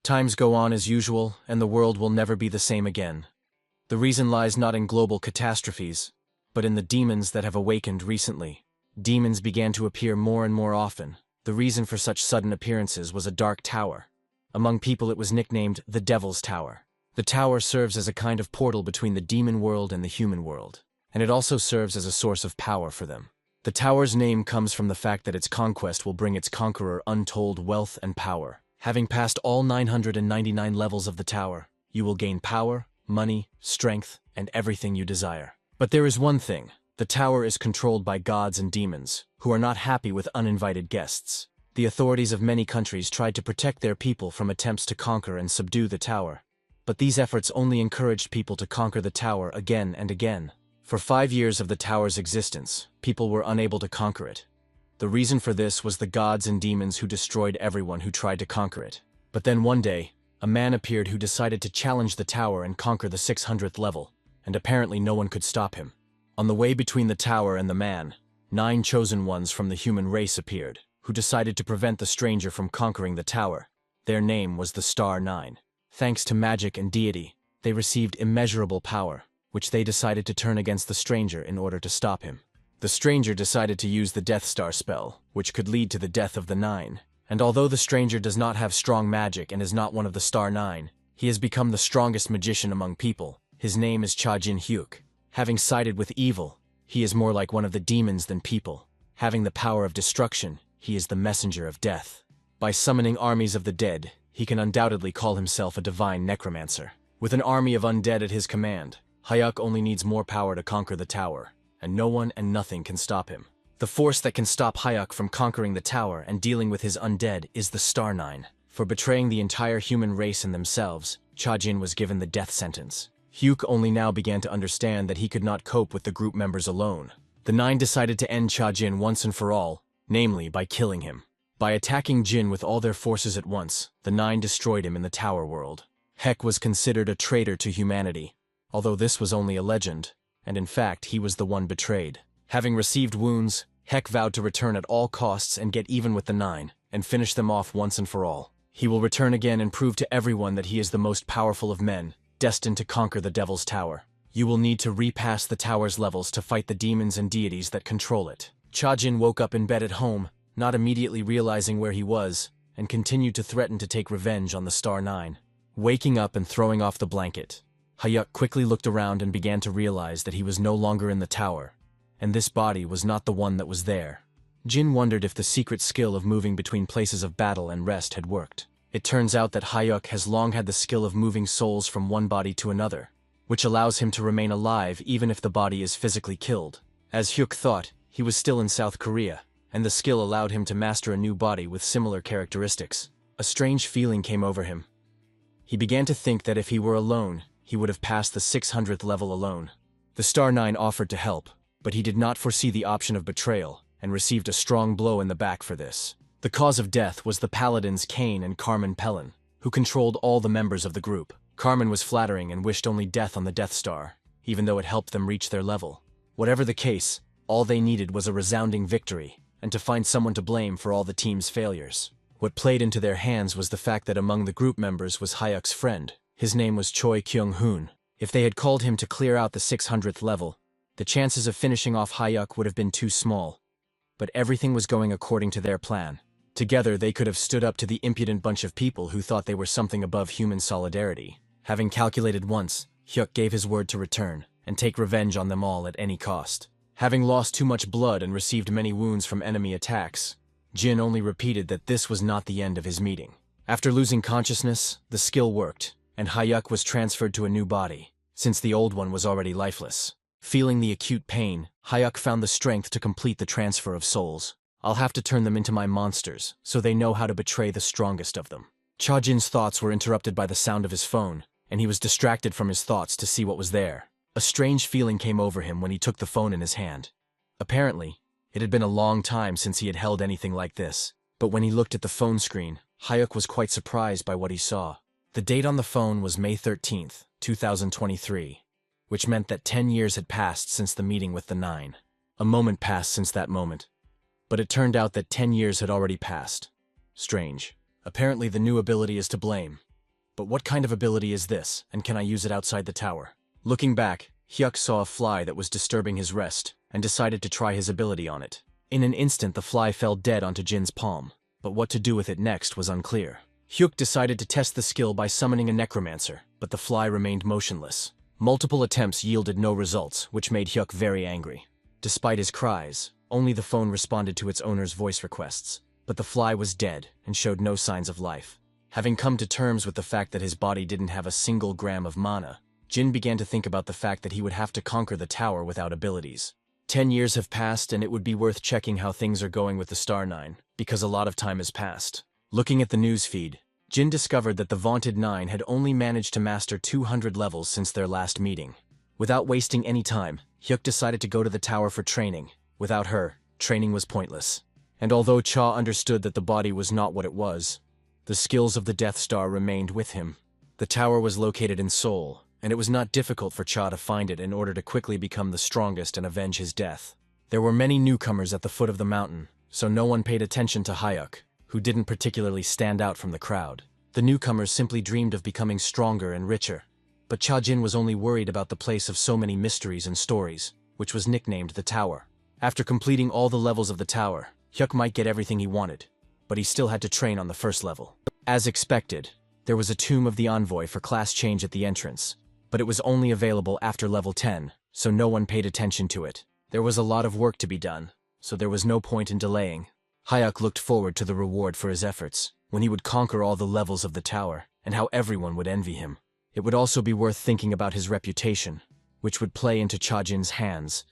Times go on as usual, and the world will never be the same again. The reason lies not in global catastrophes, but in the demons that have awakened recently. Demons began to appear more and more often. The reason for such sudden appearances was a dark tower. Among people it was nicknamed the Devil's Tower. The tower serves as a kind of portal between the demon world and the human world, and it also serves as a source of power for them. The tower's name comes from the fact that its conquest will bring its conqueror untold wealth and power. Having passed all 999 levels of the tower, you will gain power, money, strength, and everything you desire. But there is one thing. The tower is controlled by gods and demons, who are not happy with uninvited guests. The authorities of many countries tried to protect their people from attempts to conquer and subdue the tower. But these efforts only encouraged people to conquer the tower again and again. For 5 years of the tower's existence, people were unable to conquer it. The reason for this was the gods and demons who destroyed everyone who tried to conquer it. But then one day, a man appeared who decided to challenge the tower and conquer the 600th level, and apparently no one could stop him. On the way between the tower and the man, 9 chosen ones from the human race appeared, who decided to prevent the stranger from conquering the tower. Their name was the Star 9. Thanks to magic and deity, they received immeasurable power, which they decided to turn against the stranger in order to stop him. The stranger decided to use the Death Star spell, which could lead to the death of the 9. And although the stranger does not have strong magic and is not one of the Star 9, he has become the strongest magician among people. His name is Chajinhuk. Having sided with evil, he is more like one of the demons than people. Having the power of destruction, he is the messenger of death. By summoning armies of the dead, he can undoubtedly call himself a divine necromancer. With an army of undead at his command, Hayuk only needs more power to conquer the tower, and no one and nothing can stop him. The force that can stop Hayuk from conquering the tower and dealing with his undead is the Star 9. For betraying the entire human race and themselves, Chajin was given the death sentence. Hyuk only now began to understand that he could not cope with the group members alone. The 9 decided to end Chajin once and for all, namely by killing him. By attacking Jin with all their forces at once, the 9 destroyed him in the tower world. Hek was considered a traitor to humanity, although this was only a legend, and in fact he was the one betrayed. Having received wounds, Hek vowed to return at all costs and get even with the 9, and finish them off once and for all. He will return again and prove to everyone that he is the most powerful of men, destined to conquer the Devil's Tower. You will need to repass the tower's levels to fight the demons and deities that control it. Chajin woke up in bed at home, not immediately realizing where he was, and continued to threaten to take revenge on the Star 9. Waking up and throwing off the blanket, Hayuk quickly looked around and began to realize that he was no longer in the tower, and this body was not the one that was there. Jin wondered if the secret skill of moving between places of battle and rest had worked. It turns out that Hayuk has long had the skill of moving souls from one body to another, which allows him to remain alive even if the body is physically killed. As Hyuk thought, he was still in South Korea, and the skill allowed him to master a new body with similar characteristics. A strange feeling came over him. He began to think that if he were alone, he would have passed the 600th level alone. The Star 9 offered to help, but he did not foresee the option of betrayal, and received a strong blow in the back for this. The cause of death was the paladins Kane and Carmen Pellin, who controlled all the members of the group. Carmen was flattering and wished only death on the Death Star, even though it helped them reach their level. Whatever the case, all they needed was a resounding victory, and to find someone to blame for all the team's failures. What played into their hands was the fact that among the group members was Hayuk's friend. His name was Choi Kyung-hoon. If they had called him to clear out the 600th level, the chances of finishing off Hayuk would have been too small. But everything was going according to their plan. Together they could have stood up to the impudent bunch of people who thought they were something above human solidarity. Having calculated once, Hyuk gave his word to return, and take revenge on them all at any cost. Having lost too much blood and received many wounds from enemy attacks, Jin only repeated that this was not the end of his meeting. After losing consciousness, the skill worked, and Hayuk was transferred to a new body, since the old one was already lifeless. Feeling the acute pain, Hayuk found the strength to complete the transfer of souls. I'll have to turn them into my monsters, so they know how to betray the strongest of them. Chajin's thoughts were interrupted by the sound of his phone, and he was distracted from his thoughts to see what was there. A strange feeling came over him when he took the phone in his hand. Apparently, it had been a long time since he had held anything like this, but when he looked at the phone screen, Hayuk was quite surprised by what he saw. The date on the phone was May 13th, 2023, which meant that 10 years had passed since the meeting with the 9. A moment passed since that moment, but it turned out that 10 years had already passed. Strange. Apparently the new ability is to blame. But what kind of ability is this, and can I use it outside the tower? Looking back, Hyuk saw a fly that was disturbing his rest, and decided to try his ability on it. In an instant the fly fell dead onto Jin's palm, but what to do with it next was unclear. Hyuk decided to test the skill by summoning a necromancer, but the fly remained motionless. Multiple attempts yielded no results, which made Hyuk very angry. Despite his cries, only the phone responded to its owner's voice requests, but the fly was dead and showed no signs of life. Having come to terms with the fact that his body didn't have a single gram of mana, Jin began to think about the fact that he would have to conquer the tower without abilities. 10 years have passed, and it would be worth checking how things are going with the Star Nine, because a lot of time has passed. Looking at the news feed, Jin discovered that the vaunted Nine had only managed to master 200 levels since their last meeting. Without wasting any time, Hyuk decided to go to the tower for training. Without her, training was pointless. And although Cha understood that the body was not what it was, the skills of the Death Star remained with him. The tower was located in Seoul, and it was not difficult for Cha to find it in order to quickly become the strongest and avenge his death. There were many newcomers at the foot of the mountain, so no one paid attention to Hyuk, who didn't particularly stand out from the crowd. The newcomers simply dreamed of becoming stronger and richer. But Chajin was only worried about the place of so many mysteries and stories, which was nicknamed the Tower. After completing all the levels of the tower, Hyuk might get everything he wanted, but he still had to train on the first level. As expected, there was a tomb of the envoy for class change at the entrance, but it was only available after level 10, so no one paid attention to it. There was a lot of work to be done, so there was no point in delaying. Hyuk looked forward to the reward for his efforts, when he would conquer all the levels of the tower, and how everyone would envy him. It would also be worth thinking about his reputation, which would play into Chajin's hands.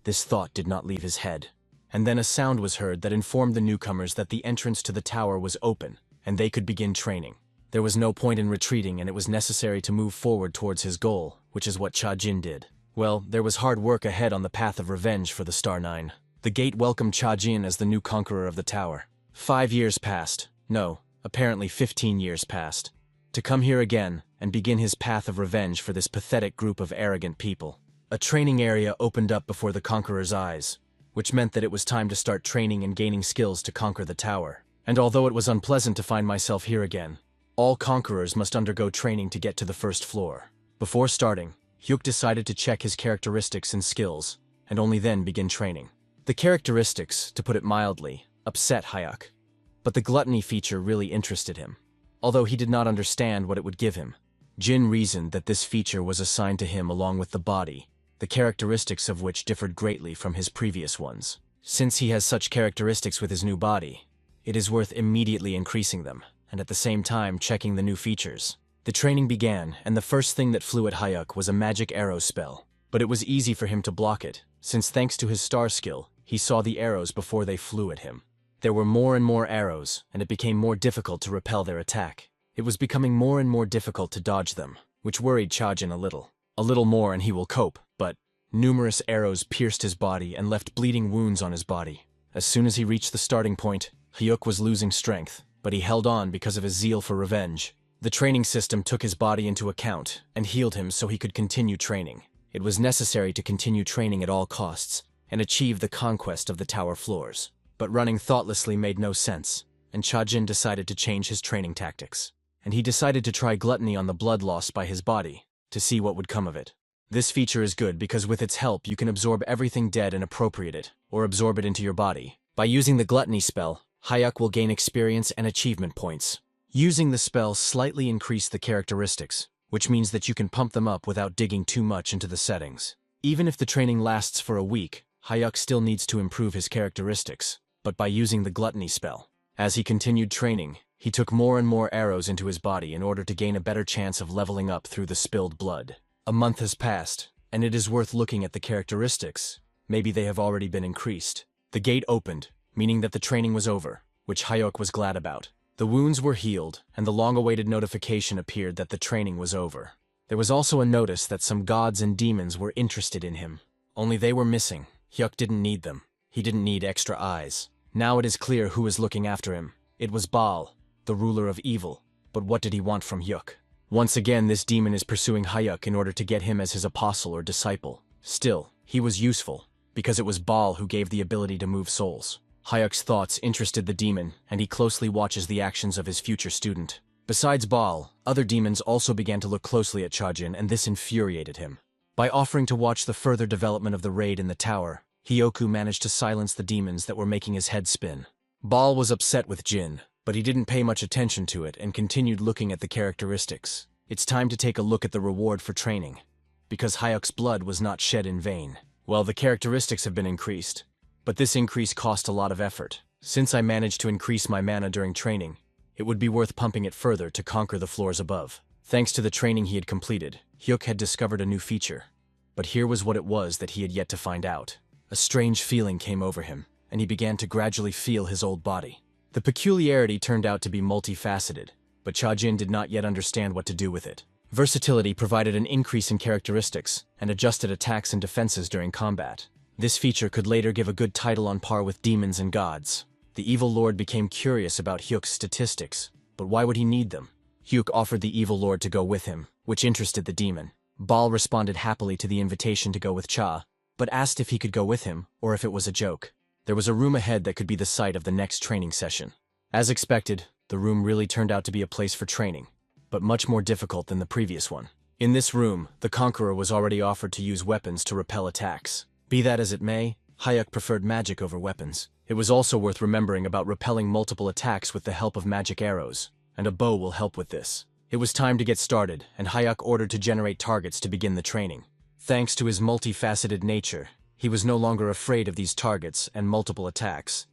This thought did not leave his head. And then a sound was heard that informed the newcomers that the entrance to the tower was open, and they could begin training. There was no point in retreating, and it was necessary to move forward towards his goal, which is what Chajin did. Well, there was hard work ahead on the path of revenge for the Star Nine. The gate welcomed Chajin as the new conqueror of the tower. 5 years passed. No, apparently 15 years passed. To come here again, and begin his path of revenge for this pathetic group of arrogant people. A training area opened up before the conqueror's eyes, which meant that it was time to start training and gaining skills to conquer the tower. And although it was unpleasant to find myself here again, all conquerors must undergo training to get to the first floor. Before starting, Hyuk decided to check his characteristics and skills, and only then begin training. The characteristics, to put it mildly, upset Hyuk. But the gluttony feature really interested him. Although he did not understand what it would give him, Jin reasoned that this feature was assigned to him along with the body, the characteristics of which differed greatly from his previous ones. Since he has such characteristics with his new body, it is worth immediately increasing them, and at the same time checking the new features. The training began, and the first thing that flew at Hyuk was a magic arrow spell. But it was easy for him to block it, since thanks to his star skill, he saw the arrows before they flew at him. There were more and more arrows, and it became more difficult to repel their attack. It was becoming more and more difficult to dodge them, which worried Chajin a little. A little more and he will cope, but numerous arrows pierced his body and left bleeding wounds on his body. As soon as he reached the starting point, Hyuk was losing strength, but he held on because of his zeal for revenge. The training system took his body into account and healed him so he could continue training. It was necessary to continue training at all costs and achieve the conquest of the tower floors. But running thoughtlessly made no sense, and Chajin decided to change his training tactics. And he decided to try gluttony on the blood lost by his body, to see what would come of it. This feature is good because with its help you can absorb everything dead and appropriate it, or absorb it into your body. By using the gluttony spell, Hyuk will gain experience and achievement points. Using the spell slightly increased the characteristics, which means that you can pump them up without digging too much into the settings. Even if the training lasts for a week, Hyuk still needs to improve his characteristics, but by using the gluttony spell. As he continued training, he took more and more arrows into his body in order to gain a better chance of leveling up through the spilled blood. A month has passed, and it is worth looking at the characteristics. Maybe they have already been increased. The gate opened, meaning that the training was over, which Hyuk was glad about. The wounds were healed, and the long-awaited notification appeared that the training was over. There was also a notice that some gods and demons were interested in him. Only they were missing. Hyuk didn't need them. He didn't need extra eyes. Now it is clear who is looking after him. It was Baal, the ruler of evil. But what did he want from Hyuk? Once again, this demon is pursuing Hyuk in order to get him as his apostle or disciple. Still, he was useful, because it was Baal who gave the ability to move souls. Hyuk's thoughts interested the demon, and he closely watches the actions of his future student. Besides Baal, other demons also began to look closely at Chajin, and this infuriated him. By offering to watch the further development of the raid in the tower, Hyoku managed to silence the demons that were making his head spin. Baal was upset with Jin, but he didn't pay much attention to it and continued looking at the characteristics. It's time to take a look at the reward for training. Because Hyuk's blood was not shed in vain. Well, the characteristics have been increased, but this increase cost a lot of effort. Since I managed to increase my mana during training, it would be worth pumping it further to conquer the floors above. Thanks to the training he had completed, Hyuk had discovered a new feature. But here was what it was that he had yet to find out. A strange feeling came over him, and he began to gradually feel his old body. The peculiarity turned out to be multifaceted, but Chajin did not yet understand what to do with it. Versatility provided an increase in characteristics and adjusted attacks and defenses during combat. This feature could later give a good title on par with demons and gods. The evil lord became curious about Hyuk's statistics, but why would he need them? Hyuk offered the evil lord to go with him, which interested the demon. Baal responded happily to the invitation to go with Cha, but asked if he could go with him or if it was a joke. There was a room ahead that could be the site of the next training session. As expected, the room really turned out to be a place for training, but much more difficult than the previous one. In this room, the conqueror was already offered to use weapons to repel attacks. Be that as it may, Hyuk preferred magic over weapons. It was also worth remembering about repelling multiple attacks with the help of magic arrows, and a bow will help with this. It was time to get started, and Hyuk ordered to generate targets to begin the training. Thanks to his multifaceted nature, he was no longer afraid of these targets and multiple attacks.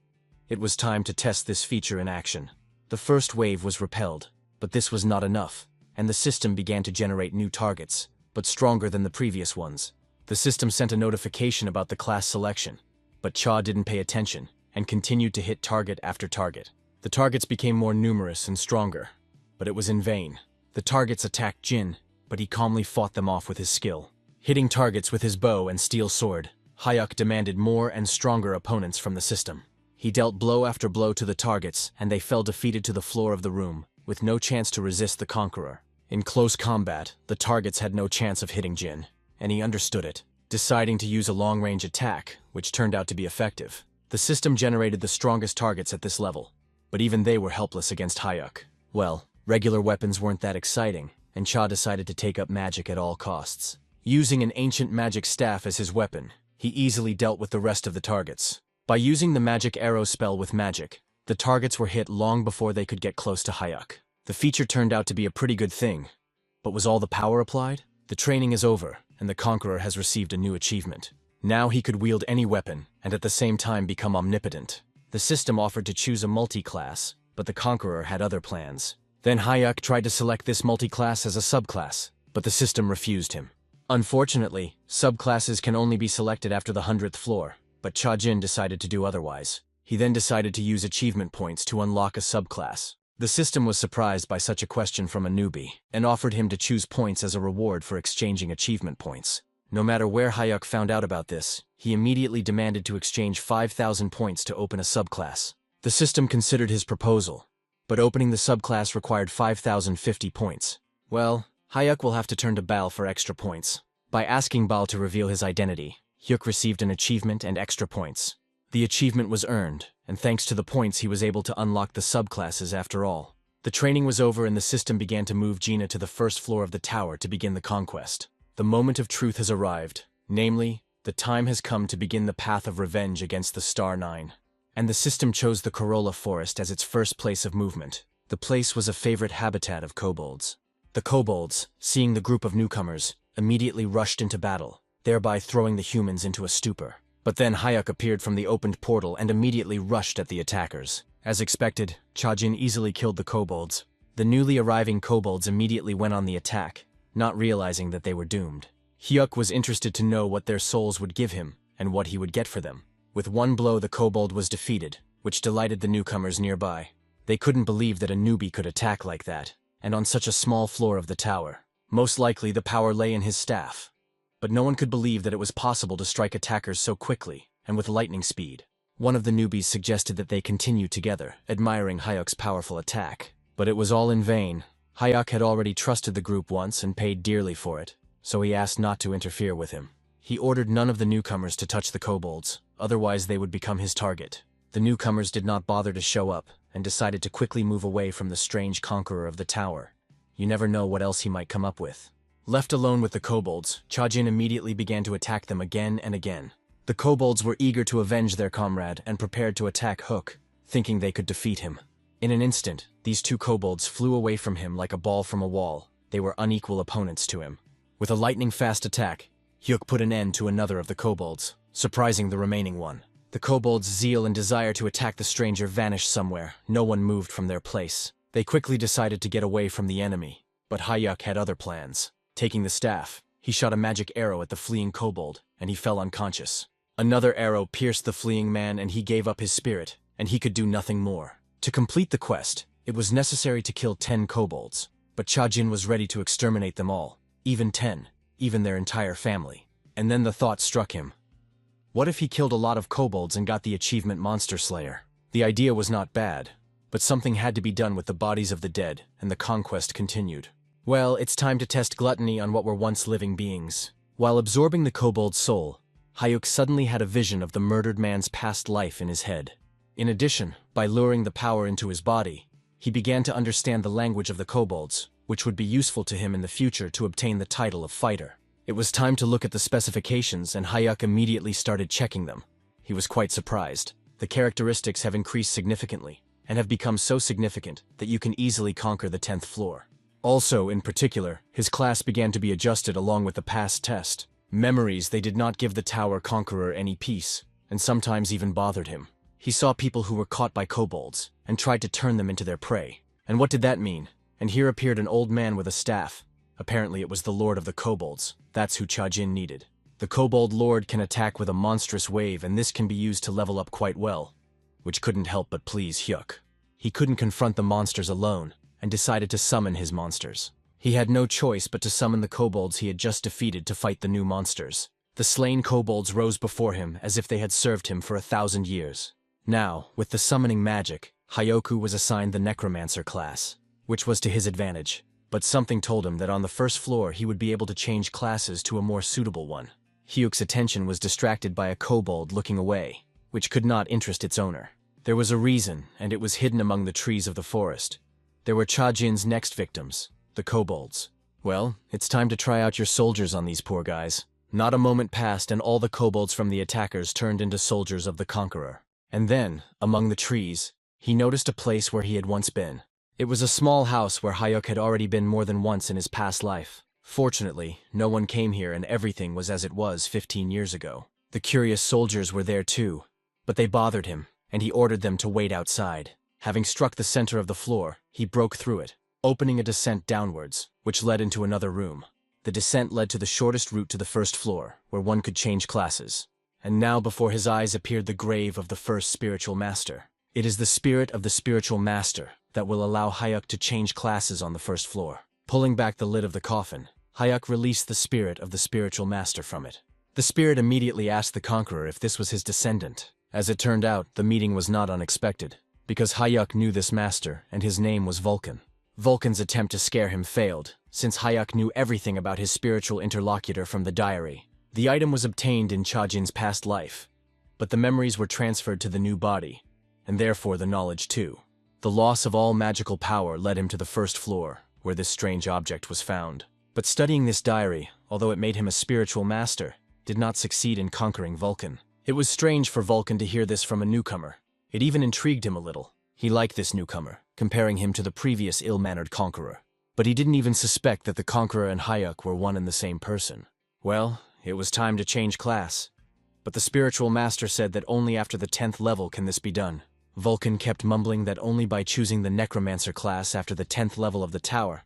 It was time to test this feature in action. The first wave was repelled, but this was not enough, and the system began to generate new targets, but stronger than the previous ones. The system sent a notification about the class selection, but Cha didn't pay attention and continued to hit target after target. The targets became more numerous and stronger, but it was in vain. The targets attacked Jin, but he calmly fought them off with his skill. Hitting targets with his bow and steel sword, Hyuk demanded more and stronger opponents from the system. He dealt blow after blow to the targets, and they fell defeated to the floor of the room, with no chance to resist the conqueror. In close combat, the targets had no chance of hitting Jin, and he understood it, deciding to use a long-range attack, which turned out to be effective. The system generated the strongest targets at this level, but even they were helpless against Hyuk. Well, regular weapons weren't that exciting, and Cha decided to take up magic at all costs. Using an ancient magic staff as his weapon, he easily dealt with the rest of the targets. By using the magic arrow spell with magic, the targets were hit long before they could get close to Hyuk. The feature turned out to be a pretty good thing, but was all the power applied? The training is over, and the conqueror has received a new achievement. Now he could wield any weapon, and at the same time become omnipotent. The system offered to choose a multi-class, but the conqueror had other plans. Then Hyuk tried to select this multi-class as a subclass, but the system refused him. Unfortunately, subclasses can only be selected after the 100th floor, but Chajin decided to do otherwise. He then decided to use achievement points to unlock a subclass. The system was surprised by such a question from a newbie, and offered him to choose points as a reward for exchanging achievement points. No matter where Hyuk found out about this, he immediately demanded to exchange 5,000 points to open a subclass. The system considered his proposal, but opening the subclass required 5,050 points. Well, Hyuk will have to turn to Baal for extra points. By asking Baal to reveal his identity, Hyuk received an achievement and extra points. The achievement was earned, and thanks to the points he was able to unlock the subclasses after all. The training was over and the system began to move Gina to the first floor of the tower to begin the conquest. The moment of truth has arrived, namely, the time has come to begin the path of revenge against the Star Nine. And the system chose the Corolla Forest as its first place of movement. The place was a favorite habitat of kobolds. The kobolds, seeing the group of newcomers, immediately rushed into battle, thereby throwing the humans into a stupor. But then Hyuk appeared from the opened portal and immediately rushed at the attackers. As expected, Chajin easily killed the kobolds. The newly arriving kobolds immediately went on the attack, not realizing that they were doomed. Hyuk was interested to know what their souls would give him, and what he would get for them. With one blow the kobold was defeated, which delighted the newcomers nearby. They couldn't believe that a newbie could attack like that, and on such a small floor of the tower. Most likely the power lay in his staff. But no one could believe that it was possible to strike attackers so quickly, and with lightning speed. One of the newbies suggested that they continue together, admiring Hyuk's powerful attack. But it was all in vain. Hyuk had already trusted the group once and paid dearly for it, so he asked not to interfere with him. He ordered none of the newcomers to touch the kobolds, otherwise they would become his target. The newcomers did not bother to show up, and decided to quickly move away from the strange conqueror of the tower. You never know what else he might come up with. Left alone with the kobolds, Chajin immediately began to attack them again and again. The kobolds were eager to avenge their comrade and prepared to attack Hook, thinking they could defeat him. In an instant, these two kobolds flew away from him like a ball from a wall. They were unequal opponents to him. With a lightning-fast attack, Hyuk put an end to another of the kobolds, surprising the remaining one. The kobolds' zeal and desire to attack the stranger vanished somewhere. No one moved from their place. They quickly decided to get away from the enemy, but Hyuk had other plans. Taking the staff, he shot a magic arrow at the fleeing kobold, and he fell unconscious. Another arrow pierced the fleeing man and he gave up his spirit, and he could do nothing more. To complete the quest, it was necessary to kill 10 kobolds, but Chajin was ready to exterminate them all, even 10, even their entire family. And then the thought struck him. What if he killed a lot of kobolds and got the achievement Monster Slayer? The idea was not bad, but something had to be done with the bodies of the dead, and the conquest continued. Well, it's time to test gluttony on what were once living beings. While absorbing the kobold's soul, Hyuk suddenly had a vision of the murdered man's past life in his head. In addition, by luring the power into his body, he began to understand the language of the kobolds, which would be useful to him in the future to obtain the title of fighter. It was time to look at the specifications, and Hyuk immediately started checking them. He was quite surprised. The characteristics have increased significantly, and have become so significant that you can easily conquer the 10th floor. Also, in particular, his class began to be adjusted along with the past test. Memories they did not give the tower conqueror any peace, and sometimes even bothered him. He saw people who were caught by kobolds, and tried to turn them into their prey. And what did that mean? And here appeared an old man with a staff. Apparently it was the Lord of the Kobolds. That's who Chajin needed. The Kobold Lord can attack with a monstrous wave, and this can be used to level up quite well, which couldn't help but please Hyuk. He couldn't confront the monsters alone, and decided to summon his monsters. He had no choice but to summon the kobolds he had just defeated to fight the new monsters. The slain kobolds rose before him as if they had served him for 1,000 years. Now, with the summoning magic, Hyoku was assigned the necromancer class, which was to his advantage. But something told him that on the first floor he would be able to change classes to a more suitable one. Hyuk's attention was distracted by a kobold looking away, which could not interest its owner. There was a reason, and it was hidden among the trees of the forest. There were Chajin's next victims, the kobolds. Well, it's time to try out your soldiers on these poor guys. Not a moment passed and all the kobolds from the attackers turned into soldiers of the conqueror. And then, among the trees, he noticed a place where he had once been. It was a small house where Hyuk had already been more than once in his past life. Fortunately, no one came here and everything was as it was 15 years ago. The curious soldiers were there too, but they bothered him, and he ordered them to wait outside. Having struck the center of the floor, he broke through it, opening a descent downwards, which led into another room. The descent led to the shortest route to the first floor, where one could change classes. And now before his eyes appeared the grave of the first spiritual master. It is the spirit of the spiritual master that will allow Hyuk to change classes on the first floor. Pulling back the lid of the coffin, Hyuk released the spirit of the spiritual master from it. The spirit immediately asked the conqueror if this was his descendant. As it turned out, the meeting was not unexpected, because Hyuk knew this master, and his name was Vulcan. Vulcan's attempt to scare him failed, since Hyuk knew everything about his spiritual interlocutor from the diary. The item was obtained in Chajin's past life, but the memories were transferred to the new body, and therefore the knowledge too. The loss of all magical power led him to the first floor, where this strange object was found. But studying this diary, although it made him a spiritual master, did not succeed in conquering Vulcan. It was strange for Vulcan to hear this from a newcomer. It even intrigued him a little. He liked this newcomer, comparing him to the previous ill-mannered conqueror. But he didn't even suspect that the conqueror and Hyuk were one and the same person. Well, it was time to change class. But the spiritual master said that only after the 10th level can this be done. Vulcan kept mumbling that only by choosing the necromancer class after the 10th level of the tower,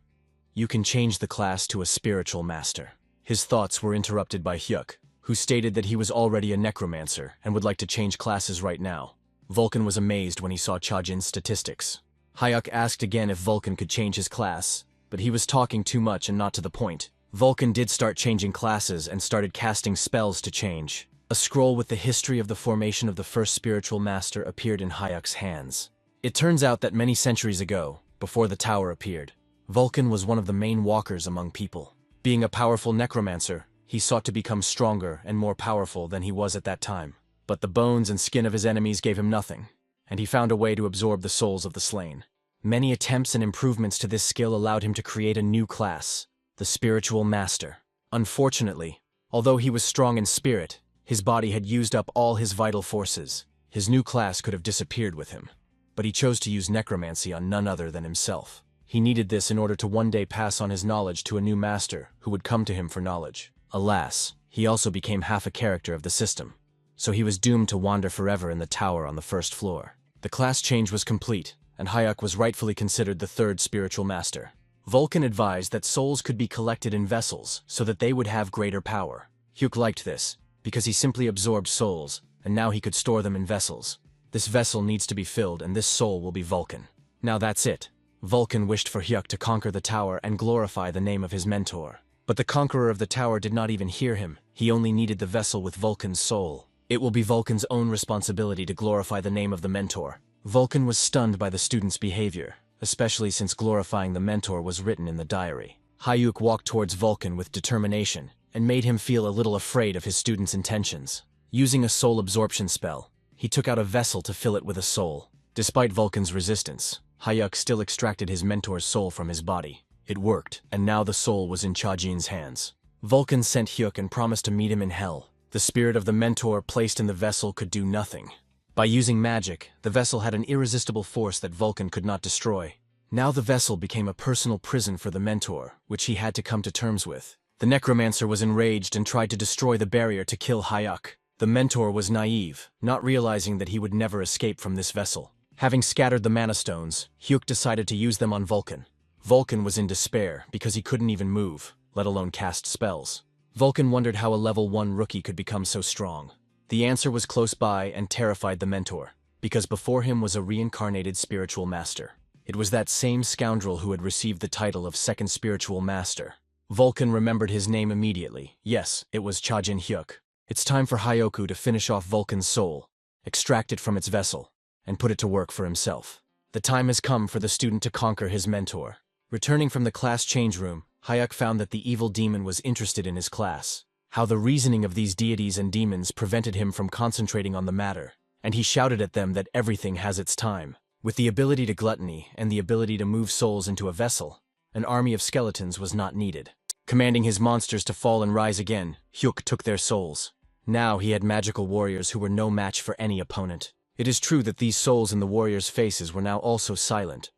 you can change the class to a spiritual master. His thoughts were interrupted by Hyuk, who stated that he was already a necromancer and would like to change classes right now. Vulcan was amazed when he saw Chajin's statistics. Hyuk asked again if Vulcan could change his class, but he was talking too much and not to the point. Vulcan did start changing classes and started casting spells to change. A scroll with the history of the formation of the first spiritual master appeared in Hyuk's hands. It turns out that many centuries ago, before the tower appeared, Vulcan was one of the main walkers among people. Being a powerful necromancer, he sought to become stronger and more powerful than he was at that time. But the bones and skin of his enemies gave him nothing, and he found a way to absorb the souls of the slain. Many attempts and improvements to this skill allowed him to create a new class, the Spiritual Master. Unfortunately, although he was strong in spirit, his body had used up all his vital forces. His new class could have disappeared with him. But he chose to use necromancy on none other than himself. He needed this in order to one day pass on his knowledge to a new master who would come to him for knowledge. Alas, he also became half a character of the system, so he was doomed to wander forever in the tower on the first floor. The class change was complete, and Hyuk was rightfully considered the third spiritual master. Vulcan advised that souls could be collected in vessels so that they would have greater power. Hyuk liked this, because he simply absorbed souls, and now he could store them in vessels. This vessel needs to be filled, and this soul will be Vulcan. Now that's it. Vulcan wished for Hyuk to conquer the tower and glorify the name of his mentor. But the conqueror of the tower did not even hear him. He only needed the vessel with Vulcan's soul. It will be Vulcan's own responsibility to glorify the name of the mentor. Vulcan was stunned by the student's behavior, especially since glorifying the mentor was written in the diary. Hyuk walked towards Vulcan with determination, and made him feel a little afraid of his student's intentions. Using a soul absorption spell, he took out a vessel to fill it with a soul. Despite Vulcan's resistance, Hyuk still extracted his mentor's soul from his body. It worked, and now the soul was in Chajin's hands. Vulcan sent Hyuk and promised to meet him in hell. The spirit of the mentor placed in the vessel could do nothing. By using magic, the vessel had an irresistible force that Vulcan could not destroy. Now the vessel became a personal prison for the mentor, which he had to come to terms with. The necromancer was enraged and tried to destroy the barrier to kill Hyuk. The mentor was naive, not realizing that he would never escape from this vessel. Having scattered the mana stones, Hyuk decided to use them on Vulcan. Vulcan was in despair because he couldn't even move, let alone cast spells. Vulcan wondered how a level 1 rookie could become so strong. The answer was close by and terrified the mentor, because before him was a reincarnated spiritual master. It was that same scoundrel who had received the title of second spiritual master. Vulcan remembered his name immediately. Yes, it was Chajinhuk. It's time for Hyoku to finish off Vulcan's soul, extract it from its vessel, and put it to work for himself. The time has come for the student to conquer his mentor. Returning from the class change room, Hyuk found that the evil demon was interested in his class. How the reasoning of these deities and demons prevented him from concentrating on the matter, and he shouted at them that everything has its time. With the ability to gluttony and the ability to move souls into a vessel, an army of skeletons was not needed. Commanding his monsters to fall and rise again, Hyuk took their souls. Now he had magical warriors who were no match for any opponent. It is true that these souls in the warriors' faces were now also silent,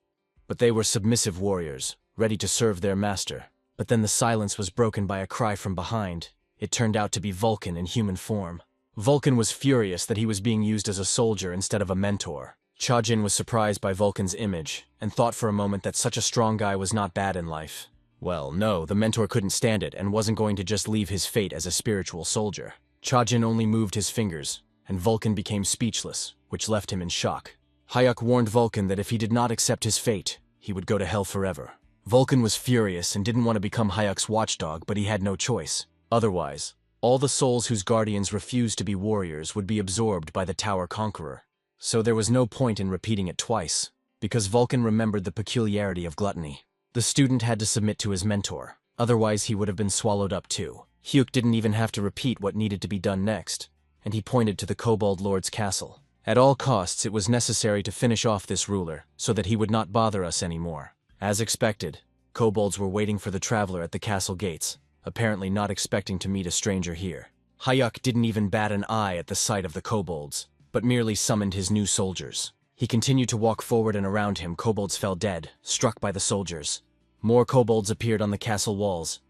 but they were submissive warriors, ready to serve their master. But then the silence was broken by a cry from behind. It turned out to be Vulcan in human form. Vulcan was furious that he was being used as a soldier instead of a mentor. Chajin was surprised by Vulcan's image, and thought for a moment that such a strong guy was not bad in life. Well, no, the mentor couldn't stand it and wasn't going to just leave his fate as a spiritual soldier. Chajin only moved his fingers, and Vulcan became speechless, which left him in shock. Hyuk warned Vulcan that if he did not accept his fate, he would go to hell forever. Vulcan was furious and didn't want to become Hyuk's watchdog, but he had no choice. Otherwise, all the souls whose guardians refused to be warriors would be absorbed by the Tower Conqueror. So there was no point in repeating it twice, because Vulcan remembered the peculiarity of gluttony. The student had to submit to his mentor, otherwise he would have been swallowed up too. Hyuk didn't even have to repeat what needed to be done next, and he pointed to the Kobold Lord's castle. At all costs it was necessary to finish off this ruler, so that he would not bother us anymore. As expected, kobolds were waiting for the traveler at the castle gates, apparently not expecting to meet a stranger here. Hyuk didn't even bat an eye at the sight of the kobolds, but merely summoned his new soldiers. He continued to walk forward, and around him kobolds fell dead, struck by the soldiers. More kobolds appeared on the castle walls,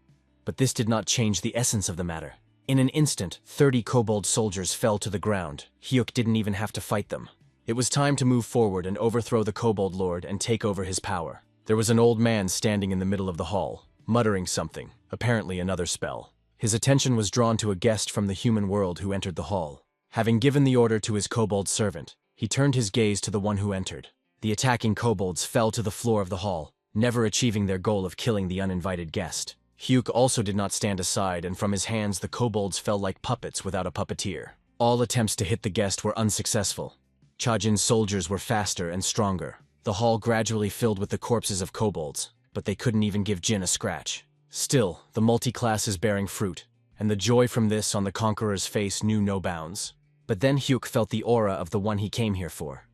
but this did not change the essence of the matter. In an instant, 30 kobold soldiers fell to the ground. Hyuk didn't even have to fight them. It was time to move forward and overthrow the kobold lord and take over his power. There was an old man standing in the middle of the hall, muttering something, apparently another spell. His attention was drawn to a guest from the human world who entered the hall. Having given the order to his kobold servant, he turned his gaze to the one who entered. The attacking kobolds fell to the floor of the hall, never achieving their goal of killing the uninvited guest. Hyuk also did not stand aside, and from his hands the kobolds fell like puppets without a puppeteer. All attempts to hit the guest were unsuccessful. Chajin's soldiers were faster and stronger. The hall gradually filled with the corpses of kobolds, but they couldn't even give Jin a scratch. Still, the multi-class is bearing fruit, and the joy from this on the conqueror's face knew no bounds. But then Hyuk felt the aura of the one he came here for.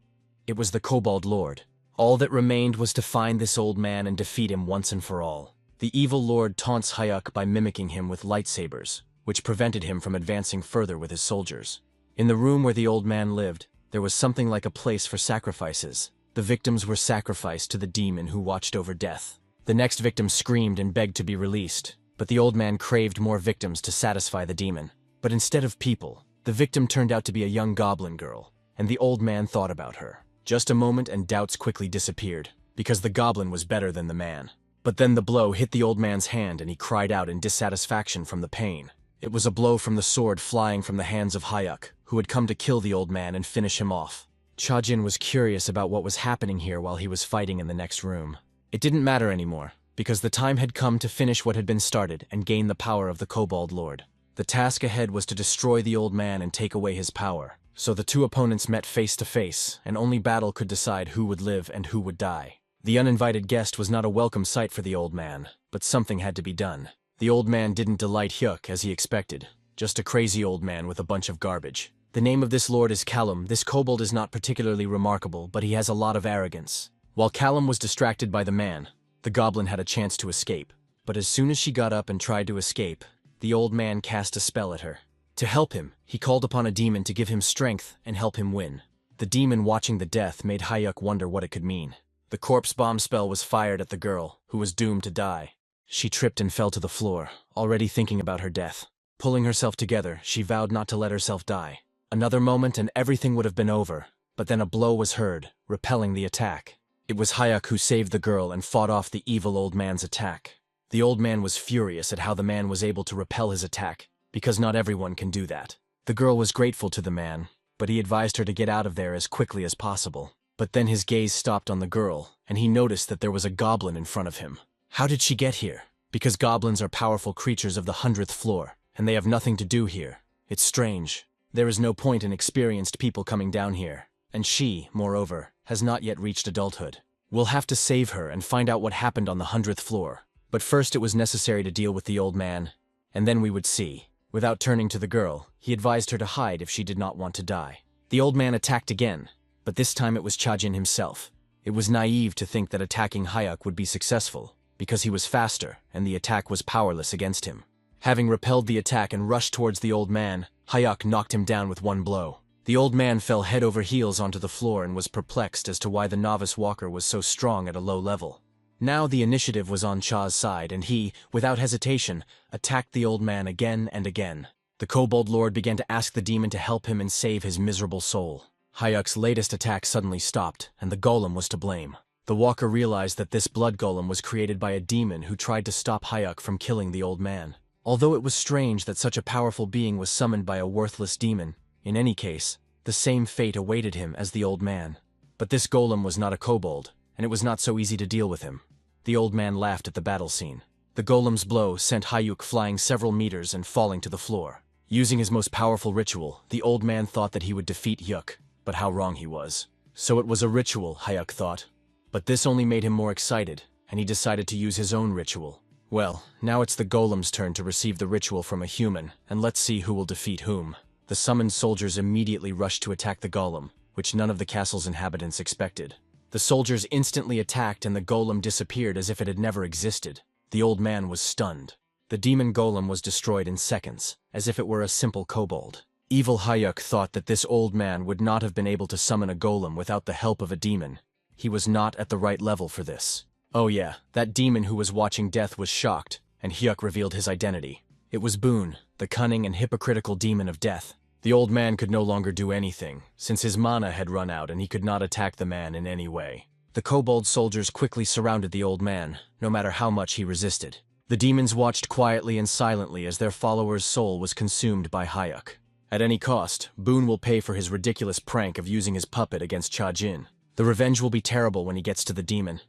It was the Kobold Lord. All that remained was to find this old man and defeat him once and for all. The evil lord taunts Hayuk by mimicking him with lightsabers, which prevented him from advancing further with his soldiers. In the room where the old man lived, there was something like a place for sacrifices. The victims were sacrificed to the demon who watched over death. The next victim screamed and begged to be released, but the old man craved more victims to satisfy the demon. But instead of people, the victim turned out to be a young goblin girl, and the old man thought about her. Just a moment and doubts quickly disappeared, because the goblin was better than the man. But then the blow hit the old man's hand and he cried out in dissatisfaction from the pain. It was a blow from the sword flying from the hands of Hayuk, who had come to kill the old man and finish him off. Chajin was curious about what was happening here while he was fighting in the next room. It didn't matter anymore, because the time had come to finish what had been started and gain the power of the Kobold Lord. The task ahead was to destroy the old man and take away his power. So the two opponents met face to face, and only battle could decide who would live and who would die. The uninvited guest was not a welcome sight for the old man, but something had to be done. The old man didn't delight Hyuk as he expected, just a crazy old man with a bunch of garbage. The name of this lord is Callum. This kobold is not particularly remarkable, but he has a lot of arrogance. While Callum was distracted by the man, the goblin had a chance to escape. But as soon as she got up and tried to escape, the old man cast a spell at her. To help him, he called upon a demon to give him strength and help him win. The demon watching the death made Hayuk wonder what it could mean. The corpse bomb spell was fired at the girl, who was doomed to die. She tripped and fell to the floor, already thinking about her death. Pulling herself together, she vowed not to let herself die. Another moment and everything would have been over, but then a blow was heard, repelling the attack. It was Hayuk who saved the girl and fought off the evil old man's attack. The old man was furious at how the man was able to repel his attack, because not everyone can do that. The girl was grateful to the man, but he advised her to get out of there as quickly as possible. But then his gaze stopped on the girl, and he noticed that there was a goblin in front of him. How did she get here? Because goblins are powerful creatures of the 100th floor, and they have nothing to do here. It's strange. There is no point in experienced people coming down here, and she, moreover, has not yet reached adulthood. We'll have to save her and find out what happened on the 100th floor. But first it was necessary to deal with the old man, and then we would see. Without turning to the girl, he advised her to hide if she did not want to die. The old man attacked again, but this time it was Chajin himself. It was naive to think that attacking Hayuk would be successful, because he was faster and the attack was powerless against him. Having repelled the attack and rushed towards the old man, Hayuk knocked him down with one blow. The old man fell head over heels onto the floor and was perplexed as to why the novice walker was so strong at a low level. Now the initiative was on Cha's side, and he, without hesitation, attacked the old man again and again. The Kobold Lord began to ask the demon to help him and save his miserable soul. Hayuk's latest attack suddenly stopped, and the golem was to blame. The walker realized that this blood golem was created by a demon who tried to stop Hayuk from killing the old man. Although it was strange that such a powerful being was summoned by a worthless demon, in any case, the same fate awaited him as the old man. But this golem was not a kobold, and it was not so easy to deal with him. The old man laughed at the battle scene. The golem's blow sent Hayuk flying several meters and falling to the floor. Using his most powerful ritual, the old man thought that he would defeat Hyuk, but how wrong he was. So it was a ritual, Hayuk thought. But this only made him more excited, and he decided to use his own ritual. Well, now it's the golem's turn to receive the ritual from a human, and let's see who will defeat whom. The summoned soldiers immediately rushed to attack the golem, which none of the castle's inhabitants expected. The soldiers instantly attacked and the golem disappeared as if it had never existed. The old man was stunned. The demon golem was destroyed in seconds, as if it were a simple kobold. Evil Hayuk thought that this old man would not have been able to summon a golem without the help of a demon. He was not at the right level for this. Oh yeah, that demon who was watching death was shocked, and Hyuk revealed his identity. It was Boon, the cunning and hypocritical demon of death. The old man could no longer do anything, since his mana had run out and he could not attack the man in any way. The kobold soldiers quickly surrounded the old man, no matter how much he resisted. The demons watched quietly and silently as their follower's soul was consumed by Hayuk. At any cost, Boon will pay for his ridiculous prank of using his puppet against Chajin. The revenge will be terrible when he gets to the demon.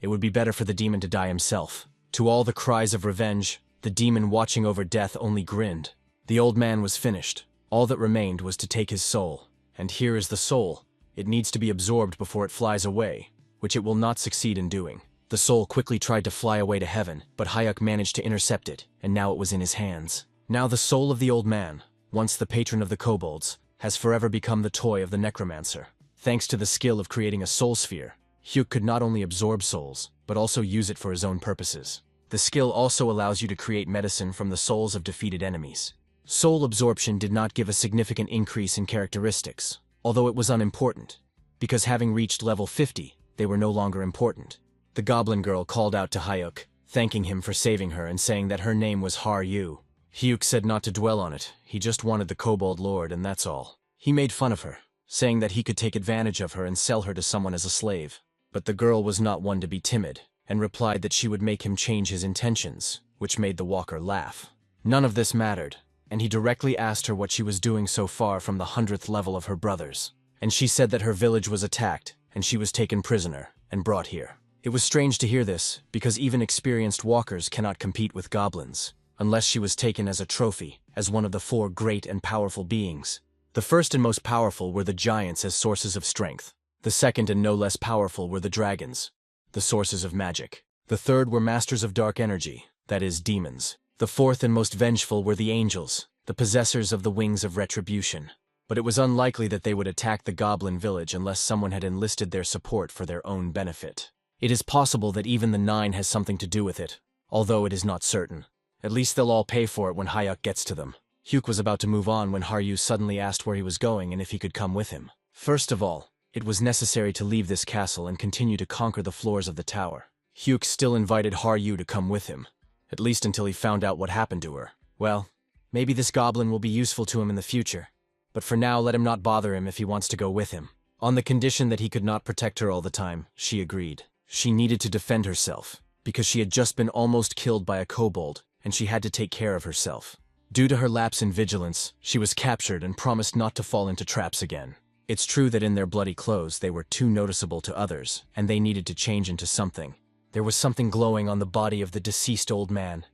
It would be better for the demon to die himself. To all the cries of revenge, the demon watching over death only grinned. The old man was finished. All that remained was to take his soul. And here is the soul. It needs to be absorbed before it flies away, which it will not succeed in doing. The soul quickly tried to fly away to heaven, but Hayuk managed to intercept it, and now it was in his hands. Now the soul of the old man, once the patron of the kobolds, has forever become the toy of the necromancer. Thanks to the skill of creating a soul sphere, Hyuk could not only absorb souls, but also use it for his own purposes. The skill also allows you to create medicine from the souls of defeated enemies. Soul absorption did not give a significant increase in characteristics, although it was unimportant, because having reached level 50, they were no longer important. The goblin girl called out to Hyuk, thanking him for saving her and saying that her name was Haru. Hyuk said not to dwell on it, he just wanted the Kobold Lord and that's all. He made fun of her, saying that he could take advantage of her and sell her to someone as a slave. But the girl was not one to be timid, and replied that she would make him change his intentions, which made the walker laugh. None of this mattered, and he directly asked her what she was doing so far from the 100th level of her brothers. And she said that her village was attacked, and she was taken prisoner, and brought here. It was strange to hear this, because even experienced walkers cannot compete with goblins, unless she was taken as a trophy, as one of the 4 great and powerful beings. The first and most powerful were the giants as sources of strength. The second and no less powerful were the dragons, the sources of magic. The third were masters of dark energy, that is, demons. The fourth and most vengeful were the angels, the possessors of the wings of retribution. But it was unlikely that they would attack the goblin village unless someone had enlisted their support for their own benefit. It is possible that even the 9 has something to do with it, although it is not certain. At least they'll all pay for it when Hyuk gets to them. Hyuk was about to move on when Haru suddenly asked where he was going and if he could come with him. First of all, it was necessary to leave this castle and continue to conquer the floors of the tower. Hyuk still invited Haru to come with him, at least until he found out what happened to her. Well, maybe this goblin will be useful to him in the future, but for now let him not bother him if he wants to go with him. On the condition that he could not protect her all the time, she agreed. She needed to defend herself, because she had just been almost killed by a kobold, and she had to take care of herself. Due to her lapse in vigilance, she was captured and promised not to fall into traps again. It's true that in their bloody clothes they were too noticeable to others, and they needed to change into something. There was something glowing on the body of the deceased old man,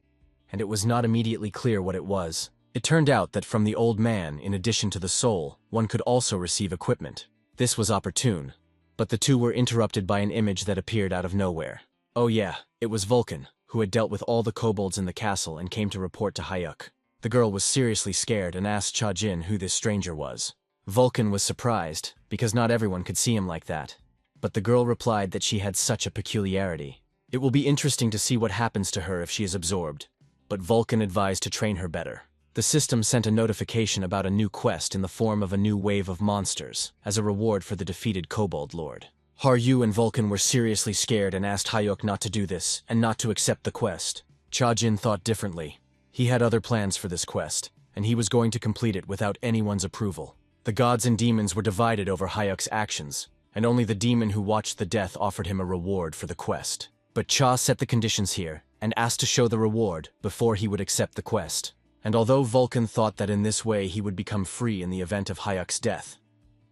and it was not immediately clear what it was. It turned out that from the old man, in addition to the soul, one could also receive equipment. This was opportune, but the two were interrupted by an image that appeared out of nowhere. Oh yeah, it was Vulcan, who had dealt with all the kobolds in the castle and came to report to Hyuk. The girl was seriously scared and asked Chajin who this stranger was. Vulcan was surprised, because not everyone could see him like that. But the girl replied that she had such a peculiarity. It will be interesting to see what happens to her if she is absorbed, but Vulcan advised to train her better. The system sent a notification about a new quest in the form of a new wave of monsters, as a reward for the defeated Kobold Lord. Haru and Vulcan were seriously scared and asked Hyuk not to do this, and not to accept the quest. Chajin thought differently. He had other plans for this quest, and he was going to complete it without anyone's approval. The gods and demons were divided over Hyuk's actions, and only the demon who watched the death offered him a reward for the quest. But Cha set the conditions here, and asked to show the reward before he would accept the quest. And although Vulcan thought that in this way he would become free in the event of Hyuk's death,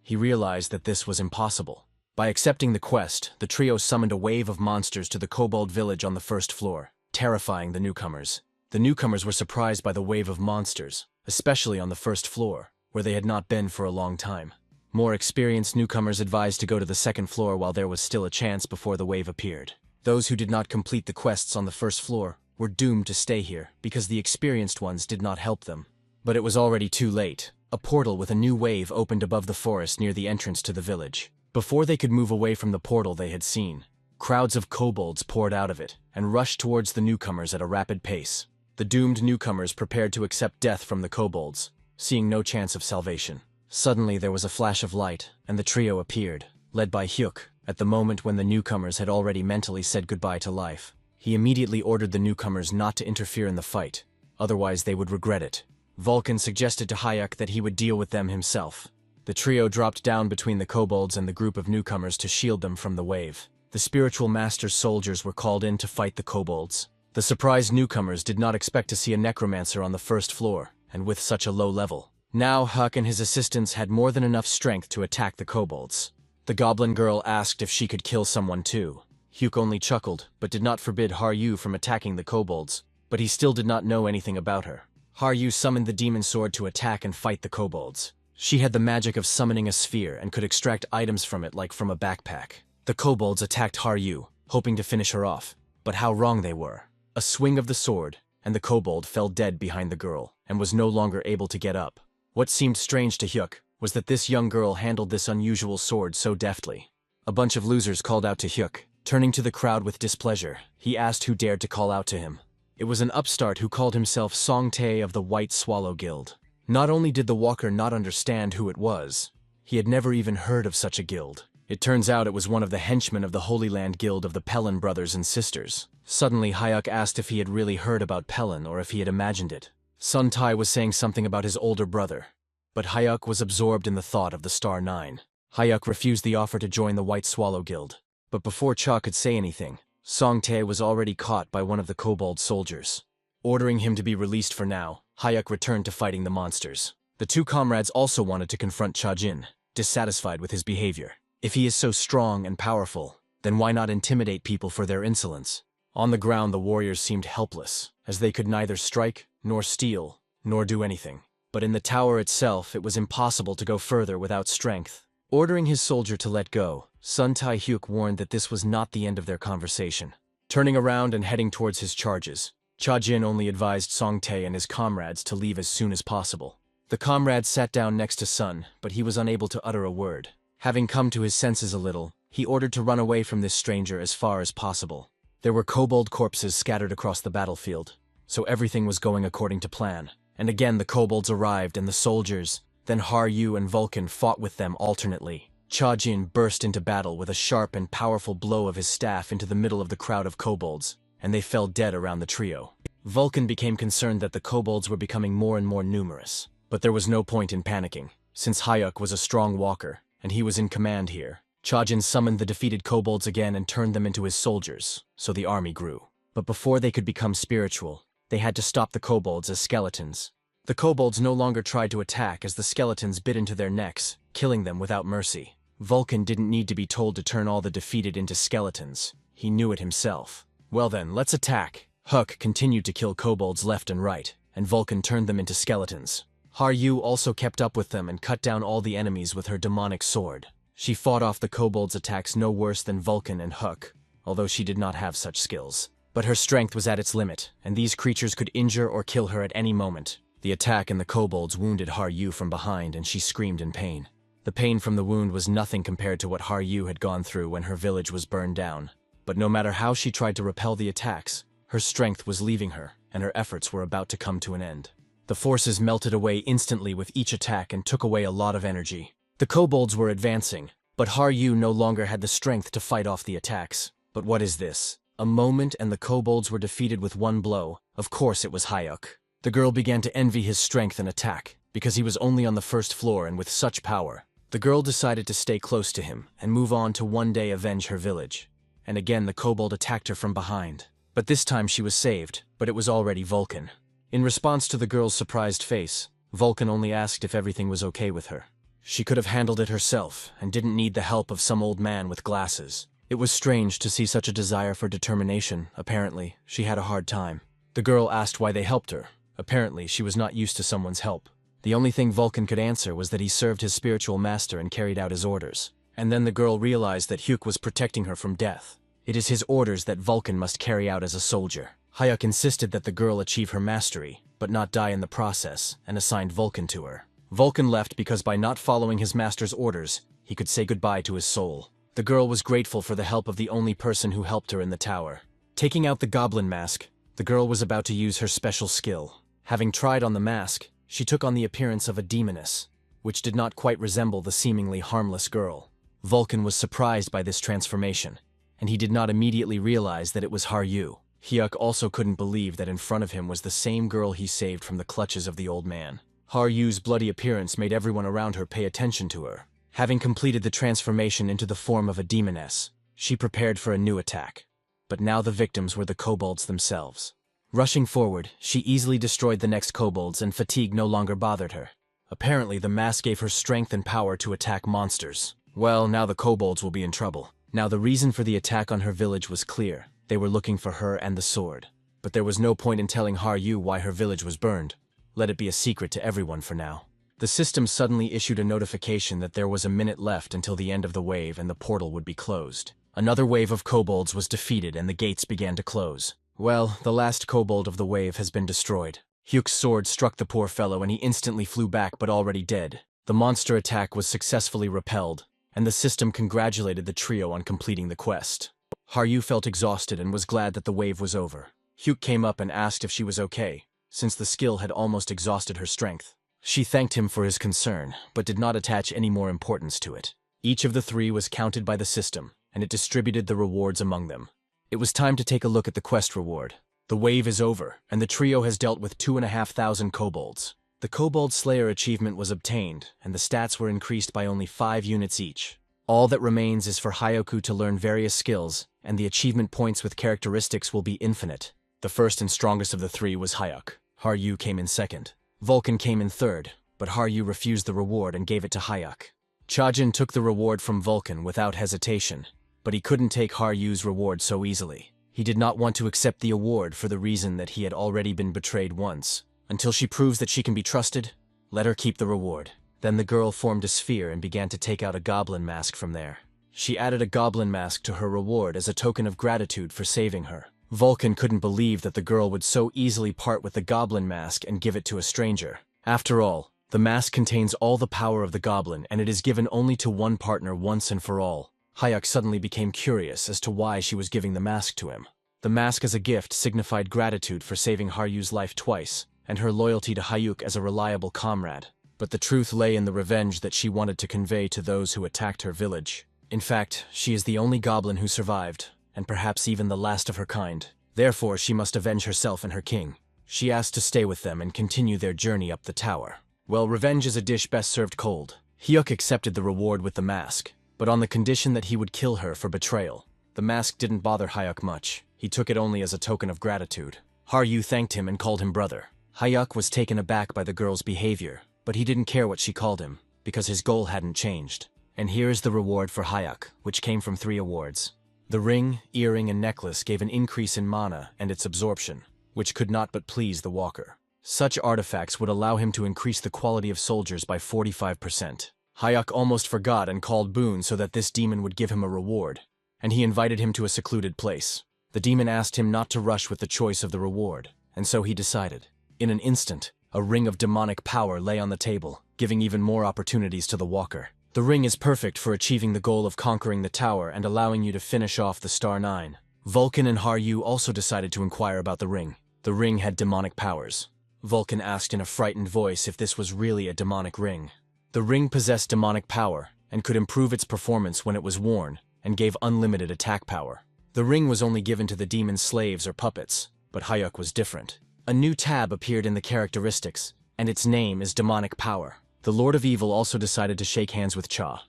he realized that this was impossible. By accepting the quest, the trio summoned a wave of monsters to the kobold village on the first floor, terrifying the newcomers. The newcomers were surprised by the wave of monsters, especially on the first floor, where they had not been for a long time. More experienced newcomers advised to go to the second floor while there was still a chance before the wave appeared. Those who did not complete the quests on the first floor were doomed to stay here because the experienced ones did not help them. But it was already too late. A portal with a new wave opened above the forest near the entrance to the village. Before they could move away from the portal they had seen, crowds of kobolds poured out of it and rushed towards the newcomers at a rapid pace. The doomed newcomers prepared to accept death from the kobolds, seeing no chance of salvation. Suddenly there was a flash of light, and the trio appeared, led by Hyuk, at the moment when the newcomers had already mentally said goodbye to life. He immediately ordered the newcomers not to interfere in the fight, otherwise they would regret it. Vulcan suggested to Hyuk that he would deal with them himself. The trio dropped down between the kobolds and the group of newcomers to shield them from the wave. The spiritual master's soldiers were called in to fight the kobolds. The surprised newcomers did not expect to see a necromancer on the first floor, and with such a low level. Now Hyuk and his assistants had more than enough strength to attack the kobolds. The goblin girl asked if she could kill someone too. Hyuk only chuckled, but did not forbid Haru from attacking the kobolds, but he still did not know anything about her. Haru summoned the demon sword to attack and fight the kobolds. She had the magic of summoning a sphere and could extract items from it like from a backpack. The kobolds attacked Haru, hoping to finish her off, but how wrong they were. A swing of the sword, and the kobold fell dead behind the girl, and was no longer able to get up. What seemed strange to Hyuk was that this young girl handled this unusual sword so deftly. A bunch of losers called out to Hyuk. Turning to the crowd with displeasure, he asked who dared to call out to him. It was an upstart who called himself Songtae of the White Swallow Guild. Not only did the walker not understand who it was, he had never even heard of such a guild. It turns out it was one of the henchmen of the Holy Land Guild of the Pelin brothers and sisters. Suddenly, Hyuk asked if he had really heard about Pelin or if he had imagined it. Sun Tai was saying something about his older brother, but Hyuk was absorbed in the thought of the Star Nine. Hyuk refused the offer to join the White Swallow Guild, but before Cha could say anything, Songtae was already caught by one of the kobold soldiers. Ordering him to be released for now, Hyuk returned to fighting the monsters. The two comrades also wanted to confront Chajin, dissatisfied with his behavior. If he is so strong and powerful, then why not intimidate people for their insolence? On the ground, the warriors seemed helpless, as they could neither strike, nor steal, nor do anything. But in the tower itself, it was impossible to go further without strength. Ordering his soldier to let go, Sun Tai Hyuk warned that this was not the end of their conversation. Turning around and heading towards his charges, Chajin only advised Songtae and his comrades to leave as soon as possible. The comrades sat down next to Sun, but he was unable to utter a word. Having come to his senses a little, he ordered to run away from this stranger as far as possible. There were kobold corpses scattered across the battlefield, so everything was going according to plan. And again the kobolds arrived and the soldiers, then Haru and Vulcan fought with them alternately. Chajin burst into battle with a sharp and powerful blow of his staff into the middle of the crowd of kobolds, and they fell dead around the trio. Vulcan became concerned that the kobolds were becoming more and more numerous, but there was no point in panicking, since Hyuk was a strong walker, and he was in command here. Chajin summoned the defeated kobolds again and turned them into his soldiers, so the army grew. But before they could become spiritual, they had to stop the kobolds as skeletons. The kobolds no longer tried to attack as the skeletons bit into their necks, killing them without mercy. Vulcan didn't need to be told to turn all the defeated into skeletons. He knew it himself. Well then, let's attack. Hyuk continued to kill kobolds left and right, and Vulcan turned them into skeletons. Haru also kept up with them and cut down all the enemies with her demonic sword. She fought off the kobolds' attacks no worse than Vulcan and Hyuk, although she did not have such skills. But her strength was at its limit, and these creatures could injure or kill her at any moment. The attack and the kobolds wounded Haru from behind, and she screamed in pain. The pain from the wound was nothing compared to what Haru had gone through when her village was burned down. But no matter how she tried to repel the attacks, her strength was leaving her, and her efforts were about to come to an end. The forces melted away instantly with each attack and took away a lot of energy. The kobolds were advancing, but Haru no longer had the strength to fight off the attacks. But what is this? A moment and the kobolds were defeated with one blow. Of course it was Hyuk. The girl began to envy his strength and attack, because he was only on the first floor and with such power. The girl decided to stay close to him and move on to one day avenge her village. And again the kobold attacked her from behind. But this time she was saved, but it was already Vulcan. In response to the girl's surprised face, Vulcan only asked if everything was okay with her. She could have handled it herself and didn't need the help of some old man with glasses. It was strange to see such a desire for determination. Apparently, she had a hard time. The girl asked why they helped her. Apparently, she was not used to someone's help. The only thing Vulcan could answer was that he served his spiritual master and carried out his orders. And then the girl realized that Hyuk was protecting her from death. It is his orders that Vulcan must carry out as a soldier. Hyuk insisted that the girl achieve her mastery, but not die in the process, and assigned Vulcan to her. Vulcan left because by not following his master's orders, he could say goodbye to his soul. The girl was grateful for the help of the only person who helped her in the tower. Taking out the goblin mask, the girl was about to use her special skill. Having tried on the mask, she took on the appearance of a demoness, which did not quite resemble the seemingly harmless girl. Vulcan was surprised by this transformation, and he did not immediately realize that it was Haru. Hyuk also couldn't believe that in front of him was the same girl he saved from the clutches of the old man. Haru's bloody appearance made everyone around her pay attention to her. Having completed the transformation into the form of a demoness, she prepared for a new attack. But now the victims were the kobolds themselves. Rushing forward, she easily destroyed the next kobolds and fatigue no longer bothered her. Apparently, the mask gave her strength and power to attack monsters. Well, now the kobolds will be in trouble. Now the reason for the attack on her village was clear. They were looking for her and the sword. But there was no point in telling Haru why her village was burned. Let it be a secret to everyone for now. The system suddenly issued a notification that there was a minute left until the end of the wave and the portal would be closed. Another wave of kobolds was defeated and the gates began to close. Well, the last kobold of the wave has been destroyed. Hyuk's sword struck the poor fellow and he instantly flew back but already dead. The monster attack was successfully repelled, and the system congratulated the trio on completing the quest. Haru felt exhausted and was glad that the wave was over. Hyuk came up and asked if she was okay, since the skill had almost exhausted her strength. She thanked him for his concern, but did not attach any more importance to it. Each of the three was counted by the system, and it distributed the rewards among them. It was time to take a look at the quest reward. The wave is over, and the trio has dealt with 2,500 kobolds. The Kobold Slayer achievement was obtained, and the stats were increased by only 5 units each. All that remains is for Hyoku to learn various skills, and the achievement points with characteristics will be infinite. The first and strongest of the three was Hyuk. Haru came in second. Vulcan came in third, but Haru refused the reward and gave it to Hyuk. Chajin took the reward from Vulcan without hesitation, but he couldn't take Haru's reward so easily. He did not want to accept the award for the reason that he had already been betrayed once. Until she proves that she can be trusted, let her keep the reward. Then the girl formed a sphere and began to take out a goblin mask from there. She added a goblin mask to her reward as a token of gratitude for saving her. Vulcan couldn't believe that the girl would so easily part with the goblin mask and give it to a stranger. After all, the mask contains all the power of the goblin, and it is given only to one partner once and for all. Hyuk suddenly became curious as to why she was giving the mask to him. The mask as a gift signified gratitude for saving Haru's life twice, and her loyalty to Hyuk as a reliable comrade. But the truth lay in the revenge that she wanted to convey to those who attacked her village. In fact, she is the only goblin who survived, and perhaps even the last of her kind. Therefore, she must avenge herself and her king. She asked to stay with them and continue their journey up the tower. Well, revenge is a dish best served cold. Hyuk accepted the reward with the mask, but on the condition that he would kill her for betrayal. The mask didn't bother Hyuk much. He took it only as a token of gratitude. Haru thanked him and called him brother. Hyuk was taken aback by the girl's behavior, but he didn't care what she called him, because his goal hadn't changed. And here is the reward for Hyuk, which came from 3 awards. The ring, earring, and necklace gave an increase in mana and its absorption, which could not but please the walker. Such artifacts would allow him to increase the quality of soldiers by 45%. Hyuk almost forgot and called Boon so that this demon would give him a reward, and he invited him to a secluded place. The demon asked him not to rush with the choice of the reward, and so he decided. In an instant, a ring of demonic power lay on the table, giving even more opportunities to the walker. The ring is perfect for achieving the goal of conquering the tower and allowing you to finish off the Star 9. Vulcan and Haru also decided to inquire about the ring. The ring had demonic powers. Vulcan asked in a frightened voice if this was really a demonic ring. The ring possessed demonic power and could improve its performance when it was worn and gave unlimited attack power. The ring was only given to the demon's slaves or puppets, but Hyuk was different. A new tab appeared in the characteristics, and its name is Demonic Power. The Lord of Evil also decided to shake hands with Cha.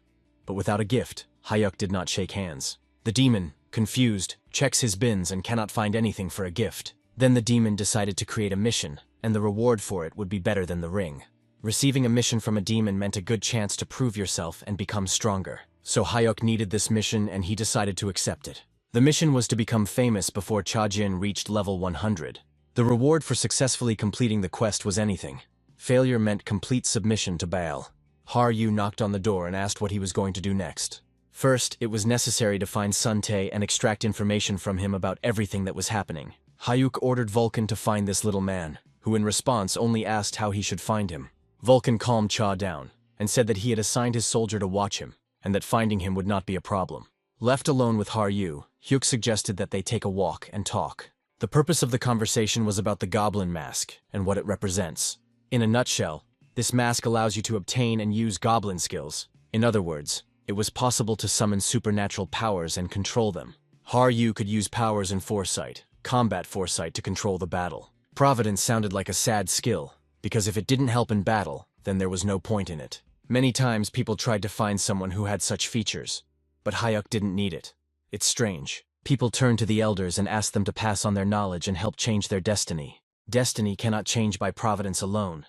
But without a gift, Hyuk did not shake hands. The demon, confused, checks his bins and cannot find anything for a gift. Then the demon decided to create a mission, and the reward for it would be better than the ring. Receiving a mission from a demon meant a good chance to prove yourself and become stronger. So Hyuk needed this mission and he decided to accept it. The mission was to become famous before Chajin reached level 100. The reward for successfully completing the quest was anything. Failure meant complete submission to Baal. Haru knocked on the door and asked what he was going to do next. First, it was necessary to find Suntae and extract information from him about everything that was happening. Hyuk ordered Vulcan to find this little man, who in response only asked how he should find him. Vulcan calmed Cha down, and said that he had assigned his soldier to watch him, and that finding him would not be a problem. Left alone with Haru, Hyuk suggested that they take a walk and talk. The purpose of the conversation was about the goblin mask, and what it represents. In a nutshell, this mask allows you to obtain and use goblin skills. In other words, it was possible to summon supernatural powers and control them. Haru could use powers in foresight, combat foresight to control the battle. Providence sounded like a sad skill, because if it didn't help in battle, then there was no point in it. Many times people tried to find someone who had such features, but Hyuk didn't need it. It's strange. People turned to the elders and asked them to pass on their knowledge and help change their destiny. Destiny cannot change by providence alone,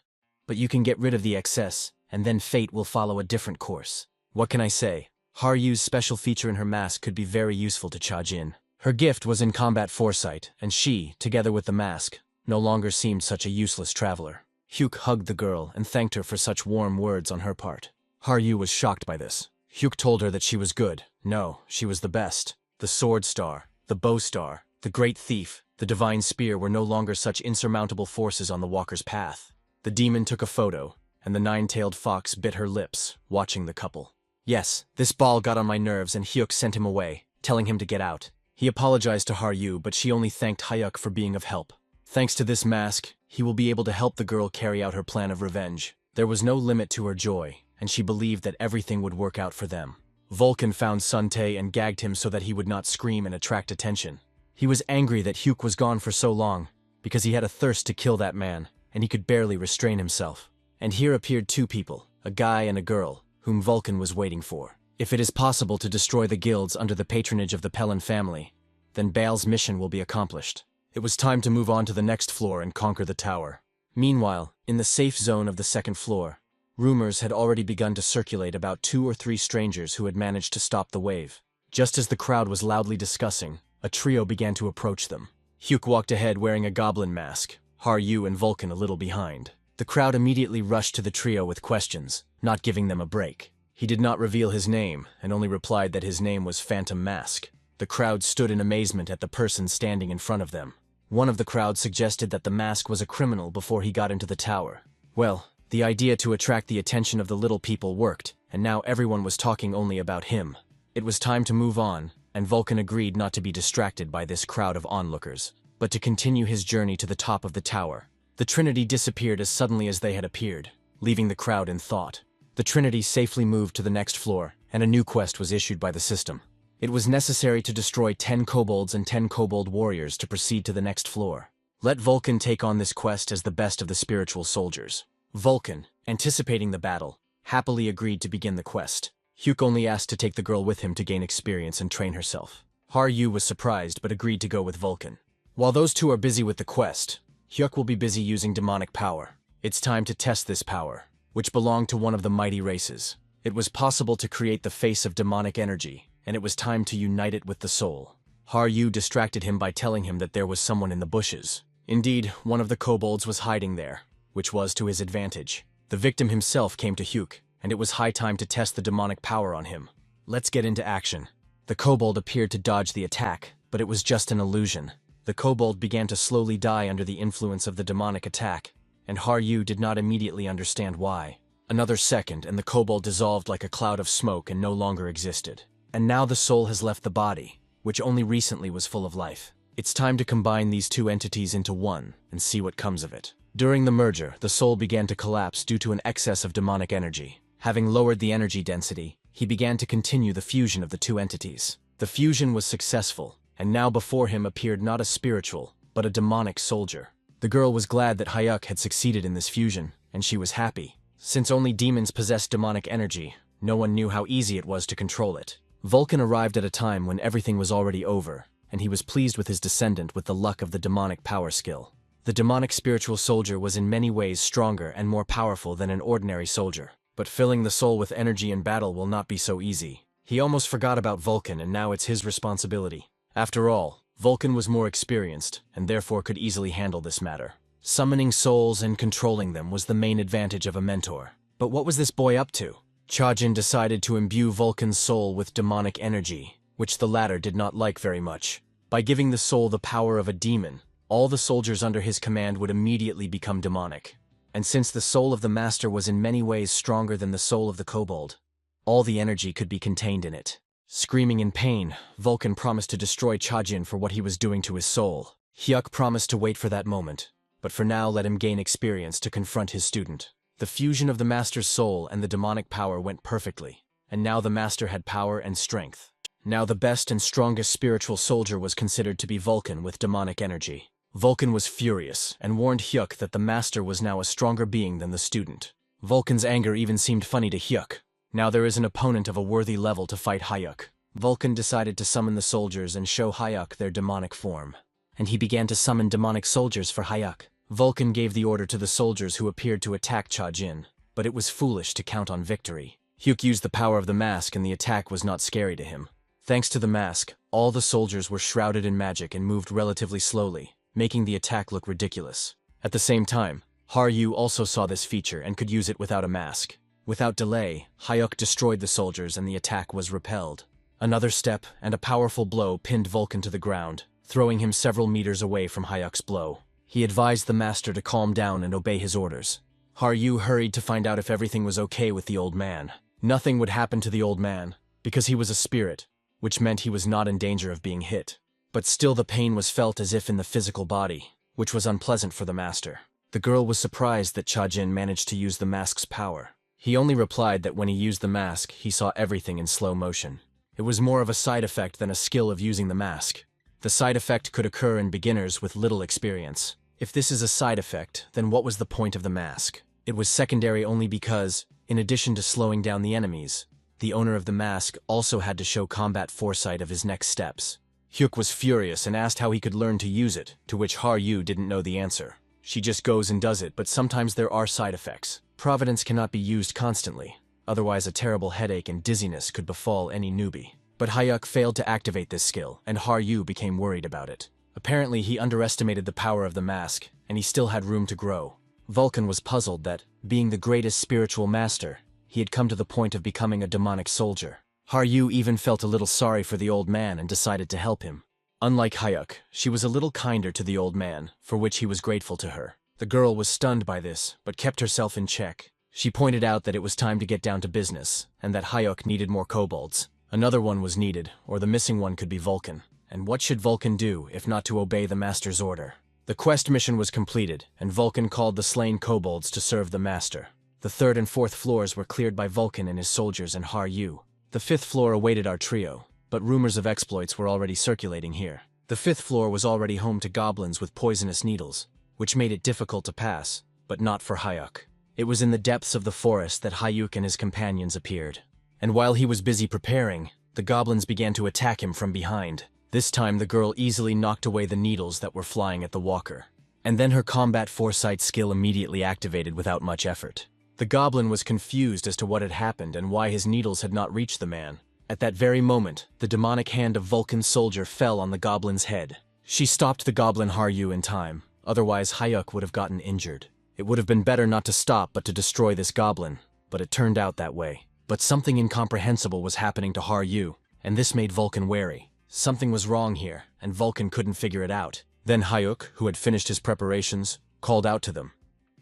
but you can get rid of the excess, and then fate will follow a different course. What can I say? Haru's special feature in her mask could be very useful to Chajin. Her gift was in combat foresight, and she, together with the mask, no longer seemed such a useless traveler. Hyuk hugged the girl and thanked her for such warm words on her part. Haru was shocked by this. Hyuk told her that she was good. No, she was the best. The sword star, the bow star, the great thief, the divine spear were no longer such insurmountable forces on the walker's path. The demon took a photo, and the nine-tailed fox bit her lips, watching the couple. Yes, this ball got on my nerves and Hyuk sent him away, telling him to get out. He apologized to Haru, but she only thanked Hyuk for being of help. Thanks to this mask, he will be able to help the girl carry out her plan of revenge. There was no limit to her joy, and she believed that everything would work out for them. Vulcan found Suntae and gagged him so that he would not scream and attract attention. He was angry that Hyuk was gone for so long, because he had a thirst to kill that man, and he could barely restrain himself. And here appeared two people, a guy and a girl, whom Vulcan was waiting for. If it is possible to destroy the guilds under the patronage of the Pelin family, then Baal's mission will be accomplished. It was time to move on to the next floor and conquer the tower. Meanwhile, in the safe zone of the second floor, rumors had already begun to circulate about 2 or 3 strangers who had managed to stop the wave. Just as the crowd was loudly discussing, a trio began to approach them. Hyuk walked ahead wearing a goblin mask, Haru and Vulcan a little behind. The crowd immediately rushed to the trio with questions, not giving them a break. He did not reveal his name, and only replied that his name was Phantom Mask. The crowd stood in amazement at the person standing in front of them. One of the crowd suggested that the mask was a criminal before he got into the tower. Well, the idea to attract the attention of the little people worked, and now everyone was talking only about him. It was time to move on, and Vulcan agreed not to be distracted by this crowd of onlookers, but to continue his journey to the top of the tower. The Trinity disappeared as suddenly as they had appeared, leaving the crowd in thought. The Trinity safely moved to the next floor, and a new quest was issued by the system. It was necessary to destroy 10 kobolds and 10 kobold warriors to proceed to the next floor. Let Vulcan take on this quest as the best of the spiritual soldiers. Vulcan, anticipating the battle, happily agreed to begin the quest. Hyuk only asked to take the girl with him to gain experience and train herself. Haru was surprised but agreed to go with Vulcan. While those two are busy with the quest, Hyuk will be busy using demonic power. It's time to test this power, which belonged to one of the mighty races. It was possible to create the face of demonic energy, and it was time to unite it with the soul. Haru distracted him by telling him that there was someone in the bushes. Indeed, one of the kobolds was hiding there, which was to his advantage. The victim himself came to Hyuk, and it was high time to test the demonic power on him. Let's get into action. The kobold appeared to dodge the attack, but it was just an illusion. The kobold began to slowly die under the influence of the demonic attack, and Haru did not immediately understand why. Another second, and the kobold dissolved like a cloud of smoke and no longer existed. And now the soul has left the body, which only recently was full of life. It's time to combine these two entities into one and see what comes of it. During the merger, the soul began to collapse due to an excess of demonic energy. Having lowered the energy density, he began to continue the fusion of the two entities. The fusion was successful, and now before him appeared not a spiritual, but a demonic soldier. The girl was glad that Hyuk had succeeded in this fusion, and she was happy. Since only demons possessed demonic energy, no one knew how easy it was to control it. Vulcan arrived at a time when everything was already over, and he was pleased with his descendant with the luck of the demonic power skill. The demonic spiritual soldier was in many ways stronger and more powerful than an ordinary soldier, but filling the soul with energy in battle will not be so easy. He almost forgot about Vulcan, and now it's his responsibility. After all, Vulcan was more experienced, and therefore could easily handle this matter. Summoning souls and controlling them was the main advantage of a mentor. But what was this boy up to? Chajin decided to imbue Vulcan's soul with demonic energy, which the latter did not like very much. By giving the soul the power of a demon, all the soldiers under his command would immediately become demonic. And since the soul of the master was in many ways stronger than the soul of the kobold, all the energy could be contained in it. Screaming in pain, Vulcan promised to destroy Chajin for what he was doing to his soul. Hyuk promised to wait for that moment, but for now let him gain experience to confront his student. The fusion of the master's soul and the demonic power went perfectly, and now the master had power and strength. Now the best and strongest spiritual soldier was considered to be Vulcan with demonic energy. Vulcan was furious and warned Hyuk that the master was now a stronger being than the student. Vulcan's anger even seemed funny to Hyuk. Now there is an opponent of a worthy level to fight Hyuk. Vulcan decided to summon the soldiers and show Hyuk their demonic form. And he began to summon demonic soldiers for Hyuk. Vulcan gave the order to the soldiers who appeared to attack Chajin, but it was foolish to count on victory. Hyuk used the power of the mask and the attack was not scary to him. Thanks to the mask, all the soldiers were shrouded in magic and moved relatively slowly, making the attack look ridiculous. At the same time, Haru also saw this feature and could use it without a mask. Without delay, Hyuk destroyed the soldiers and the attack was repelled. Another step and a powerful blow pinned Vulcan to the ground, throwing him several meters away from Hyuk's blow. He advised the master to calm down and obey his orders. Haru hurried to find out if everything was okay with the old man. Nothing would happen to the old man, because he was a spirit, which meant he was not in danger of being hit. But still the pain was felt as if in the physical body, which was unpleasant for the master. The girl was surprised that Chajin managed to use the mask's power. He only replied that when he used the mask, he saw everything in slow motion. It was more of a side effect than a skill of using the mask. The side effect could occur in beginners with little experience. If this is a side effect, then what was the point of the mask? It was secondary only because, in addition to slowing down the enemies, the owner of the mask also had to show combat foresight of his next steps. Hyuk was furious and asked how he could learn to use it, to which Haru didn't know the answer. She just goes and does it, but sometimes there are side effects. Providence cannot be used constantly, otherwise a terrible headache and dizziness could befall any newbie. But Hyuk failed to activate this skill, and Haru became worried about it. Apparently he underestimated the power of the mask, and he still had room to grow. Vulcan was puzzled that, being the greatest spiritual master, he had come to the point of becoming a demonic soldier. Haru even felt a little sorry for the old man and decided to help him. Unlike Hyuk, she was a little kinder to the old man, for which he was grateful to her. The girl was stunned by this, but kept herself in check. She pointed out that it was time to get down to business, and that Hyuk needed more kobolds. Another one was needed, or the missing one could be Vulcan. And what should Vulcan do, if not to obey the master's order? The quest mission was completed, and Vulcan called the slain kobolds to serve the master. The third and fourth floors were cleared by Vulcan and his soldiers and Haru. The fifth floor awaited our trio, but rumors of exploits were already circulating here. The fifth floor was already home to goblins with poisonous needles, which made it difficult to pass, but not for Hyuk. It was in the depths of the forest that Hyuk and his companions appeared. And while he was busy preparing, the goblins began to attack him from behind. This time the girl easily knocked away the needles that were flying at the walker. And then her combat foresight skill immediately activated without much effort. The goblin was confused as to what had happened and why his needles had not reached the man. At that very moment, the demonic hand of Vulcan's soldier fell on the goblin's head. She stopped the goblin Haru in time, otherwise Hyuk would have gotten injured. It would have been better not to stop but to destroy this goblin, but it turned out that way. But something incomprehensible was happening to Haru, and this made Vulcan wary. Something was wrong here, and Vulcan couldn't figure it out. Then Hyuk, who had finished his preparations, called out to them.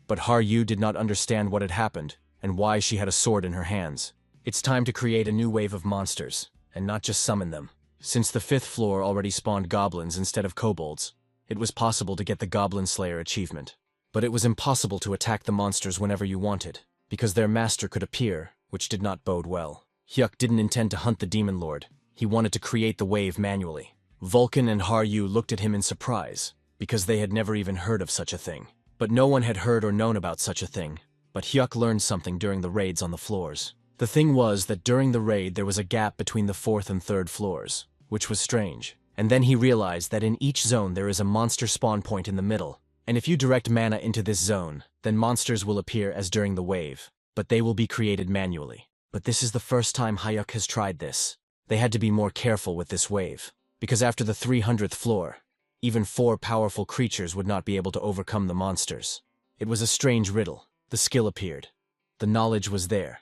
But Haru did not understand what had happened, and why she had a sword in her hands. It's time to create a new wave of monsters, and not just summon them. Since the fifth floor already spawned goblins instead of kobolds, it was possible to get the Goblin Slayer achievement. But it was impossible to attack the monsters whenever you wanted, because their master could appear, which did not bode well. Hyuk didn't intend to hunt the Demon Lord. He wanted to create the wave manually. Vulcan and Haru looked at him in surprise, because they had never even heard of such a thing. But no one had heard or known about such a thing. But Hyuk learned something during the raids on the floors. The thing was that during the raid there was a gap between the fourth and third floors, which was strange. And then he realized that in each zone there is a monster spawn point in the middle. And if you direct mana into this zone, then monsters will appear as during the wave. But they will be created manually. But this is the first time Hyuk has tried this. They had to be more careful with this wave. Because after the 300th floor, even 4 powerful creatures would not be able to overcome the monsters. It was a strange riddle. The skill appeared. The knowledge was there.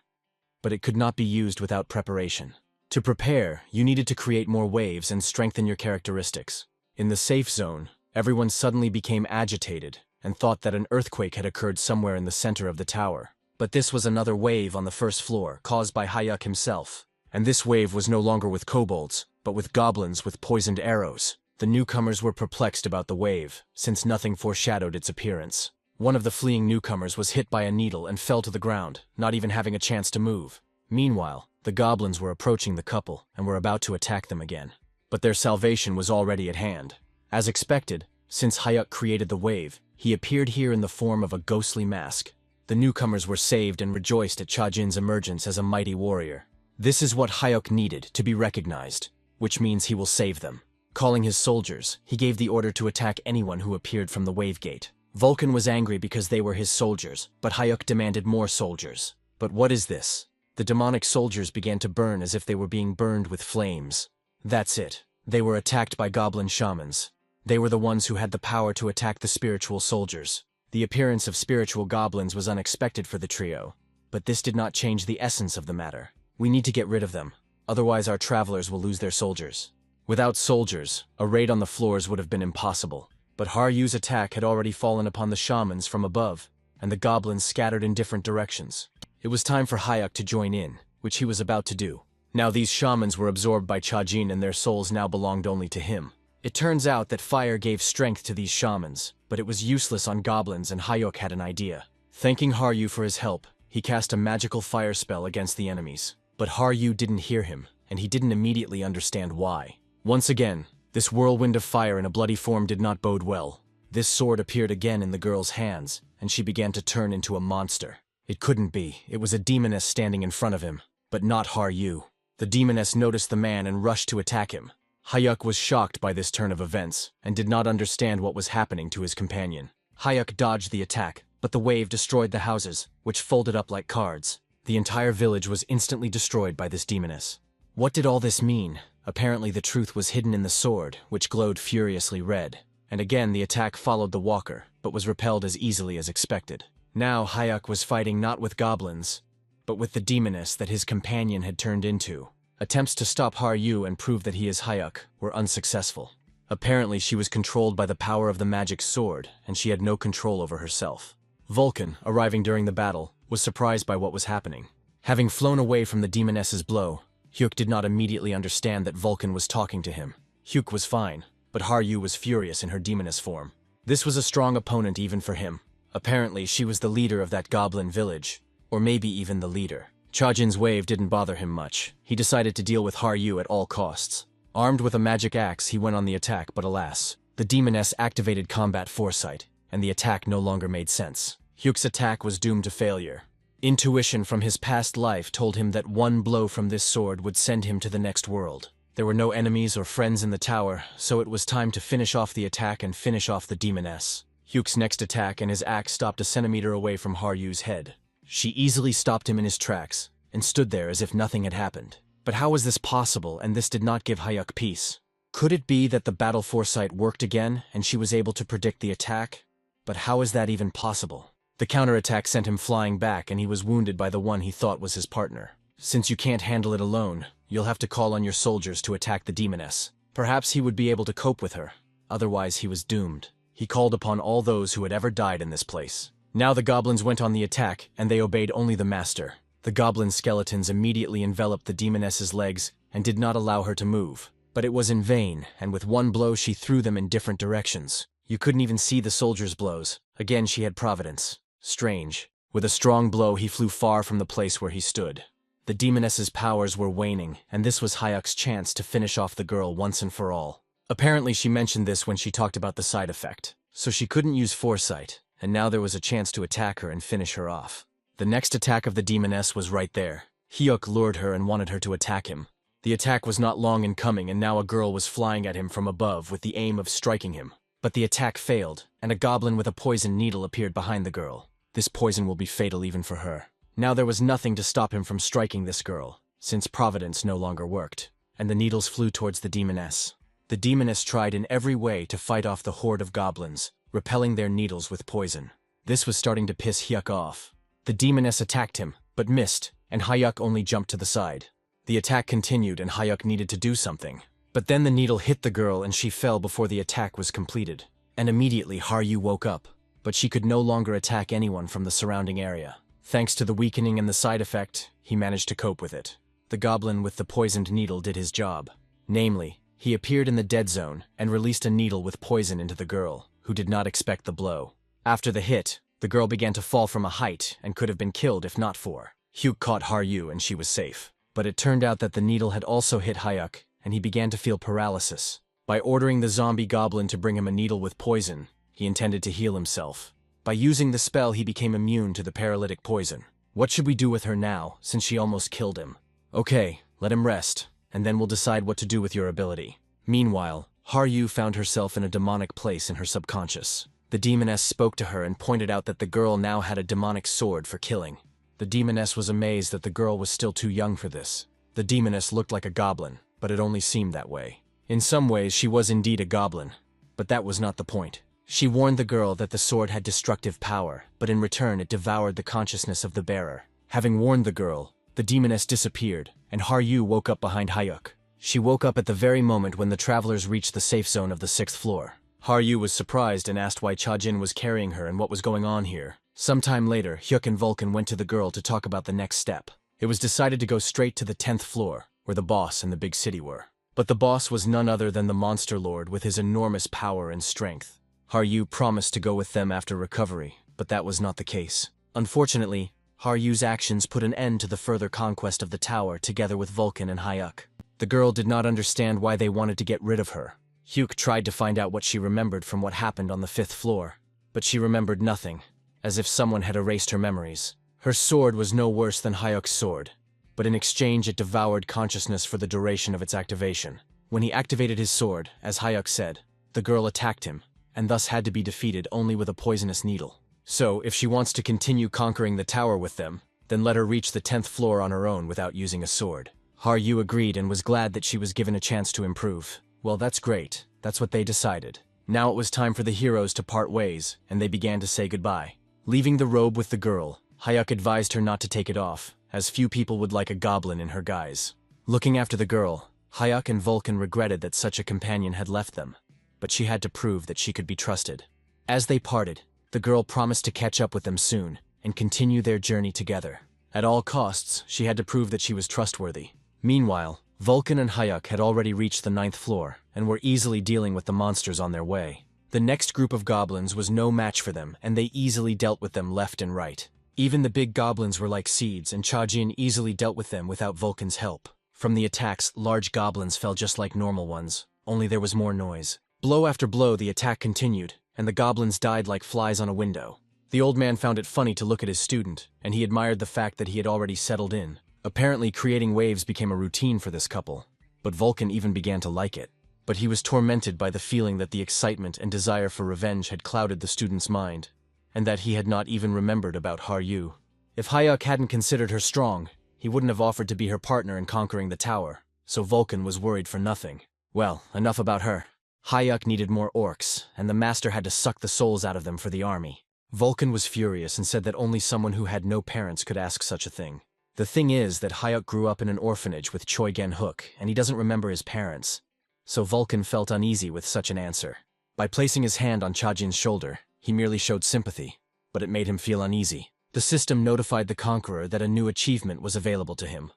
But it could not be used without preparation. To prepare, you needed to create more waves and strengthen your characteristics. In the safe zone, everyone suddenly became agitated and thought that an earthquake had occurred somewhere in the center of the tower. But this was another wave on the first floor, caused by Hyuk himself. And this wave was no longer with kobolds, but with goblins with poisoned arrows. The newcomers were perplexed about the wave, since nothing foreshadowed its appearance. One of the fleeing newcomers was hit by a needle and fell to the ground, not even having a chance to move. Meanwhile, the goblins were approaching the couple and were about to attack them again. But their salvation was already at hand. As expected, since Hyuk created the wave, he appeared here in the form of a ghostly mask. The newcomers were saved and rejoiced at Chajin's emergence as a mighty warrior. This is what Hyuk needed to be recognized, which means he will save them. Calling his soldiers, he gave the order to attack anyone who appeared from the wave gate. Vulcan was angry because they were his soldiers, but Hyuk demanded more soldiers. But what is this? The demonic soldiers began to burn as if they were being burned with flames. That's it. They were attacked by goblin shamans. They were the ones who had the power to attack the spiritual soldiers. The appearance of spiritual goblins was unexpected for the trio, but this did not change the essence of the matter. We need to get rid of them, otherwise our travelers will lose their soldiers. Without soldiers, a raid on the floors would have been impossible. But Haru's attack had already fallen upon the shamans from above. and the goblins scattered in different directions. It was time for Hayuk to join in, which he was about to do. Now these shamans were absorbed by Chajin and their souls now belonged only to him. It turns out that fire gave strength to these shamans, but it was useless on goblins and Hayuk had an idea. Thanking Haru for his help, he cast a magical fire spell against the enemies. But Haru didn't hear him, and he didn't immediately understand why. Once again, this whirlwind of fire in a bloody form did not bode well. This sword appeared again in the girl's hands, and she began to turn into a monster. It couldn't be, it was a demoness standing in front of him, but not Haru. The demoness noticed the man and rushed to attack him. Hayuk was shocked by this turn of events, and did not understand what was happening to his companion. Hayuk dodged the attack, but the wave destroyed the houses, which folded up like cards. The entire village was instantly destroyed by this demoness. What did all this mean? Apparently the truth was hidden in the sword, which glowed furiously red. And again the attack followed the walker, but was repelled as easily as expected. Now Hayuk was fighting not with goblins, but with the demoness that his companion had turned into. Attempts to stop Haru and prove that he is Hayuk were unsuccessful. Apparently she was controlled by the power of the magic sword, and she had no control over herself. Vulcan, arriving during the battle, was surprised by what was happening. Having flown away from the demoness's blow, Hyuk did not immediately understand that Vulcan was talking to him. Hyuk was fine, but Haru was furious in her demoness form. This was a strong opponent even for him. Apparently she was the leader of that goblin village, or maybe even the leader. Chajin's wave didn't bother him much. He decided to deal with Haru at all costs. Armed with a magic axe, he went on the attack, but alas, the demoness activated combat foresight, and the attack no longer made sense. Hyuk's attack was doomed to failure. Intuition from his past life told him that one blow from this sword would send him to the next world. There were no enemies or friends in the tower, so it was time to finish off the attack and finish off the demoness. Hyuk's next attack and his axe stopped a centimeter away from Haru's head. She easily stopped him in his tracks, and stood there as if nothing had happened. But how was this possible, and this did not give Hayuk peace? Could it be that the battle foresight worked again, and she was able to predict the attack? But how is that even possible? The counterattack sent him flying back, and he was wounded by the one he thought was his partner. Since you can't handle it alone, you'll have to call on your soldiers to attack the demoness. Perhaps he would be able to cope with her. Otherwise he was doomed. He called upon all those who had ever died in this place. Now the goblins went on the attack, and they obeyed only the master. The goblin skeletons immediately enveloped the demoness's legs and did not allow her to move. But it was in vain, and with one blow she threw them in different directions. You couldn't even see the soldiers' blows. Again she had providence. Strange. With a strong blow he flew far from the place where he stood. The demoness's powers were waning, and this was Hayuk's chance to finish off the girl once and for all. Apparently she mentioned this when she talked about the side effect, so she couldn't use foresight, and now there was a chance to attack her and finish her off. The next attack of the demoness was right there. Hyuk lured her and wanted her to attack him. The attack was not long in coming, and now a girl was flying at him from above with the aim of striking him. But the attack failed, and a goblin with a poison needle appeared behind the girl. This poison will be fatal even for her. Now there was nothing to stop him from striking this girl, since providence no longer worked, and the needles flew towards the demoness. The demoness tried in every way to fight off the horde of goblins, repelling their needles with poison. This was starting to piss Hyuk off. The demoness attacked him, but missed, and Hayuk only jumped to the side. The attack continued and Hayuk needed to do something. But then the needle hit the girl and she fell before the attack was completed. And immediately Haru woke up, but she could no longer attack anyone from the surrounding area. Thanks to the weakening and the side effect, he managed to cope with it. The goblin with the poisoned needle did his job. Namely, he appeared in the dead zone and released a needle with poison into the girl, who did not expect the blow. After the hit, the girl began to fall from a height and could have been killed if not for. Hyuk caught Haru and she was safe. But it turned out that the needle had also hit Hayuk, and he began to feel paralysis. By ordering the zombie goblin to bring him a needle with poison, he intended to heal himself. By using the spell, he became immune to the paralytic poison. What should we do with her now, since she almost killed him? Okay, let him rest, and then we'll decide what to do with your ability. Meanwhile, Haru found herself in a demonic place in her subconscious. The demoness spoke to her and pointed out that the girl now had a demonic sword for killing. The demoness was amazed that the girl was still too young for this. The demoness looked like a goblin, but it only seemed that way. In some ways, she was indeed a goblin, but that was not the point. She warned the girl that the sword had destructive power, but in return it devoured the consciousness of the bearer. Having warned the girl, the demoness disappeared, and Haru woke up behind Hayuk. She woke up at the very moment when the travelers reached the safe zone of the 6th floor. Haru was surprised and asked why Chajin was carrying her and what was going on here. Sometime later, Hyuk and Vulcan went to the girl to talk about the next step. It was decided to go straight to the 10th floor, where the boss and the big city were. But the boss was none other than the Monster Lord with his enormous power and strength. Haru promised to go with them after recovery, but that was not the case. Unfortunately, Haru's actions put an end to the further conquest of the tower together with Vulcan and Hyuk. The girl did not understand why they wanted to get rid of her. Hyuk tried to find out what she remembered from what happened on the 5th floor, but she remembered nothing, as if someone had erased her memories. Her sword was no worse than Hyuk's sword, but in exchange it devoured consciousness for the duration of its activation. When he activated his sword, as Hyuk said, the girl attacked him, and thus had to be defeated only with a poisonous needle. So, if she wants to continue conquering the tower with them, then let her reach the 10th floor on her own without using a sword. Haru agreed and was glad that she was given a chance to improve. Well, that's great. That's what they decided. Now it was time for the heroes to part ways, and they began to say goodbye. Leaving the robe with the girl, Hyuk advised her not to take it off, as few people would like a goblin in her guise. Looking after the girl, Hyuk and Vulcan regretted that such a companion had left them, but she had to prove that she could be trusted. As they parted, the girl promised to catch up with them soon and continue their journey together. At all costs, she had to prove that she was trustworthy. Meanwhile, Vulcan and Hyuk had already reached the 9th floor and were easily dealing with the monsters on their way. The next group of goblins was no match for them, and they easily dealt with them left and right. Even the big goblins were like seeds, and Chajin easily dealt with them without Vulcan's help. From the attacks, large goblins fell just like normal ones, only there was more noise. Blow after blow, the attack continued, and the goblins died like flies on a window. The old man found it funny to look at his student, and he admired the fact that he had already settled in. Apparently, creating waves became a routine for this couple, but Vulcan even began to like it. But he was tormented by the feeling that the excitement and desire for revenge had clouded the student's mind, and that he had not even remembered about Haru. If Hyuk hadn't considered her strong, he wouldn't have offered to be her partner in conquering the tower, so Vulcan was worried for nothing. Well, enough about her. Hyuk needed more orcs, and the master had to suck the souls out of them for the army. Vulcan was furious and said that only someone who had no parents could ask such a thing. The thing is that Hyuk grew up in an orphanage with Chajinhuk, and he doesn't remember his parents. So Vulcan felt uneasy with such an answer. By placing his hand on Chajin's shoulder, he merely showed sympathy, but it made him feel uneasy. The system notified the conqueror that a new achievement was available to him,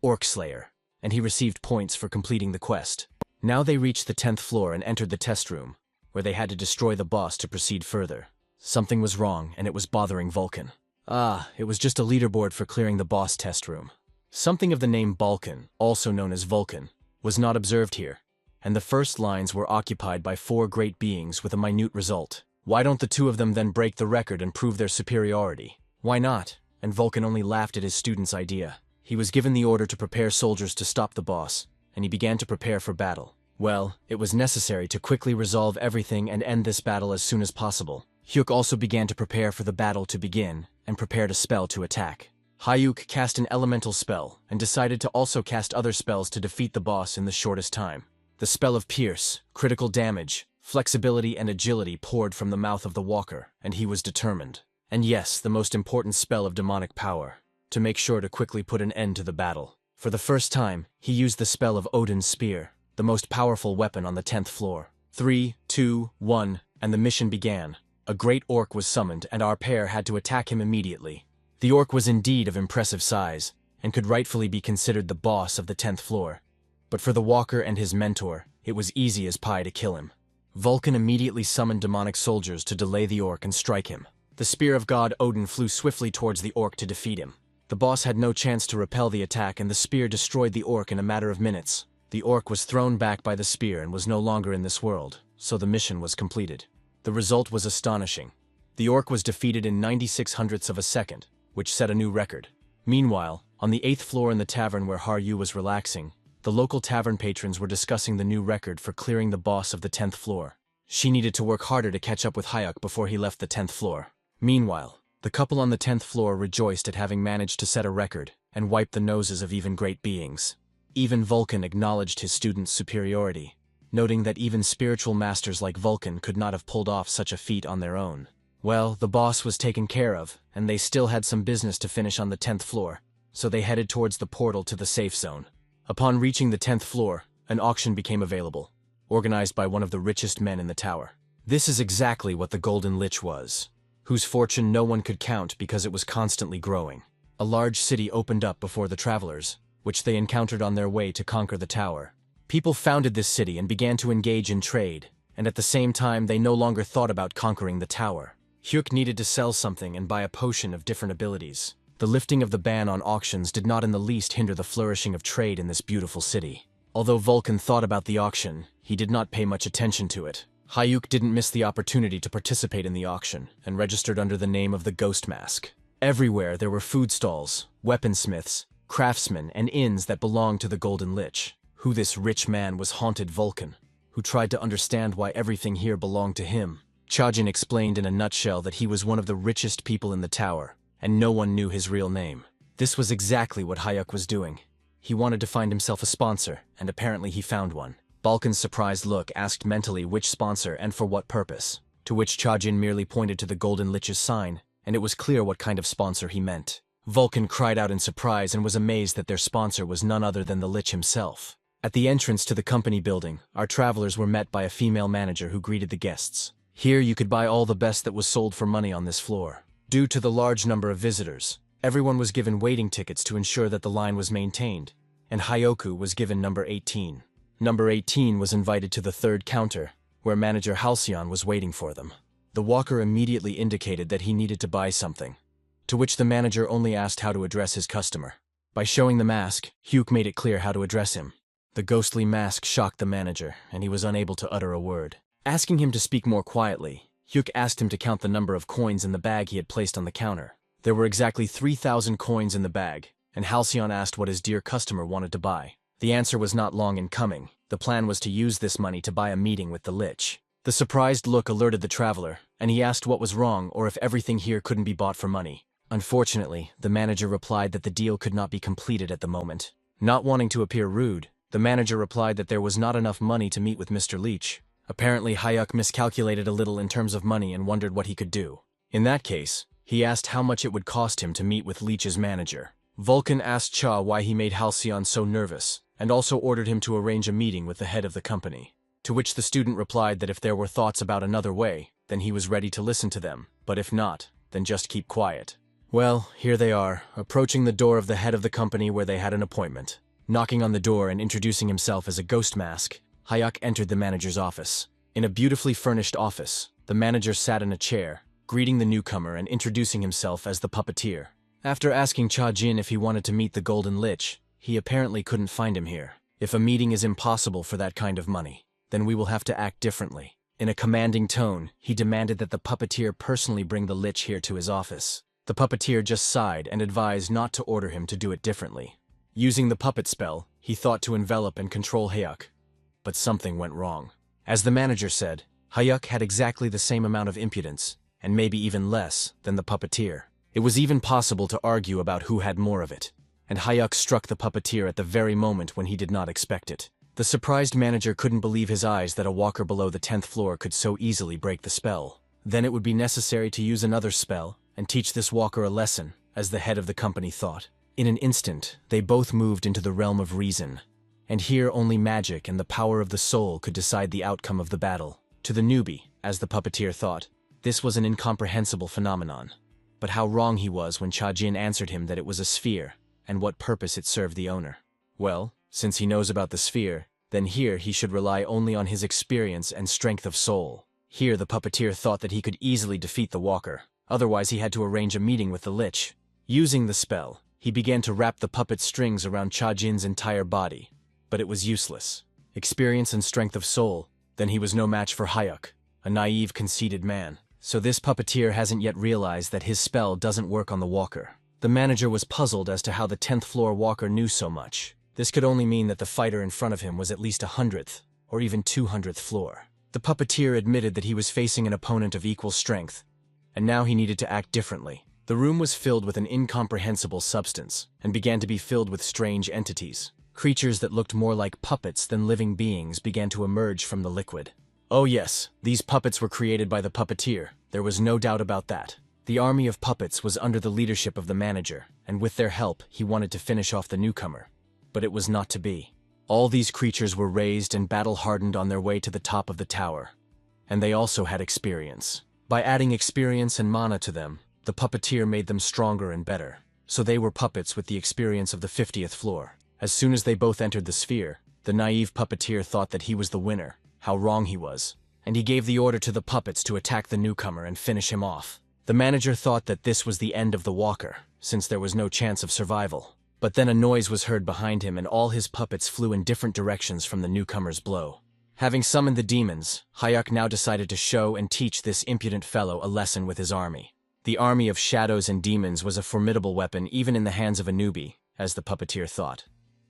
Orc Slayer, and he received points for completing the quest. Now they reached the 10th floor and entered the test room, where they had to destroy the boss to proceed further. Something was wrong, and it was bothering Vulcan. It was just a leaderboard for clearing the boss test room. Something of the name Balkan, also known as Vulcan, was not observed here, and the first lines were occupied by 4 great beings with a minute result. Why don't the 2 of them then break the record and prove their superiority? Why not? And Vulcan only laughed at his student's idea. He was given the order to prepare soldiers to stop the boss, and he began to prepare for battle. Well, it was necessary to quickly resolve everything and end this battle as soon as possible. Hyuk also began to prepare for the battle to begin, and prepared a spell to attack. Hyuk cast an elemental spell, and decided to also cast other spells to defeat the boss in the shortest time. The spell of Pierce, critical damage, flexibility and agility poured from the mouth of the walker, and he was determined. And yes, the most important spell of demonic power, to make sure to quickly put an end to the battle. For the first time, he used the spell of Odin's Spear, the most powerful weapon on the 10th floor. 3, 2, 1, and the mission began. A great orc was summoned, and our pair had to attack him immediately. The orc was indeed of impressive size, and could rightfully be considered the boss of the 10th floor. But for the walker and his mentor, it was easy as pie to kill him. Vulcan immediately summoned demonic soldiers to delay the orc and strike him. The spear of god Odin flew swiftly towards the orc to defeat him. The boss had no chance to repel the attack, and the spear destroyed the orc in a matter of minutes. The orc was thrown back by the spear and was no longer in this world, so the mission was completed. The result was astonishing. The orc was defeated in 96 hundredths of a second, which set a new record. Meanwhile, on the 8th floor in the tavern where Haru was relaxing, the local tavern patrons were discussing the new record for clearing the boss of the 10th floor. She needed to work harder to catch up with Hyuk before he left the 10th floor. Meanwhile, the couple on the 10th floor rejoiced at having managed to set a record and wipe the noses of even great beings. Even Vulcan acknowledged his student's superiority, noting that even spiritual masters like Vulcan could not have pulled off such a feat on their own. Well, the boss was taken care of, and they still had some business to finish on the 10th floor, so they headed towards the portal to the safe zone. Upon reaching the 10th floor, an auction became available, organized by one of the richest men in the tower. This is exactly what the Golden Lich was, whose fortune no one could count because it was constantly growing. A large city opened up before the travelers, which they encountered on their way to conquer the tower. People founded this city and began to engage in trade, and at the same time they no longer thought about conquering the tower. Hyuk needed to sell something and buy a potion of different abilities. The lifting of the ban on auctions did not in the least hinder the flourishing of trade in this beautiful city. Although Vulcan thought about the auction, he did not pay much attention to it. Hyuk didn't miss the opportunity to participate in the auction, and registered under the name of the Ghost Mask. Everywhere there were food stalls, weaponsmiths, craftsmen, and inns that belonged to the Golden Lich. Who this rich man was haunted Vulcan, who tried to understand why everything here belonged to him. Chajin explained in a nutshell that he was one of the richest people in the tower, and no one knew his real name. This was exactly what Hyuk was doing. He wanted to find himself a sponsor, and apparently he found one. Vulcan's surprised look asked mentally which sponsor and for what purpose, to which Chajin merely pointed to the Golden Lich's sign, and it was clear what kind of sponsor he meant. Vulcan cried out in surprise and was amazed that their sponsor was none other than the Lich himself. At the entrance to the company building, our travelers were met by a female manager who greeted the guests. Here you could buy all the best that was sold for money on this floor. Due to the large number of visitors, everyone was given waiting tickets to ensure that the line was maintained, and Hyoku was given number 18. Number 18 was invited to the third counter, where manager Halcyon was waiting for them. The walker immediately indicated that he needed to buy something, to which the manager only asked how to address his customer. By showing the mask, Hyuk made it clear how to address him. The ghostly mask shocked the manager, and he was unable to utter a word. Asking him to speak more quietly, Hyuk asked him to count the number of coins in the bag he had placed on the counter. There were exactly 3,000 coins in the bag, and Halcyon asked what his dear customer wanted to buy. The answer was not long in coming. The plan was to use this money to buy a meeting with the Lich. The surprised look alerted the traveler, and he asked what was wrong or if everything here couldn't be bought for money. Unfortunately, the manager replied that the deal could not be completed at the moment. Not wanting to appear rude, the manager replied that there was not enough money to meet with Mr. Leech. Apparently, Hyuk miscalculated a little in terms of money and wondered what he could do. In that case, he asked how much it would cost him to meet with Leech's manager. Vulcan asked Cha why he made Halcyon so nervous, and also ordered him to arrange a meeting with the head of the company. To which the student replied that if there were thoughts about another way, then he was ready to listen to them, but if not, then just keep quiet. Well, here they are, approaching the door of the head of the company where they had an appointment. Knocking on the door and introducing himself as a ghost mask, Hyuk entered the manager's office. In a beautifully furnished office, the manager sat in a chair, greeting the newcomer and introducing himself as the puppeteer. After asking Chajin if he wanted to meet the Golden Lich, he apparently couldn't find him here. If a meeting is impossible for that kind of money, then we will have to act differently. In a commanding tone, he demanded that the puppeteer personally bring the Lich here to his office. The puppeteer just sighed and advised not to order him to do it differently. Using the puppet spell, he thought to envelop and control Hyuk. But something went wrong. As the manager said, Hyuk had exactly the same amount of impudence, and maybe even less, than the puppeteer. It was even possible to argue about who had more of it, and Hyuk struck the puppeteer at the very moment when he did not expect it. The surprised manager couldn't believe his eyes that a walker below the 10th floor could so easily break the spell. Then it would be necessary to use another spell and teach this walker a lesson, as the head of the company thought. In an instant, they both moved into the realm of reason, and here only magic and the power of the soul could decide the outcome of the battle. To the newbie, as the puppeteer thought, this was an incomprehensible phenomenon. But how wrong he was when Chajin answered him that it was a sphere, and what purpose it served the owner. Well, since he knows about the sphere, then here he should rely only on his experience and strength of soul. Here the puppeteer thought that he could easily defeat the walker, otherwise he had to arrange a meeting with the Lich. Using the spell, he began to wrap the puppet strings around Chajin's entire body, but it was useless. Experience and strength of soul, then he was no match for Hyuk, a naive, conceited man. So this puppeteer hasn't yet realized that his spell doesn't work on the walker. The manager was puzzled as to how the 10th floor walker knew so much. This could only mean that the fighter in front of him was at least 100th, or even 200th floor. The puppeteer admitted that he was facing an opponent of equal strength, and now he needed to act differently. The room was filled with an incomprehensible substance, and began to be filled with strange entities. Creatures that looked more like puppets than living beings began to emerge from the liquid. Oh yes, these puppets were created by the puppeteer, there was no doubt about that. The army of puppets was under the leadership of the manager, and with their help, he wanted to finish off the newcomer. But it was not to be. All these creatures were raised and battle-hardened on their way to the top of the tower. and they also had experience. By adding experience and mana to them, the puppeteer made them stronger and better. So they were puppets with the experience of the 50th floor. As soon as they both entered the sphere, the naive puppeteer thought that he was the winner. How wrong he was. And he gave the order to the puppets to attack the newcomer and finish him off. The manager thought that this was the end of the walker, since there was no chance of survival. But then a noise was heard behind him and all his puppets flew in different directions from the newcomer's blow. Having summoned the demons, Hayuk now decided to show and teach this impudent fellow a lesson with his army. The army of shadows and demons was a formidable weapon even in the hands of a newbie, as the puppeteer thought.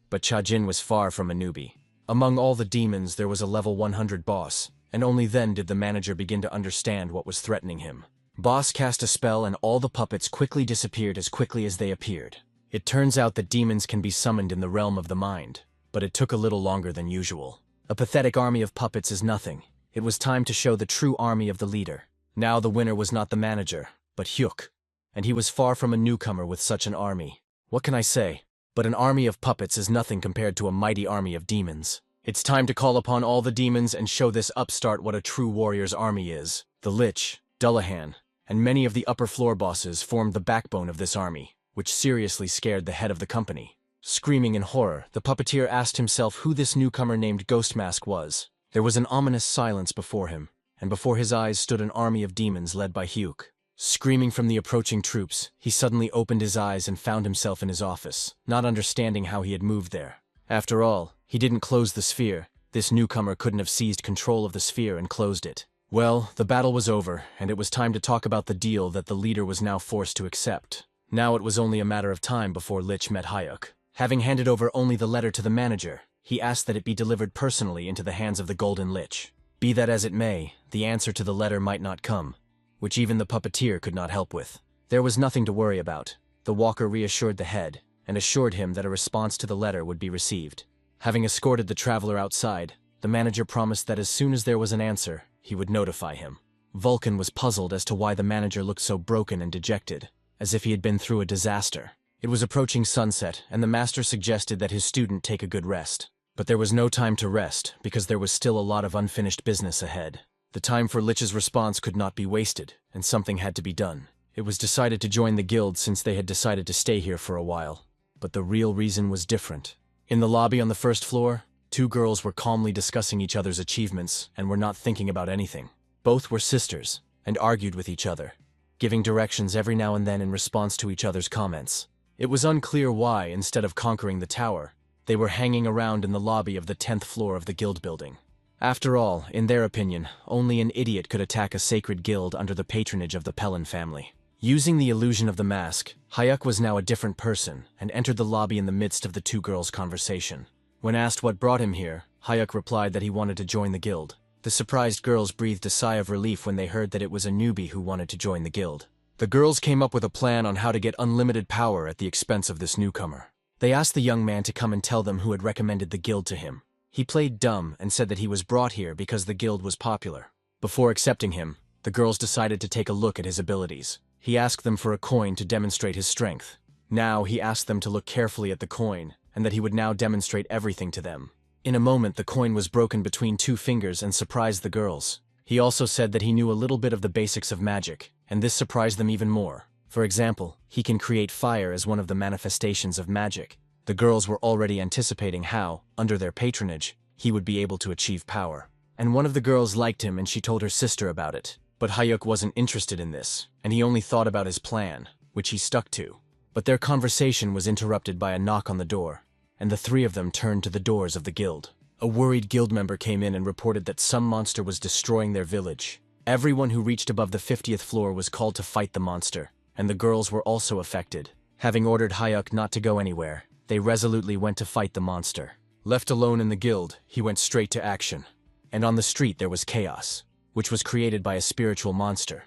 But Chajin was far from a newbie. Among all the demons there was a level 100 boss, and only then did the manager begin to understand what was threatening him. Boss cast a spell and all the puppets quickly disappeared as quickly as they appeared. It turns out that demons can be summoned in the realm of the mind, but it took a little longer than usual. A pathetic army of puppets is nothing. It was time to show the true army of the leader. Now the winner was not the manager, but Hyuk, and he was far from a newcomer with such an army. What can I say? But an army of puppets is nothing compared to a mighty army of demons. It's time to call upon all the demons and show this upstart what a true warrior's army is. The Lich, Dullahan, and many of the upper floor bosses formed the backbone of this army, which seriously scared the head of the company. Screaming in horror, the puppeteer asked himself who this newcomer named Ghostmask was. There was an ominous silence before him, and before his eyes stood an army of demons led by Hyuk. Screaming from the approaching troops, he suddenly opened his eyes and found himself in his office, not understanding how he had moved there. After all, he didn't close the sphere. This newcomer couldn't have seized control of the sphere and closed it. Well, the battle was over, and it was time to talk about the deal that the leader was now forced to accept. Now it was only a matter of time before Lich met Hayuk. Having handed over only the letter to the manager, he asked that it be delivered personally into the hands of the Golden Lich. Be that as it may, the answer to the letter might not come, which even the puppeteer could not help with. There was nothing to worry about. The walker reassured the head, and assured him that a response to the letter would be received. Having escorted the traveler outside, the manager promised that as soon as there was an answer, he would notify him. Vulcan was puzzled as to why the manager looked so broken and dejected, as if he had been through a disaster. It was approaching sunset, and the master suggested that his student take a good rest. But there was no time to rest, because there was still a lot of unfinished business ahead. The time for Lich's response could not be wasted, and something had to be done. It was decided to join the guild since they had decided to stay here for a while. But the real reason was different. In the lobby on the first floor, two girls were calmly discussing each other's achievements and were not thinking about anything. Both were sisters, and argued with each other, giving directions every now and then in response to each other's comments. It was unclear why, instead of conquering the tower, they were hanging around in the lobby of the 10th floor of the guild building. After all, in their opinion, only an idiot could attack a sacred guild under the patronage of the Pelin family. Using the illusion of the mask, Hayuk was now a different person and entered the lobby in the midst of the two girls' conversation. When asked what brought him here, Hayuk replied that he wanted to join the guild. The surprised girls breathed a sigh of relief when they heard that it was a newbie who wanted to join the guild. The girls came up with a plan on how to get unlimited power at the expense of this newcomer. They asked the young man to come and tell them who had recommended the guild to him. He played dumb and said that he was brought here because the guild was popular. Before accepting him, the girls decided to take a look at his abilities. He asked them for a coin to demonstrate his strength. Now he asked them to look carefully at the coin, and that he would now demonstrate everything to them. In a moment the coin was broken between two fingers and surprised the girls. He also said that he knew a little bit of the basics of magic, and this surprised them even more. For example, he can create fire as one of the manifestations of magic. The girls were already anticipating how, under their patronage, he would be able to achieve power. And one of the girls liked him and she told her sister about it. But Hayuk wasn't interested in this, and he only thought about his plan, which he stuck to. But their conversation was interrupted by a knock on the door, and the three of them turned to the doors of the guild. A worried guild member came in and reported that some monster was destroying their village. Everyone who reached above the 50th floor was called to fight the monster, and the girls were also affected. Having ordered Hayuk not to go anywhere, they resolutely went to fight the monster. Left alone in the guild, he went straight to action. And on the street there was chaos, which was created by a spiritual monster.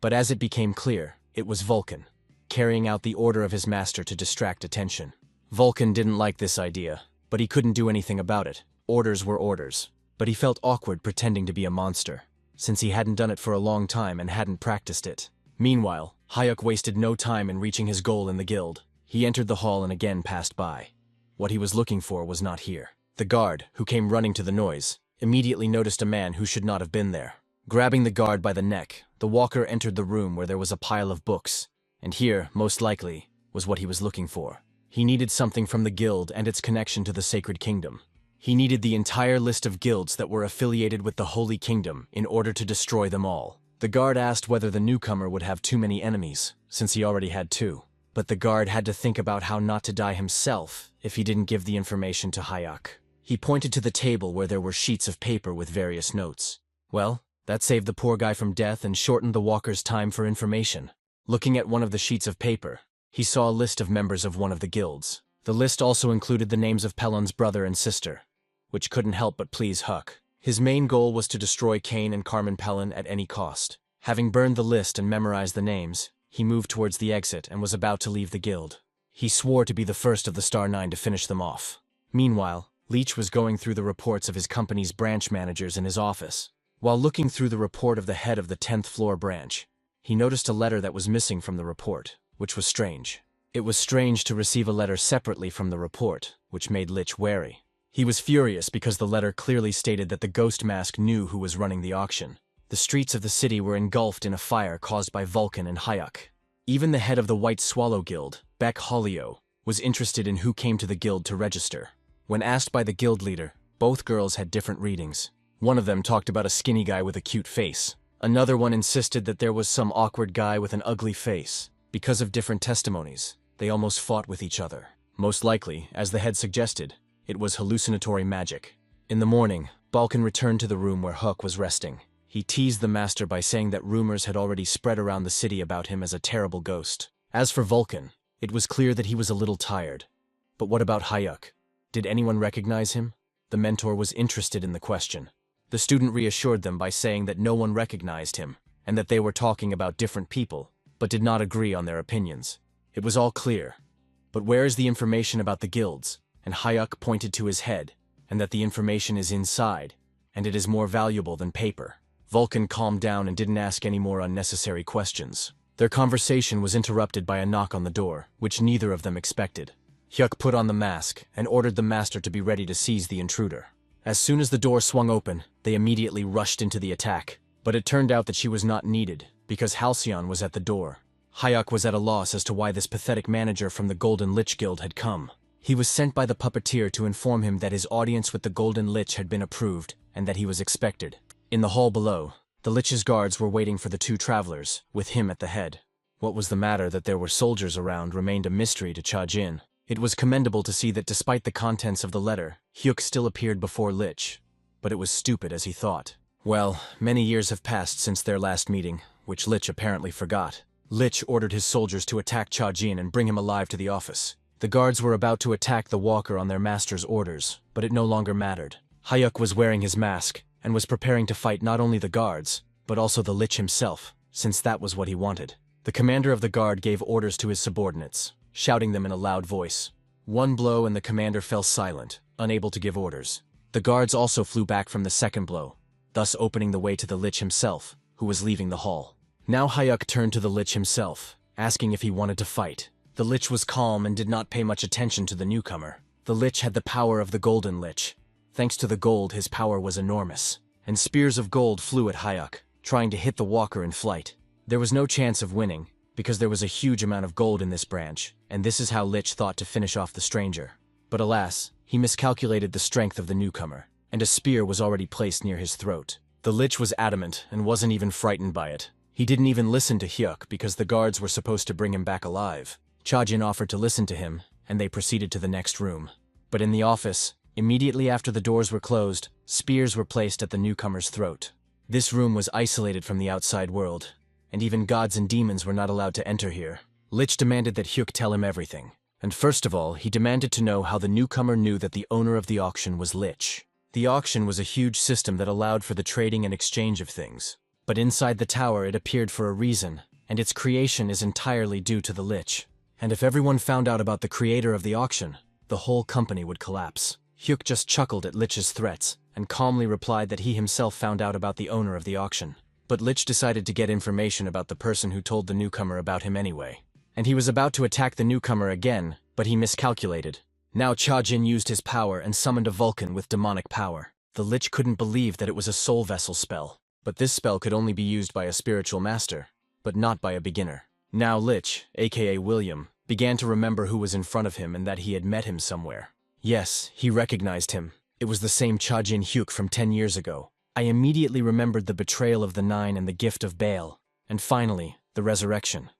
But as it became clear, it was Vulcan, carrying out the order of his master to distract attention. Vulcan didn't like this idea, but he couldn't do anything about it. Orders were orders. But he felt awkward pretending to be a monster, since he hadn't done it for a long time and hadn't practiced it. Meanwhile, Hayuk wasted no time in reaching his goal in the guild. He entered the hall and again passed by. What he was looking for was not here. The guard, who came running to the noise, immediately noticed a man who should not have been there. Grabbing the guard by the neck, the walker entered the room where there was a pile of books, and here, most likely, was what he was looking for. He needed something from the guild and its connection to the Sacred Kingdom. He needed the entire list of guilds that were affiliated with the Holy Kingdom in order to destroy them all. The guard asked whether the newcomer would have too many enemies, since he already had two. But the guard had to think about how not to die himself if he didn't give the information to Hayuk. He pointed to the table where there were sheets of paper with various notes. Well, that saved the poor guy from death and shortened the walker's time for information. Looking at one of the sheets of paper, he saw a list of members of one of the guilds. The list also included the names of Pelon's brother and sister, which couldn't help but please Huck. His main goal was to destroy Kane and Carmen Pelon at any cost. Having burned the list and memorized the names, he moved towards the exit and was about to leave the guild. He swore to be the first of the Star Nine to finish them off. Meanwhile, Leech was going through the reports of his company's branch managers in his office. While looking through the report of the head of the 10th floor branch, he noticed a letter that was missing from the report, which was strange. It was strange to receive a letter separately from the report, which made Lich wary. He was furious because the letter clearly stated that the Ghost Mask knew who was running the auction. The streets of the city were engulfed in a fire caused by Vulcan and Hayuk. Even the head of the White Swallow Guild, Beck Hollio, was interested in who came to the guild to register. When asked by the guild leader, both girls had different readings. One of them talked about a skinny guy with a cute face. Another one insisted that there was some awkward guy with an ugly face. Because of different testimonies, they almost fought with each other. Most likely, as the head suggested, it was hallucinatory magic. In the morning, Balkan returned to the room where Huck was resting. He teased the master by saying that rumors had already spread around the city about him as a terrible ghost. As for Vulcan, it was clear that he was a little tired. But what about Hayuk? Did anyone recognize him? The mentor was interested in the question. The student reassured them by saying that no one recognized him, and that they were talking about different people, but did not agree on their opinions. It was all clear. But where is the information about the guilds? And Hayuk pointed to his head, and that the information is inside, and it is more valuable than paper. Vulcan calmed down and didn't ask any more unnecessary questions. Their conversation was interrupted by a knock on the door, which neither of them expected. Hyuk put on the mask and ordered the master to be ready to seize the intruder. As soon as the door swung open, they immediately rushed into the attack. But it turned out that she was not needed, because Halcyon was at the door. Hayuk was at a loss as to why this pathetic manager from the Golden Lich Guild had come. He was sent by the puppeteer to inform him that his audience with the Golden Lich had been approved, and that he was expected. In the hall below, the Lich's guards were waiting for the two travelers, with him at the head. What was the matter that there were soldiers around remained a mystery to Chajin. It was commendable to see that despite the contents of the letter, Hyuk still appeared before Lich. But it was stupid as he thought. Well, many years have passed since their last meeting, which Lich apparently forgot. Lich ordered his soldiers to attack Chajin and bring him alive to the office. The guards were about to attack the walker on their master's orders, but it no longer mattered. Hayuk was wearing his mask, and was preparing to fight not only the guards, but also the Lich himself, since that was what he wanted. The commander of the guard gave orders to his subordinates, shouting them in a loud voice. One blow and the commander fell silent, unable to give orders. The guards also flew back from the second blow, thus opening the way to the Lich himself, who was leaving the hall. Now Hayuk turned to the Lich himself, asking if he wanted to fight. The Lich was calm and did not pay much attention to the newcomer. The Lich had the power of the Golden Lich. Thanks to the gold, his power was enormous, and spears of gold flew at Hayuk, trying to hit the walker in flight. There was no chance of winning, because there was a huge amount of gold in this branch, and this is how Lich thought to finish off the stranger. But alas, he miscalculated the strength of the newcomer, and a spear was already placed near his throat. The Lich was adamant and wasn't even frightened by it. He didn't even listen to Hyuk because the guards were supposed to bring him back alive. Chajin offered to listen to him, and they proceeded to the next room. But in the office, immediately after the doors were closed, spears were placed at the newcomer's throat. This room was isolated from the outside world, and even gods and demons were not allowed to enter here. Lich demanded that Hyuk tell him everything. And first of all, he demanded to know how the newcomer knew that the owner of the auction was Lich. The auction was a huge system that allowed for the trading and exchange of things. But inside the tower it appeared for a reason, and its creation is entirely due to the Lich. And if everyone found out about the creator of the auction, the whole company would collapse. Hyuk just chuckled at Lich's threats, and calmly replied that he himself found out about the owner of the auction. But Lich decided to get information about the person who told the newcomer about him anyway. And he was about to attack the newcomer again, but he miscalculated. Now Chajin used his power and summoned a Vulcan with demonic power. The Lich couldn't believe that it was a soul vessel spell. But this spell could only be used by a spiritual master, but not by a beginner. Now Lich, aka William, began to remember who was in front of him and that he had met him somewhere. Yes, he recognized him. It was the same Chajinhuk from 10 years ago. I immediately remembered the betrayal of the Nine and the gift of Baal, and finally, the resurrection.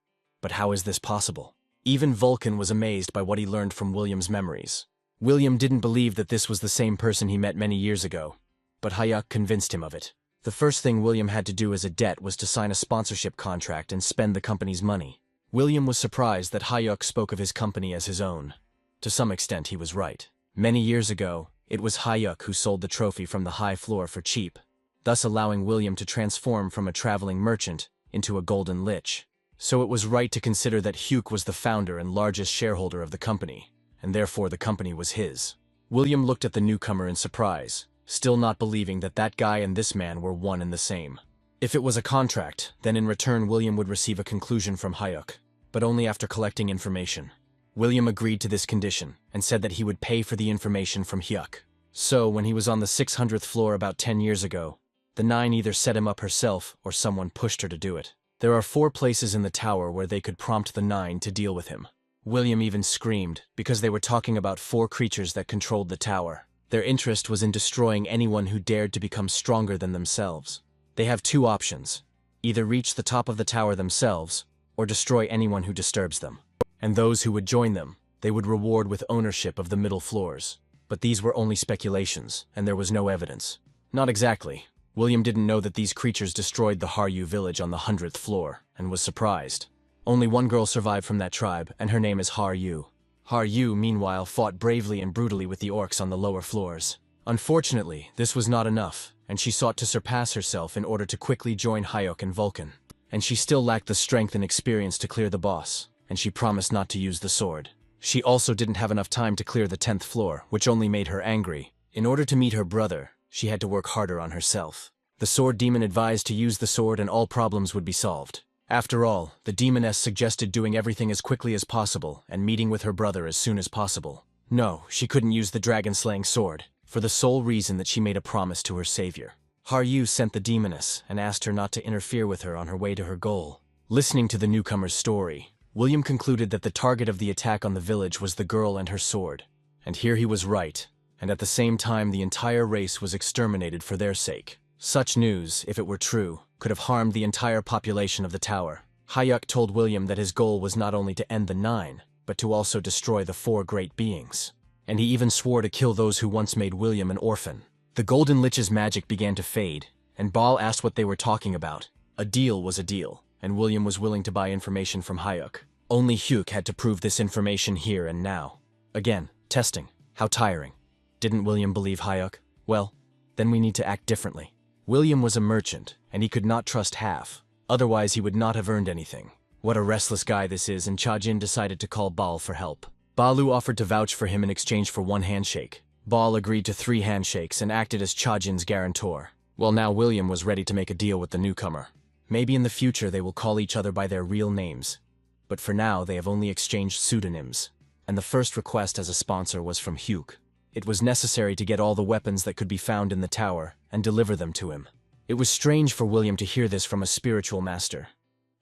But how is this possible? Even Vulcan was amazed by what he learned from William's memories. William didn't believe that this was the same person he met many years ago, but Hayuk convinced him of it. The first thing William had to do as a debt was to sign a sponsorship contract and spend the company's money. William was surprised that Hayuk spoke of his company as his own. To some extent, he was right. Many years ago, it was Hayuk who sold the trophy from the high floor for cheap, thus allowing William to transform from a traveling merchant into a golden lich. So it was right to consider that Huk was the founder and largest shareholder of the company, and therefore the company was his. William looked at the newcomer in surprise, still not believing that that guy and this man were one and the same. If it was a contract, then in return William would receive a conclusion from Hayuk, but only after collecting information. William agreed to this condition, and said that he would pay for the information from Hyuk. So, when he was on the 600th floor about 10 years ago, the Nine either set him up herself or someone pushed her to do it. There are 4 places in the tower where they could prompt the Nine to deal with him. William even screamed, because they were talking about 4 creatures that controlled the tower. Their interest was in destroying anyone who dared to become stronger than themselves. They have 2 options: either reach the top of the tower themselves, or destroy anyone who disturbs them. And those who would join them, they would reward with ownership of the middle floors. But these were only speculations, and there was no evidence. Not exactly. William didn't know that these creatures destroyed the Haru village on the 100th floor, and was surprised. Only one girl survived from that tribe, and her name is Haru. Haru, meanwhile, fought bravely and brutally with the orcs on the lower floors. Unfortunately, this was not enough, and she sought to surpass herself in order to quickly join Hyuk and Vulcan. And she still lacked the strength and experience to clear the boss, and she promised not to use the sword. She also didn't have enough time to clear the 10th floor, which only made her angry. In order to meet her brother, she had to work harder on herself. The sword demon advised to use the sword and all problems would be solved. After all, the demoness suggested doing everything as quickly as possible and meeting with her brother as soon as possible. No, she couldn't use the dragon-slaying sword, for the sole reason that she made a promise to her savior. Haru sent the demoness and asked her not to interfere with her on her way to her goal. Listening to the newcomer's story, William concluded that the target of the attack on the village was the girl and her sword. And here he was right, and at the same time the entire race was exterminated for their sake. Such news, if it were true, could have harmed the entire population of the tower. Hayuk told William that his goal was not only to end the Nine, but to also destroy the 4 great beings. And he even swore to kill those who once made William an orphan. The Golden Lich's magic began to fade, and Baal asked what they were talking about. A deal was a deal, and William was willing to buy information from Hayuk. Only Hyuk had to prove this information here and now. Again, testing. How tiring. Didn't William believe Hayuk? Well, then we need to act differently. William was a merchant, and he could not trust half. Otherwise he would not have earned anything. What a restless guy this is, and Chajin decided to call Baal for help. Balu offered to vouch for him in exchange for 1 handshake. Baal agreed to 3 handshakes and acted as Chajin's guarantor. Well, now William was ready to make a deal with the newcomer. Maybe in the future they will call each other by their real names. But for now they have only exchanged pseudonyms. And the first request as a sponsor was from Hyuk. It was necessary to get all the weapons that could be found in the tower and deliver them to him. It was strange for William to hear this from a spiritual master.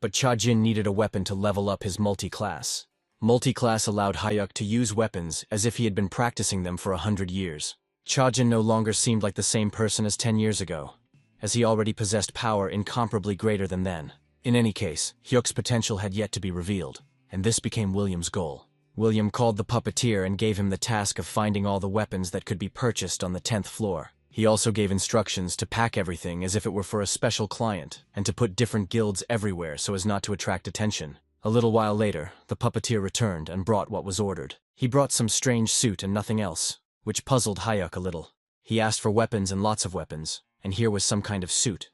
But Chajin needed a weapon to level up his multi-class. Multi-class allowed Hayuk to use weapons as if he had been practicing them for 100 years. Chajin no longer seemed like the same person as 10 years ago, as he already possessed power incomparably greater than then. In any case, Hyuk's potential had yet to be revealed, and this became William's goal. William called the puppeteer and gave him the task of finding all the weapons that could be purchased on the 10th floor. He also gave instructions to pack everything as if it were for a special client, and to put different guilds everywhere so as not to attract attention. A little while later, the puppeteer returned and brought what was ordered. He brought some strange suit and nothing else, which puzzled Hayuk a little. He asked for weapons and lots of weapons, and here was some kind of suit.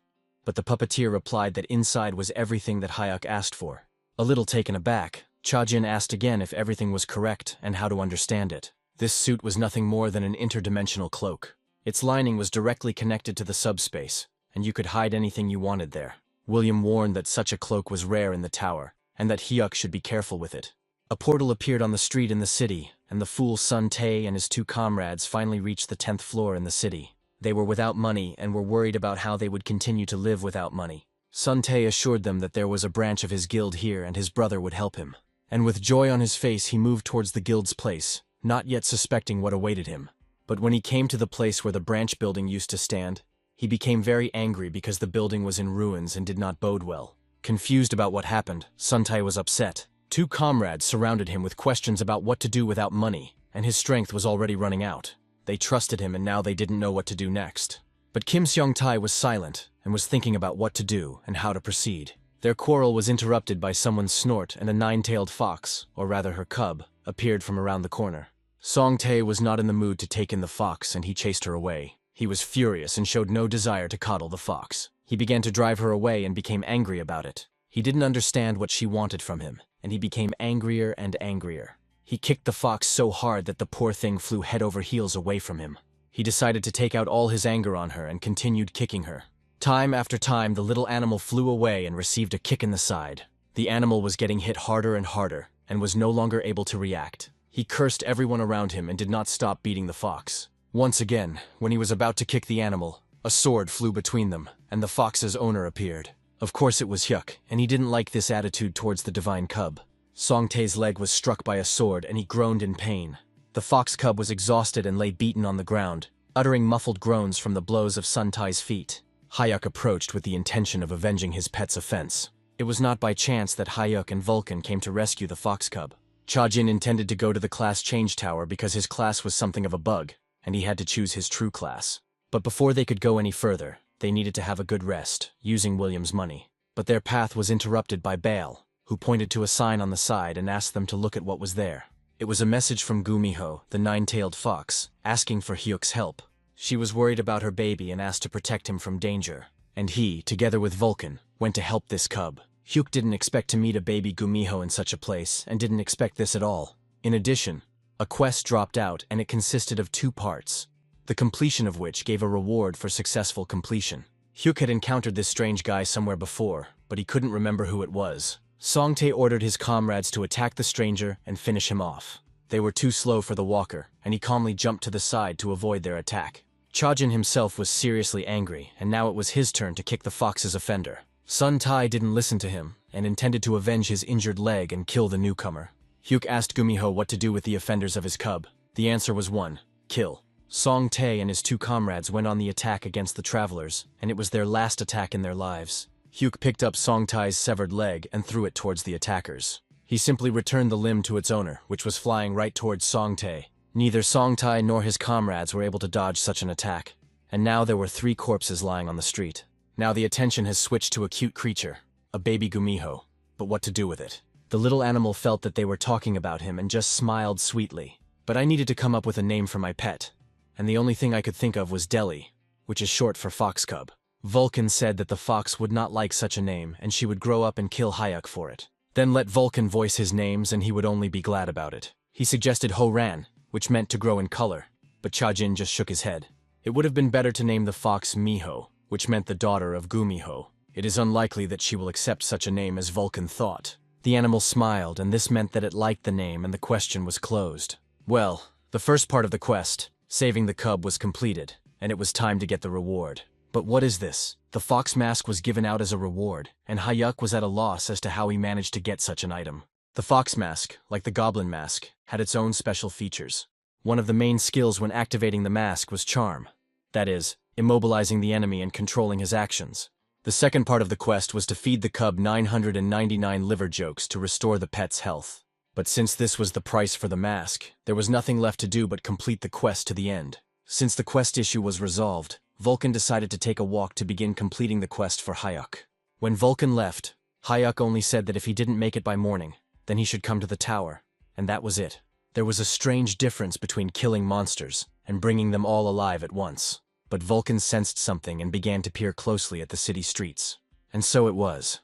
But the puppeteer replied that inside was everything that Hayuk asked for. A little taken aback, Chajin asked again if everything was correct and how to understand it. This suit was nothing more than an interdimensional cloak. Its lining was directly connected to the subspace, and you could hide anything you wanted there. William warned that such a cloak was rare in the tower, and that Hyuk should be careful with it. A portal appeared on the street in the city, and the fool Sun Tae and his 2 comrades finally reached the 10th floor in the city. They were without money and were worried about how they would continue to live without money. Sun Tae assured them that there was a branch of his guild here and his brother would help him. And with joy on his face he moved towards the guild's place, not yet suspecting what awaited him. But when he came to the place where the branch building used to stand, he became very angry because the building was in ruins and did not bode well. Confused about what happened, Sun Tae was upset. 2 comrades surrounded him with questions about what to do without money, and his strength was already running out. They trusted him and now they didn't know what to do next. But Kim Seong-tae was silent and was thinking about what to do and how to proceed. Their quarrel was interrupted by someone's snort and a 9-tailed fox, or rather her cub, appeared from around the corner. Song-tae was not in the mood to take in the fox and he chased her away. He was furious and showed no desire to coddle the fox. He began to drive her away and became angry about it. He didn't understand what she wanted from him, and he became angrier and angrier. He kicked the fox so hard that the poor thing flew head over heels away from him. He decided to take out all his anger on her and continued kicking her. Time after time, the little animal flew away and received a kick in the side. The animal was getting hit harder and harder, and was no longer able to react. He cursed everyone around him and did not stop beating the fox. Once again, when he was about to kick the animal, a sword flew between them, and the fox's owner appeared. Of course it was Hyuk, and he didn't like this attitude towards the divine cub. Song-tae's leg was struck by a sword and he groaned in pain. The fox cub was exhausted and lay beaten on the ground, uttering muffled groans from the blows of Sun Tae's feet. Hyuk approached with the intention of avenging his pet's offense. It was not by chance that Hyuk and Vulcan came to rescue the fox cub. Chajin intended to go to the class change tower because his class was something of a bug, and he had to choose his true class. But before they could go any further, they needed to have a good rest, using William's money. But their path was interrupted by Bale, who pointed to a sign on the side and asked them to look at what was there. It was a message from Gumiho, the 9-tailed fox, asking for Hyuk's help. She was worried about her baby and asked to protect him from danger. And he, together with Vulcan, went to help this cub. Hyuk didn't expect to meet a baby Gumiho in such a place, and didn't expect this at all. In addition, a quest dropped out and it consisted of 2 parts, the completion of which gave a reward for successful completion. Hyuk had encountered this strange guy somewhere before, but he couldn't remember who it was. Song-tae ordered his comrades to attack the stranger and finish him off. They were too slow for the walker, and he calmly jumped to the side to avoid their attack. Chajin himself was seriously angry, and now it was his turn to kick the fox's offender. Sun Tae didn't listen to him, and intended to avenge his injured leg and kill the newcomer. Hyuk asked Gumiho what to do with the offenders of his cub. The answer was 1. Kill. Song-tae and his 2 comrades went on the attack against the travelers, and it was their last attack in their lives. Hyuk picked up Song-tae's severed leg and threw it towards the attackers. He simply returned the limb to its owner, which was flying right towards Song-tae. Neither Song-tae nor his comrades were able to dodge such an attack, and now there were 3 corpses lying on the street. Now the attention has switched to a cute creature, a baby Gumiho. But what to do with it? The little animal felt that they were talking about him and just smiled sweetly. But I needed to come up with a name for my pet, and the only thing I could think of was Deli, which is short for fox cub. Vulcan said that the fox would not like such a name and she would grow up and kill Hyuk for it. Then let Vulcan voice his names and he would only be glad about it. He suggested Ho-ran, which meant to grow in color, but Chajin just shook his head. It would have been better to name the fox Miho, which meant the daughter of Gumiho. It is unlikely that she will accept such a name as Vulcan thought. The animal smiled, and this meant that it liked the name and the question was closed. Well, the first part of the quest, saving the cub, was completed, and it was time to get the reward. But what is this? The fox mask was given out as a reward, and Hyuk was at a loss as to how he managed to get such an item. The fox mask, like the goblin mask, had its own special features. One of the main skills when activating the mask was charm. That is, immobilizing the enemy and controlling his actions. The second part of the quest was to feed the cub 999 liver jokes to restore the pet's health. But since this was the price for the mask, there was nothing left to do but complete the quest to the end. Since the quest issue was resolved, Vulcan decided to take a walk to begin completing the quest for Hyuk. When Vulcan left, Hyuk only said that if he didn't make it by morning, then he should come to the tower, and that was it. There was a strange difference between killing monsters and bringing them all alive at once. But Vulcan sensed something and began to peer closely at the city streets. And so it was.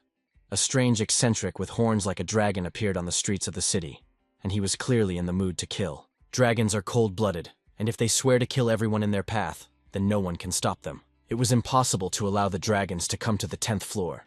A strange eccentric with horns like a dragon appeared on the streets of the city, and he was clearly in the mood to kill. Dragons are cold-blooded, and if they swear to kill everyone in their path, then no one can stop them. It was impossible to allow the dragons to come to the 10th floor.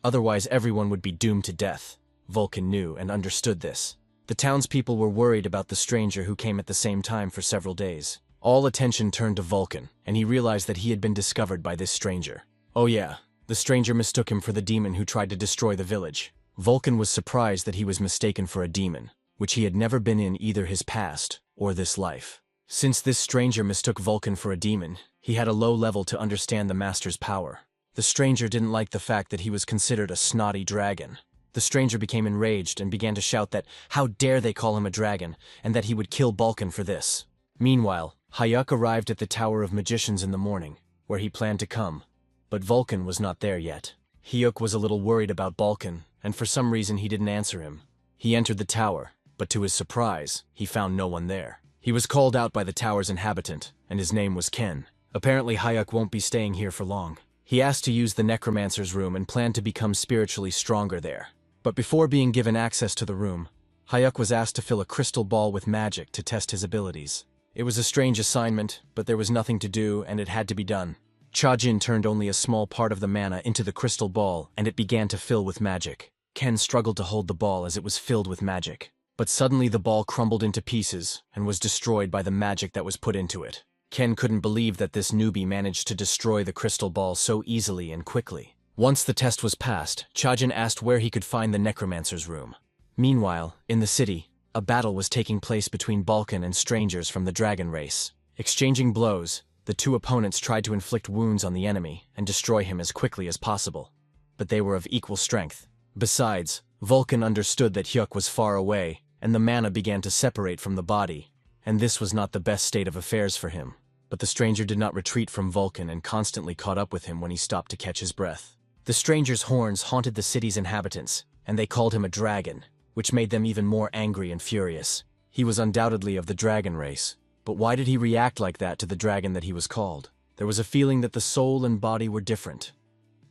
Otherwise everyone would be doomed to death. Vulcan knew and understood this. The townspeople were worried about the stranger who came at the same time for several days. All attention turned to Vulcan, and he realized that he had been discovered by this stranger. Oh yeah, the stranger mistook him for the demon who tried to destroy the village. Vulcan was surprised that he was mistaken for a demon, which he had never been in either his past or this life. Since this stranger mistook Vulcan for a demon, he had a low level to understand the master's power. The stranger didn't like the fact that he was considered a snotty dragon. The stranger became enraged and began to shout that how dare they call him a dragon, and that he would kill Vulcan for this. Meanwhile, Chajinhuk arrived at the Tower of Magicians in the morning, where he planned to come. But Vulcan was not there yet. Chajinhuk was a little worried about Vulcan, and for some reason he didn't answer him. He entered the tower, but to his surprise, he found no one there. He was called out by the tower's inhabitant, and his name was Ken. Apparently Chajinhuk won't be staying here for long. He asked to use the necromancer's room and planned to become spiritually stronger there. But before being given access to the room, Chajinhuk was asked to fill a crystal ball with magic to test his abilities. It was a strange assignment, but there was nothing to do and it had to be done. Chajin turned only a small part of the mana into the crystal ball and it began to fill with magic. Ken struggled to hold the ball as it was filled with magic. But suddenly the ball crumbled into pieces and was destroyed by the magic that was put into it. Ken couldn't believe that this newbie managed to destroy the crystal ball so easily and quickly. Once the test was passed, Chajin asked where he could find the necromancer's room. Meanwhile, in the city, a battle was taking place between Vulcan and strangers from the dragon race. Exchanging blows, the two opponents tried to inflict wounds on the enemy and destroy him as quickly as possible. But they were of equal strength. Besides, Vulcan understood that Chajinhuk was far away, and the mana began to separate from the body, and this was not the best state of affairs for him. But the stranger did not retreat from Vulcan and constantly caught up with him when he stopped to catch his breath. The stranger's horns haunted the city's inhabitants, and they called him a dragon, which made them even more angry and furious. He was undoubtedly of the dragon race, but why did he react like that to the dragon that he was called? There was a feeling that the soul and body were different.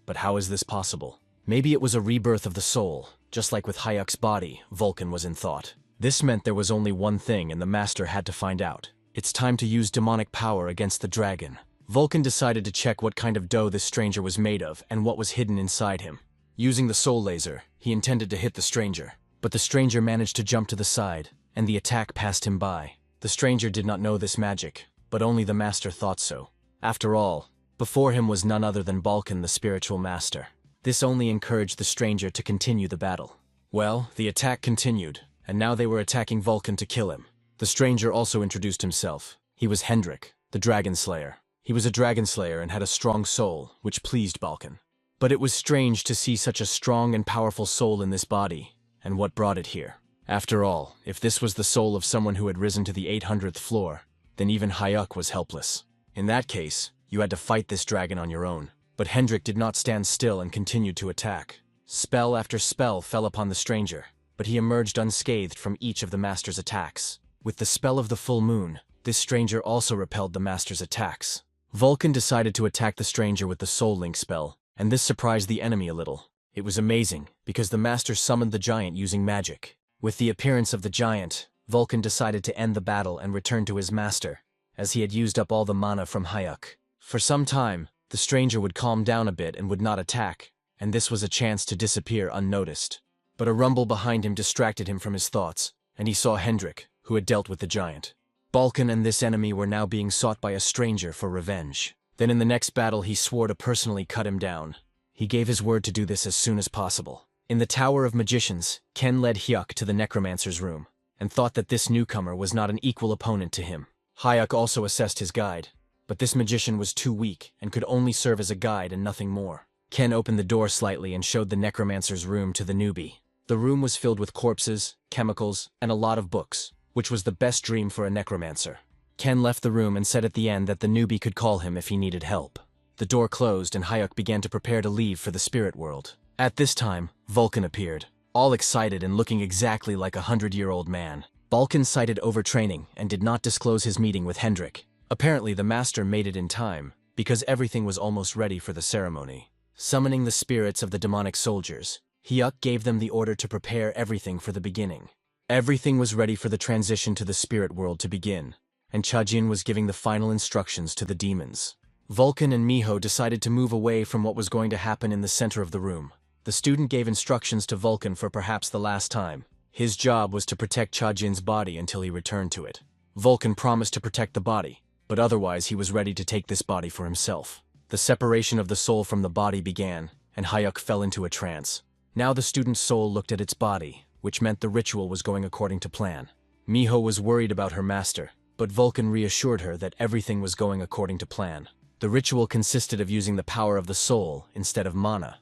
But how is this possible? Maybe it was a rebirth of the soul, just like with Chajinhuk's body, Vulcan was in thought. This meant there was only one thing and the master had to find out. It's time to use demonic power against the dragon. Vulcan decided to check what kind of dough this stranger was made of and what was hidden inside him. Using the soul laser, he intended to hit the stranger, but the stranger managed to jump to the side, and the attack passed him by. The stranger did not know this magic, but only the master thought so. After all, before him was none other than Vulcan the spiritual master. This only encouraged the stranger to continue the battle. Well, the attack continued, and now they were attacking Vulcan to kill him. The stranger also introduced himself. He was Hendrik, the dragon slayer. He was a dragon slayer and had a strong soul, which pleased Vulcan. But it was strange to see such a strong and powerful soul in this body, and what brought it here. After all, if this was the soul of someone who had risen to the 800th floor, then even Chajinhuk was helpless. In that case, you had to fight this dragon on your own. But Hendrik did not stand still and continued to attack. Spell after spell fell upon the stranger, but he emerged unscathed from each of the master's attacks. With the spell of the full moon, this stranger also repelled the master's attacks. Vulcan decided to attack the stranger with the Soul Link spell, and this surprised the enemy a little. It was amazing, because the master summoned the giant using magic. With the appearance of the giant, Vulcan decided to end the battle and return to his master, as he had used up all the mana from Chajinhuk. For some time, the stranger would calm down a bit and would not attack, and this was a chance to disappear unnoticed. But a rumble behind him distracted him from his thoughts, and he saw Hendrik, who had dealt with the giant. Vulcan and this enemy were now being sought by a stranger for revenge. Then in the next battle he swore to personally cut him down. He gave his word to do this as soon as possible. In the Tower of Magicians, Ken led Chajinhuk to the necromancer's room, and thought that this newcomer was not an equal opponent to him. Chajinhuk also assessed his guide, but this magician was too weak and could only serve as a guide and nothing more. Ken opened the door slightly and showed the necromancer's room to the newbie. The room was filled with corpses, chemicals, and a lot of books, which was the best dream for a necromancer. Ken left the room and said at the end that the newbie could call him if he needed help. The door closed and Chajinhuk began to prepare to leave for the spirit world. At this time, Vulcan appeared, all excited and looking exactly like a 100-year-old man. Vulcan cited overtraining and did not disclose his meeting with Hendrik. Apparently the master made it in time, because everything was almost ready for the ceremony. Summoning the spirits of the demonic soldiers, Chajinhuk gave them the order to prepare everything for the beginning. Everything was ready for the transition to the spirit world to begin, and Chajin was giving the final instructions to the demons. Vulcan and Miho decided to move away from what was going to happen in the center of the room. The student gave instructions to Vulcan for perhaps the last time. His job was to protect Chajin's body until he returned to it. Vulcan promised to protect the body, but otherwise he was ready to take this body for himself. The separation of the soul from the body began, and Chajinhuk fell into a trance. Now the student's soul looked at its body, which meant the ritual was going according to plan. Miho was worried about her master, but Vulcan reassured her that everything was going according to plan. The ritual consisted of using the power of the soul instead of mana,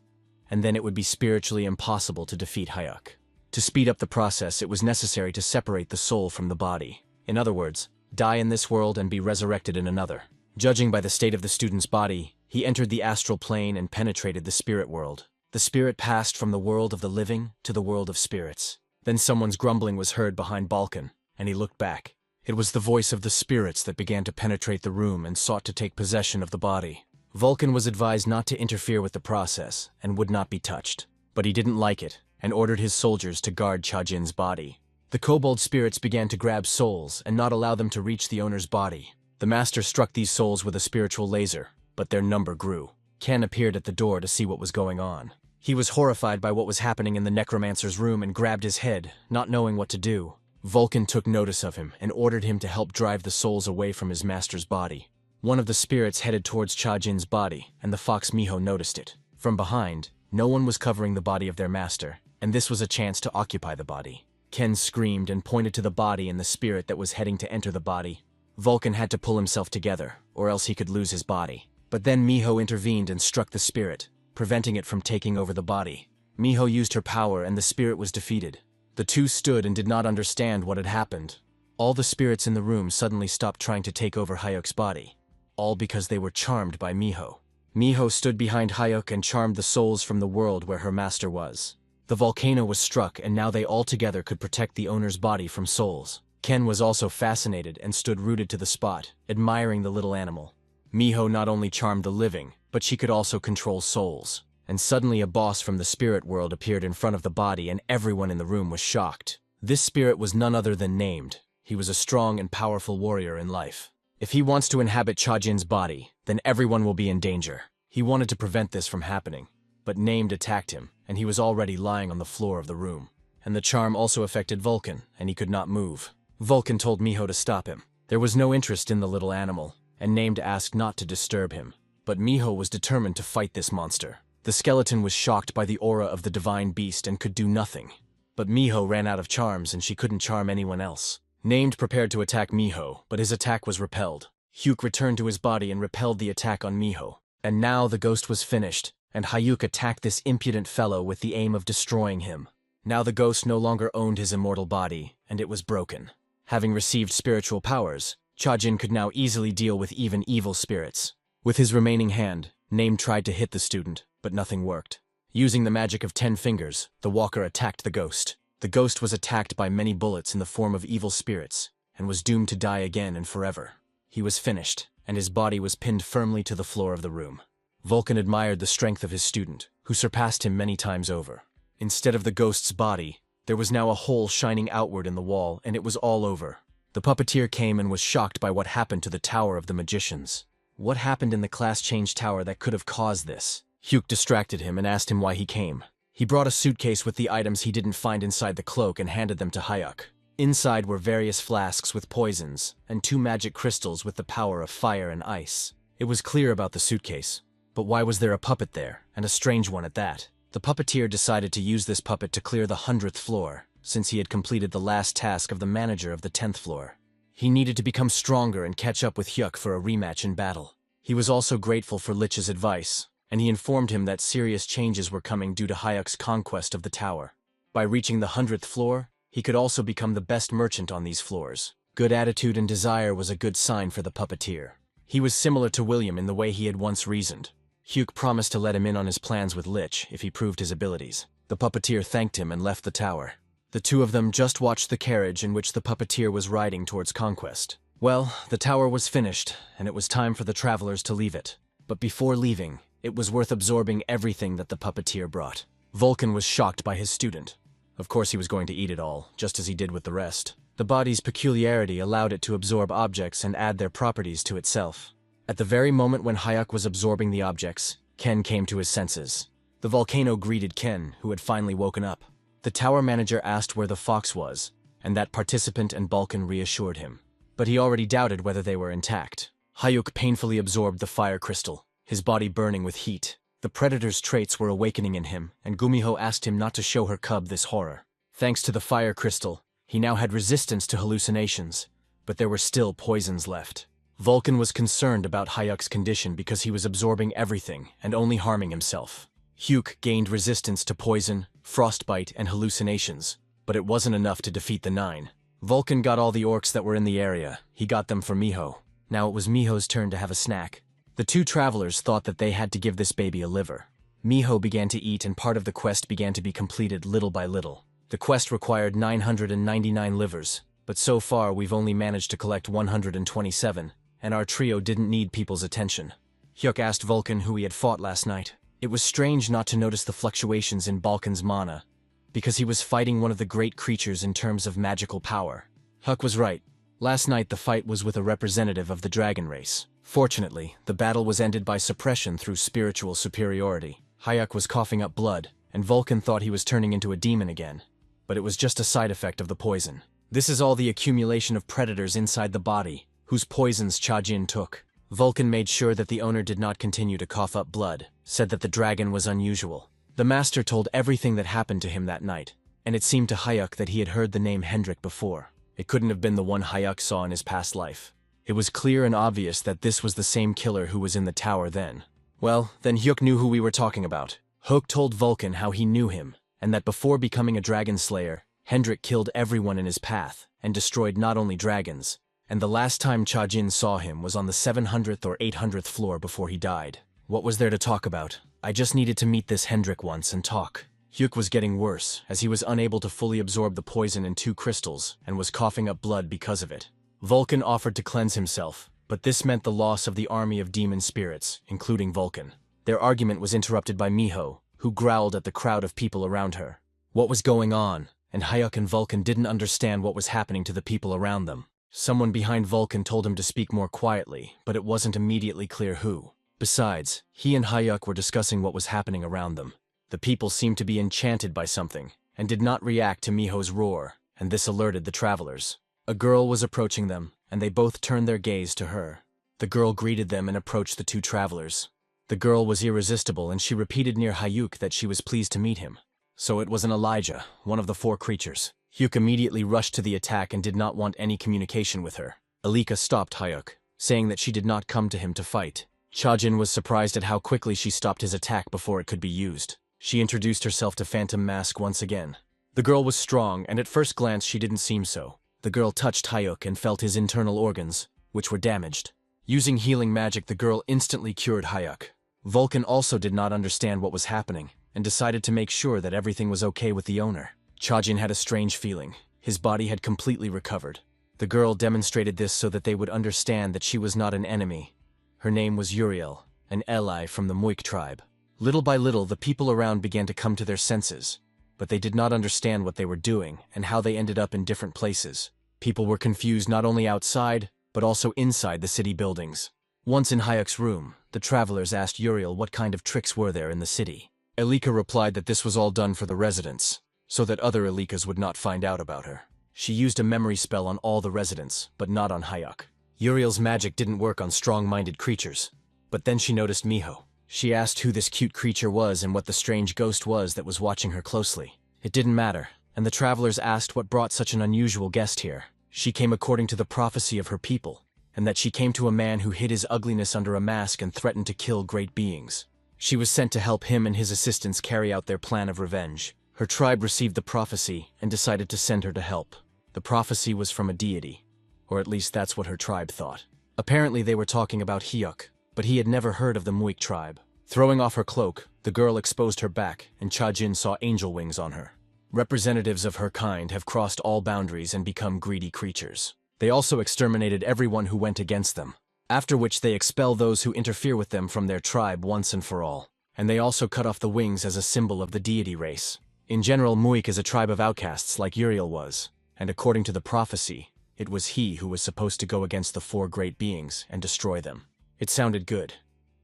and then it would be spiritually impossible to defeat Chajinhuk. To speed up the process, it was necessary to separate the soul from the body. In other words, die in this world and be resurrected in another. Judging by the state of the student's body, he entered the astral plane and penetrated the spirit world. The spirit passed from the world of the living to the world of spirits. Then someone's grumbling was heard behind Vulcan, and he looked back. It was the voice of the spirits that began to penetrate the room and sought to take possession of the body. Vulcan was advised not to interfere with the process and would not be touched. But he didn't like it, and ordered his soldiers to guard Chajin's body. The kobold spirits began to grab souls and not allow them to reach the owner's body. The master struck these souls with a spiritual laser, but their number grew. Ken appeared at the door to see what was going on. He was horrified by what was happening in the necromancer's room and grabbed his head, not knowing what to do. Vulcan took notice of him and ordered him to help drive the souls away from his master's body. One of the spirits headed towards Chajin's body, and the fox Miho noticed it. From behind, no one was covering the body of their master, and this was a chance to occupy the body. Ken screamed and pointed to the body and the spirit that was heading to enter the body. Vulcan had to pull himself together, or else he could lose his body. But then Miho intervened and struck the spirit, preventing it from taking over the body. Miho used her power and the spirit was defeated. The two stood and did not understand what had happened. All the spirits in the room suddenly stopped trying to take over Chajinhuk's body, all because they were charmed by Miho. Miho stood behind Chajinhuk and charmed the souls from the world where her master was. The volcano was struck, and now they all together could protect the owner's body from souls. Ken was also fascinated and stood rooted to the spot, admiring the little animal. Miho not only charmed the living, but she could also control souls. And suddenly a boss from the spirit world appeared in front of the body, and everyone in the room was shocked. This spirit was none other than Named. He was a strong and powerful warrior in life. If he wants to inhabit Chajin's body, then everyone will be in danger. He wanted to prevent this from happening, but Named attacked him, and he was already lying on the floor of the room. And the charm also affected Vulcan, and he could not move. Vulcan told Miho to stop him. There was no interest in the little animal, and Named asked not to disturb him. But Miho was determined to fight this monster. The skeleton was shocked by the aura of the divine beast and could do nothing. But Miho ran out of charms and she couldn't charm anyone else. Named prepared to attack Miho, but his attack was repelled. Chajinhuk returned to his body and repelled the attack on Miho. And now the ghost was finished, and Chajinhuk attacked this impudent fellow with the aim of destroying him. Now the ghost no longer owned his immortal body, and it was broken. Having received spiritual powers, Chajin could now easily deal with even evil spirits. With his remaining hand, Named tried to hit the student, but nothing worked. Using the magic of 10 fingers, the walker attacked the ghost. The ghost was attacked by many bullets in the form of evil spirits, and was doomed to die again and forever. He was finished, and his body was pinned firmly to the floor of the room. Vulcan admired the strength of his student, who surpassed him many times over. Instead of the ghost's body, there was now a hole shining outward in the wall, and it was all over. The puppeteer came and was shocked by what happened to the Tower of the Magicians. What happened in the class change tower that could have caused this? Chajinhuk distracted him and asked him why he came. He brought a suitcase with the items he didn't find inside the cloak and handed them to Chajinhuk. Inside were various flasks with poisons, and 2 magic crystals with the power of fire and ice. It was clear about the suitcase, but why was there a puppet there, and a strange one at that? The puppeteer decided to use this puppet to clear the 100th floor, since he had completed the last task of the manager of the 10th floor. He needed to become stronger and catch up with Chajinhuk for a rematch in battle. He was also grateful for Lich's advice, and he informed him that serious changes were coming due to Chajinhuk's conquest of the tower. By reaching the 100th floor, he could also become the best merchant on these floors. Good attitude and desire was a good sign for the puppeteer. He was similar to William in the way he had once reasoned. Chajinhuk promised to let him in on his plans with Lich if he proved his abilities. The puppeteer thanked him and left the tower. The two of them just watched the carriage in which the puppeteer was riding towards conquest. Well, the tower was finished, and it was time for the travelers to leave it. But before leaving, it was worth absorbing everything that the puppeteer brought. Vulcan was shocked by his student. Of course he was going to eat it all, just as he did with the rest. The body's peculiarity allowed it to absorb objects and add their properties to itself. At the very moment when Chajinhuk was absorbing the objects, Ken came to his senses. The volcano greeted Ken, who had finally woken up. The tower manager asked where the fox was, and that participant and Vulcan reassured him. But he already doubted whether they were intact. Hayuk painfully absorbed the fire crystal, his body burning with heat. The predator's traits were awakening in him, and Gumiho asked him not to show her cub this horror. Thanks to the fire crystal, he now had resistance to hallucinations, but there were still poisons left. Vulcan was concerned about Hayuk's condition because he was absorbing everything and only harming himself. Hyuk gained resistance to poison, frostbite, and hallucinations, but it wasn't enough to defeat the 9. Vulcan got all the orcs that were in the area. He got them for Miho. Now it was Miho's turn to have a snack. The 2 travelers thought that they had to give this baby a liver. Miho began to eat and part of the quest began to be completed little by little. The quest required 999 livers, but so far we've only managed to collect 127, and our trio didn't need people's attention. Hyuk asked Vulcan who he had fought last night. It was strange not to notice the fluctuations in Vulcan's mana, because he was fighting one of the great creatures in terms of magical power. Hyuk was right. Last night the fight was with a representative of the dragon race. Fortunately, the battle was ended by suppression through spiritual superiority. Hyuk was coughing up blood, and Vulcan thought he was turning into a demon again. But it was just a side effect of the poison. This is all the accumulation of predators inside the body, whose poisons Chajin took. Vulcan made sure that the owner did not continue to cough up blood, said that the dragon was unusual. The master told everything that happened to him that night, and it seemed to Hayuk that he had heard the name Hendrik before. It couldn't have been the one Hayuk saw in his past life. It was clear and obvious that this was the same killer who was in the tower then. Well, then Hyuk knew who we were talking about. Hyuk told Vulcan how he knew him, and that before becoming a dragon slayer, Hendrik killed everyone in his path, and destroyed not only dragons, and the last time Chajin saw him was on the 700th or 800th floor before he died. What was there to talk about? I just needed to meet this Hendrik once and talk. Hyuk was getting worse, as he was unable to fully absorb the poison in 2 crystals, and was coughing up blood because of it. Vulcan offered to cleanse himself, but this meant the loss of the army of demon spirits, including Vulcan. Their argument was interrupted by Miho, who growled at the crowd of people around her. What was going on? And Hayuk and Vulcan didn't understand what was happening to the people around them. Someone behind Vulcan told him to speak more quietly, but it wasn't immediately clear who. Besides, he and Hayuk were discussing what was happening around them. The people seemed to be enchanted by something, and did not react to Miho's roar, and this alerted the travelers. A girl was approaching them, and they both turned their gaze to her. The girl greeted them and approached the 2 travelers. The girl was irresistible, and she repeated near Hayuk that she was pleased to meet him. So it was an Elijah, one of the 4 creatures. Hyuk immediately rushed to the attack and did not want any communication with her. Alika stopped Hayuk, saying that she did not come to him to fight. Chajin was surprised at how quickly she stopped his attack before it could be used. She introduced herself to Phantom Mask once again. The girl was strong, and at first glance she didn't seem so. The girl touched Hayuk and felt his internal organs, which were damaged. Using healing magic, the girl instantly cured Hayuk. Vulcan also did not understand what was happening, and decided to make sure that everything was okay with the owner. Chajin had a strange feeling. His body had completely recovered. The girl demonstrated this so that they would understand that she was not an enemy. Her name was Uriel, an ally from the Muik tribe. Little by little, the people around began to come to their senses, but they did not understand what they were doing and how they ended up in different places. People were confused not only outside, but also inside the city buildings. Once in Hayek's room, the travelers asked Uriel what kind of tricks were there in the city. Elika replied that this was all done for the residents, so that other Elikas would not find out about her. She used a memory spell on all the residents, but not on Hayek. Uriel's magic didn't work on strong-minded creatures, but then she noticed Miho. She asked who this cute creature was and what the strange ghost was that was watching her closely. It didn't matter, and the travelers asked what brought such an unusual guest here. She came according to the prophecy of her people, and that she came to a man who hid his ugliness under a mask and threatened to kill great beings. She was sent to help him and his assistants carry out their plan of revenge. Her tribe received the prophecy and decided to send her to help. The prophecy was from a deity, or at least that's what her tribe thought. Apparently they were talking about Hyuk, but he had never heard of the Muik tribe. Throwing off her cloak, the girl exposed her back, and Chajin saw angel wings on her. Representatives of her kind have crossed all boundaries and become greedy creatures. They also exterminated everyone who went against them, after which they expel those who interfere with them from their tribe once and for all. And they also cut off the wings as a symbol of the deity race. In general, Muik is a tribe of outcasts like Uriel was, and according to the prophecy, it was he who was supposed to go against the four great beings and destroy them. It sounded good,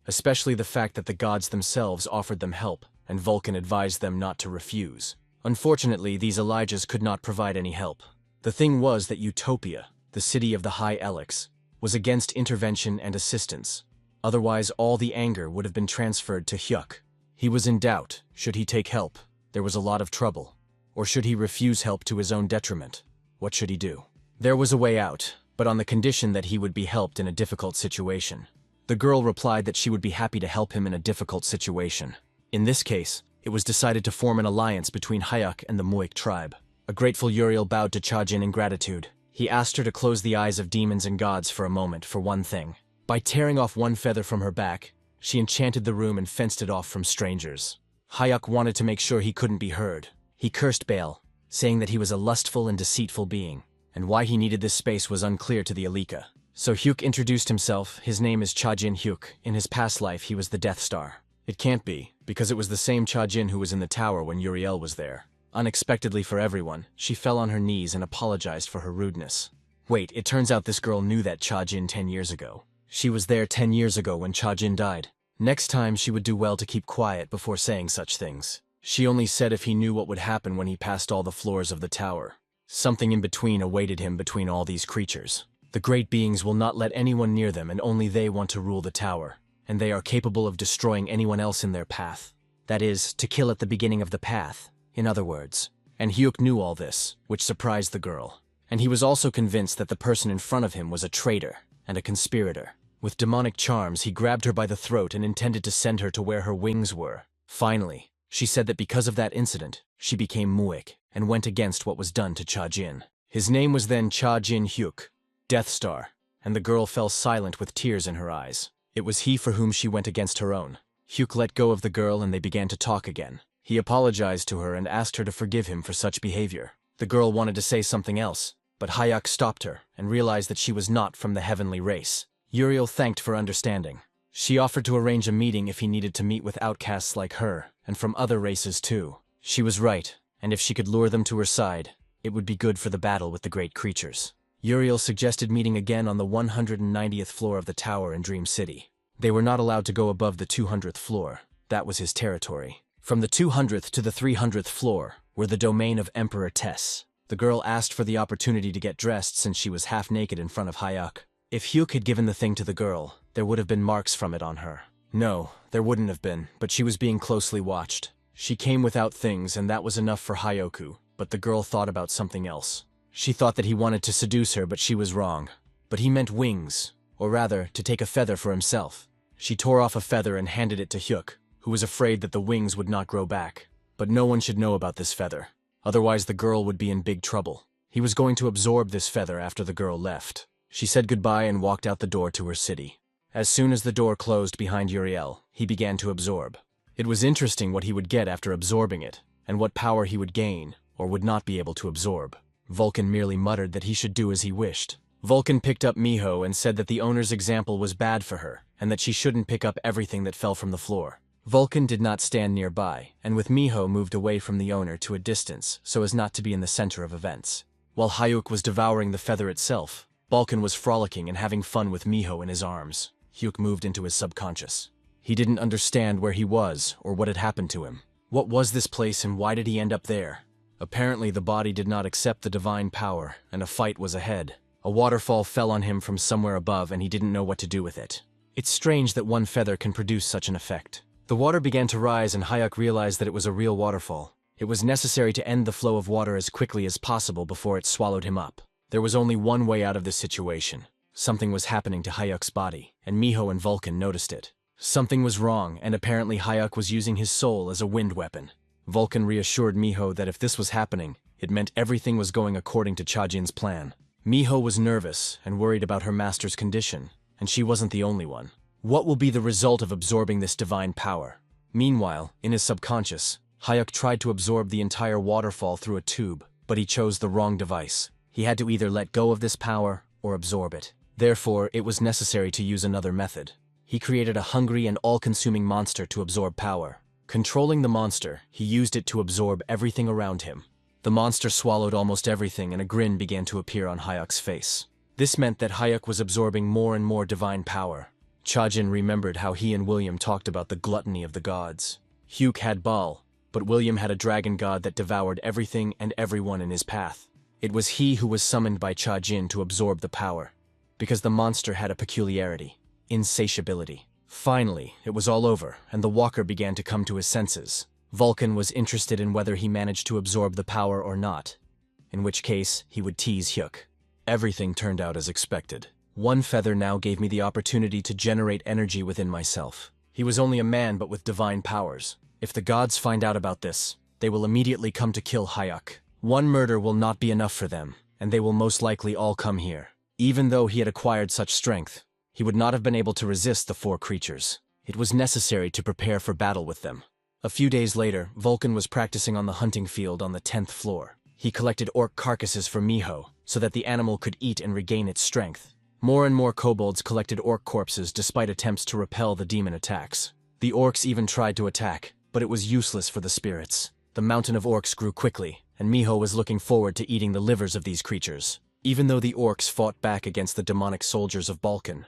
especially the fact that the gods themselves offered them help, and Vulcan advised them not to refuse. Unfortunately, these Elijahs could not provide any help. The thing was that Utopia, the city of the High Elix, was against intervention and assistance. Otherwise, all the anger would have been transferred to Hyuk. He was in doubt. Should he take help? There was a lot of trouble. Or should he refuse help to his own detriment? What should he do? There was a way out, but on the condition that he would be helped in a difficult situation. The girl replied that she would be happy to help him in a difficult situation. In this case, it was decided to form an alliance between Hyuk and the Muik tribe. A grateful Uriel bowed to Chajin in gratitude. He asked her to close the eyes of demons and gods for a moment for one thing. By tearing off one feather from her back, she enchanted the room and fenced it off from strangers. Hyuk wanted to make sure he couldn't be heard. He cursed Baal, saying that he was a lustful and deceitful being, and why he needed this space was unclear to the Alika. So Hyuk introduced himself. His name is Chajinhuk. In his past life, he was the Death Star. It can't be, because it was the same Chajin who was in the tower when Uriel was there. Unexpectedly for everyone, she fell on her knees and apologized for her rudeness. Wait, it turns out this girl knew that Chajin 10 years ago. She was there 10 years ago when Chajin died. Next time she would do well to keep quiet before saying such things. She only said if he knew what would happen when he passed all the floors of the tower. Something in between awaited him between all these creatures. The great beings will not let anyone near them, and only they want to rule the tower. And they are capable of destroying anyone else in their path. That is, to kill at the beginning of the path, in other words. And Hyuk knew all this, which surprised the girl. And he was also convinced that the person in front of him was a traitor and a conspirator. With demonic charms, he grabbed her by the throat and intended to send her to where her wings were. Finally, she said that because of that incident, she became Muik and went against what was done to Chajin. His name was then Chajinhuk, Death Star, and the girl fell silent with tears in her eyes. It was he for whom she went against her own. Hyuk let go of the girl and they began to talk again. He apologized to her and asked her to forgive him for such behavior. The girl wanted to say something else, but Hyuk stopped her and realized that she was not from the heavenly race. Uriel thanked for understanding. She offered to arrange a meeting if he needed to meet with outcasts like her, and from other races too. She was right, and if she could lure them to her side, it would be good for the battle with the great creatures. Uriel suggested meeting again on the 190th floor of the tower in Dream City. They were not allowed to go above the 200th floor. That was his territory. From the 200th to the 300th floor were the domain of Emperor Tess. The girl asked for the opportunity to get dressed since she was half naked in front of Hyuk. If Hyuk had given the thing to the girl, there would have been marks from it on her. No, there wouldn't have been, but she was being closely watched. She came without things, and that was enough for Hyoku, but the girl thought about something else. She thought that he wanted to seduce her, but she was wrong. But he meant wings, or rather, to take a feather for himself. She tore off a feather and handed it to Hyuk, who was afraid that the wings would not grow back. But no one should know about this feather. Otherwise the girl would be in big trouble. He was going to absorb this feather after the girl left. She said goodbye and walked out the door to her city. As soon as the door closed behind Uriel, he began to absorb. It was interesting what he would get after absorbing it, and what power he would gain, or would not be able to absorb. Vulcan merely muttered that he should do as he wished. Vulcan picked up Miho and said that the owner's example was bad for her, and that she shouldn't pick up everything that fell from the floor. Vulcan did not stand nearby, and with Miho moved away from the owner to a distance so as not to be in the center of events. While Hyuk was devouring the feather itself, Vulcan was frolicking and having fun with Miho in his arms. Hyuk moved into his subconscious. He didn't understand where he was or what had happened to him. What was this place and why did he end up there? Apparently the body did not accept the divine power, and a fight was ahead. A waterfall fell on him from somewhere above and he didn't know what to do with it. It's strange that one feather can produce such an effect. The water began to rise and Hyuk realized that it was a real waterfall. It was necessary to end the flow of water as quickly as possible before it swallowed him up. There was only one way out of this situation. Something was happening to Hyuk's body, and Miho and Vulcan noticed it. Something was wrong, and apparently Hyuk was using his soul as a wind weapon. Vulcan reassured Miho that if this was happening, it meant everything was going according to Chajin's plan. Miho was nervous and worried about her master's condition, and she wasn't the only one. What will be the result of absorbing this divine power? Meanwhile, in his subconscious, Hyuk tried to absorb the entire waterfall through a tube, but he chose the wrong device. He had to either let go of this power or absorb it. Therefore, it was necessary to use another method. He created a hungry and all-consuming monster to absorb power. Controlling the monster, he used it to absorb everything around him. The monster swallowed almost everything and a grin began to appear on Hyuk's face. This meant that Hyuk was absorbing more and more divine power. Chajin remembered how he and William talked about the gluttony of the gods. Hyuk had Baal, but William had a dragon god that devoured everything and everyone in his path. It was he who was summoned by Chajin to absorb the power. because the monster had a peculiarity: insatiability. Finally, it was all over, and the walker began to come to his senses. Vulcan was interested in whether he managed to absorb the power or not, in which case he would tease Hyuk. Everything turned out as expected. One feather now gave me the opportunity to generate energy within myself. He was only a man but with divine powers. If the gods find out about this, they will immediately come to kill Hyuk. One murder will not be enough for them, and they will most likely all come here. Even though he had acquired such strength, he would not have been able to resist the 4 creatures. It was necessary to prepare for battle with them. A few days later, Vulcan was practicing on the hunting field on the 10th floor. He collected orc carcasses for Miho, so that the animal could eat and regain its strength. More and more kobolds collected orc corpses despite attempts to repel the demon attacks. The orcs even tried to attack, but it was useless for the spirits. The mountain of orcs grew quickly, and Miho was looking forward to eating the livers of these creatures. Even though the orcs fought back against the demonic soldiers of Balkan,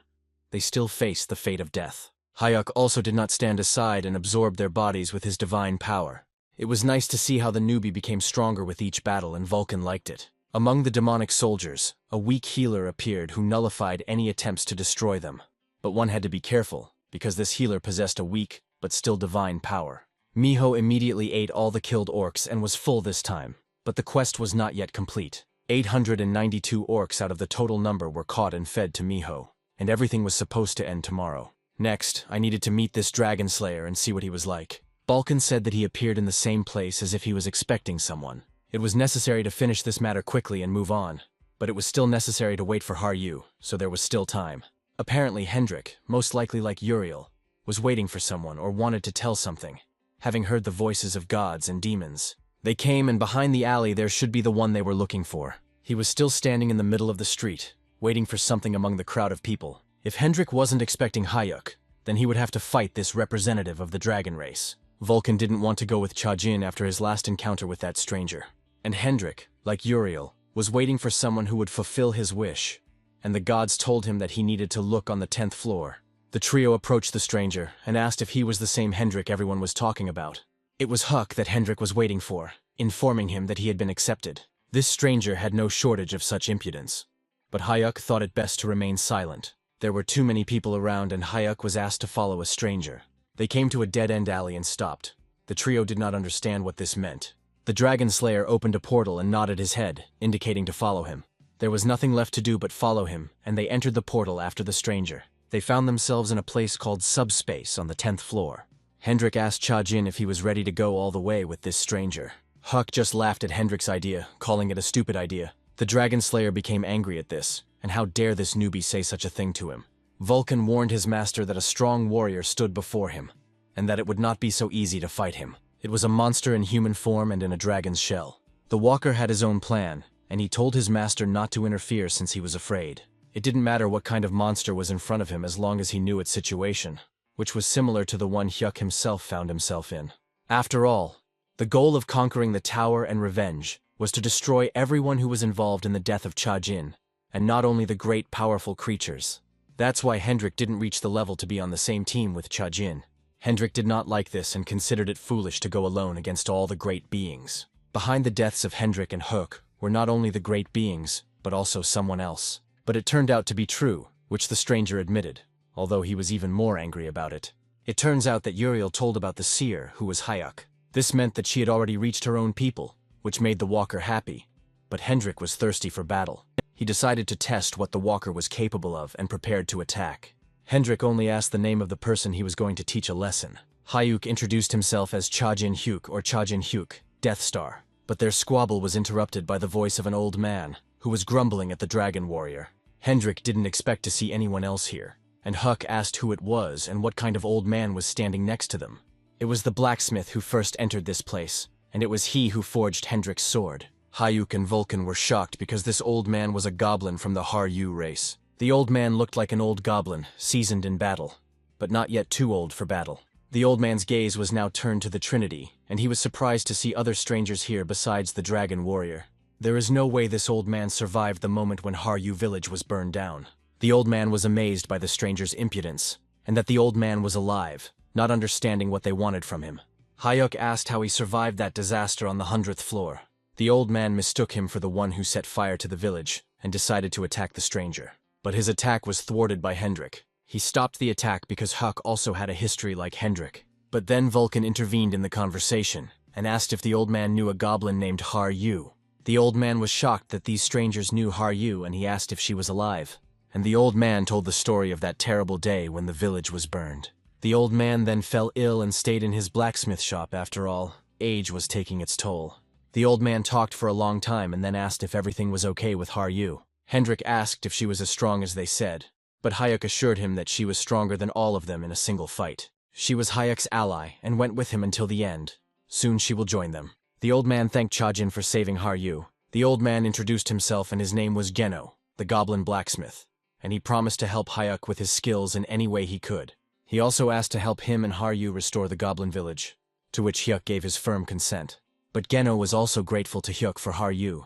they still faced the fate of death. Hyuk also did not stand aside and absorb their bodies with his divine power. It was nice to see how the newbie became stronger with each battle, and Vulcan liked it. Among the demonic soldiers, a weak healer appeared who nullified any attempts to destroy them. But one had to be careful, because this healer possessed a weak, but still divine power. Miho immediately ate all the killed orcs and was full this time, but the quest was not yet complete. 892 orcs out of the total number were caught and fed to Miho, and everything was supposed to end tomorrow. Next, I needed to meet this dragon slayer and see what he was like. Balkan said that he appeared in the same place as if he was expecting someone. It was necessary to finish this matter quickly and move on, but it was still necessary to wait for Haru, so there was still time. Apparently Hendrik, most likely like Uriel, was waiting for someone or wanted to tell something, having heard the voices of gods and demons. They came, and behind the alley there should be the one they were looking for. He was still standing in the middle of the street, waiting for something among the crowd of people. If Hendrik wasn't expecting Hyuk, then he would have to fight this representative of the dragon race. Vulcan didn't want to go with Chajin after his last encounter with that stranger. And Hendrik, like Uriel, was waiting for someone who would fulfill his wish, and the gods told him that he needed to look on the 10th floor. The trio approached the stranger and asked if he was the same Hendrik everyone was talking about. It was Hyuk that Hendrik was waiting for, informing him that he had been accepted. This stranger had no shortage of such impudence, but Hyuk thought it best to remain silent. There were too many people around, and Hyuk was asked to follow a stranger. They came to a dead-end alley and stopped. The trio did not understand what this meant. The Dragon Slayer opened a portal and nodded his head, indicating to follow him. There was nothing left to do but follow him, and they entered the portal after the stranger. They found themselves in a place called Subspace on the 10th floor. Hendrik asked Chajin if he was ready to go all the way with this stranger. Hyuk just laughed at Hendrik's idea, calling it a stupid idea. The Dragon Slayer became angry at this, and how dare this newbie say such a thing to him. Vulcan warned his master that a strong warrior stood before him, and that it would not be so easy to fight him. It was a monster in human form and in a dragon's shell. The walker had his own plan, and he told his master not to interfere since he was afraid. It didn't matter what kind of monster was in front of him as long as he knew its situation, which was similar to the one Hyuk himself found himself in. After all, the goal of conquering the tower and revenge was to destroy everyone who was involved in the death of Chajin, and not only the great powerful creatures. That's why Hendrik didn't reach the level to be on the same team with Chajin. Hendrik did not like this and considered it foolish to go alone against all the great beings. Behind the deaths of Hendrik and Hyuk were not only the great beings, but also someone else. But it turned out to be true, which the stranger admitted, although he was even more angry about it. It turns out that Uriel told about the seer, who was Hyuk. This meant that she had already reached her own people, which made the walker happy. But Hendrik was thirsty for battle. He decided to test what the walker was capable of and prepared to attack. Hendrik only asked the name of the person he was going to teach a lesson. Hyuk introduced himself as Chajinhuk or Chajinhuk, Death Star, but their squabble was interrupted by the voice of an old man, who was grumbling at the dragon warrior. Hendrik didn't expect to see anyone else here, and Hyuk asked who it was and what kind of old man was standing next to them. It was the blacksmith who first entered this place, and it was he who forged Hendrik's sword. Hyuk and Vulcan were shocked because this old man was a goblin from the Haru race. The old man looked like an old goblin, seasoned in battle, but not yet too old for battle. The old man's gaze was now turned to the Trinity, and he was surprised to see other strangers here besides the dragon warrior. There is no way this old man survived the moment when Haru village was burned down. The old man was amazed by the stranger's impudence, and that the old man was alive, not understanding what they wanted from him. Hyuk asked how he survived that disaster on the 100th floor. The old man mistook him for the one who set fire to the village, and decided to attack the stranger. But his attack was thwarted by Hendrik. He stopped the attack because Huck also had a history like Hendrik. But then Vulcan intervened in the conversation and asked if the old man knew a goblin named Haru. The old man was shocked that these strangers knew Haru, and he asked if she was alive. And the old man told the story of that terrible day when the village was burned. The old man then fell ill and stayed in his blacksmith shop after all. Age was taking its toll. The old man talked for a long time and then asked if everything was okay with Haru. Hendrik asked if she was as strong as they said, but Hayek assured him that she was stronger than all of them in a single fight. She was Hayek's ally and went with him until the end. Soon she will join them. The old man thanked Chajin for saving Haru. The old man introduced himself and his name was Geno, the goblin blacksmith, and he promised to help Hayek with his skills in any way he could. He also asked to help him and Haru restore the goblin village, to which Hyuk gave his firm consent. But Geno was also grateful to Hyuk for Haru,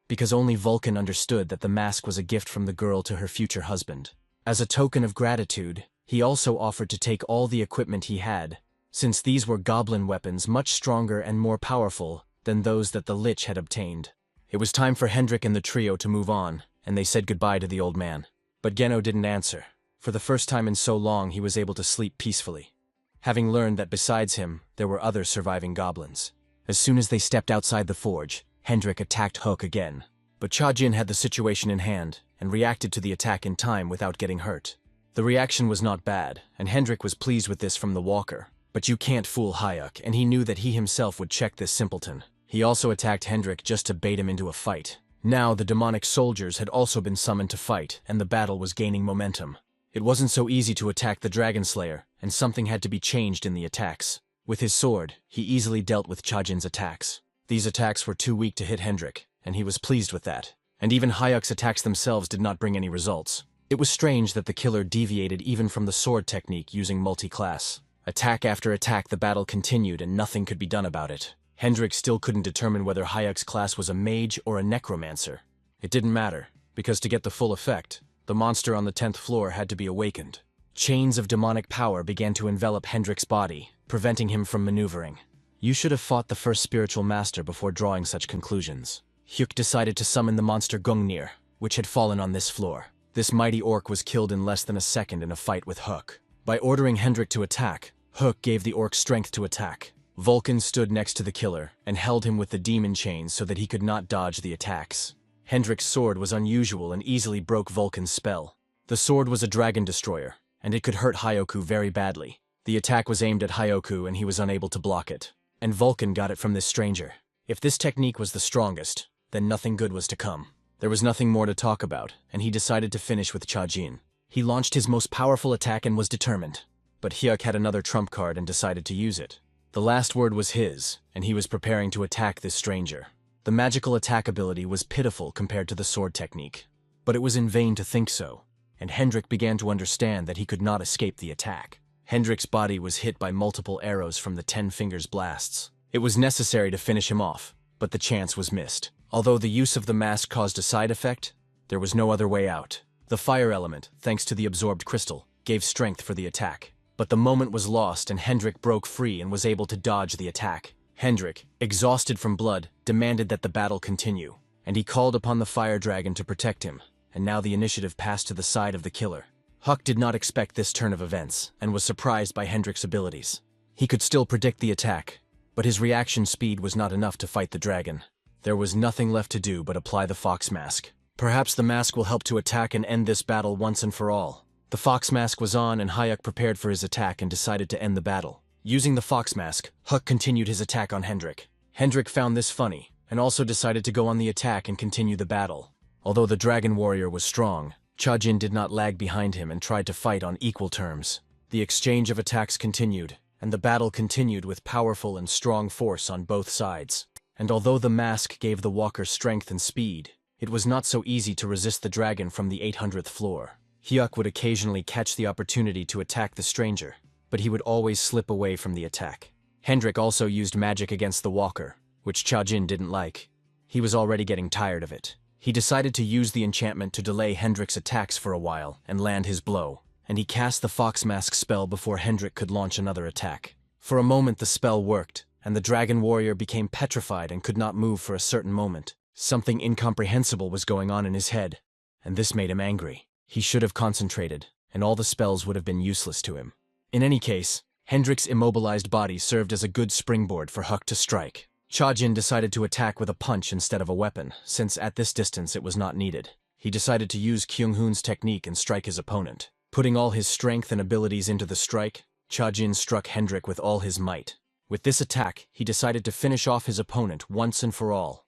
because only Vulcan understood that the mask was a gift from the girl to her future husband. As a token of gratitude, he also offered to take all the equipment he had, since these were goblin weapons much stronger and more powerful than those that the Lich had obtained. It was time for Hendrik and the trio to move on, and they said goodbye to the old man. But Geno didn't answer. For the first time in so long, he was able to sleep peacefully, having learned that besides him, there were other surviving goblins. As soon as they stepped outside the forge, Hendrik attacked Hook again. But Chajin had the situation in hand, and reacted to the attack in time without getting hurt. The reaction was not bad, and Hendrik was pleased with this from the walker. But you can't fool Hayek, and he knew that he himself would check this simpleton. He also attacked Hendrik just to bait him into a fight. Now the demonic soldiers had also been summoned to fight, and the battle was gaining momentum. It wasn't so easy to attack the Dragon Slayer, and something had to be changed in the attacks. With his sword, he easily dealt with Chajin's attacks. These attacks were too weak to hit Hendrik, and he was pleased with that. And even Hayek's attacks themselves did not bring any results. It was strange that the killer deviated even from the sword technique using multi-class. Attack after attack, the battle continued and nothing could be done about it. Hendrik still couldn't determine whether Hayek's class was a mage or a necromancer. It didn't matter, because to get the full effect, the monster on the 10th floor had to be awakened. Chains of demonic power began to envelop Hendrik's body, preventing him from maneuvering. You should have fought the first spiritual master before drawing such conclusions. Hyuk decided to summon the monster Gungnir, which had fallen on this floor. This mighty orc was killed in less than a second in a fight with Hook. By ordering Hendrik to attack, Hook gave the orc strength to attack. Vulcan stood next to the killer and held him with the demon chains so that he could not dodge the attacks. Hendrik's sword was unusual and easily broke Vulcan's spell. The sword was a dragon destroyer, and it could hurt Hyoku very badly. The attack was aimed at Hyoku and he was unable to block it. And Vulcan got it from this stranger. If this technique was the strongest, then nothing good was to come. There was nothing more to talk about, and he decided to finish with Chajin. He launched his most powerful attack and was determined. But Hyuk had another trump card and decided to use it. The last word was his, and he was preparing to attack this stranger. The magical attack ability was pitiful compared to the sword technique. But it was in vain to think so, and Hendrik began to understand that he could not escape the attack. Hendrik's body was hit by multiple arrows from the 10 Fingers blasts. It was necessary to finish him off, but the chance was missed. Although the use of the mask caused a side effect, there was no other way out. The fire element, thanks to the absorbed crystal, gave strength for the attack. But the moment was lost and Hendrik broke free and was able to dodge the attack. Hendrik, exhausted from blood, demanded that the battle continue, and he called upon the fire dragon to protect him, and now the initiative passed to the side of the killer. Huck did not expect this turn of events, and was surprised by Hendrik's abilities. He could still predict the attack, but his reaction speed was not enough to fight the dragon. There was nothing left to do but apply the fox mask. Perhaps the mask will help to attack and end this battle once and for all. The fox mask was on and Hayek prepared for his attack and decided to end the battle. Using the fox mask, Huck continued his attack on Hendrik. Hendrik found this funny, and also decided to go on the attack and continue the battle. Although the dragon warrior was strong, Chajin did not lag behind him and tried to fight on equal terms. The exchange of attacks continued, and the battle continued with powerful and strong force on both sides. And although the mask gave the walker strength and speed, it was not so easy to resist the dragon from the 800th floor. Hyuk would occasionally catch the opportunity to attack the stranger, but he would always slip away from the attack. Hendrik also used magic against the walker, which Chajin didn't like. He was already getting tired of it. He decided to use the enchantment to delay Hendrik's attacks for a while and land his blow, and he cast the fox mask spell before Hendrik could launch another attack. For a moment the spell worked, and the dragon warrior became petrified and could not move for a certain moment. Something incomprehensible was going on in his head, and this made him angry. He should have concentrated, and all the spells would have been useless to him. In any case, Hendrik's immobilized body served as a good springboard for Huck to strike. Chajin decided to attack with a punch instead of a weapon, since at this distance it was not needed. He decided to use Kyung-hoon's technique and strike his opponent. Putting all his strength and abilities into the strike, Chajin struck Hendrik with all his might. With this attack, he decided to finish off his opponent once and for all.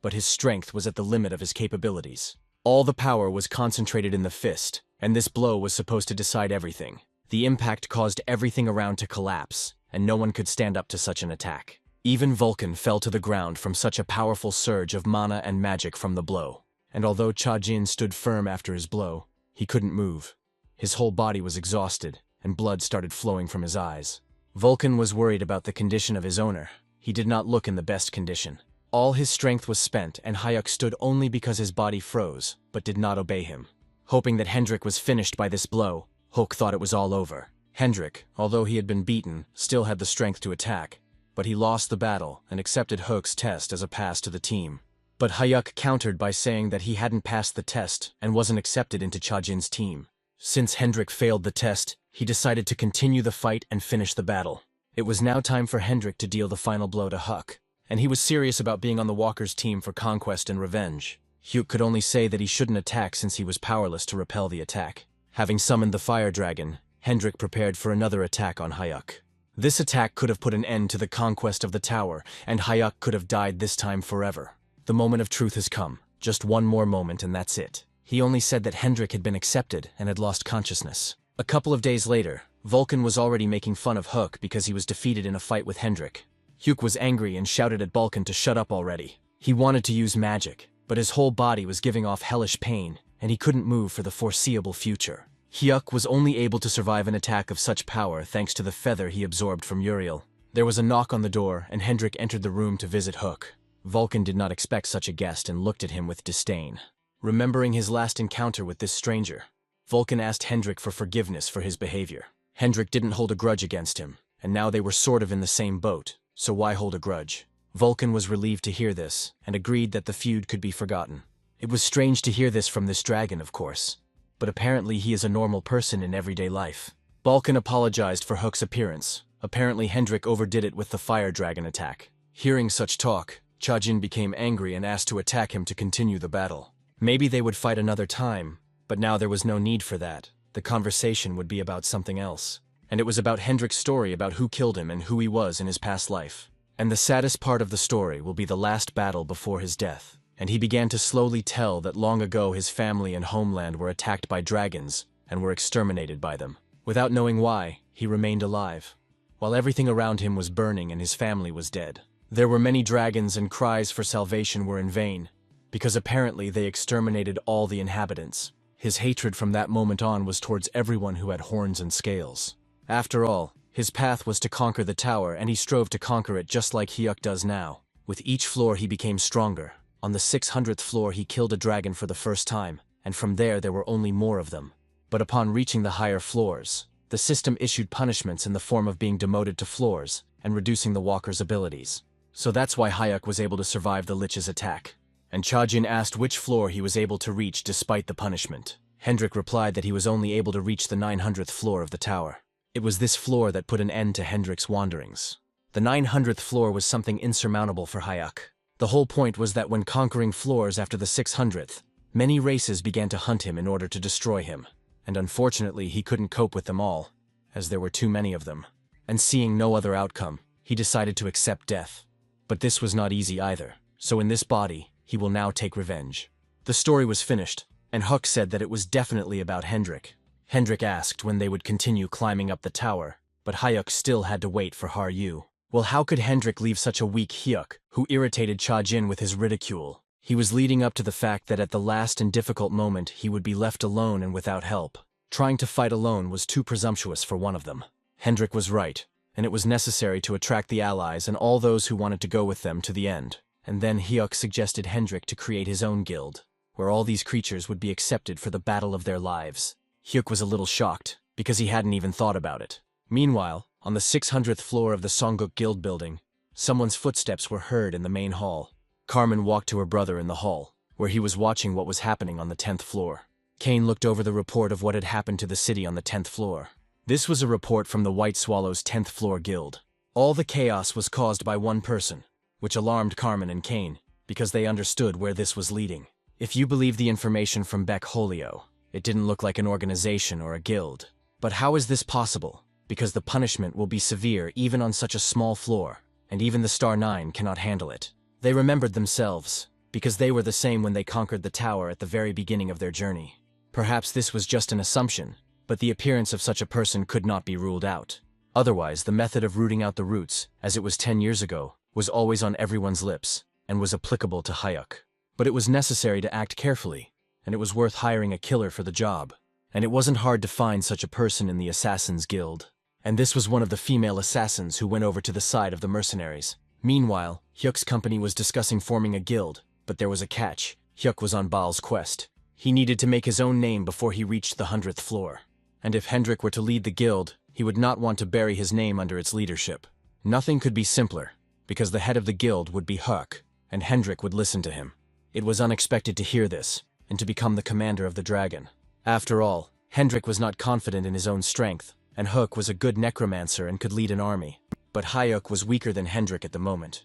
But his strength was at the limit of his capabilities. All the power was concentrated in the fist, and this blow was supposed to decide everything. The impact caused everything around to collapse, and no one could stand up to such an attack. Even Vulcan fell to the ground from such a powerful surge of mana and magic from the blow. And although Chajin stood firm after his blow, he couldn't move. His whole body was exhausted, and blood started flowing from his eyes. Vulcan was worried about the condition of his owner. He did not look in the best condition. All his strength was spent, and Hyuk stood only because his body froze, but did not obey him. Hoping that Hendrik was finished by this blow, Hulk thought it was all over. Hendrik, although he had been beaten, still had the strength to attack, but he lost the battle and accepted Hulk's test as a pass to the team. But Hyuk countered by saying that he hadn't passed the test and wasn't accepted into Chajin's team. Since Hendrik failed the test, he decided to continue the fight and finish the battle. It was now time for Hendrik to deal the final blow to Huck, and he was serious about being on the Walker's team for conquest and revenge. Hyuk could only say that he shouldn't attack since he was powerless to repel the attack. Having summoned the fire dragon, Hendrik prepared for another attack on Hyuk. This attack could have put an end to the conquest of the tower, and Hyuk could have died this time forever. The moment of truth has come. Just one more moment and that's it. He only said that Hendrik had been accepted and had lost consciousness. A couple of days later, Vulcan was already making fun of Huck because he was defeated in a fight with Hendrik. Hyuk was angry and shouted at Vulcan to shut up already. He wanted to use magic, but his whole body was giving off hellish pain, and he couldn't move for the foreseeable future. Hyuk was only able to survive an attack of such power thanks to the feather he absorbed from Uriel. There was a knock on the door, and Hendrik entered the room to visit Huck. Vulcan did not expect such a guest and looked at him with disdain. Remembering his last encounter with this stranger, Vulcan asked Hendrik for forgiveness for his behavior. Hendrik didn't hold a grudge against him, and now they were sort of in the same boat, so why hold a grudge? Vulcan was relieved to hear this, and agreed that the feud could be forgotten. It was strange to hear this from this dragon, of course, but apparently he is a normal person in everyday life. Vulcan apologized for Huck's appearance. Apparently Hendrik overdid it with the fire dragon attack. Hearing such talk, Chajin became angry and asked to attack him to continue the battle. Maybe they would fight another time, but now there was no need for that. The conversation would be about something else. And it was about Hendrik's story about who killed him and who he was in his past life. And the saddest part of the story will be the last battle before his death. And he began to slowly tell that long ago his family and homeland were attacked by dragons and were exterminated by them. Without knowing why, he remained alive, while everything around him was burning and his family was dead. There were many dragons and cries for salvation were in vain, because apparently they exterminated all the inhabitants. His hatred from that moment on was towards everyone who had horns and scales. After all, his path was to conquer the tower, and he strove to conquer it just like Hyuk does now. With each floor he became stronger. On the 600th floor he killed a dragon for the first time, and from there were only more of them. But upon reaching the higher floors, the system issued punishments in the form of being demoted to floors and reducing the walker's abilities. So that's why Hyuk was able to survive the Lich's attack. And Chajin asked which floor he was able to reach despite the punishment. Hendrik replied that he was only able to reach the 900th floor of the tower. It was this floor that put an end to Hendrik's wanderings. The 900th floor was something insurmountable for Hyuk. The whole point was that when conquering floors after the 600th, many races began to hunt him in order to destroy him. And unfortunately he couldn't cope with them all, as there were too many of them. And seeing no other outcome, he decided to accept death. But this was not easy either, so in this body, he will now take revenge. The story was finished, and Huck said that it was definitely about Hendrik. Hendrik asked when they would continue climbing up the tower, but Hyuk still had to wait for Haru. Well, how could Hendrik leave such a weak Hyuk, who irritated Chajin with his ridicule? He was leading up to the fact that at the last and difficult moment he would be left alone and without help. Trying to fight alone was too presumptuous for one of them. Hendrik was right, and it was necessary to attract the allies and all those who wanted to go with them to the end. And then Hyuk suggested Hendrik to create his own guild, where all these creatures would be accepted for the battle of their lives. Hyuk was a little shocked, because he hadn't even thought about it. Meanwhile, on the 600th floor of the Songguk Guild building, someone's footsteps were heard in the main hall. Carmen walked to her brother in the hall, where he was watching what was happening on the 10th floor. Kane looked over the report of what had happened to the city on the 10th floor. This was a report from the White Swallow's 10th floor guild. All the chaos was caused by one person, which alarmed Carmen and Kane, because they understood where this was leading. If you believe the information from Yahello, it didn't look like an organization or a guild. But how is this possible? Because the punishment will be severe even on such a small floor, and even the Star 9 cannot handle it. They remembered themselves, because they were the same when they conquered the tower at the very beginning of their journey. Perhaps this was just an assumption, but the appearance of such a person could not be ruled out. Otherwise, the method of rooting out the roots, as it was 10 years ago, was always on everyone's lips, and was applicable to Chajinhuk. But it was necessary to act carefully, and it was worth hiring a killer for the job. And it wasn't hard to find such a person in the Assassins Guild. And this was one of the female assassins who went over to the side of the mercenaries. Meanwhile, Hyuk's company was discussing forming a guild, but there was a catch. Hyuk was on Baal's quest. He needed to make his own name before he reached the 100th floor. And if Hendrik were to lead the guild, he would not want to bury his name under its leadership. Nothing could be simpler, because the head of the guild would be Hyuk, and Hendrik would listen to him. It was unexpected to hear this, and to become the commander of the dragon. After all, Hendrik was not confident in his own strength, and Hyuk was a good necromancer and could lead an army. But Hyuk was weaker than Hendrik at the moment.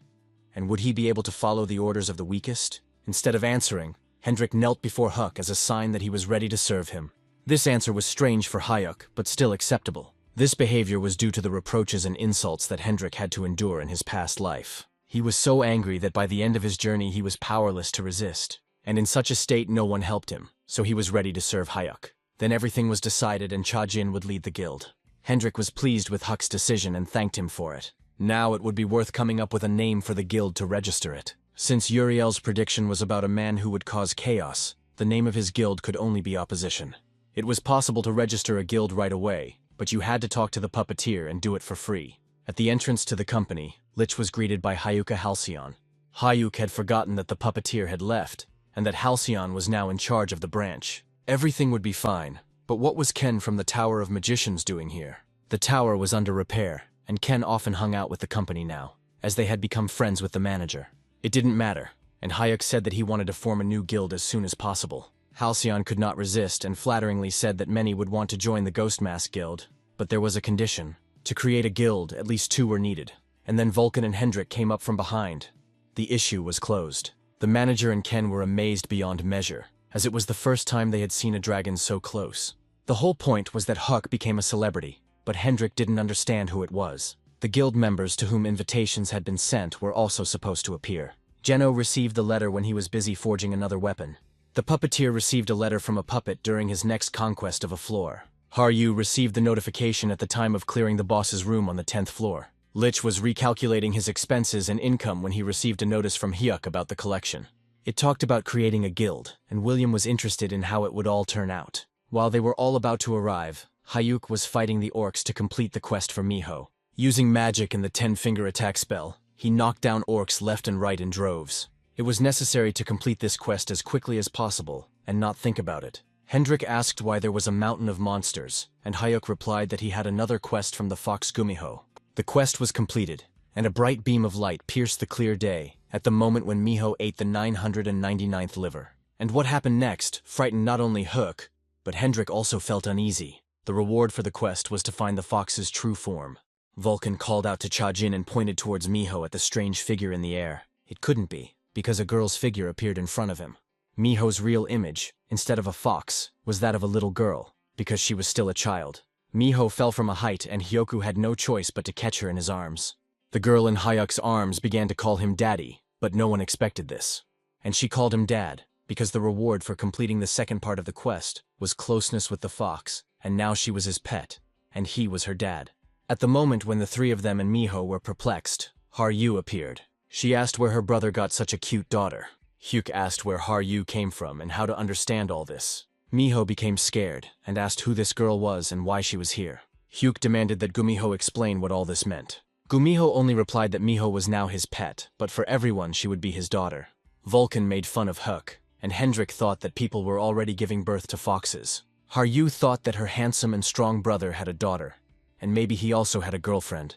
And would he be able to follow the orders of the weakest? Instead of answering, Hendrik knelt before Hyuk as a sign that he was ready to serve him. This answer was strange for Hyuk, but still acceptable. This behavior was due to the reproaches and insults that Hendrik had to endure in his past life. He was so angry that by the end of his journey he was powerless to resist. And in such a state no one helped him, so he was ready to serve Hyuk. Then everything was decided and Chajin would lead the guild. Hendrik was pleased with Hyuk's decision and thanked him for it. Now it would be worth coming up with a name for the guild to register it. Since Uriel's prediction was about a man who would cause chaos, the name of his guild could only be opposition. It was possible to register a guild right away, but you had to talk to the puppeteer and do it for free. At the entrance to the company, Lich was greeted by Hyuka Halcyon. Hyuk had forgotten that the puppeteer had left, and that Halcyon was now in charge of the branch. Everything would be fine, but what was Ken from the Tower of Magicians doing here? The tower was under repair, and Ken often hung out with the company now, as they had become friends with the manager. It didn't matter, and Hyuk said that he wanted to form a new guild as soon as possible. Halcyon could not resist and flatteringly said that many would want to join the Ghost Mask Guild, but there was a condition. To create a guild, at least 2 were needed, and then Vulcan and Hendrik came up from behind. The issue was closed. The manager and Ken were amazed beyond measure, as it was the first time they had seen a dragon so close. The whole point was that Hyuk became a celebrity, but Hendrik didn't understand who it was. The guild members to whom invitations had been sent were also supposed to appear. Geno received the letter when he was busy forging another weapon. The puppeteer received a letter from a puppet during his next conquest of a floor. Haru received the notification at the time of clearing the boss's room on the 10th floor. Lich was recalculating his expenses and income when he received a notice from Hyuk about the collection. It talked about creating a guild, and William was interested in how it would all turn out. While they were all about to arrive, Hyuk was fighting the orcs to complete the quest for Miho. Using magic and the 10-finger attack spell, he knocked down orcs left and right in droves. It was necessary to complete this quest as quickly as possible, and not think about it. Hendrik asked why there was a mountain of monsters, and Hyuk replied that he had another quest from the fox Gumiho. The quest was completed, and a bright beam of light pierced the clear day at the moment when Miho ate the 999th liver. And what happened next frightened not only Hyuk, but Hendrik also felt uneasy. The reward for the quest was to find the fox's true form. Vulcan called out to Chajin and pointed towards Miho at the strange figure in the air. It couldn't be, because a girl's figure appeared in front of him. Miho's real image, instead of a fox, was that of a little girl, because she was still a child. Miho fell from a height and Hyoku had no choice but to catch her in his arms. The girl in Hyuk's arms began to call him Daddy, but no one expected this. And she called him Dad, because the reward for completing the second part of the quest was closeness with the fox, and now she was his pet, and he was her dad. At the moment when the 3 of them and Miho were perplexed, Haru appeared. She asked where her brother got such a cute daughter. Hyuk asked where Haru came from and how to understand all this. Miho became scared and asked who this girl was and why she was here. Hyuk demanded that Gumiho explain what all this meant. Gumiho only replied that Miho was now his pet, but for everyone she would be his daughter. Vulcan made fun of Hyuk, and Hendrik thought that people were already giving birth to foxes. Haru thought that her handsome and strong brother had a daughter, and maybe he also had a girlfriend.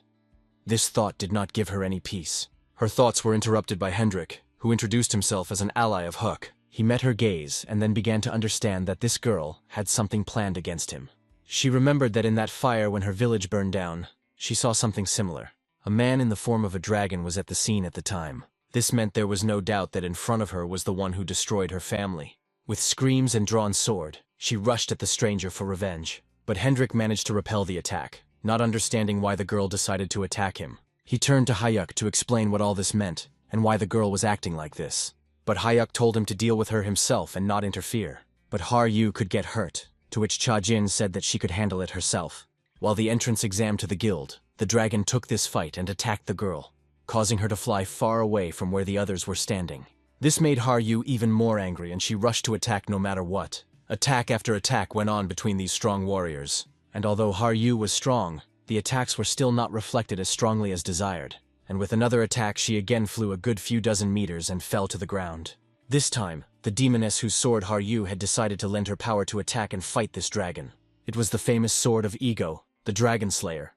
This thought did not give her any peace. Her thoughts were interrupted by Hendrik, who introduced himself as an ally of Hyuk. He met her gaze and then began to understand that this girl had something planned against him. She remembered that in that fire when her village burned down, she saw something similar. A man in the form of a dragon was at the scene at the time. This meant there was no doubt that in front of her was the one who destroyed her family. With screams and drawn sword, she rushed at the stranger for revenge. But Hendrik managed to repel the attack, not understanding why the girl decided to attack him. He turned to Hayuk to explain what all this meant, and why the girl was acting like this. But Hayuk told him to deal with her himself and not interfere. But Haru could get hurt, to which Chajin said that she could handle it herself. While the entrance exam to the guild, the dragon took this fight and attacked the girl, causing her to fly far away from where the others were standing. This made Haru even more angry and she rushed to attack no matter what. Attack after attack went on between these strong warriors, and although Haru was strong, the attacks were still not reflected as strongly as desired, and with another attack she again flew a good few dozen meters and fell to the ground. This time, the demoness whose sword Haru had decided to lend her power to attack and fight this dragon. It was the famous sword of Ego, the Dragon Slayer,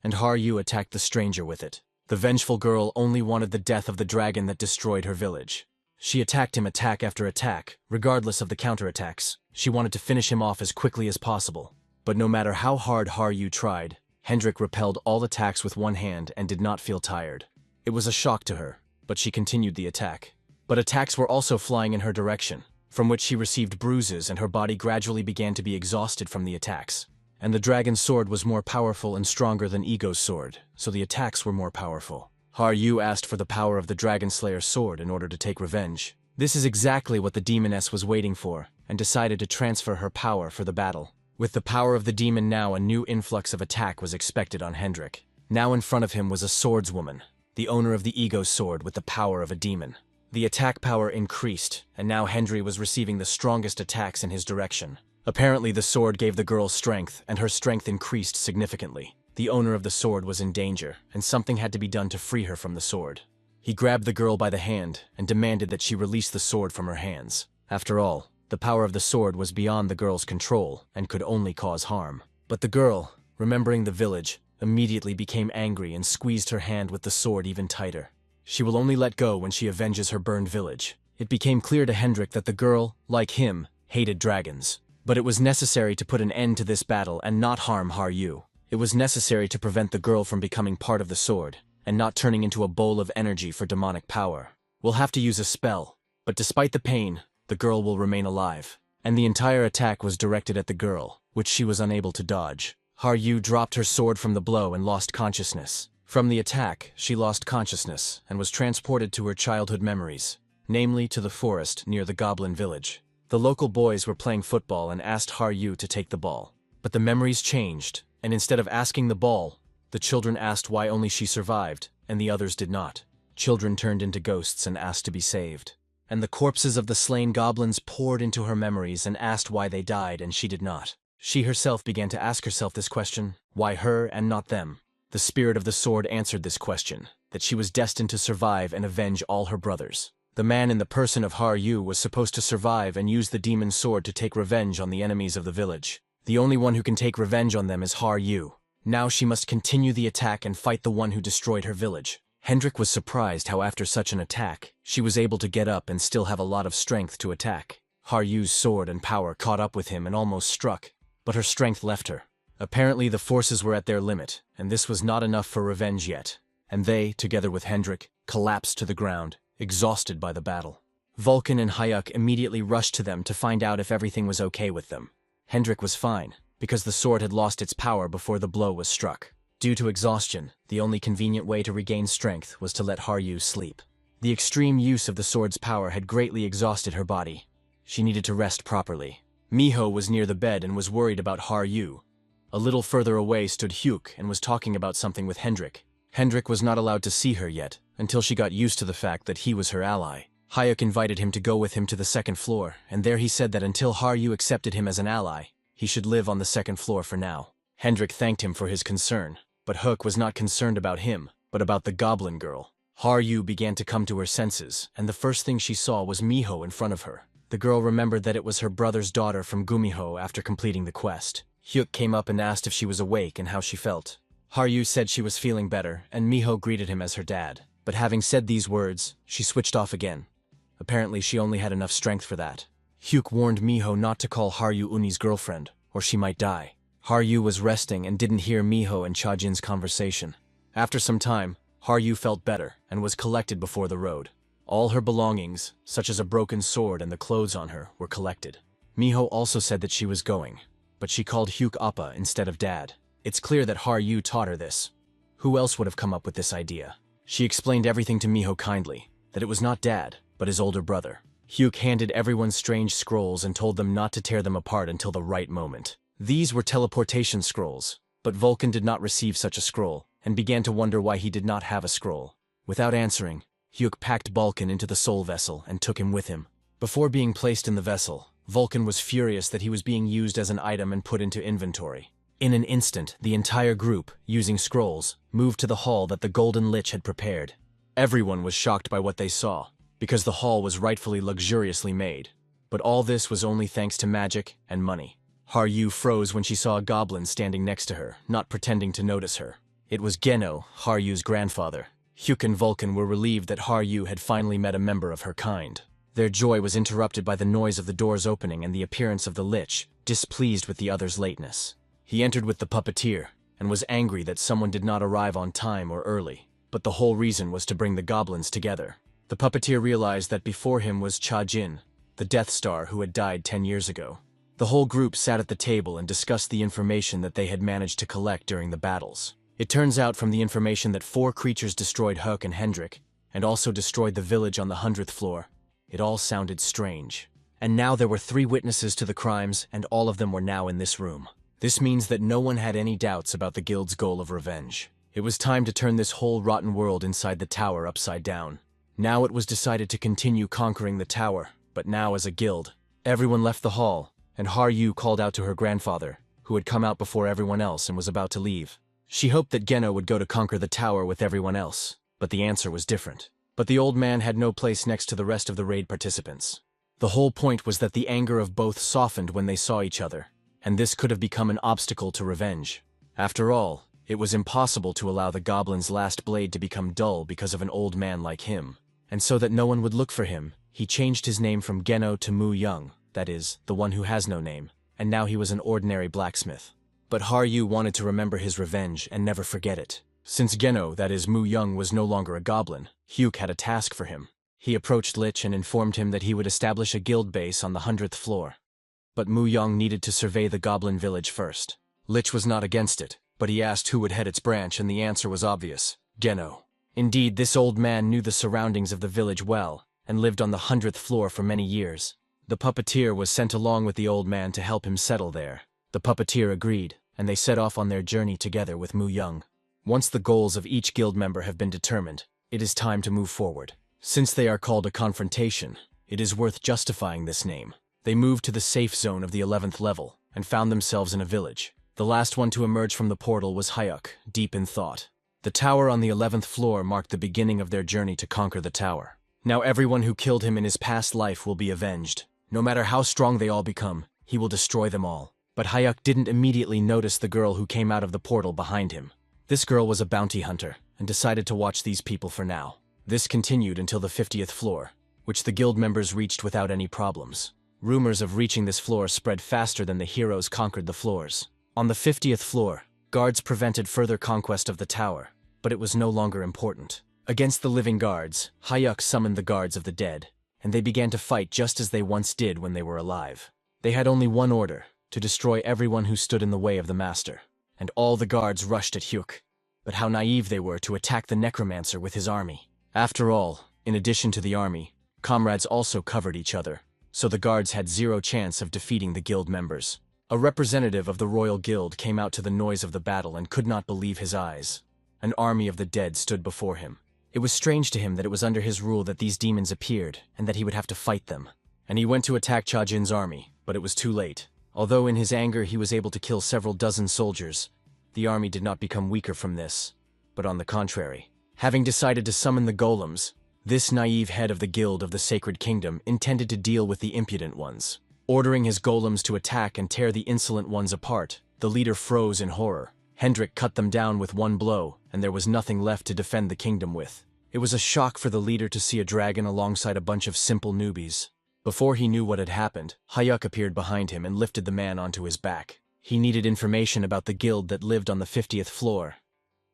and Haru attacked the stranger with it. The vengeful girl only wanted the death of the dragon that destroyed her village. She attacked him attack after attack, regardless of the counterattacks. She wanted to finish him off as quickly as possible. But no matter how hard Haru tried, Hendrik repelled all attacks with one hand and did not feel tired. It was a shock to her, but she continued the attack. But attacks were also flying in her direction, from which she received bruises and her body gradually began to be exhausted from the attacks. And the dragon's sword was more powerful and stronger than Ego's sword, so the attacks were more powerful. Haru asked for the power of the Dragon Slayer's sword in order to take revenge. This is exactly what the demoness was waiting for, and decided to transfer her power for the battle. With the power of the demon now, a new influx of attack was expected on Hendrik. Now in front of him was a swordswoman, the owner of the Ego sword with the power of a demon. The attack power increased, and now Hendrik was receiving the strongest attacks in his direction. Apparently the sword gave the girl strength, and her strength increased significantly. The owner of the sword was in danger, and something had to be done to free her from the sword. He grabbed the girl by the hand and demanded that she release the sword from her hands. After all, the power of the sword was beyond the girl's control and could only cause harm. But the girl, remembering the village, immediately became angry and squeezed her hand with the sword even tighter. She will only let go when she avenges her burned village. It became clear to Hendrik that the girl, like him, hated dragons. But it was necessary to put an end to this battle and not harm Haru. It was necessary to prevent the girl from becoming part of the sword, and not turning into a bowl of energy for demonic power. We'll have to use a spell, but despite the pain, the girl will remain alive. And the entire attack was directed at the girl, which she was unable to dodge. Haru dropped her sword from the blow and lost consciousness. From the attack, she lost consciousness and was transported to her childhood memories, namely to the forest near the goblin village. The local boys were playing football and asked Haru to take the ball. But the memories changed, and instead of asking the ball, the children asked why only she survived, and the others did not. Children turned into ghosts and asked to be saved. And the corpses of the slain goblins poured into her memories and asked why they died and she did not. She herself began to ask herself this question, why her and not them? The spirit of the sword answered this question, that she was destined to survive and avenge all her brothers. The man in the person of Haru was supposed to survive and use the demon's sword to take revenge on the enemies of the village. The only one who can take revenge on them is Haru. Now she must continue the attack and fight the one who destroyed her village. Hendrik was surprised how after such an attack, she was able to get up and still have a lot of strength to attack. Haru's sword and power caught up with him and almost struck, but her strength left her. Apparently the forces were at their limit, and this was not enough for revenge yet. And they, together with Hendrik, collapsed to the ground, exhausted by the battle. Vulcan and Hayuk immediately rushed to them to find out if everything was okay with them. Hendrik was fine, because the sword had lost its power before the blow was struck. Due to exhaustion, the only convenient way to regain strength was to let Haru sleep. The extreme use of the sword's power had greatly exhausted her body. She needed to rest properly. Miho was near the bed and was worried about Haru. A little further away stood Hyuk and was talking about something with Hendrik. Hendrik was not allowed to see her yet, until she got used to the fact that he was her ally. Hayuk invited him to go with him to the second floor, and there he said that until Haru accepted him as an ally, he should live on the second floor for now. Hendrik thanked him for his concern, but Hyuk was not concerned about him, but about the goblin girl. Haru began to come to her senses, and the first thing she saw was Miho in front of her. The girl remembered that it was her brother's daughter from Gumiho after completing the quest. Hyuk came up and asked if she was awake and how she felt. Haru said she was feeling better, and Miho greeted him as her dad. But having said these words, she switched off again. Apparently she only had enough strength for that. Hyuk warned Miho not to call Haru Uni's girlfriend, or she might die. Haru was resting and didn't hear Miho and Chajin's conversation. After some time, Haru felt better and was collected before the road. All her belongings, such as a broken sword and the clothes on her, were collected. Miho also said that she was going, but she called Hyuk Appa instead of Dad. It's clear that Haru taught her this. Who else would have come up with this idea? She explained everything to Miho kindly, that it was not Dad, but his older brother. Hyuk handed everyone strange scrolls and told them not to tear them apart until the right moment. These were teleportation scrolls, but Vulcan did not receive such a scroll, and began to wonder why he did not have a scroll. Without answering, Hyuk packed Vulcan into the soul vessel and took him with him. Before being placed in the vessel, Vulcan was furious that he was being used as an item and put into inventory. In an instant, the entire group, using scrolls, moved to the hall that the Golden Lich had prepared. Everyone was shocked by what they saw, because the hall was rightfully luxuriously made. But all this was only thanks to magic and money. Haru froze when she saw a goblin standing next to her, not pretending to notice her. It was Geno, Haru's grandfather. Hyuk and Vulcan were relieved that Haru had finally met a member of her kind. Their joy was interrupted by the noise of the doors opening and the appearance of the Lich, displeased with the other's lateness. He entered with the puppeteer, and was angry that someone did not arrive on time or early, but the whole reason was to bring the goblins together. The puppeteer realized that before him was Chajin, the Death Star who had died 10 years ago. The whole group sat at the table and discussed the information that they had managed to collect during the battles. It turns out from the information that 4 creatures destroyed Huck and Hendrik, and also destroyed the village on the 100th floor. It all sounded strange. And now there were 3 witnesses to the crimes, and all of them were now in this room. This means that no one had any doubts about the guild's goal of revenge. It was time to turn this whole rotten world inside the tower upside down. Now it was decided to continue conquering the tower, but now as a guild. Everyone left the hall, and Haru called out to her grandfather, who had come out before everyone else and was about to leave. She hoped that Geno would go to conquer the tower with everyone else, but the answer was different. But the old man had no place next to the rest of the raid participants. The whole point was that the anger of both softened when they saw each other, and this could have become an obstacle to revenge. After all, it was impossible to allow the goblin's last blade to become dull because of an old man like him. And so that no one would look for him, he changed his name from Geno to Mu Young, that is, the one who has no name, and now he was an ordinary blacksmith. But Haru wanted to remember his revenge and never forget it. Since Geno, that is Mu Young, was no longer a goblin, Hyuk had a task for him. He approached Lich and informed him that he would establish a guild base on the 100th floor. But Mu Young needed to survey the goblin village first. Lich was not against it, but he asked who would head its branch, and the answer was obvious: Geno. Indeed, this old man knew the surroundings of the village well, and lived on the 100th floor for many years. The puppeteer was sent along with the old man to help him settle there. The puppeteer agreed, and they set off on their journey together with Mu Young. Once the goals of each guild member have been determined, it is time to move forward. Since they are called a confrontation, it is worth justifying this name. They moved to the safe zone of the 11th level, and found themselves in a village. The last one to emerge from the portal was Hyuk, deep in thought. The tower on the 11th floor marked the beginning of their journey to conquer the tower. Now everyone who killed him in his past life will be avenged. No matter how strong they all become, he will destroy them all. But Hyuk didn't immediately notice the girl who came out of the portal behind him. This girl was a bounty hunter, and decided to watch these people for now. This continued until the 50th floor, which the guild members reached without any problems. Rumors of reaching this floor spread faster than the heroes conquered the floors. On the 50th floor, guards prevented further conquest of the tower, but it was no longer important. Against the living guards, Hyuk summoned the guards of the dead, and they began to fight just as they once did when they were alive. They had only one order: to destroy everyone who stood in the way of the master. And all the guards rushed at Hyuk. But how naive they were to attack the necromancer with his army. After all, in addition to the army, comrades also covered each other, so the guards had zero chance of defeating the guild members. A representative of the royal guild came out to the noise of the battle and could not believe his eyes. An army of the dead stood before him. It was strange to him that it was under his rule that these demons appeared, and that he would have to fight them. And he went to attack Chajin's army, but it was too late. Although in his anger he was able to kill several dozen soldiers, the army did not become weaker from this, but on the contrary. Having decided to summon the golems, this naive head of the Guild of the Sacred Kingdom intended to deal with the impudent ones. Ordering his golems to attack and tear the insolent ones apart, the leader froze in horror. Hendrik cut them down with one blow, and there was nothing left to defend the kingdom with. It was a shock for the leader to see a dragon alongside a bunch of simple newbies. Before he knew what had happened, Hayuk appeared behind him and lifted the man onto his back. He needed information about the guild that lived on the 50th floor.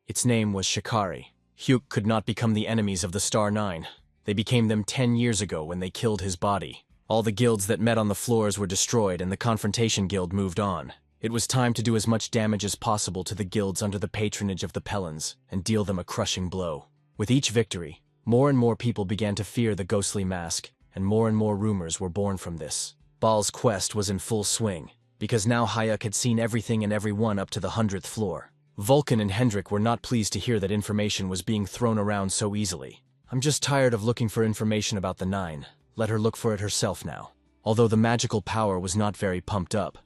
Its name was Shikari. Hyuk could not become the enemies of the Star Nine. They became them 10 years ago when they killed his body. All the guilds that met on the floors were destroyed and the Confrontation Guild moved on. It was time to do as much damage as possible to the guilds under the patronage of the Pellans and deal them a crushing blow. With each victory, more and more people began to fear the ghostly mask, and more rumors were born from this. Baal's quest was in full swing, because now Hayuk had seen everything and everyone up to the 100th floor. Vulcan and Hendrik were not pleased to hear that information was being thrown around so easily. "I'm just tired of looking for information about the Nine. Let her look for it herself now." Although the magical power was not very pumped up,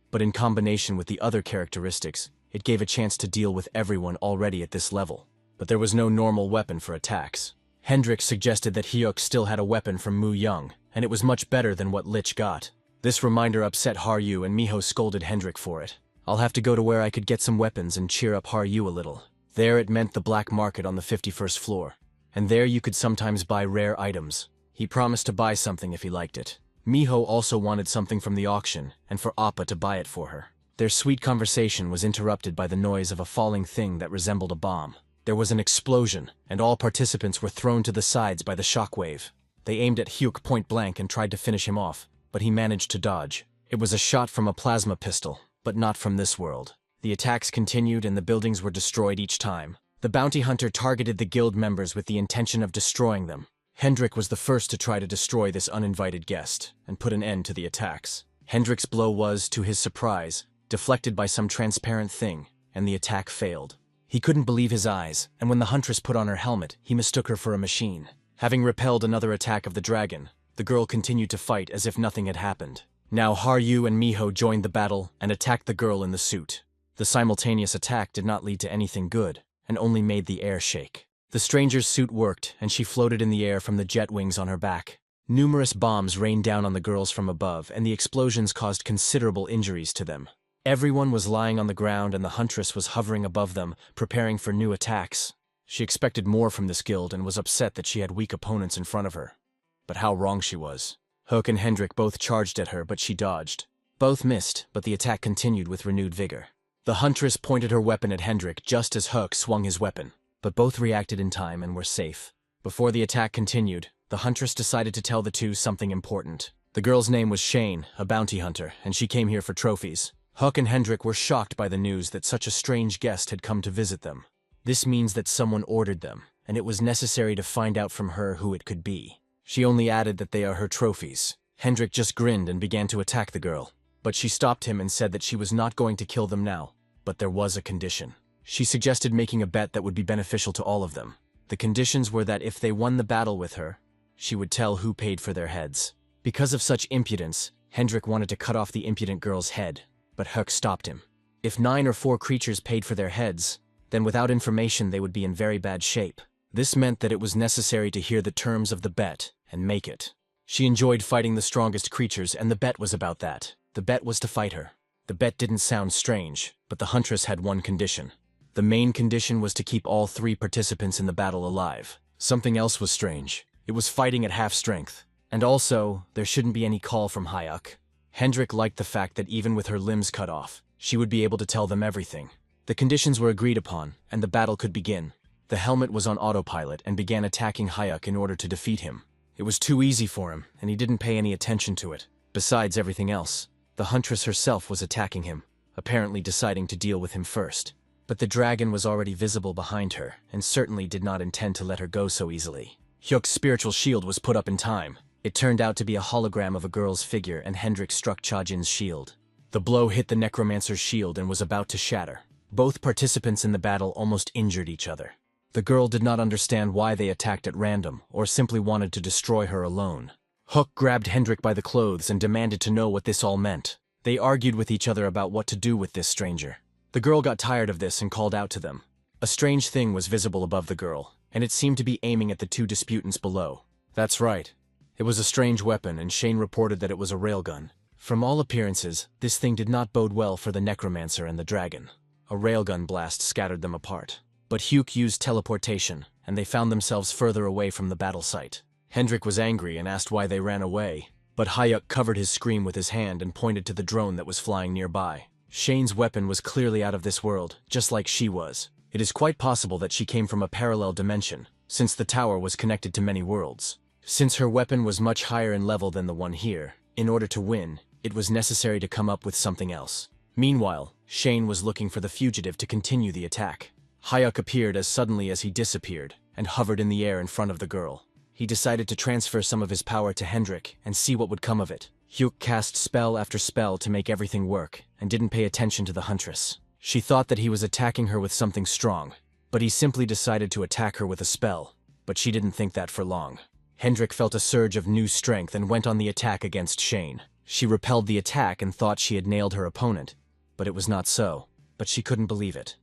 but in combination with the other characteristics, it gave a chance to deal with everyone already at this level. But there was no normal weapon for attacks. Hendrik suggested that Hyuk still had a weapon from Mu Young, and it was much better than what Lich got. This reminder upset Haru and Miho scolded Hendrik for it. "I'll have to go to where I could get some weapons and cheer up Haru a little." There it meant the black market on the 51st floor, and there you could sometimes buy rare items. He promised to buy something if he liked it. Miho also wanted something from the auction, and for Appa to buy it for her. Their sweet conversation was interrupted by the noise of a falling thing that resembled a bomb. There was an explosion, and all participants were thrown to the sides by the shockwave. They aimed at Hyuk point blank and tried to finish him off, but he managed to dodge. It was a shot from a plasma pistol, but not from this world. The attacks continued and the buildings were destroyed each time. The bounty hunter targeted the guild members with the intention of destroying them. Hendrik was the first to try to destroy this uninvited guest and put an end to the attacks. Hendrik's blow was, to his surprise, deflected by some transparent thing, and the attack failed. He couldn't believe his eyes, and when the huntress put on her helmet, he mistook her for a machine. Having repelled another attack of the dragon, the girl continued to fight as if nothing had happened. Now Haru and Miho joined the battle and attacked the girl in the suit. The simultaneous attack did not lead to anything good, and only made the air shake. The stranger's suit worked, and she floated in the air from the jet wings on her back. Numerous bombs rained down on the girls from above, and the explosions caused considerable injuries to them. Everyone was lying on the ground and the huntress was hovering above them, preparing for new attacks. She expected more from this guild and was upset that she had weak opponents in front of her. But how wrong she was. Hook and Hendrik both charged at her, but she dodged. Both missed, but the attack continued with renewed vigor. The huntress pointed her weapon at Hendrik just as Hook swung his weapon, but both reacted in time and were safe. Before the attack continued, the huntress decided to tell the two something important. The girl's name was Shane, a bounty hunter, and she came here for trophies. Hook and Hendrik were shocked by the news that such a strange guest had come to visit them. This means that someone ordered them, and it was necessary to find out from her who it could be. She only added that they are her trophies. Hendrik just grinned and began to attack the girl, but she stopped him and said that she was not going to kill them now, but there was a condition. She suggested making a bet that would be beneficial to all of them. The conditions were that if they won the battle with her, she would tell who paid for their heads. Because of such impudence, Hendrik wanted to cut off the impudent girl's head, but Hook stopped him. If 9 or 4 creatures paid for their heads, then without information they would be in very bad shape. This meant that it was necessary to hear the terms of the bet and make it. She enjoyed fighting the strongest creatures, and the bet was about that. The bet was to fight her. The bet didn't sound strange, but the huntress had one condition. The main condition was to keep all 3 participants in the battle alive. Something else was strange. It was fighting at half strength. And also, there shouldn't be any call from Hayuk. Hendrik liked the fact that even with her limbs cut off, she would be able to tell them everything. The conditions were agreed upon, and the battle could begin. The helmet was on autopilot and began attacking Hayuk in order to defeat him. It was too easy for him, and he didn't pay any attention to it. Besides everything else, the huntress herself was attacking him, apparently deciding to deal with him first. But the dragon was already visible behind her, and certainly did not intend to let her go so easily. Hyuk's spiritual shield was put up in time. It turned out to be a hologram of a girl's figure, and Hendrik struck Chajin's shield. The blow hit the necromancer's shield and was about to shatter. Both participants in the battle almost injured each other. The girl did not understand why they attacked at random, or simply wanted to destroy her alone. Hook grabbed Hendrik by the clothes and demanded to know what this all meant. They argued with each other about what to do with this stranger. The girl got tired of this and called out to them. A strange thing was visible above the girl, and it seemed to be aiming at the 2 disputants below. That's right. It was a strange weapon, and Shane reported that it was a railgun. From all appearances, this thing did not bode well for the necromancer and the dragon. A railgun blast scattered them apart. But Hyuk used teleportation, and they found themselves further away from the battle site. Hendrik was angry and asked why they ran away, but Hayuk covered his scream with his hand and pointed to the drone that was flying nearby. Shane's weapon was clearly out of this world, just like she was. It is quite possible that she came from a parallel dimension, since the tower was connected to many worlds. Since her weapon was much higher in level than the one here, in order to win, it was necessary to come up with something else. Meanwhile, Shane was looking for the fugitive to continue the attack. Hayuk appeared as suddenly as he disappeared, and hovered in the air in front of the girl. He decided to transfer some of his power to Hendrik and see what would come of it. Hyuk cast spell after spell to make everything work, and didn't pay attention to the huntress. She thought that he was attacking her with something strong, but he simply decided to attack her with a spell, but she didn't think that for long. Hendrik felt a surge of new strength and went on the attack against Shane. She repelled the attack and thought she had nailed her opponent, but it was not so. But she couldn't believe it.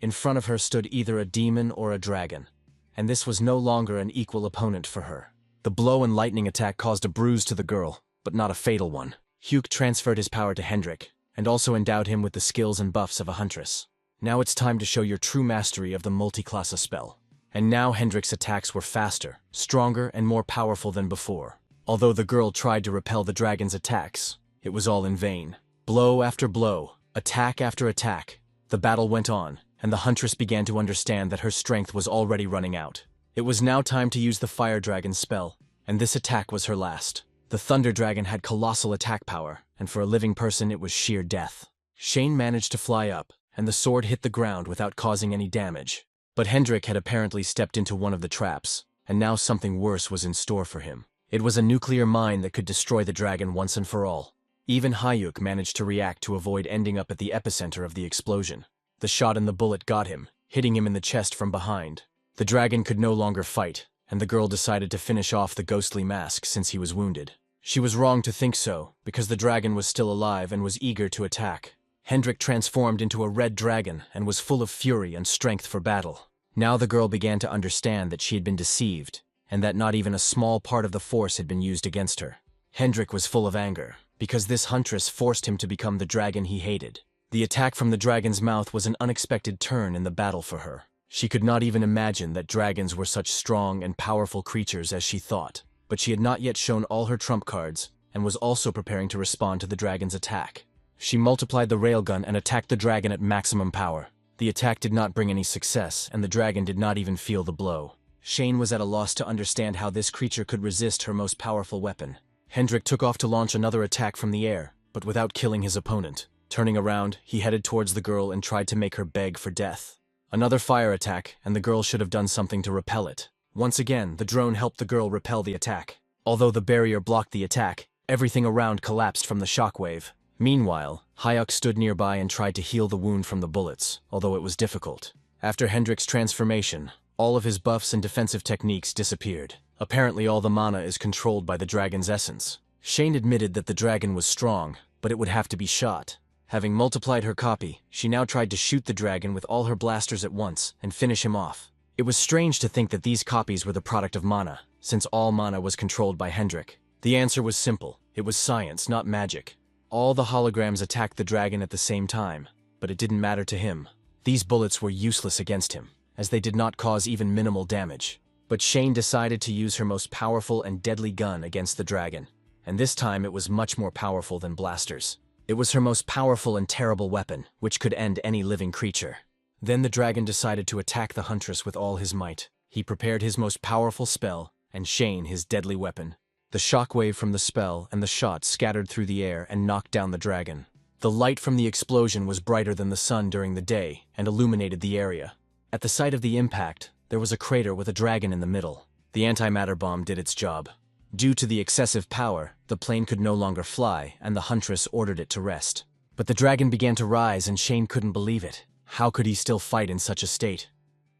In front of her stood either a demon or a dragon, and this was no longer an equal opponent for her. The blow and lightning attack caused a bruise to the girl, but not a fatal one. Hyuk transferred his power to Hendrik, and also endowed him with the skills and buffs of a huntress. Now it's time to show your true mastery of the multi-classa spell. And now Hendrik's attacks were faster, stronger, and more powerful than before. Although the girl tried to repel the dragon's attacks, it was all in vain. Blow after blow, attack after attack, the battle went on, and the huntress began to understand that her strength was already running out. It was now time to use the fire dragon spell, and this attack was her last. The thunder dragon had colossal attack power, and for a living person it was sheer death. Shane managed to fly up, and the sword hit the ground without causing any damage. But Hendrik had apparently stepped into one of the traps, and now something worse was in store for him. It was a nuclear mine that could destroy the dragon once and for all. Even Hayuk managed to react to avoid ending up at the epicenter of the explosion. The shot and the bullet got him, hitting him in the chest from behind. The dragon could no longer fight, and the girl decided to finish off the ghostly mask since he was wounded. She was wrong to think so, because the dragon was still alive and was eager to attack. Hendrik transformed into a red dragon and was full of fury and strength for battle. Now the girl began to understand that she had been deceived, and that not even a small part of the force had been used against her. Hendrik was full of anger, because this huntress forced him to become the dragon he hated. The attack from the dragon's mouth was an unexpected turn in the battle for her. She could not even imagine that dragons were such strong and powerful creatures as she thought, but she had not yet shown all her trump cards, and was also preparing to respond to the dragon's attack. She multiplied the railgun and attacked the dragon at maximum power. The attack did not bring any success, and the dragon did not even feel the blow. Shane was at a loss to understand how this creature could resist her most powerful weapon. Hendrik took off to launch another attack from the air, but without killing his opponent. Turning around, he headed towards the girl and tried to make her beg for death. Another fire attack, and the girl should have done something to repel it. Once again, the drone helped the girl repel the attack. Although the barrier blocked the attack, everything around collapsed from the shockwave. Meanwhile, Hayuk stood nearby and tried to heal the wound from the bullets, although it was difficult. After Hendrik's transformation, all of his buffs and defensive techniques disappeared. Apparently all the mana is controlled by the dragon's essence. Shane admitted that the dragon was strong, but it would have to be shot. Having multiplied her copy, she now tried to shoot the dragon with all her blasters at once and finish him off. It was strange to think that these copies were the product of mana, since all mana was controlled by Hendrik. The answer was simple. It was science, not magic. All the holograms attacked the dragon at the same time, but it didn't matter to him. These bullets were useless against him, as they did not cause even minimal damage. But Shane decided to use her most powerful and deadly gun against the dragon, and this time it was much more powerful than blasters. It was her most powerful and terrible weapon, which could end any living creature. Then the dragon decided to attack the huntress with all his might. He prepared his most powerful spell, and Shane his deadly weapon. The shockwave from the spell and the shot scattered through the air and knocked down the dragon. The light from the explosion was brighter than the sun during the day and illuminated the area. At the site of the impact, there was a crater with a dragon in the middle. The antimatter bomb did its job. Due to the excessive power, the plane could no longer fly, and the huntress ordered it to rest. But the dragon began to rise, and Shane couldn't believe it. How could he still fight in such a state?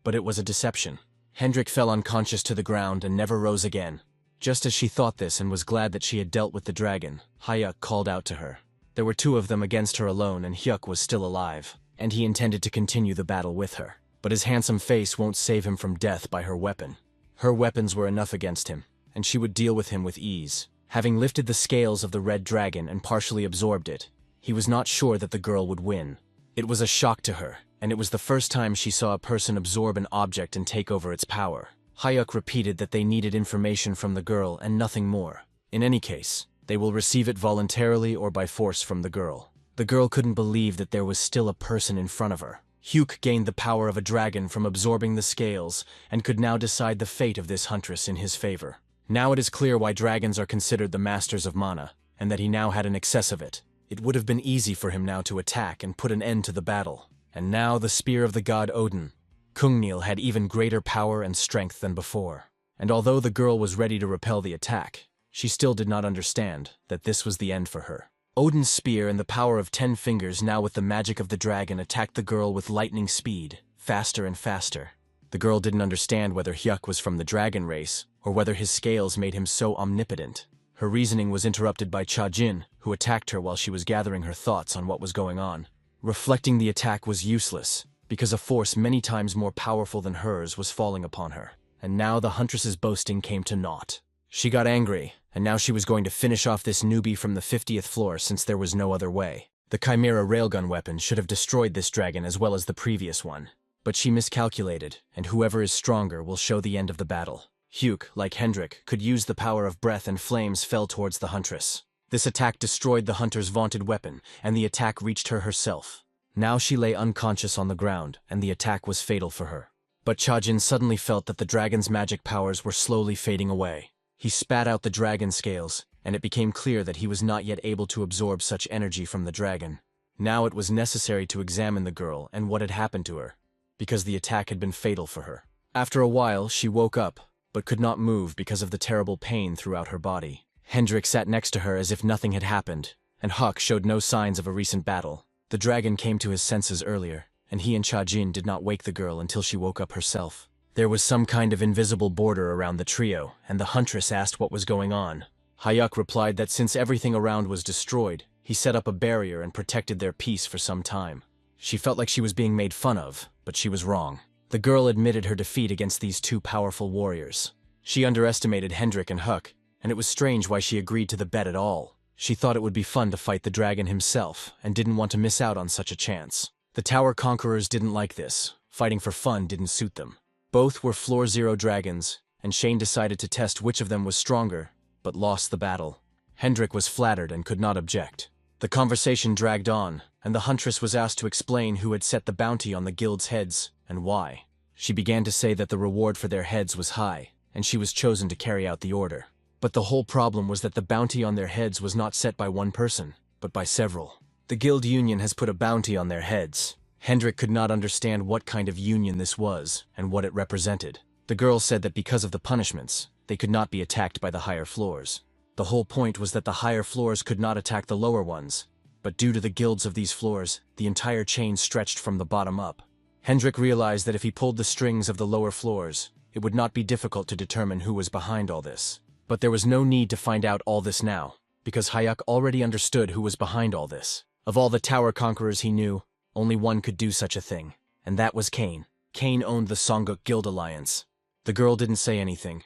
But it was a deception. Hendrik fell unconscious to the ground and never rose again. Just as she thought this and was glad that she had dealt with the dragon, Hayuk called out to her. There were two of them against her alone, and Hyuk was still alive, and he intended to continue the battle with her. But his handsome face won't save him from death by her weapon. Her weapons were enough against him, and she would deal with him with ease. Having lifted the scales of the red dragon and partially absorbed it, he was not sure that the girl would win. It was a shock to her, and it was the first time she saw a person absorb an object and take over its power. Hyuk repeated that they needed information from the girl and nothing more. In any case, they will receive it voluntarily or by force from the girl. The girl couldn't believe that there was still a person in front of her. Hyuk gained the power of a dragon from absorbing the scales and could now decide the fate of this huntress in his favor. Now it is clear why dragons are considered the masters of mana, and that he now had an excess of it. It would have been easy for him now to attack and put an end to the battle. And now the spear of the god Odin. Kungnil had even greater power and strength than before. And although the girl was ready to repel the attack, she still did not understand that this was the end for her. Odin's spear and the power of 10 fingers, now with the magic of the dragon, attacked the girl with lightning speed, faster and faster. The girl didn't understand whether Hyuk was from the dragon race, or whether his scales made him so omnipotent. Her reasoning was interrupted by Chajin, who attacked her while she was gathering her thoughts on what was going on. Reflecting the attack was useless, because a force many times more powerful than hers was falling upon her. And now the huntress's boasting came to naught. She got angry, and now she was going to finish off this newbie from the 50th floor since there was no other way. The Chimera railgun weapon should have destroyed this dragon as well as the previous one. But she miscalculated, and whoever is stronger will show the end of the battle. Hyuk, like Hendrik, could use the power of breath, and flames fell towards the huntress. This attack destroyed the hunter's vaunted weapon, and the attack reached her herself. Now she lay unconscious on the ground, and the attack was fatal for her. But Chajin suddenly felt that the dragon's magic powers were slowly fading away. He spat out the dragon scales, and it became clear that he was not yet able to absorb such energy from the dragon. Now it was necessary to examine the girl and what had happened to her, because the attack had been fatal for her. After a while, she woke up, but could not move because of the terrible pain throughout her body. Hendrik sat next to her as if nothing had happened, and Huck showed no signs of a recent battle. The dragon came to his senses earlier, and he and Chajin did not wake the girl until she woke up herself. There was some kind of invisible border around the trio, and the huntress asked what was going on. Hyuk replied that since everything around was destroyed, he set up a barrier and protected their peace for some time. She felt like she was being made fun of, but she was wrong. The girl admitted her defeat against these two powerful warriors. She underestimated Hendrik and Huck, and it was strange why she agreed to the bet at all. She thought it would be fun to fight the dragon himself, and didn't want to miss out on such a chance. The Tower Conquerors didn't like this. Fighting for fun didn't suit them. Both were Floor Zero dragons, and Shane decided to test which of them was stronger, but lost the battle. Hendrik was flattered and could not object. The conversation dragged on, and the huntress was asked to explain who had set the bounty on the guild's heads, and why. She began to say that the reward for their heads was high, and she was chosen to carry out the order. But the whole problem was that the bounty on their heads was not set by one person, but by several. The guild union has put a bounty on their heads. Hendrik could not understand what kind of union this was, and what it represented. The girl said that because of the punishments, they could not be attacked by the higher floors. The whole point was that the higher floors could not attack the lower ones, but due to the guilds of these floors, the entire chain stretched from the bottom up. Hendrik realized that if he pulled the strings of the lower floors, it would not be difficult to determine who was behind all this. But there was no need to find out all this now, because Hyuk already understood who was behind all this. Of all the Tower Conquerors he knew, only one could do such a thing, and that was Kane. Kane owned the Songguk Guild Alliance. The girl didn't say anything,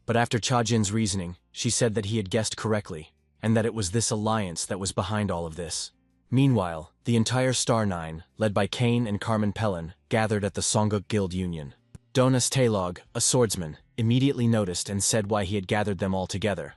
but after Chajin's reasoning, she said that he had guessed correctly, and that it was this alliance that was behind all of this. Meanwhile, the entire Star Nine, led by Kane and Carmen Pellin, gathered at the Songguk Guild Union. Donas Taylog, a swordsman, immediately noticed and said why he had gathered them all together.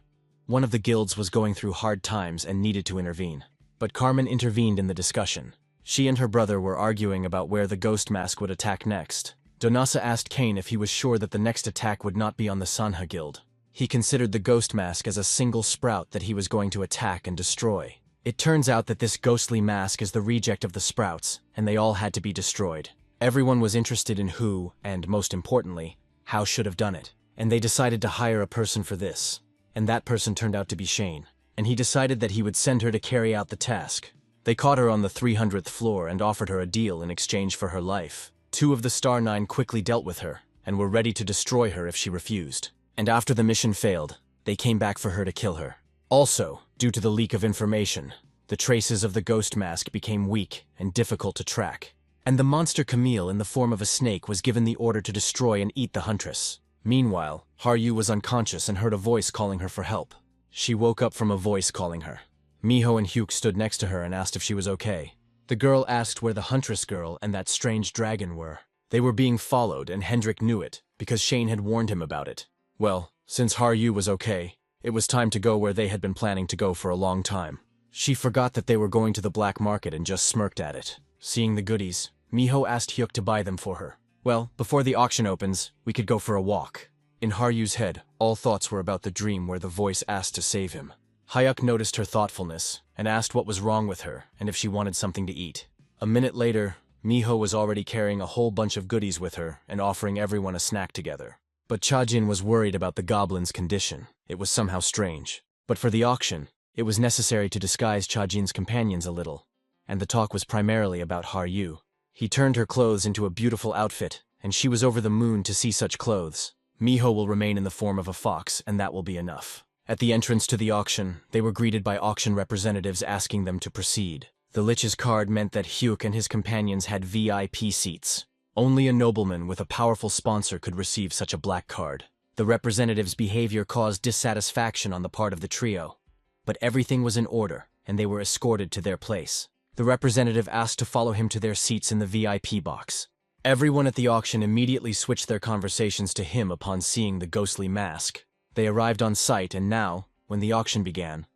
One of the guilds was going through hard times and needed to intervene. But Carmen intervened in the discussion. She and her brother were arguing about where the Ghost Mask would attack next. Donasa asked Kane if he was sure that the next attack would not be on the Sanha Guild. He considered the Ghost Mask as a single sprout that he was going to attack and destroy. It turns out that this ghostly mask is the reject of the sprouts, and they all had to be destroyed. Everyone was interested in who, and most importantly, how should have done it. And they decided to hire a person for this. And that person turned out to be Shane. And he decided that he would send her to carry out the task. They caught her on the 300th floor and offered her a deal in exchange for her life. Two of the Star Nine quickly dealt with her, and were ready to destroy her if she refused. And after the mission failed, they came back for her to kill her. Also, due to the leak of information, the traces of the Ghost Mask became weak and difficult to track. And the monster Camille in the form of a snake was given the order to destroy and eat the huntress. Meanwhile, Haru was unconscious and heard a voice calling her for help. She woke up from a voice calling her. Miho and Hyuk stood next to her and asked if she was okay. The girl asked where the huntress girl and that strange dragon were. They were being followed, and Hendrik knew it, because Shane had warned him about it. Well, since Haru was okay, it was time to go where they had been planning to go for a long time. She forgot that they were going to the black market and just smirked at it. Seeing the goodies, Miho asked Hyuk to buy them for her. Well, before the auction opens, we could go for a walk. In Haru's head, all thoughts were about the dream where the voice asked to save him. Hyuk noticed her thoughtfulness, and asked what was wrong with her, and if she wanted something to eat. A minute later, Miho was already carrying a whole bunch of goodies with her, and offering everyone a snack together. But Chajin was worried about the goblin's condition. It was somehow strange. But for the auction, it was necessary to disguise Chajin's companions a little, and the talk was primarily about Haru. He turned her clothes into a beautiful outfit, and she was over the moon to see such clothes. Miho will remain in the form of a fox, and that will be enough. At the entrance to the auction, they were greeted by auction representatives asking them to proceed. The Lich's card meant that Hyuk and his companions had VIP seats. Only a nobleman with a powerful sponsor could receive such a black card. The representative's behavior caused dissatisfaction on the part of the trio. But everything was in order, and they were escorted to their place. The representative asked to follow him to their seats in the VIP box. Everyone at the auction immediately switched their conversations to him upon seeing the ghostly mask. They arrived on site, and now, when the auction began,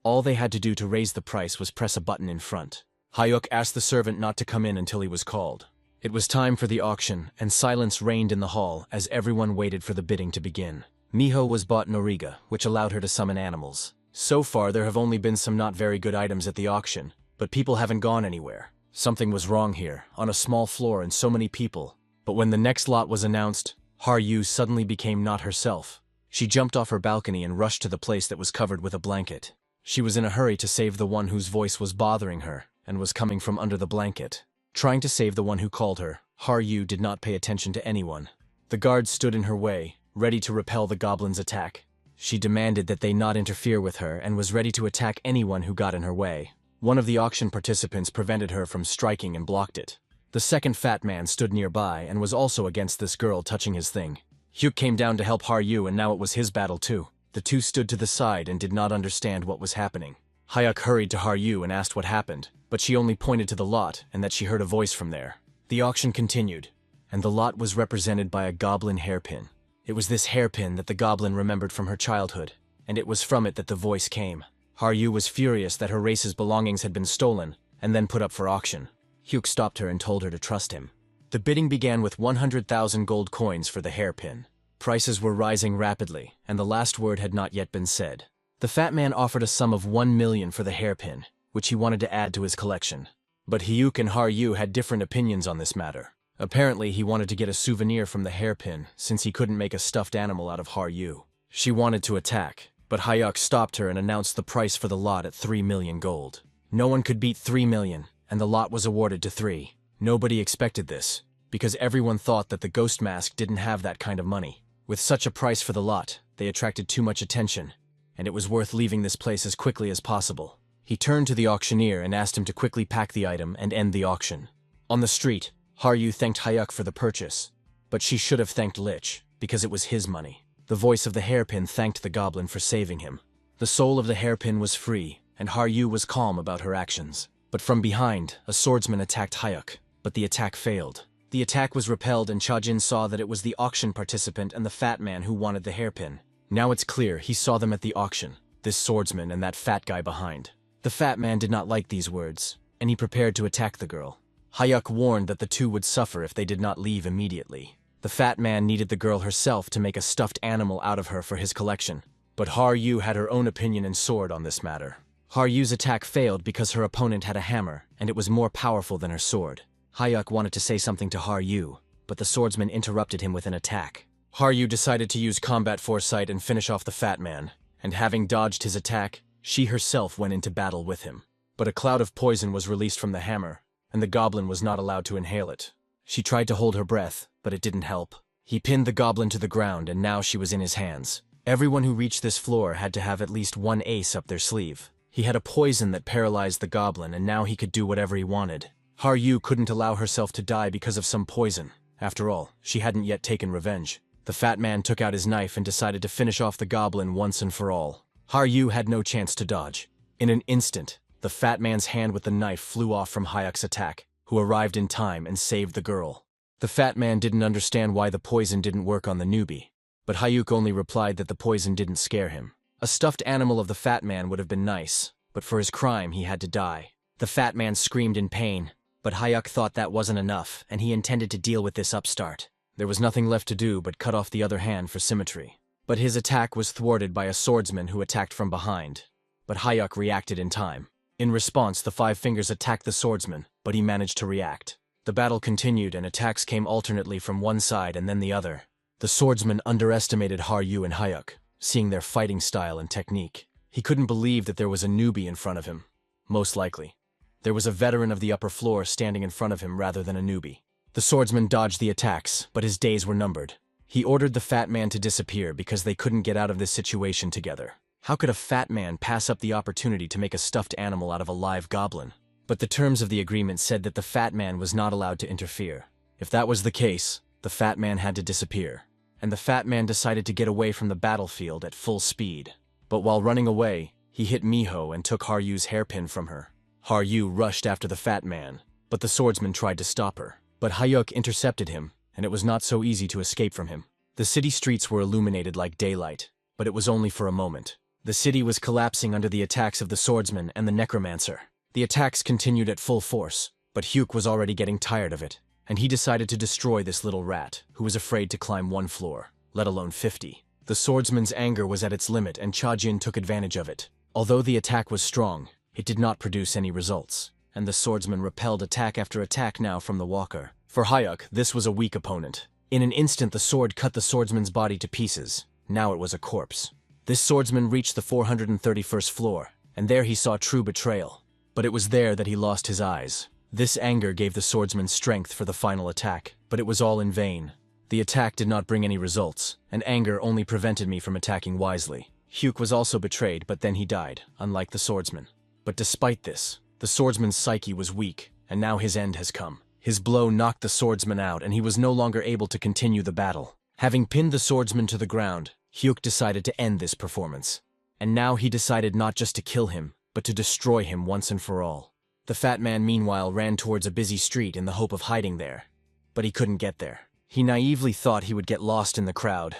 all they had to do to raise the price was press a button in front. Hyuk asked the servant not to come in until he was called. It was time for the auction, and silence reigned in the hall as everyone waited for the bidding to begin. Miho was bought Noriga, which allowed her to summon animals. So far, there have only been some not very good items at the auction, but people haven't gone anywhere. Something was wrong here, on a small floor and so many people. But when the next lot was announced, Haru suddenly became not herself. She jumped off her balcony and rushed to the place that was covered with a blanket. She was in a hurry to save the one whose voice was bothering her, and was coming from under the blanket. Trying to save the one who called her, Haru did not pay attention to anyone. The guards stood in her way, ready to repel the goblin's attack. She demanded that they not interfere with her and was ready to attack anyone who got in her way. One of the auction participants prevented her from striking and blocked it. The second fat man stood nearby and was also against this girl touching his thing. Hyuk came down to help Haru, and now it was his battle too. The two stood to the side and did not understand what was happening. Hyuk hurried to Haru and asked what happened, but she only pointed to the lot and that she heard a voice from there. The auction continued, and the lot was represented by a goblin hairpin. It was this hairpin that the goblin remembered from her childhood, and it was from it that the voice came. Haru was furious that her race's belongings had been stolen and then put up for auction. Hyuk stopped her and told her to trust him. The bidding began with 100,000 gold coins for the hairpin. Prices were rising rapidly, and the last word had not yet been said. The fat man offered a sum of 1 million for the hairpin, which he wanted to add to his collection. But Hyuk and Haru had different opinions on this matter. Apparently, he wanted to get a souvenir from the hairpin, since he couldn't make a stuffed animal out of Haru. She wanted to attack, but Hyuk stopped her and announced the price for the lot at 3 million gold. No one could beat 3 million, and the lot was awarded to 3. Nobody expected this, because everyone thought that the ghost mask didn't have that kind of money. With such a price for the lot, they attracted too much attention, and it was worth leaving this place as quickly as possible. He turned to the auctioneer and asked him to quickly pack the item and end the auction. On the street, Haru thanked Hyuk for the purchase, but she should have thanked Lich, because it was his money. The voice of the hairpin thanked the goblin for saving him. The soul of the hairpin was free, and Haru was calm about her actions. But from behind, a swordsman attacked Hyuk, but the attack failed. The attack was repelled, and Chajin saw that it was the auction participant and the fat man who wanted the hairpin. Now it's clear he saw them at the auction, this swordsman and that fat guy behind. The fat man did not like these words, and he prepared to attack the girl. Hyuk warned that the two would suffer if they did not leave immediately. The fat man needed the girl herself to make a stuffed animal out of her for his collection, but Haru had her own opinion and sword on this matter. Haru's attack failed because her opponent had a hammer, and it was more powerful than her sword. Hyuk wanted to say something to Haru, but the swordsman interrupted him with an attack. Haru decided to use combat foresight and finish off the fat man, and having dodged his attack, she herself went into battle with him. But a cloud of poison was released from the hammer, and the goblin was not allowed to inhale it. She tried to hold her breath, but it didn't help. He pinned the goblin to the ground, and now she was in his hands. Everyone who reached this floor had to have at least one ace up their sleeve. He had a poison that paralyzed the goblin, and now he could do whatever he wanted. Haru couldn't allow herself to die because of some poison. After all, she hadn't yet taken revenge. The fat man took out his knife and decided to finish off the goblin once and for all. Haru had no chance to dodge. In an instant, The fat man's hand with the knife flew off from Hyuk's attack, who arrived in time and saved the girl. The fat man didn't understand why the poison didn't work on the newbie, but Hyuk only replied that the poison didn't scare him. A stuffed animal of the fat man would have been nice, but for his crime he had to die. The fat man screamed in pain, but Hyuk thought that wasn't enough, and he intended to deal with this upstart. There was nothing left to do but cut off the other hand for symmetry. But his attack was thwarted by a swordsman who attacked from behind. But Hyuk reacted in time. In response, the Five Fingers attacked the swordsman, but he managed to react. The battle continued and attacks came alternately from one side and then the other. The swordsman underestimated Haru and Hyuk, seeing their fighting style and technique. He couldn't believe that there was a newbie in front of him. Most likely. There was a veteran of the upper floor standing in front of him rather than a newbie. The swordsman dodged the attacks, but his days were numbered. He ordered the fat man to disappear because they couldn't get out of this situation together. How could a fat man pass up the opportunity to make a stuffed animal out of a live goblin? But the terms of the agreement said that the fat man was not allowed to interfere. If that was the case, the fat man had to disappear. And the fat man decided to get away from the battlefield at full speed. But while running away, he hit Miho and took Haru's hairpin from her. Haru rushed after the fat man, but the swordsman tried to stop her. But Hyuk intercepted him, and it was not so easy to escape from him. The city streets were illuminated like daylight, but it was only for a moment. The city was collapsing under the attacks of the swordsman and the necromancer. The attacks continued at full force, but Hyuk was already getting tired of it, and he decided to destroy this little rat, who was afraid to climb one floor, let alone 50. The swordsman's anger was at its limit and Chajin took advantage of it. Although the attack was strong, it did not produce any results, and the swordsman repelled attack after attack now from the walker. For Hyuk, this was a weak opponent. In an instant the sword cut the swordsman's body to pieces. Now it was a corpse. This swordsman reached the 431st floor, and there he saw true betrayal. But it was there that he lost his eyes. This anger gave the swordsman strength for the final attack, but it was all in vain. The attack did not bring any results, and anger only prevented me from attacking wisely. Hyuk was also betrayed, but then he died, unlike the swordsman. But despite this, the swordsman's psyche was weak, and now his end has come. His blow knocked the swordsman out, and he was no longer able to continue the battle. Having pinned the swordsman to the ground, Hyuk decided to end this performance. And now he decided not just to kill him, but to destroy him once and for all. The fat man meanwhile ran towards a busy street in the hope of hiding there. But he couldn't get there. He naively thought he would get lost in the crowd.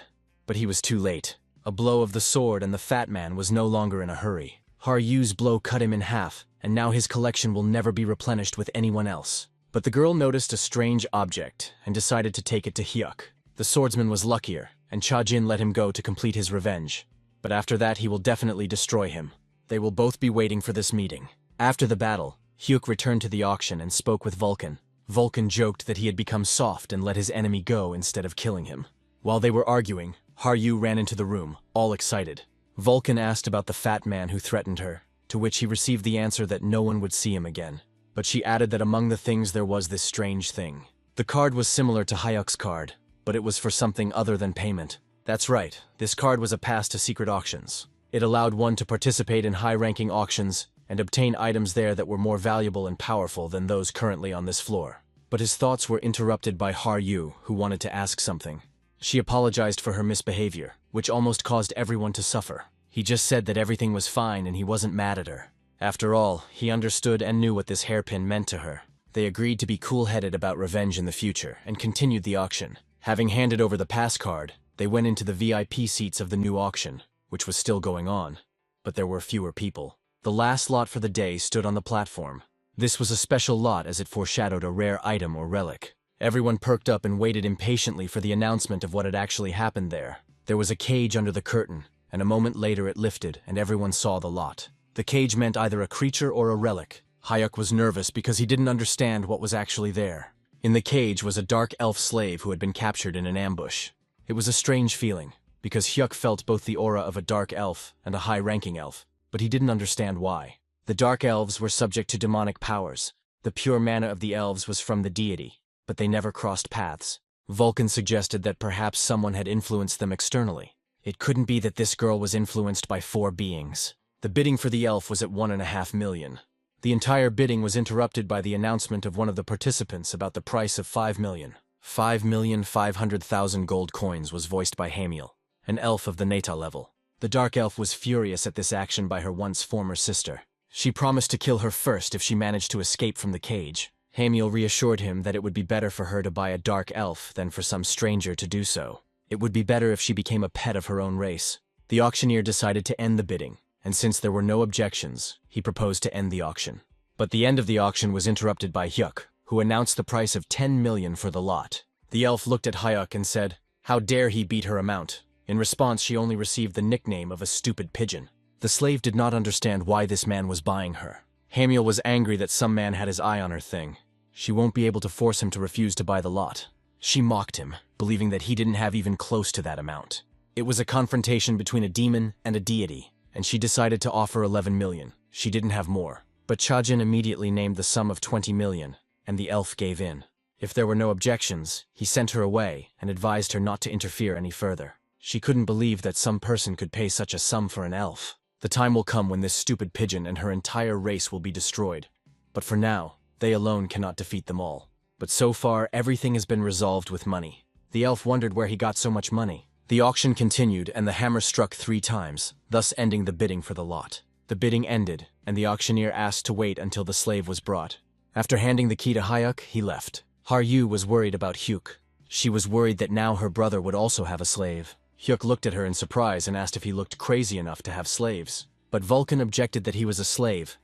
But he was too late. A blow of the sword and the fat man was no longer in a hurry. Haru's blow cut him in half, and now his collection will never be replenished with anyone else. But the girl noticed a strange object and decided to take it to Hyuk. The swordsman was luckier, and Chajin let him go to complete his revenge. But after that he will definitely destroy him. They will both be waiting for this meeting. After the battle, Hyuk returned to the auction and spoke with Vulcan. Vulcan joked that he had become soft and let his enemy go instead of killing him. While they were arguing, Haru ran into the room, all excited. Vulcan asked about the fat man who threatened her, to which he received the answer that no one would see him again. But she added that among the things there was this strange thing. The card was similar to Hyuk's card, but it was for something other than payment. That's right, this card was a pass to secret auctions. It allowed one to participate in high-ranking auctions and obtain items there that were more valuable and powerful than those currently on this floor. But his thoughts were interrupted by Haru, who wanted to ask something. She apologized for her misbehavior, which almost caused everyone to suffer. He just said that everything was fine and he wasn't mad at her. After all, he understood and knew what this hairpin meant to her. They agreed to be cool-headed about revenge in the future and continued the auction. Having handed over the pass card, they went into the VIP seats of the new auction, which was still going on. But there were fewer people. The last lot for the day stood on the platform. This was a special lot as it foreshadowed a rare item or relic. Everyone perked up and waited impatiently for the announcement of what had actually happened there. There was a cage under the curtain, and a moment later it lifted and everyone saw the lot. The cage meant either a creature or a relic. Hyuk was nervous because he didn't understand what was actually there. In the cage was a dark elf slave who had been captured in an ambush. It was a strange feeling, because Hyuk felt both the aura of a dark elf and a high-ranking elf, but he didn't understand why. The dark elves were subject to demonic powers. The pure mana of the elves was from the deity, but they never crossed paths. Vulcan suggested that perhaps someone had influenced them externally. It couldn't be that this girl was influenced by 4 beings. The bidding for the elf was at 1.5 million. The entire bidding was interrupted by the announcement of one of the participants about the price of 5 million. 5,500,000 gold coins was voiced by Hamiel, an elf of the Neta level. The dark elf was furious at this action by her once former sister. She promised to kill her first if she managed to escape from the cage. Hamiel reassured him that it would be better for her to buy a dark elf than for some stranger to do so. It would be better if she became a pet of her own race. The auctioneer decided to end the bidding, and since there were no objections, he proposed to end the auction. But the end of the auction was interrupted by Hyuk, who announced the price of 10 million for the lot. The elf looked at Hyuk and said, "How dare he beat her amount?" In response, she only received the nickname of a stupid pigeon. The slave did not understand why this man was buying her. Hamiel was angry that some man had his eye on her thing. She won't be able to force him to refuse to buy the lot. She mocked him, believing that he didn't have even close to that amount. It was a confrontation between a demon and a deity, and she decided to offer 11 million. She didn't have more. But Chajin immediately named the sum of 20 million, and the elf gave in. If there were no objections, he sent her away and advised her not to interfere any further. She couldn't believe that some person could pay such a sum for an elf. The time will come when this stupid pigeon and her entire race will be destroyed. But for now, they alone cannot defeat them all. But so far, everything has been resolved with money. The elf wondered where he got so much money. The auction continued, and the hammer struck 3 times, thus ending the bidding for the lot. The bidding ended, and the auctioneer asked to wait until the slave was brought. After handing the key to Hyuk, he left. Haru was worried about Hyuk. She was worried that now her brother would also have a slave. Hyuk looked at her in surprise and asked if he looked crazy enough to have slaves. But Vulcan objected that he was a slave.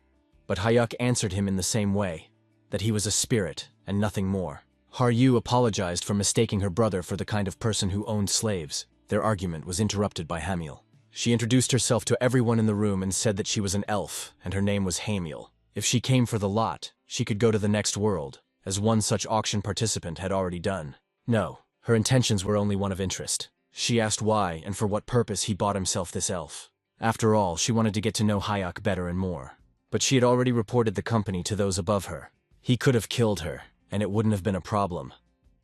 But Hyuk answered him in the same way, that he was a spirit and nothing more. Haru apologized for mistaking her brother for the kind of person who owned slaves. Their argument was interrupted by Hamiel. She introduced herself to everyone in the room and said that she was an elf, and her name was Hamiel. If she came for the lot, she could go to the next world, as one such auction participant had already done. No, her intentions were only one of interest. She asked why and for what purpose he bought himself this elf. After all, she wanted to get to know Hyuk better and more. But she had already reported the company to those above her. He could have killed her, and it wouldn't have been a problem.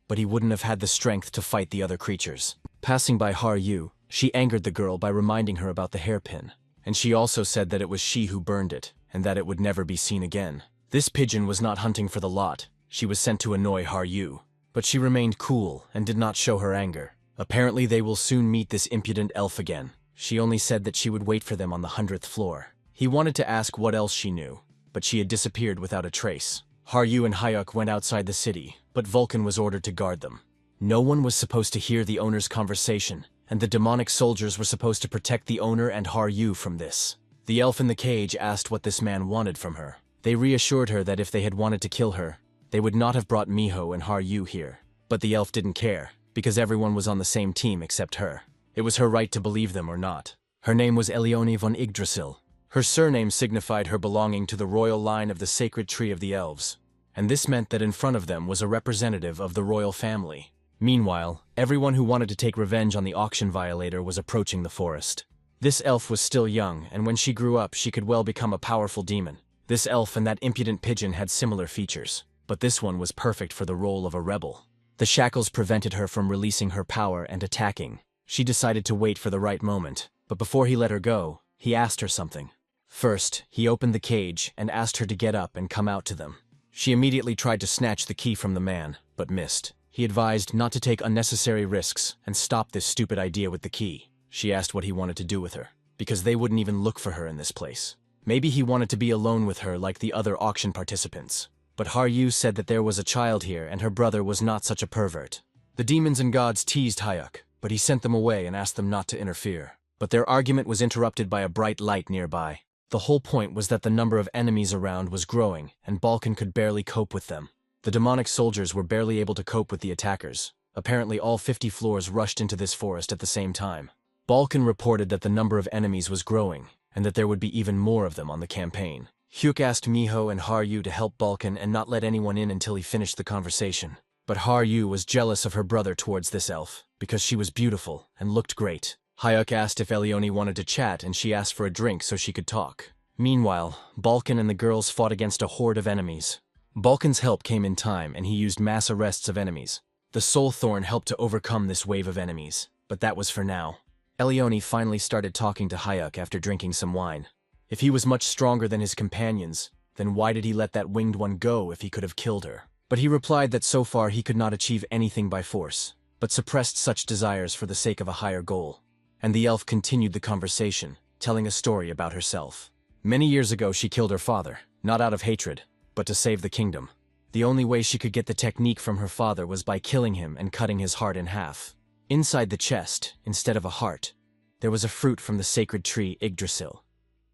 But he wouldn't have had the strength to fight the other creatures. Passing by Haru, she angered the girl by reminding her about the hairpin. And she also said that it was she who burned it, and that it would never be seen again. This pigeon was not hunting for the lot. She was sent to annoy Haru. But she remained cool and did not show her anger. Apparently they will soon meet this impudent elf again. She only said that she would wait for them on the 100th floor. He wanted to ask what else she knew, but she had disappeared without a trace. Haru and Hyuk went outside the city, but Vulcan was ordered to guard them. No one was supposed to hear the owner's conversation, and the demonic soldiers were supposed to protect the owner and Haru from this. The elf in the cage asked what this man wanted from her. They reassured her that if they had wanted to kill her, they would not have brought Miho and Haru here. But the elf didn't care, because everyone was on the same team except her. It was her right to believe them or not. Her name was Elione von Yggdrasil. Her surname signified her belonging to the royal line of the sacred tree of the elves, and this meant that in front of them was a representative of the royal family. Meanwhile, everyone who wanted to take revenge on the auction violator was approaching the forest. This elf was still young, and when she grew up, she could well become a powerful demon. This elf and that impudent pigeon had similar features, but this one was perfect for the role of a rebel. The shackles prevented her from releasing her power and attacking. She decided to wait for the right moment, but before he let her go, he asked her something. First, he opened the cage and asked her to get up and come out to them. She immediately tried to snatch the key from the man, but missed. He advised not to take unnecessary risks and stop this stupid idea with the key. She asked what he wanted to do with her, because they wouldn't even look for her in this place. Maybe he wanted to be alone with her like the other auction participants. But Haru said that there was a child here and her brother was not such a pervert. The demons and gods teased Hyuk, but he sent them away and asked them not to interfere. But their argument was interrupted by a bright light nearby. The whole point was that the number of enemies around was growing, and Balkan could barely cope with them. The demonic soldiers were barely able to cope with the attackers. Apparently all 50 floors rushed into this forest at the same time. Balkan reported that the number of enemies was growing, and that there would be even more of them on the campaign. Hyuk asked Miho and Haru to help Balkan and not let anyone in until he finished the conversation. But Haru was jealous of her brother towards this elf, because she was beautiful and looked great. Hyuk asked if Elione wanted to chat, and she asked for a drink so she could talk. Meanwhile, Balkan and the girls fought against a horde of enemies. Balkan's help came in time, and he used mass arrests of enemies. The Soul Thorn helped to overcome this wave of enemies, but that was for now. Elione finally started talking to Hyuk after drinking some wine. If he was much stronger than his companions, then why did he let that winged one go if he could have killed her? But he replied that so far he could not achieve anything by force, but suppressed such desires for the sake of a higher goal. And the elf continued the conversation, telling a story about herself. Many years ago she killed her father, not out of hatred, but to save the kingdom. The only way she could get the technique from her father was by killing him and cutting his heart in half. Inside the chest, instead of a heart, there was a fruit from the sacred tree Yggdrasil.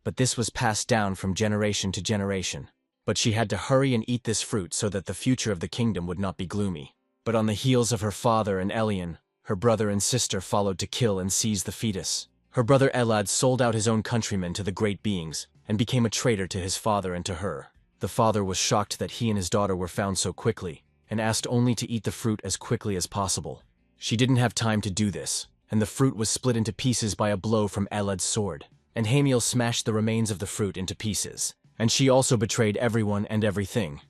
But this was passed down from generation to generation. But she had to hurry and eat this fruit so that the future of the kingdom would not be gloomy. But on the heels of her father and Elion, her brother and sister followed to kill and seize the fetus. Her brother Elad sold out his own countrymen to the great beings and became a traitor to his father and to her. The father was shocked that he and his daughter were found so quickly, and asked only to eat the fruit as quickly as possible. She didn't have time to do this, and the fruit was split into pieces by a blow from Elad's sword, and Hamiel smashed the remains of the fruit into pieces, and she also betrayed everyone and everything.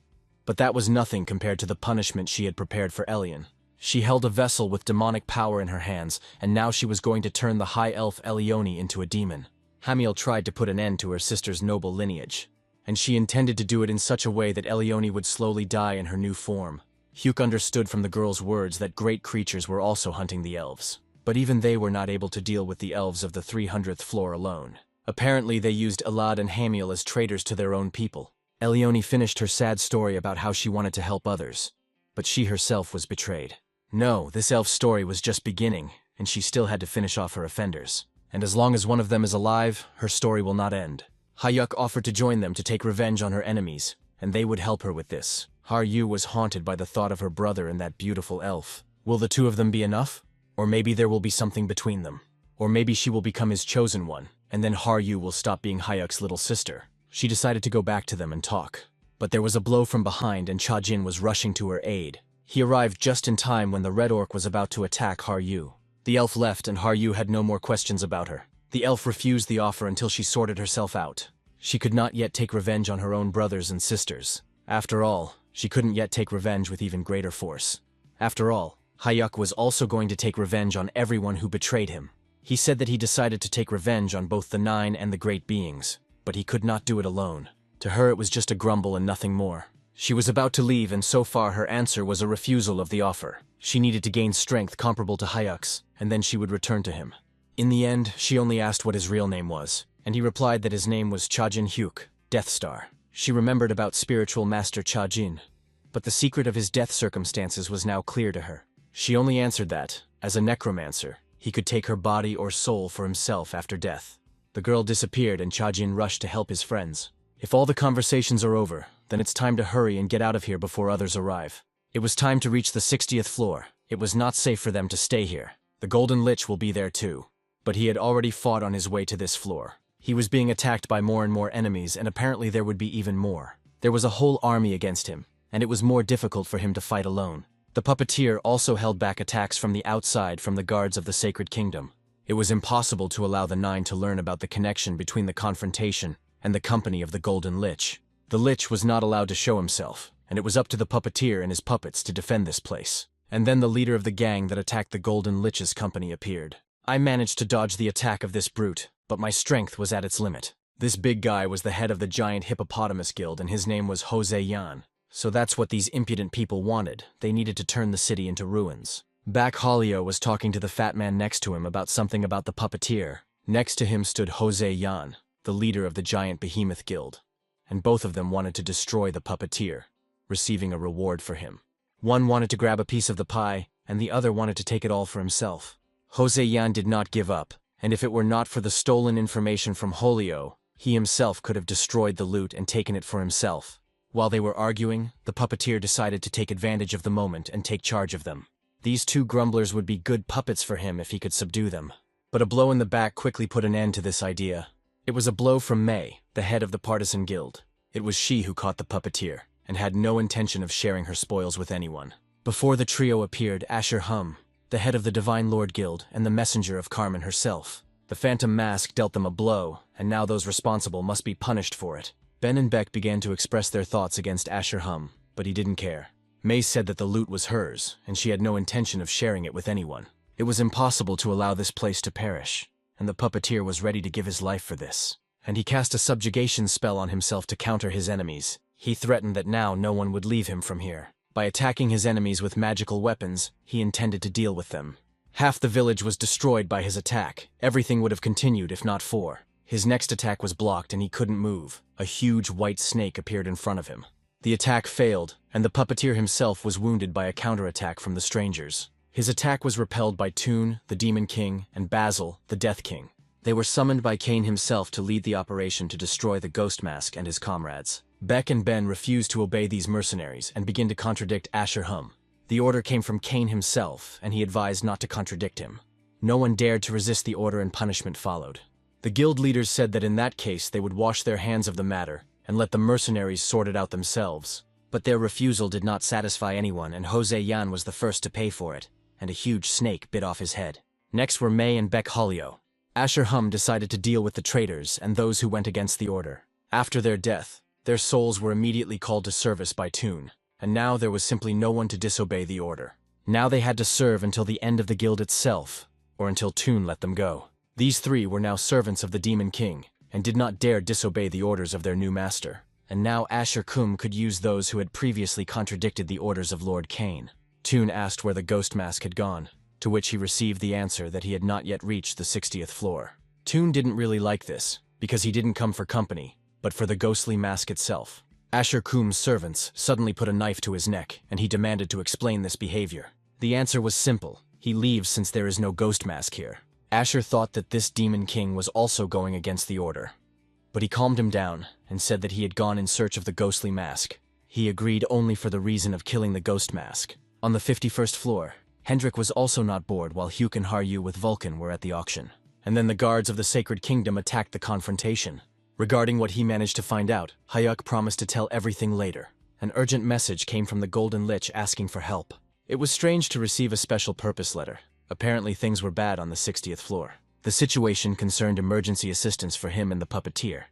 But that was nothing compared to the punishment she had prepared for Elion. She held a vessel with demonic power in her hands, and now she was going to turn the high elf Elioni into a demon. Hamiel tried to put an end to her sister's noble lineage, and she intended to do it in such a way that Elioni would slowly die in her new form. Hugh understood from the girl's words that great creatures were also hunting the elves, but even they were not able to deal with the elves of the 300th floor alone. Apparently they used Elad and Hamiel as traitors to their own people. Elioni finished her sad story about how she wanted to help others, but she herself was betrayed. No, this elf's story was just beginning, and she still had to finish off her offenders. And as long as one of them is alive, her story will not end. Hayuk offered to join them to take revenge on her enemies, and they would help her with this. Haru was haunted by the thought of her brother and that beautiful elf. Will the two of them be enough? Or maybe there will be something between them. Or maybe she will become his chosen one, and then Haru will stop being Hayuk's little sister. She decided to go back to them and talk. But there was a blow from behind and Chajin was rushing to her aid. He arrived just in time when the Red Orc was about to attack Haru. The elf left and Haru had no more questions about her. The elf refused the offer until she sorted herself out. She could not yet take revenge on her own brothers and sisters. After all, she couldn't yet take revenge with even greater force. After all, Hayuk was also going to take revenge on everyone who betrayed him. He said that he decided to take revenge on both the Nine and the Great Beings, but he could not do it alone. To her it was just a grumble and nothing more. She was about to leave and so far her answer was a refusal of the offer. She needed to gain strength comparable to Hayuk's, and then she would return to him. In the end, she only asked what his real name was, and he replied that his name was Chajinhuk, Death Star. She remembered about spiritual master Chajin, but the secret of his death circumstances was now clear to her. She only answered that, as a necromancer, he could take her body or soul for himself after death. The girl disappeared and Chajin rushed to help his friends. If all the conversations are over, then it's time to hurry and get out of here before others arrive. It was time to reach the 60th floor. It was not safe for them to stay here. The Golden Lich will be there too. But he had already fought on his way to this floor. He was being attacked by more and more enemies, and apparently there would be even more. There was a whole army against him, and it was more difficult for him to fight alone. The puppeteer also held back attacks from the outside from the guards of the Sacred Kingdom. It was impossible to allow the Nine to learn about the connection between the confrontation and the company of the Golden Lich. The Lich was not allowed to show himself, and it was up to the puppeteer and his puppets to defend this place. And then the leader of the gang that attacked the Golden Lich's company appeared. I managed to dodge the attack of this brute, but my strength was at its limit. This big guy was the head of the giant hippopotamus guild and his name was Jose Yan. So that's what these impudent people wanted. They needed to turn the city into ruins. Back Halio was talking to the fat man next to him about something about the puppeteer. Next to him stood Jose Yan, the leader of the giant behemoth guild. And both of them wanted to destroy the puppeteer, receiving a reward for him. One wanted to grab a piece of the pie, and the other wanted to take it all for himself. Jose Yan did not give up, and if it were not for the stolen information from Holio, he himself could have destroyed the loot and taken it for himself. While they were arguing, the puppeteer decided to take advantage of the moment and take charge of them. These two grumblers would be good puppets for him if he could subdue them. But a blow in the back quickly put an end to this idea. It was a blow from May, the head of the partisan guild. It was she who caught the puppeteer, and had no intention of sharing her spoils with anyone. Before the trio appeared Asher Hum, the head of the Divine Lord Guild and the messenger of Carmen herself. The Phantom Mask dealt them a blow, and now those responsible must be punished for it. Ben and Beck began to express their thoughts against Asher Hum, but he didn't care. May said that the loot was hers, and she had no intention of sharing it with anyone. It was impossible to allow this place to perish, and the puppeteer was ready to give his life for this. And he cast a subjugation spell on himself to counter his enemies. He threatened that now no one would leave him from here. By attacking his enemies with magical weapons, he intended to deal with them. Half the village was destroyed by his attack. Everything would have continued if not for His next attack was blocked and he couldn't move. A huge white snake appeared in front of him. The attack failed, and the puppeteer himself was wounded by a counterattack from the strangers. His attack was repelled by Toon, the Demon King, and Basil, the Death King. They were summoned by Kane himself to lead the operation to destroy the Ghost Mask and his comrades. Beck and Ben refused to obey these mercenaries and begin to contradict Asher. The order came from Kane himself, and he advised not to contradict him. No one dared to resist the order and punishment followed. The guild leaders said that in that case they would wash their hands of the matter and let the mercenaries sort it out themselves. But their refusal did not satisfy anyone, and Jose Yan was the first to pay for it, and a huge snake bit off his head. Next were May and Beck Hollio. Asher decided to deal with the traitors and those who went against the order. After their death, their souls were immediately called to service by Toon, and now there was simply no one to disobey the order. Now they had to serve until the end of the guild itself, or until Toon let them go. These three were now servants of the Demon King, and did not dare disobey the orders of their new master. And now Asher could use those who had previously contradicted the orders of Lord Kane. Toon asked where the Ghost Mask had gone, to which he received the answer that he had not yet reached the 60th floor. Toon didn't really like this, because he didn't come for company, but for the ghostly mask itself. Asher servants suddenly put a knife to his neck, and he demanded to explain this behavior. The answer was simple: he leaves since there is no Ghost Mask here. Asher thought that this Demon King was also going against the order. But he calmed him down and said that he had gone in search of the ghostly mask. He agreed only for the reason of killing the Ghost Mask. On the 51st floor, Hendrik was also not bored while Hugh and Haru with Vulcan were at the auction. And then the guards of the Sacred Kingdom attacked the confrontation. Regarding what he managed to find out, Hayuk promised to tell everything later. An urgent message came from the Golden Lich asking for help. It was strange to receive a special purpose letter. Apparently things were bad on the 60th floor. The situation concerned emergency assistance for him and the puppeteer,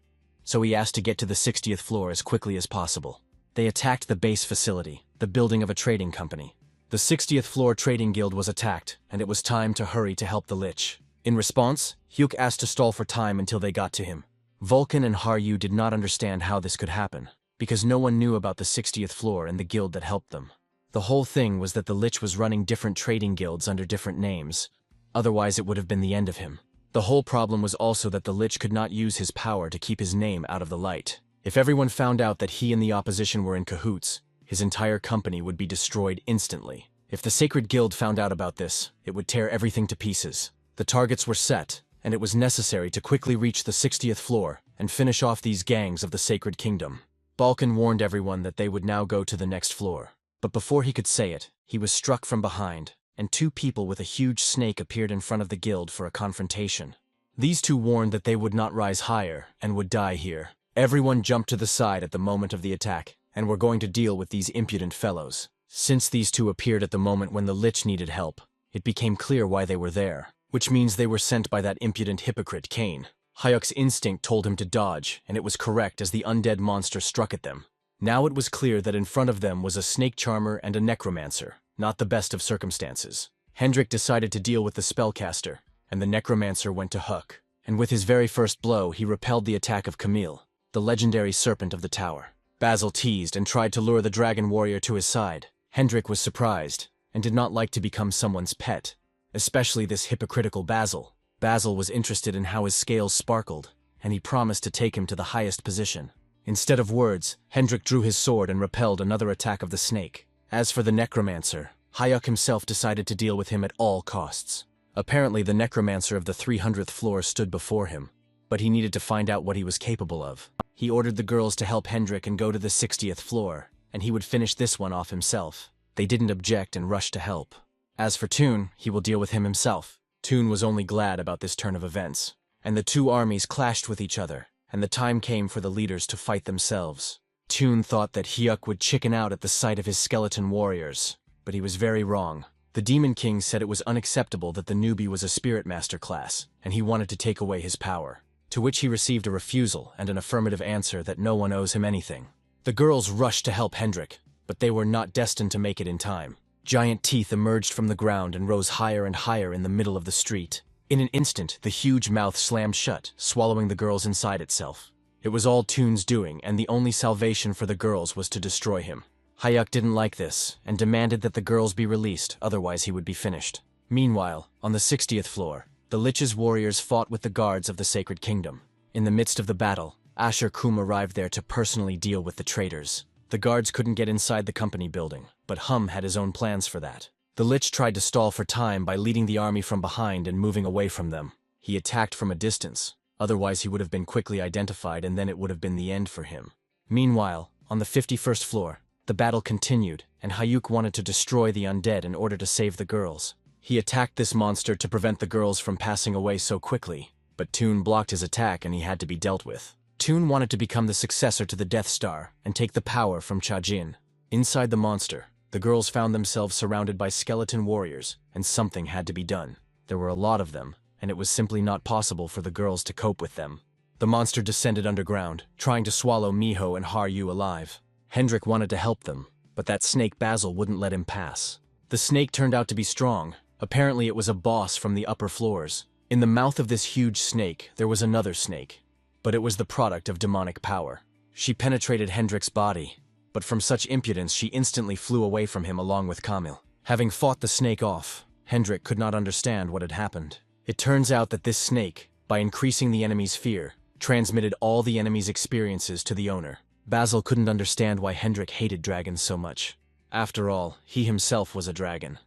so he asked to get to the 60th floor as quickly as possible. They attacked the base facility, the building of a trading company. The 60th floor trading guild was attacked, and it was time to hurry to help the Lich. In response, Hugh asked to stall for time until they got to him. Vulcan and Haru did not understand how this could happen, because no one knew about the 60th floor and the guild that helped them. The whole thing was that the Lich was running different trading guilds under different names. Otherwise it would have been the end of him. The whole problem was also that the Lich could not use his power to keep his name out of the light. If everyone found out that he and the opposition were in cahoots, his entire company would be destroyed instantly. If the Sacred Guild found out about this, it would tear everything to pieces. The targets were set, and it was necessary to quickly reach the 60th floor and finish off these gangs of the Sacred Kingdom. Balkan warned everyone that they would now go to the next floor. But before he could say it, he was struck from behind, and two people with a huge snake appeared in front of the guild for a confrontation. These two warned that they would not rise higher and would die here. Everyone jumped to the side at the moment of the attack, and were going to deal with these impudent fellows. Since these two appeared at the moment when the Lich needed help, it became clear why they were there, which means they were sent by that impudent hypocrite Kane. Hayuk's instinct told him to dodge, and it was correct as the undead monster struck at them. Now it was clear that in front of them was a snake charmer and a necromancer, not the best of circumstances. Hendrik decided to deal with the spellcaster, and the necromancer went to Hook, and with his very first blow he repelled the attack of Camille, the legendary serpent of the tower. Basil teased and tried to lure the dragon warrior to his side. Hendrik was surprised, and did not like to become someone's pet, especially this hypocritical Basil. Basil was interested in how his scales sparkled, and he promised to take him to the highest position. Instead of words, Hendrik drew his sword and repelled another attack of the snake. As for the necromancer, Hayuk himself decided to deal with him at all costs. Apparently the necromancer of the 300th floor stood before him, but he needed to find out what he was capable of. He ordered the girls to help Hendrik and go to the 60th floor, and he would finish this one off himself. They didn't object and rushed to help. As for Toon, he will deal with him himself. Toon was only glad about this turn of events, and the two armies clashed with each other, and the time came for the leaders to fight themselves. Toon thought that Hyuk would chicken out at the sight of his skeleton warriors, but he was very wrong. The Demon King said it was unacceptable that the newbie was a Spirit Master class, and he wanted to take away his power, to which he received a refusal and an affirmative answer that no one owes him anything. The girls rushed to help Hendrik, but they were not destined to make it in time. Giant teeth emerged from the ground and rose higher and higher in the middle of the street. In an instant, the huge mouth slammed shut, swallowing the girls inside itself. It was all Toon's doing, and the only salvation for the girls was to destroy him. Hayuk didn't like this, and demanded that the girls be released, otherwise he would be finished. Meanwhile, on the 60th floor, the Lich's warriors fought with the guards of the Sacred Kingdom. In the midst of the battle, Asura arrived there to personally deal with the traitors. The guards couldn't get inside the company building, but Hum had his own plans for that. The Lich tried to stall for time by leading the army from behind and moving away from them. He attacked from a distance, otherwise he would have been quickly identified and then it would have been the end for him. Meanwhile, on the 51st floor, the battle continued, and Hayuk wanted to destroy the undead in order to save the girls. He attacked this monster to prevent the girls from passing away so quickly, but Toon blocked his attack and he had to be dealt with. Toon wanted to become the successor to the Death Star and take the power from Chajin. Inside the monster, the girls found themselves surrounded by skeleton warriors, and something had to be done. There were a lot of them, and it was simply not possible for the girls to cope with them. The monster descended underground, trying to swallow Miho and Haru alive. Hendrik wanted to help them, but that snake Basil wouldn't let him pass. The snake turned out to be strong. Apparently it was a boss from the upper floors. In the mouth of this huge snake, there was another snake, but it was the product of demonic power. She penetrated Hendrik's body, but from such impudence she instantly flew away from him along with Camille. Having fought the snake off, Hendrik could not understand what had happened. It turns out that this snake, by increasing the enemy's fear, transmitted all the enemy's experiences to the owner. Basil couldn't understand why Hendrik hated dragons so much. After all, he himself was a dragon.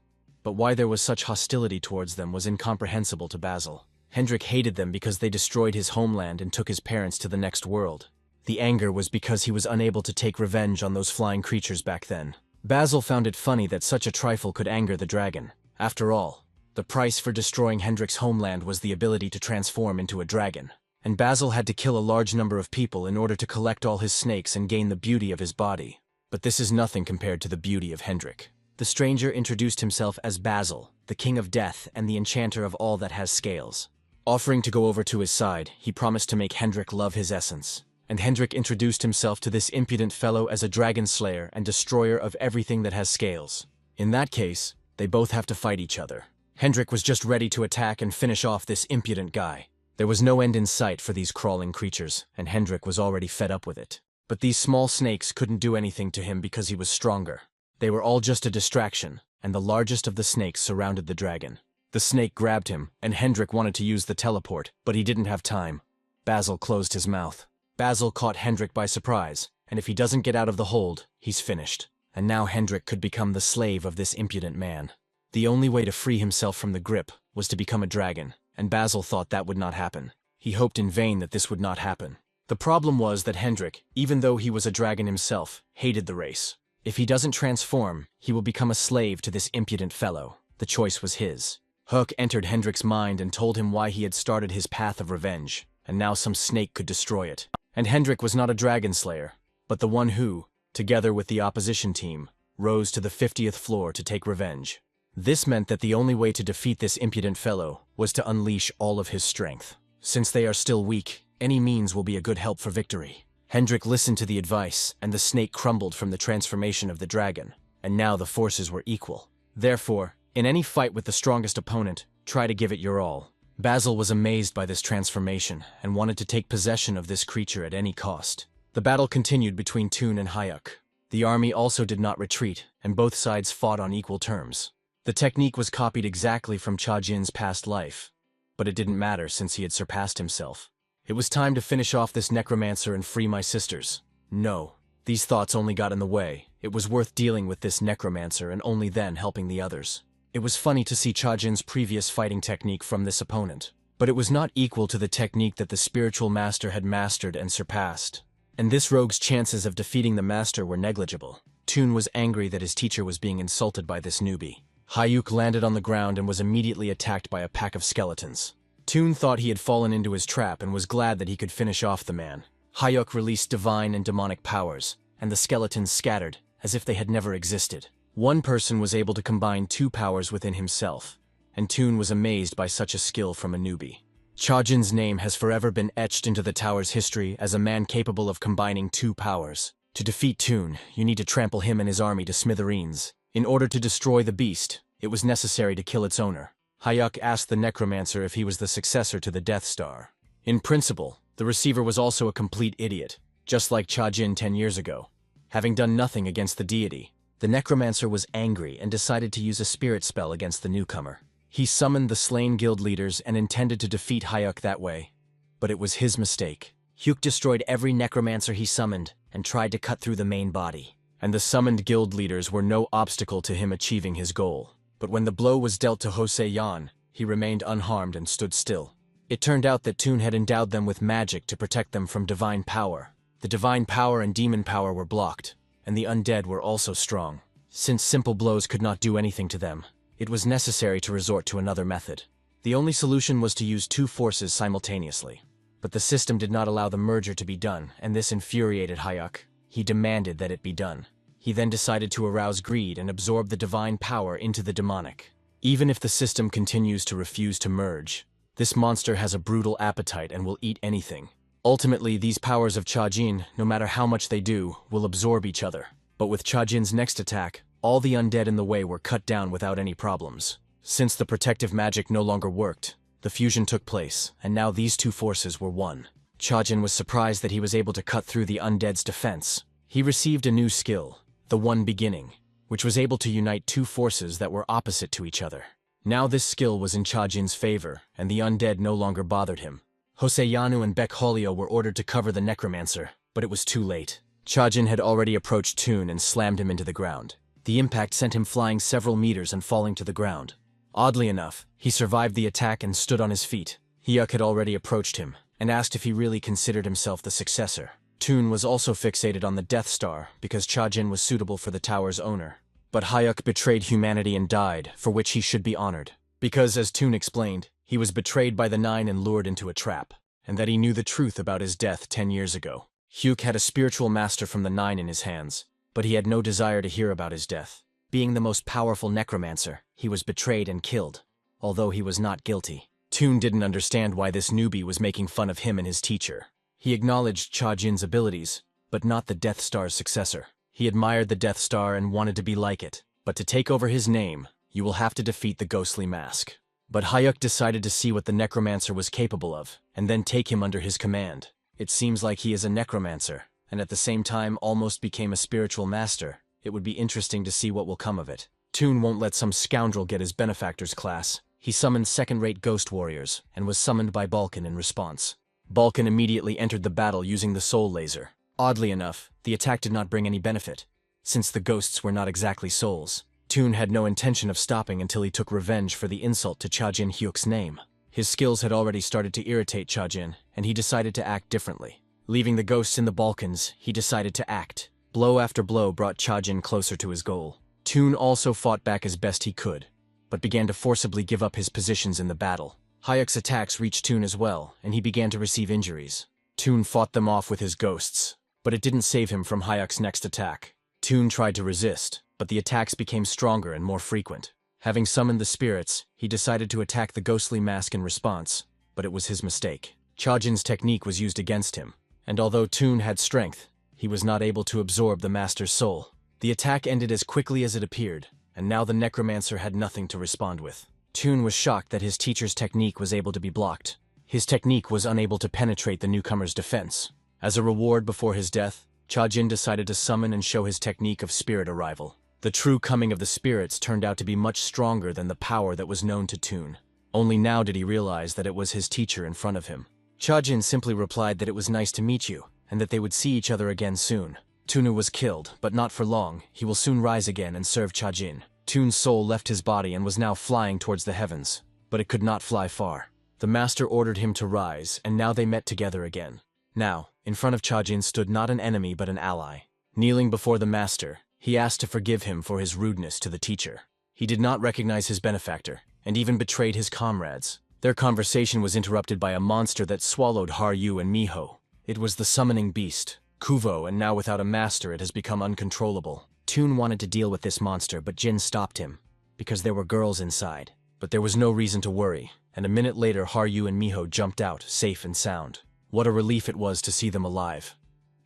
But why there was such hostility towards them was incomprehensible to Basil. Hendrik hated them because they destroyed his homeland and took his parents to the next world. The anger was because he was unable to take revenge on those flying creatures back then. Basil found it funny that such a trifle could anger the dragon. After all, the price for destroying Hendrik's homeland was the ability to transform into a dragon. And Basil had to kill a large number of people in order to collect all his snakes and gain the beauty of his body. But this is nothing compared to the beauty of Hendrik. The stranger introduced himself as Basil, the king of death and the enchanter of all that has scales. Offering to go over to his side, he promised to make Hendrik love his essence. And Hendrik introduced himself to this impudent fellow as a dragon slayer and destroyer of everything that has scales. In that case, they both have to fight each other. Hendrik was just ready to attack and finish off this impudent guy. There was no end in sight for these crawling creatures, and Hendrik was already fed up with it. But these small snakes couldn't do anything to him because he was stronger. They were all just a distraction, and the largest of the snakes surrounded the dragon. The snake grabbed him, and Hendrik wanted to use the teleport, but he didn't have time. Basil closed his mouth. Basil caught Hendrik by surprise, and if he doesn't get out of the hold, he's finished. And now Hendrik could become the slave of this impudent man. The only way to free himself from the grip was to become a dragon, and Basil thought that would not happen. He hoped in vain that this would not happen. The problem was that Hendrik, even though he was a dragon himself, hated the race. If he doesn't transform, he will become a slave to this impudent fellow. The choice was his. Hook entered Hendrik's mind and told him why he had started his path of revenge, and now some snake could destroy it. And Hendrik was not a dragon slayer, but the one who, together with the opposition team, rose to the 50th floor to take revenge. This meant that the only way to defeat this impudent fellow was to unleash all of his strength. Since they are still weak, any means will be a good help for victory. Hendrik listened to the advice, and the snake crumbled from the transformation of the dragon, and now the forces were equal. Therefore, in any fight with the strongest opponent, try to give it your all. Basil was amazed by this transformation and wanted to take possession of this creature at any cost. The battle continued between Toon and Hayuk. The army also did not retreat, and both sides fought on equal terms. The technique was copied exactly from Chajin's past life, but it didn't matter since he had surpassed himself. It was time to finish off this necromancer and free my sisters. No, these thoughts only got in the way. It was worth dealing with this necromancer and only then helping the others. It was funny to see Chajin's previous fighting technique from this opponent, but it was not equal to the technique that the spiritual master had mastered and surpassed. And this rogue's chances of defeating the master were negligible. Toon was angry that his teacher was being insulted by this newbie. Hayuk landed on the ground and was immediately attacked by a pack of skeletons. Toon thought he had fallen into his trap and was glad that he could finish off the man. Hayuk released divine and demonic powers, and the skeletons scattered, as if they had never existed. One person was able to combine two powers within himself, and Toon was amazed by such a skill from a newbie. Chajin's name has forever been etched into the tower's history as a man capable of combining two powers. To defeat Toon, you need to trample him and his army to smithereens. In order to destroy the beast, it was necessary to kill its owner. Hayuk asked the necromancer if he was the successor to the Death Star. In principle, the receiver was also a complete idiot, just like Chajin 10 years ago. Having done nothing against the deity, the necromancer was angry and decided to use a spirit spell against the newcomer. He summoned the slain guild leaders and intended to defeat Hayuk that way. But it was his mistake. Hyuk destroyed every necromancer he summoned and tried to cut through the main body. And the summoned guild leaders were no obstacle to him achieving his goal. But when the blow was dealt to Hosei-yan, he remained unharmed and stood still. It turned out that Toon had endowed them with magic to protect them from divine power. The divine power and demon power were blocked, and the undead were also strong. Since simple blows could not do anything to them, it was necessary to resort to another method. The only solution was to use two forces simultaneously. But the system did not allow the merger to be done, and this infuriated Hyuk. He demanded that it be done. He then decided to arouse greed and absorb the divine power into the demonic. Even if the system continues to refuse to merge, this monster has a brutal appetite and will eat anything. Ultimately, these powers of Chajin, no matter how much they do, will absorb each other. But with Chajin's next attack, all the undead in the way were cut down without any problems. Since the protective magic no longer worked, the fusion took place, and now these two forces were one. Chajin was surprised that he was able to cut through the undead's defense. He received a new skill, the One Beginning, which was able to unite two forces that were opposite to each other. Now this skill was in Chajin's favor, and the undead no longer bothered him. Hosei-yanu and Baekholio were ordered to cover the necromancer, but it was too late. Chajin had already approached Toon and slammed him into the ground. The impact sent him flying several meters and falling to the ground. Oddly enough, he survived the attack and stood on his feet. Hyuk had already approached him, and asked if he really considered himself the successor. Toon was also fixated on the Death Star, because Chajin was suitable for the tower's owner. But Hyuk betrayed humanity and died, for which he should be honored. Because, as Toon explained, he was betrayed by the Nine and lured into a trap, and that he knew the truth about his death 10 years ago. Hyuk had a spiritual master from the Nine in his hands, but he had no desire to hear about his death. Being the most powerful necromancer, he was betrayed and killed, although he was not guilty. Toon didn't understand why this newbie was making fun of him and his teacher. He acknowledged Chajin's abilities, but not the Death Star's successor. He admired the Death Star and wanted to be like it, but to take over his name, you will have to defeat the ghostly mask. But Hyuk decided to see what the necromancer was capable of, and then take him under his command. It seems like he is a necromancer, and at the same time almost became a spiritual master. It would be interesting to see what will come of it. Toon won't let some scoundrel get his benefactor's class. He summoned second-rate ghost warriors, and was summoned by Balkan in response. Balkan immediately entered the battle using the soul laser. Oddly enough, the attack did not bring any benefit, since the ghosts were not exactly souls. Toon had no intention of stopping until he took revenge for the insult to Chajin Hyuk's name. His skills had already started to irritate Chajin, and he decided to act differently. Leaving the ghosts in the Balkans, he decided to act. Blow after blow brought Chajin closer to his goal. Toon also fought back as best he could, but began to forcibly give up his positions in the battle. Hyuk's attacks reached Toon as well, and he began to receive injuries. Toon fought them off with his ghosts, but it didn't save him from Hyuk's next attack. Toon tried to resist, but the attacks became stronger and more frequent. Having summoned the spirits, he decided to attack the ghostly mask in response, but it was his mistake. Chajin's technique was used against him, and although Toon had strength, he was not able to absorb the master's soul. The attack ended as quickly as it appeared, and now the necromancer had nothing to respond with. Toon was shocked that his teacher's technique was able to be blocked. His technique was unable to penetrate the newcomer's defense. As a reward before his death, Chajin decided to summon and show his technique of spirit arrival. The true coming of the spirits turned out to be much stronger than the power that was known to Toon. Only now did he realize that it was his teacher in front of him. Chajin simply replied that it was nice to meet you, and that they would see each other again soon. Toonu was killed, but not for long. He will soon rise again and serve Chajin. Toon's soul left his body and was now flying towards the heavens, but it could not fly far. The master ordered him to rise, and now they met together again. Now, in front of Chajin stood not an enemy but an ally. Kneeling before the master, he asked to forgive him for his rudeness to the teacher. He did not recognize his benefactor, and even betrayed his comrades. Their conversation was interrupted by a monster that swallowed Haru and Miho. It was the summoning beast, Kuvo, and now without a master it has become uncontrollable. Toon wanted to deal with this monster, but Jin stopped him, because there were girls inside. But there was no reason to worry, and a minute later Haru and Miho jumped out, safe and sound. What a relief it was to see them alive.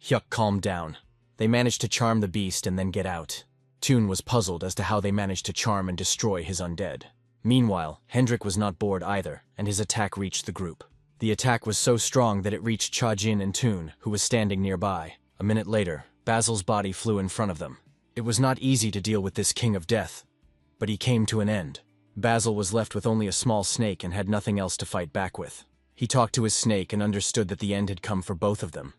Hyuk calmed down. They managed to charm the beast and then get out. Toon was puzzled as to how they managed to charm and destroy his undead. Meanwhile, Hendrik was not bored either, and his attack reached the group. The attack was so strong that it reached Chajin and Toon, who was standing nearby. A minute later, Basil's body flew in front of them. It was not easy to deal with this king of death, but he came to an end. Basil was left with only a small snake and had nothing else to fight back with. He talked to his snake and understood that the end had come for both of them.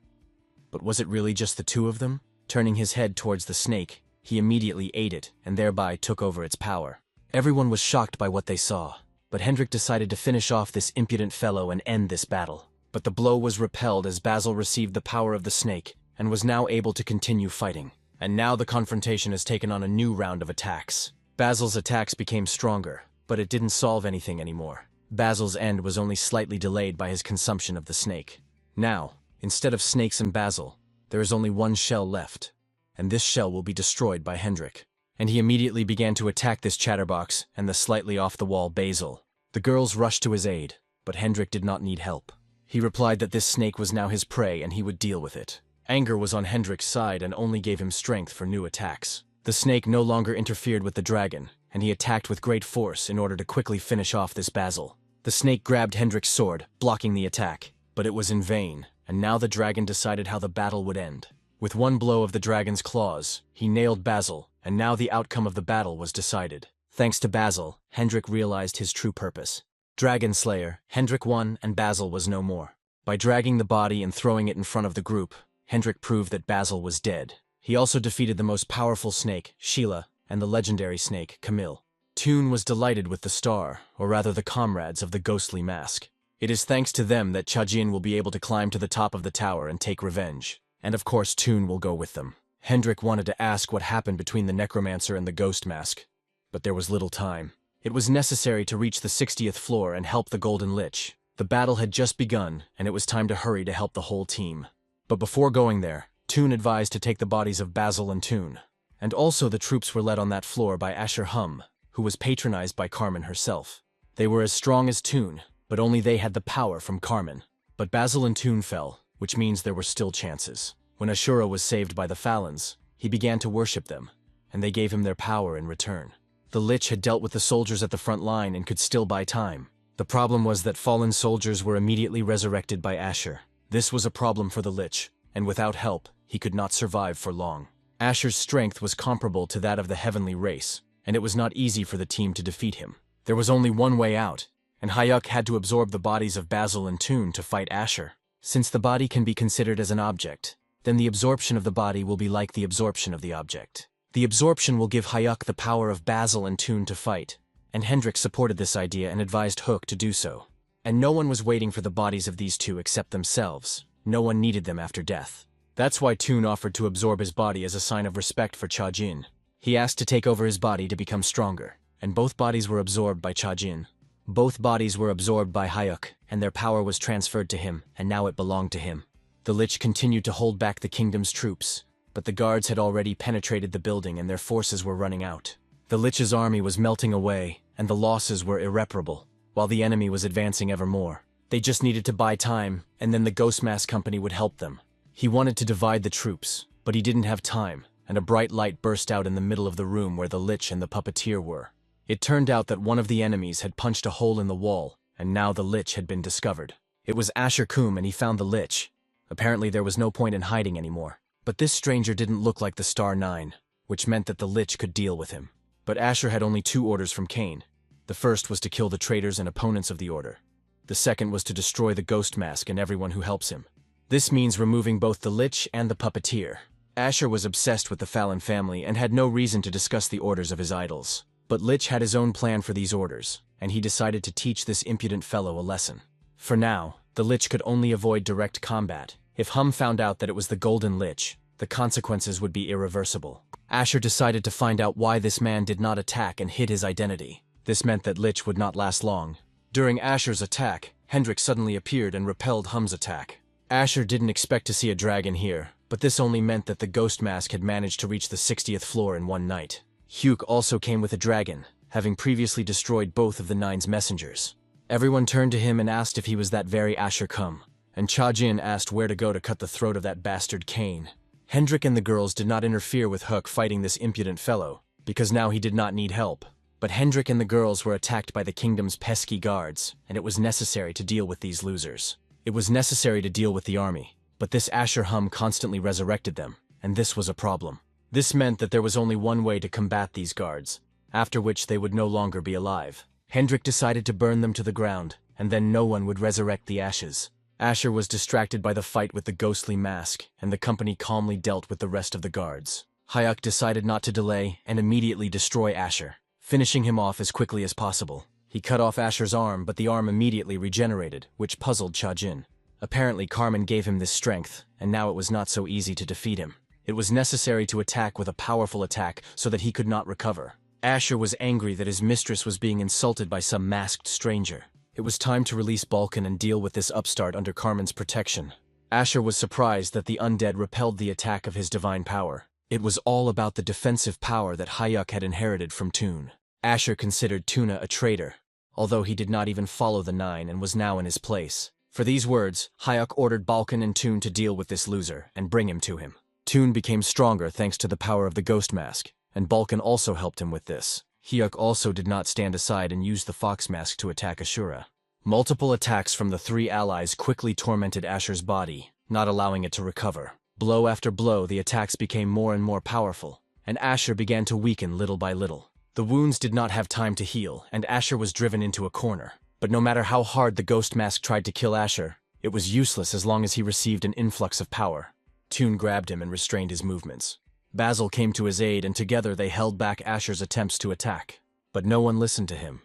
But was it really just the two of them? Turning his head towards the snake, he immediately ate it and thereby took over its power. Everyone was shocked by what they saw, but Hendrik decided to finish off this impudent fellow and end this battle. But the blow was repelled as Basil received the power of the snake and was now able to continue fighting. And now the confrontation has taken on a new round of attacks. Basil's attacks became stronger, but it didn't solve anything anymore. Basil's end was only slightly delayed by his consumption of the snake. Now, instead of snakes and Basil, there is only one shell left, and this shell will be destroyed by Hendrik. And he immediately began to attack this chatterbox and the slightly off-the-wall Basil. The girls rushed to his aid, but Hendrik did not need help. He replied that this snake was now his prey and he would deal with it. Anger was on Hendrik's side and only gave him strength for new attacks. The snake no longer interfered with the dragon, and he attacked with great force in order to quickly finish off this Basil. The snake grabbed Hendrik's sword, blocking the attack, but it was in vain, and now the dragon decided how the battle would end. With one blow of the dragon's claws, he nailed Basil, and now the outcome of the battle was decided. Thanks to Basil, Hendrik realized his true purpose. Dragon Slayer, Hendrik won and Basil was no more. By dragging the body and throwing it in front of the group, Hendrik proved that Basil was dead. He also defeated the most powerful snake, Sheila, and the legendary snake, Camille. Toon was delighted with the star, or rather the comrades of the ghostly mask. It is thanks to them that Chajin will be able to climb to the top of the tower and take revenge. And of course Toon will go with them. Hendrik wanted to ask what happened between the necromancer and the ghost mask, but there was little time. It was necessary to reach the 60th floor and help the Golden Lich. The battle had just begun, and it was time to hurry to help the whole team. But before going there, Toon advised to take the bodies of Basil and Toon. And also the troops were led on that floor by Asher Hum, who was patronized by Carmen herself. They were as strong as Toon, but only they had the power from Carmen. But Basil and Toon fell, which means there were still chances. When Asura was saved by the Falons, he began to worship them, and they gave him their power in return. The Lich had dealt with the soldiers at the front line and could still buy time. The problem was that fallen soldiers were immediately resurrected by Asher. This was a problem for the Lich, and without help, he could not survive for long. Asher's strength was comparable to that of the heavenly race, and it was not easy for the team to defeat him. There was only one way out, and Hayuk had to absorb the bodies of Basil and Toon to fight Asher. Since the body can be considered as an object, then the absorption of the body will be like the absorption of the object. The absorption will give Hayuk the power of Basil and Toon to fight, and Hendrik supported this idea and advised Hook to do so. And no one was waiting for the bodies of these two except themselves. No one needed them after death. That's why Toon offered to absorb his body as a sign of respect for Chajin. He asked to take over his body to become stronger, and both bodies were absorbed by Chajin. Both bodies were absorbed by Hayuk, and their power was transferred to him, and now it belonged to him. The Lich continued to hold back the kingdom's troops, but the guards had already penetrated the building and their forces were running out. The Lich's army was melting away, and the losses were irreparable, while the enemy was advancing ever more. They just needed to buy time, and then the Ghost Mask Company would help them. He wanted to divide the troops, but he didn't have time, and a bright light burst out in the middle of the room where the Lich and the puppeteer were. It turned out that one of the enemies had punched a hole in the wall, and now the Lich had been discovered. It was Asher Kum, and he found the Lich. Apparently there was no point in hiding anymore. But this stranger didn't look like the Star 9, which meant that the Lich could deal with him. But Asher had only 2 orders from Cain. The first was to kill the traitors and opponents of the Order. The second was to destroy the Ghost Mask and everyone who helps him. This means removing both the Lich and the puppeteer. Asher was obsessed with the Fallon family and had no reason to discuss the orders of his idols. But Lich had his own plan for these orders, and he decided to teach this impudent fellow a lesson. For now, the Lich could only avoid direct combat. If Hum found out that it was the Golden Lich, the consequences would be irreversible. Asher decided to find out why this man did not attack and hid his identity. This meant that Lich would not last long. During Asher's attack, Hendrik suddenly appeared and repelled Hum's attack. Asher didn't expect to see a dragon here, but this only meant that the Ghost Mask had managed to reach the 60th floor in one night. Hugh also came with a dragon, having previously destroyed both of the 9's messengers. Everyone turned to him and asked if he was that very Asher Kum, and Chajin asked where to go to cut the throat of that bastard Cain. Hendrik and the girls did not interfere with Hook fighting this impudent fellow, because now he did not need help. But Hendrik and the girls were attacked by the kingdom's pesky guards, and it was necessary to deal with these losers. It was necessary to deal with the army, but this Asher Hum constantly resurrected them, and this was a problem. This meant that there was only one way to combat these guards, after which they would no longer be alive. Hendrik decided to burn them to the ground, and then no one would resurrect the ashes. Asher was distracted by the fight with the ghostly mask, and the company calmly dealt with the rest of the guards. Hyuk decided not to delay and immediately destroy Asher, finishing him off as quickly as possible. He cut off Asher's arm, but the arm immediately regenerated, which puzzled Chajin. Apparently Carmen gave him this strength, and now it was not so easy to defeat him. It was necessary to attack with a powerful attack so that he could not recover. Asher was angry that his mistress was being insulted by some masked stranger. It was time to release Balkan and deal with this upstart under Carmen's protection. Asher was surprised that the undead repelled the attack of his divine power. It was all about the defensive power that Hyuk had inherited from Toon. Asher considered Tuna a traitor, although he did not even follow the Nine and was now in his place. For these words, Hyuk ordered Balkan and Toon to deal with this loser and bring him to him. Toon became stronger thanks to the power of the ghost mask, and Balkan also helped him with this. Hyuk also did not stand aside and used the fox mask to attack Asura. Multiple attacks from the three allies quickly tormented Asher's body, not allowing it to recover. Blow after blow, the attacks became more and more powerful, and Asher began to weaken little by little. The wounds did not have time to heal, and Asher was driven into a corner. But no matter how hard the ghost mask tried to kill Asher, it was useless as long as he received an influx of power. Toon grabbed him and restrained his movements. Basil came to his aid, and together they held back Asher's attempts to attack. But no one listened to him.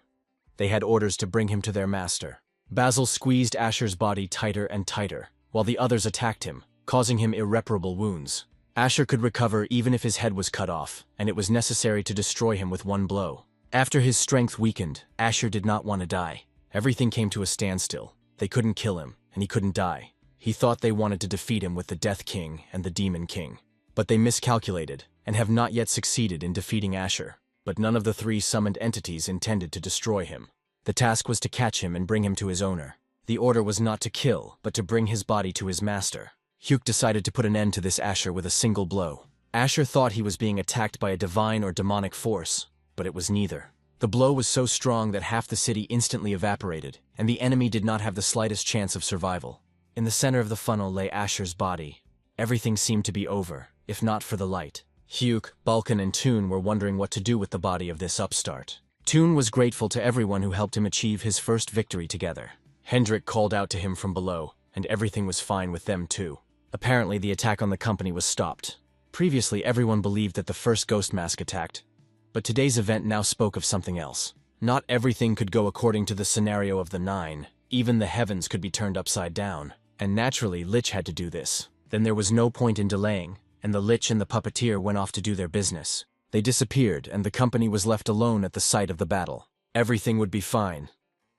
They had orders to bring him to their master. Basil squeezed Asher's body tighter and tighter, while the others attacked him, causing him irreparable wounds. Asher could recover even if his head was cut off, and it was necessary to destroy him with one blow. After his strength weakened, Asher did not want to die. Everything came to a standstill. They couldn't kill him, and he couldn't die. He thought they wanted to defeat him with the Death King and the Demon King. But they miscalculated, and have not yet succeeded in defeating Asher. But none of the three summoned entities intended to destroy him. The task was to catch him and bring him to his owner. The order was not to kill, but to bring his body to his master. Hyuk decided to put an end to this Asher with a single blow. Asher thought he was being attacked by a divine or demonic force, but it was neither. The blow was so strong that half the city instantly evaporated, and the enemy did not have the slightest chance of survival. In the center of the funnel lay Asher's body. Everything seemed to be over, if not for the light. Hyuk, Balkan, and Toon were wondering what to do with the body of this upstart. Toon was grateful to everyone who helped him achieve his first victory together. Hendrik called out to him from below, and everything was fine with them too. Apparently the attack on the company was stopped. Previously everyone believed that the first ghost mask attacked, but today's event now spoke of something else. Not everything could go according to the scenario of the Nine. Even the heavens could be turned upside down. And naturally, Lich had to do this. Then there was no point in delaying, and the Lich and the puppeteer went off to do their business. They disappeared, and the company was left alone at the site of the battle. Everything would be fine.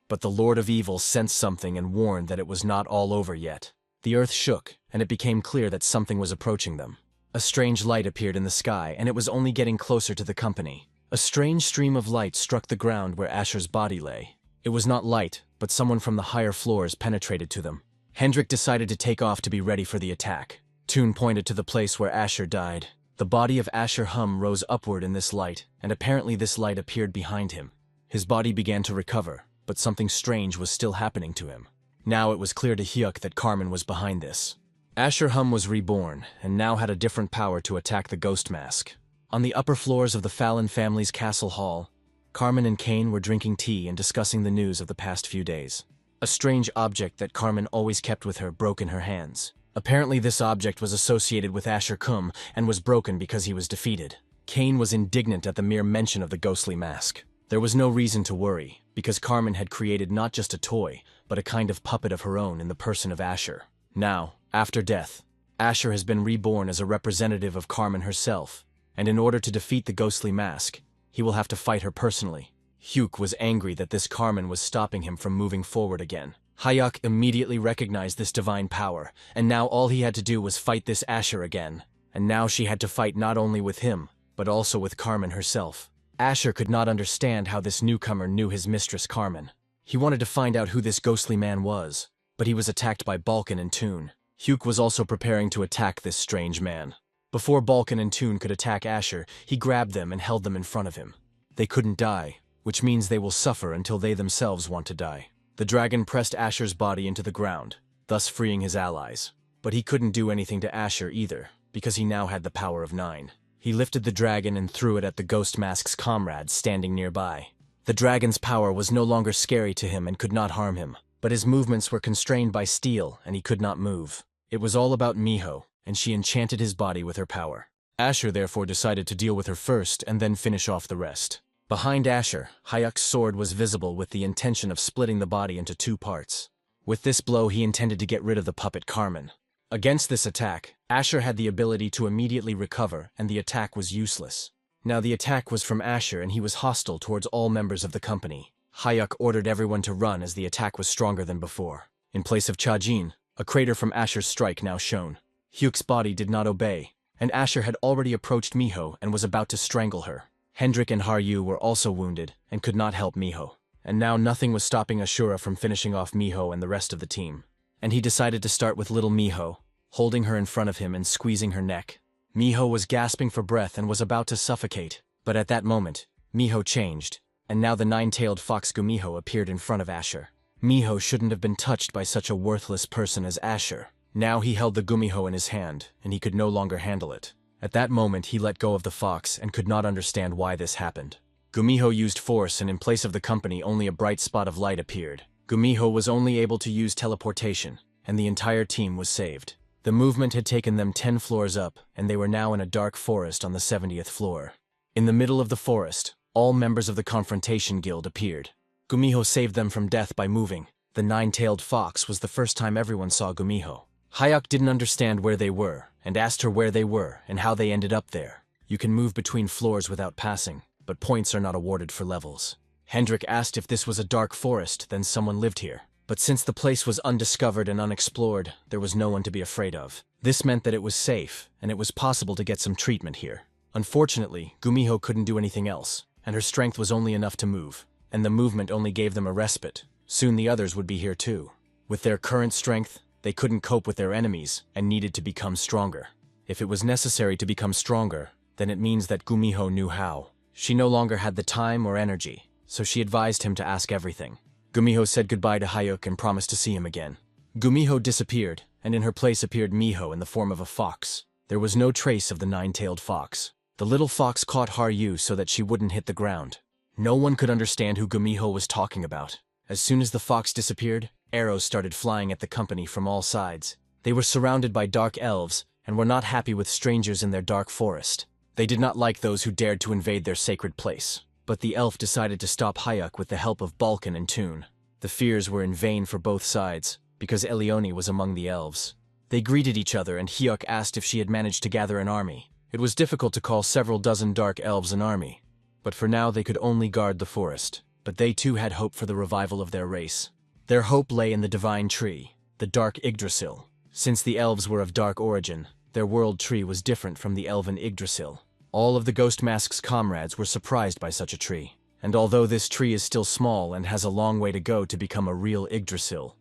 But the Lord of Evil sensed something and warned that it was not all over yet. The earth shook, and it became clear that something was approaching them. A strange light appeared in the sky, and it was only getting closer to the company. A strange stream of light struck the ground where Asher's body lay. It was not light, but someone from the higher floors penetrated to them. Hendrik decided to take off to be ready for the attack. Toon pointed to the place where Asher died. The body of Asher Hum rose upward in this light, and apparently this light appeared behind him. His body began to recover, but something strange was still happening to him. Now it was clear to Hyuk that Carmen was behind this. Asher Hum was reborn, and now had a different power to attack the ghost mask. On the upper floors of the Fallon family's castle hall, Carmen and Kane were drinking tea and discussing the news of the past few days. A strange object that Carmen always kept with her broke in her hands. Apparently this object was associated with Asher Kum and was broken because he was defeated. Kane was indignant at the mere mention of the ghostly mask. There was no reason to worry, because Carmen had created not just a toy, but a kind of puppet of her own in the person of Asher. Now, after death, Asher has been reborn as a representative of Carmen herself, and in order to defeat the ghostly mask, he will have to fight her personally. Hyuk was angry that this Carmen was stopping him from moving forward again. Hyuk immediately recognized this divine power, and now all he had to do was fight this Asher again. And now she had to fight not only with him, but also with Carmen herself. Asher could not understand how this newcomer knew his mistress Carmen. He wanted to find out who this ghostly man was, but he was attacked by Balkan and Toon. Hyuk was also preparing to attack this strange man. Before Balkan and Toon could attack Asher, he grabbed them and held them in front of him. They couldn't die, which means they will suffer until they themselves want to die. The dragon pressed Asher's body into the ground, thus freeing his allies. But he couldn't do anything to Asher either, because he now had the power of 9. He lifted the dragon and threw it at the ghost mask's comrades standing nearby. The dragon's power was no longer scary to him and could not harm him. but his movements were constrained by steel and he could not move. It was all about Miho, and she enchanted his body with her power. Asher therefore decided to deal with her first and then finish off the rest. Behind Asher, Hayuk's sword was visible with the intention of splitting the body into 2 parts. With this blow he intended to get rid of the puppet Carmen. Against this attack, Asher had the ability to immediately recover and the attack was useless. Now the attack was from Asher and he was hostile towards all members of the company. Hayuk ordered everyone to run as the attack was stronger than before. In place of Chajin, a crater from Asher's strike now shone. Hyuk's body did not obey, and Asher had already approached Miho and was about to strangle her. Hendrik and Haru were also wounded and could not help Miho. And now nothing was stopping Asura from finishing off Miho and the rest of the team. And he decided to start with little Miho, holding her in front of him and squeezing her neck. Miho was gasping for breath and was about to suffocate, but at that moment, Miho changed, and now the 9-tailed fox Gumiho appeared in front of Asher. Miho shouldn't have been touched by such a worthless person as Asher. Now he held the Gumiho in his hand, and he could no longer handle it. At that moment he let go of the fox and could not understand why this happened. Gumiho used force and in place of the company only a bright spot of light appeared. Gumiho was only able to use teleportation, and the entire team was saved. The movement had taken them 10 floors up, and they were now in a dark forest on the 70th floor. In the middle of the forest, all members of the Confrontation Guild appeared. Gumiho saved them from death by moving. The 9-tailed fox was the first time everyone saw Gumiho. Hayuk didn't understand where they were, and asked her where they were and how they ended up there. You can move between floors without passing, but points are not awarded for levels. Hendrik asked if this was a dark forest, then someone lived here. But since the place was undiscovered and unexplored, there was no one to be afraid of. This meant that it was safe, and it was possible to get some treatment here. Unfortunately, Gumiho couldn't do anything else, and her strength was only enough to move, and the movement only gave them a respite. Soon the others would be here too. With their current strength, they couldn't cope with their enemies and needed to become stronger. If it was necessary to become stronger, then it means that Gumiho knew how. She no longer had the time or energy, so she advised him to ask everything. Gumiho said goodbye to Hayuk and promised to see him again. Gumiho disappeared, and in her place appeared Miho in the form of a fox. There was no trace of the 9-tailed fox. The little fox caught Haru so that she wouldn't hit the ground. No one could understand who Gumiho was talking about. As soon as the fox disappeared, arrows started flying at the company from all sides. They were surrounded by dark elves and were not happy with strangers in their dark forest. They did not like those who dared to invade their sacred place. But the elf decided to stop Hayuk with the help of Balkan and Toon. The fears were in vain for both sides, because Elioni was among the elves. They greeted each other and Hyuk asked if she had managed to gather an army. It was difficult to call several dozen dark elves an army, but for now they could only guard the forest. But they too had hope for the revival of their race. Their hope lay in the divine tree, the dark Yggdrasil. Since the elves were of dark origin, their world tree was different from the elven Yggdrasil. All of the Ghost Mask's comrades were surprised by such a tree, and although this tree is still small and has a long way to go to become a real Yggdrasil,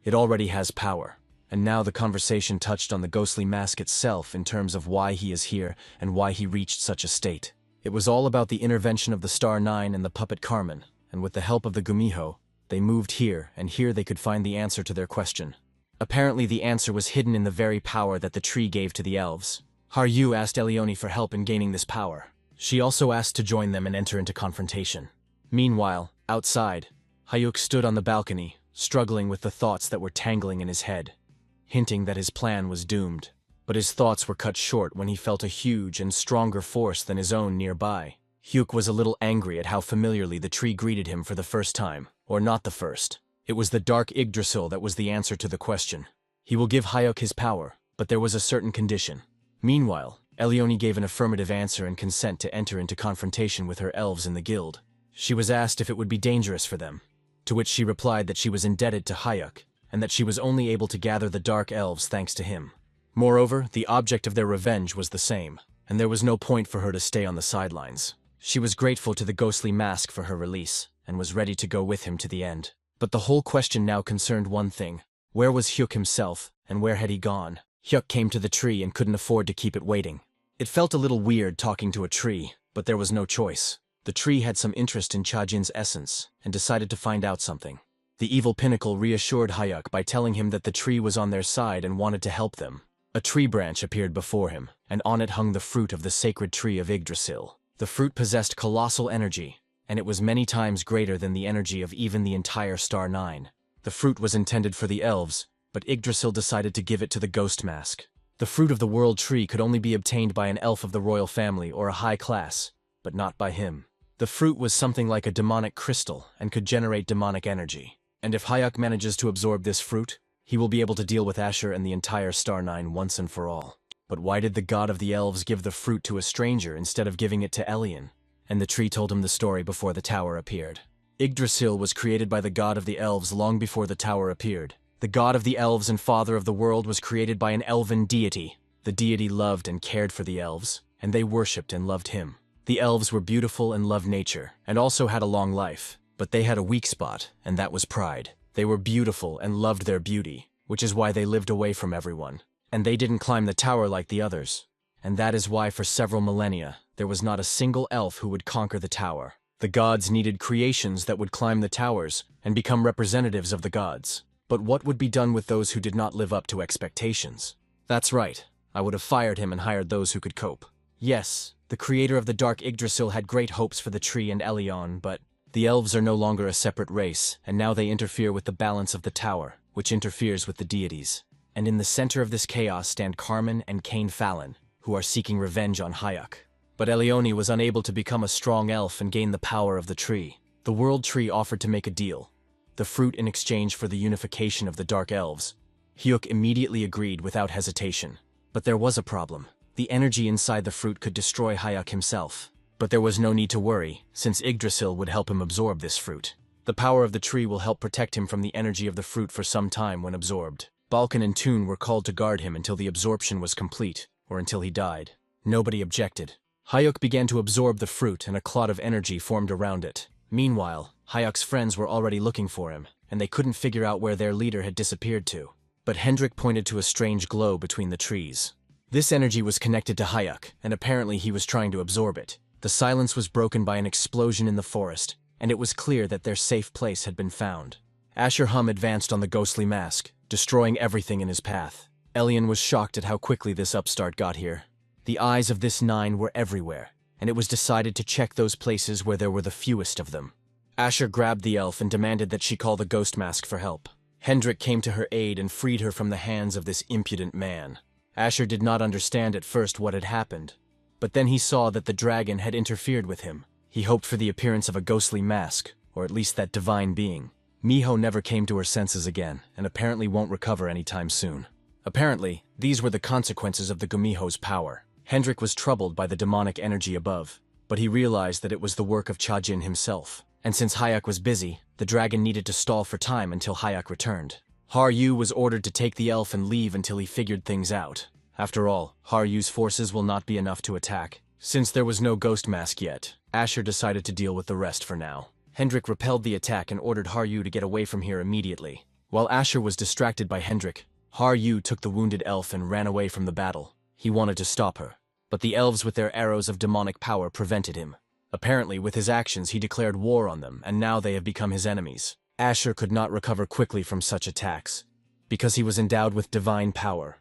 it already has power. And now the conversation touched on the ghostly mask itself in terms of why he is here and why he reached such a state. It was all about the intervention of the Star Nine and the puppet Carmen, and with the help of the Gumiho, they moved here, and here they could find the answer to their question. Apparently the answer was hidden in the very power that the tree gave to the elves. Haru asked Elioni for help in gaining this power. She also asked to join them and enter into confrontation. Meanwhile, outside, Hayuk stood on the balcony, struggling with the thoughts that were tangling in his head, hinting that his plan was doomed. But his thoughts were cut short when he felt a huge and stronger force than his own nearby. Hyuk was a little angry at how familiarly the tree greeted him for the first time, or not the first. It was the dark Yggdrasil that was the answer to the question. He will give Hayuk his power, but there was a certain condition. Meanwhile, Elioni gave an affirmative answer and consent to enter into confrontation with her elves in the guild. She was asked if it would be dangerous for them, to which she replied that she was indebted to Hayuk, and that she was only able to gather the dark elves thanks to him. Moreover, the object of their revenge was the same, and there was no point for her to stay on the sidelines. She was grateful to the ghostly mask for her release, and was ready to go with him to the end. But the whole question now concerned one thing. Where was Hyuk himself, and where had he gone? Hyuk came to the tree and couldn't afford to keep it waiting. It felt a little weird talking to a tree, but there was no choice. The tree had some interest in Chajin's essence, and decided to find out something. The evil pinnacle reassured Hayuk by telling him that the tree was on their side and wanted to help them. A tree branch appeared before him, and on it hung the fruit of the sacred tree of Yggdrasil. The fruit possessed colossal energy, and it was many times greater than the energy of even the entire Star Nine. The fruit was intended for the elves, but Yggdrasil decided to give it to the ghost mask. The fruit of the world tree could only be obtained by an elf of the royal family or a high class, but not by him. The fruit was something like a demonic crystal and could generate demonic energy. And if Hayuk manages to absorb this fruit, he will be able to deal with Asher and the entire Star Nine once and for all. But why did the god of the elves give the fruit to a stranger instead of giving it to Elion? And the tree told him the story before the tower appeared. Yggdrasil was created by the god of the elves long before the tower appeared. The god of the elves and father of the world was created by an elven deity. The deity loved and cared for the elves, and they worshipped and loved him. The elves were beautiful and loved nature, and also had a long life. But they had a weak spot, and that was pride. They were beautiful and loved their beauty, which is why they lived away from everyone. And they didn't climb the tower like the others. And that is why for several millennia, there was not a single elf who would conquer the tower. The gods needed creations that would climb the towers and become representatives of the gods. But what would be done with those who did not live up to expectations? That's right, I would have fired him and hired those who could cope. Yes, the creator of the Dark Yggdrasil had great hopes for the tree and Elion, but the elves are no longer a separate race, and now they interfere with the balance of the tower, which interferes with the deities. And in the center of this chaos stand Carmen and Cain Fallon, who are seeking revenge on Hayuk. But Elioni was unable to become a strong elf and gain the power of the tree. The World Tree offered to make a deal, the fruit in exchange for the unification of the Dark Elves. Hyuk immediately agreed without hesitation. But there was a problem. The energy inside the fruit could destroy Hayuk himself. But there was no need to worry, since Yggdrasil would help him absorb this fruit. The power of the tree will help protect him from the energy of the fruit for some time when absorbed. Balkan and Toon were called to guard him until the absorption was complete, or until he died. Nobody objected. Hayuk began to absorb the fruit and a clot of energy formed around it. Meanwhile, Hayuk's friends were already looking for him, and they couldn't figure out where their leader had disappeared to. But Hendrik pointed to a strange glow between the trees. This energy was connected to Hayuk, and apparently he was trying to absorb it. The silence was broken by an explosion in the forest, and it was clear that their safe place had been found. Asher Hum advanced on the ghostly mask, destroying everything in his path. Elion was shocked at how quickly this upstart got here. The eyes of this nine were everywhere, and it was decided to check those places where there were the fewest of them. Asher grabbed the elf and demanded that she call the ghost mask for help. Hendrik came to her aid and freed her from the hands of this impudent man. Asher did not understand at first what had happened, but then he saw that the dragon had interfered with him. He hoped for the appearance of a ghostly mask, or at least that divine being. Miho never came to her senses again, and apparently won't recover anytime soon. Apparently, these were the consequences of the Gumiho's power. Hendrik was troubled by the demonic energy above, but he realized that it was the work of Chajin himself. And since Hayuk was busy, the dragon needed to stall for time until Hayuk returned. Haru was ordered to take the elf and leave until he figured things out. After all, Haru's forces will not be enough to attack. Since there was no ghost mask yet, Asher decided to deal with the rest for now. Hendrik repelled the attack and ordered Haru to get away from here immediately. While Asher was distracted by Hendrik, Haru took the wounded elf and ran away from the battle. He wanted to stop her, but the elves with their arrows of demonic power prevented him. Apparently, with his actions he declared war on them, and now they have become his enemies. Asher could not recover quickly from such attacks, because he was endowed with divine power,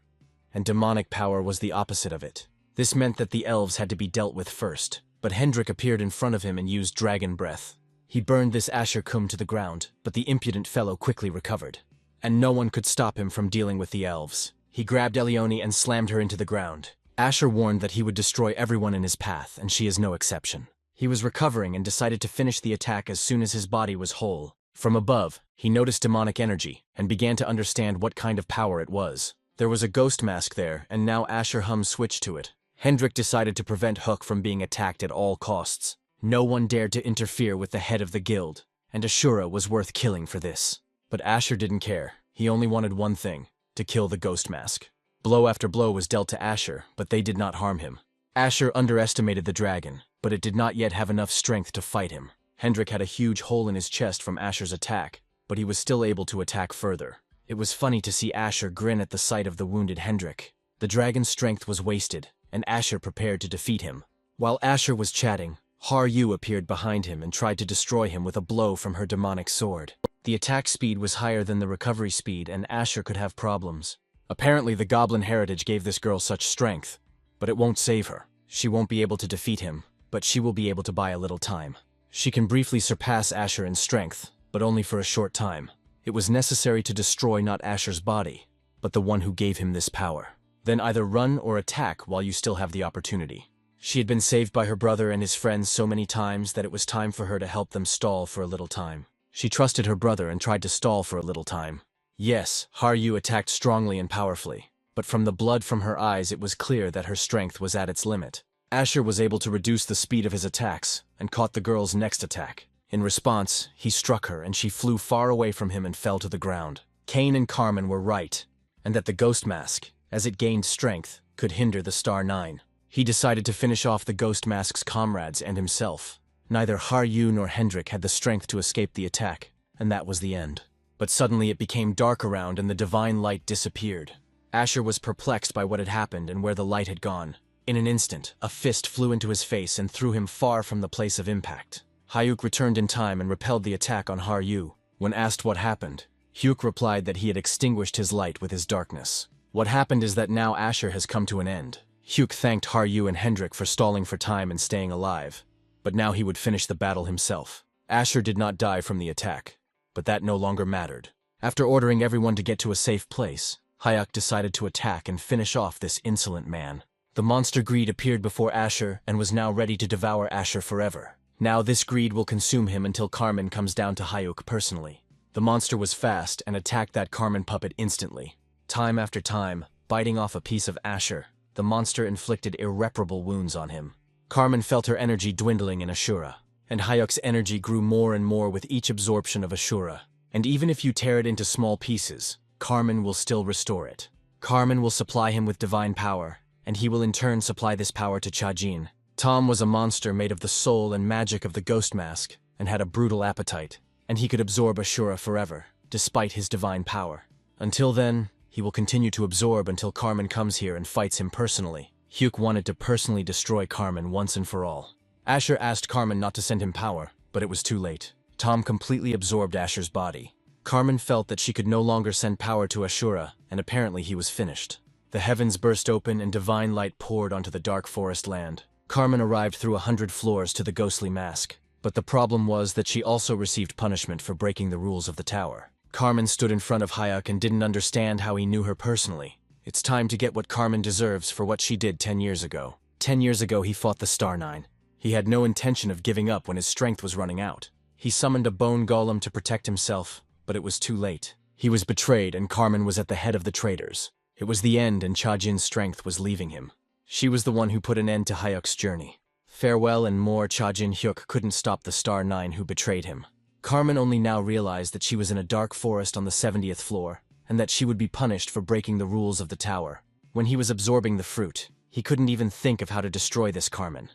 and demonic power was the opposite of it. This meant that the elves had to be dealt with first, but Hendrik appeared in front of him and used dragon breath. He burned this Asher Kum to the ground, but the impudent fellow quickly recovered. And no one could stop him from dealing with the elves. He grabbed Elioni and slammed her into the ground. Asher warned that he would destroy everyone in his path, and she is no exception. He was recovering and decided to finish the attack as soon as his body was whole. From above, he noticed demonic energy, and began to understand what kind of power it was. There was a ghost mask there, and now Asher Hum switched to it. Hendrik decided to prevent Hook from being attacked at all costs. No one dared to interfere with the head of the guild, and Asura was worth killing for this. But Asher didn't care. He only wanted one thing, to kill the ghost mask. Blow after blow was dealt to Asher, but they did not harm him. Asher underestimated the dragon, but it did not yet have enough strength to fight him. Hendrik had a huge hole in his chest from Asher's attack, but he was still able to attack further. It was funny to see Asher grin at the sight of the wounded Hendrik. The dragon's strength was wasted, and Asher prepared to defeat him. While Asher was chatting, Haru appeared behind him and tried to destroy him with a blow from her demonic sword. The attack speed was higher than the recovery speed, and Asher could have problems. Apparently the goblin heritage gave this girl such strength, but it won't save her. She won't be able to defeat him, but she will be able to buy a little time. She can briefly surpass Asher in strength, but only for a short time. It was necessary to destroy not Asher's body, but the one who gave him this power. Then either run or attack while you still have the opportunity. She had been saved by her brother and his friends so many times that it was time for her to help them stall for a little time. She trusted her brother and tried to stall for a little time. Yes, Haru attacked strongly and powerfully, but from the blood from her eyes it was clear that her strength was at its limit. Asher was able to reduce the speed of his attacks and caught the girl's next attack. In response, he struck her and she flew far away from him and fell to the ground. Cain and Carmen were right, and that the ghost mask, as it gained strength, could hinder the Star Nine. He decided to finish off the ghost mask's comrades and himself. Neither Haru nor Hendrik had the strength to escape the attack, and that was the end. But suddenly it became dark around and the divine light disappeared. Asher was perplexed by what had happened and where the light had gone. In an instant, a fist flew into his face and threw him far from the place of impact. Hyuk returned in time and repelled the attack on Haru. When asked what happened, Hyuk replied that he had extinguished his light with his darkness. What happened is that now Asher has come to an end. Hyuk thanked Haru and Hendrik for stalling for time and staying alive, but now he would finish the battle himself. Asher did not die from the attack, but that no longer mattered. After ordering everyone to get to a safe place, Hyuk decided to attack and finish off this insolent man. The monster greed appeared before Asher and was now ready to devour Asher forever. Now this greed will consume him until Carmen comes down to Hyuk personally. The monster was fast and attacked that Carmen puppet instantly. Time after time, biting off a piece of Asher, the monster inflicted irreparable wounds on him. Carmen felt her energy dwindling in Asura, and Hyuk's energy grew more and more with each absorption of Asura. And even if you tear it into small pieces, Carmen will still restore it. Carmen will supply him with divine power, and he will in turn supply this power to Chajin. Tom was a monster made of the soul and magic of the ghost mask, and had a brutal appetite, and he could absorb Asura forever, despite his divine power. Until then, he will continue to absorb until Carmen comes here and fights him personally. Hyuk wanted to personally destroy Carmen once and for all. Asher asked Carmen not to send him power, but it was too late. Tom completely absorbed Asher's body. Carmen felt that she could no longer send power to Asura, and apparently he was finished. The heavens burst open and divine light poured onto the dark forest land. Carmen arrived through 100 floors to the ghostly mask, but the problem was that she also received punishment for breaking the rules of the tower. Carmen stood in front of Hyuk and didn't understand how he knew her personally. It's time to get what Carmen deserves for what she did 10 years ago. 10 years ago he fought the Star Nine. He had no intention of giving up when his strength was running out. He summoned a bone golem to protect himself, but it was too late. He was betrayed and Carmen was at the head of the traitors. It was the end and Chajin's strength was leaving him. She was the one who put an end to Hyuk's journey. Farewell and more. Chajinhuk couldn't stop the Star Nine who betrayed him. Carmen only now realized that she was in a dark forest on the 70th floor, and that she would be punished for breaking the rules of the tower. When he was absorbing the fruit, he couldn't even think of how to destroy this Carmen.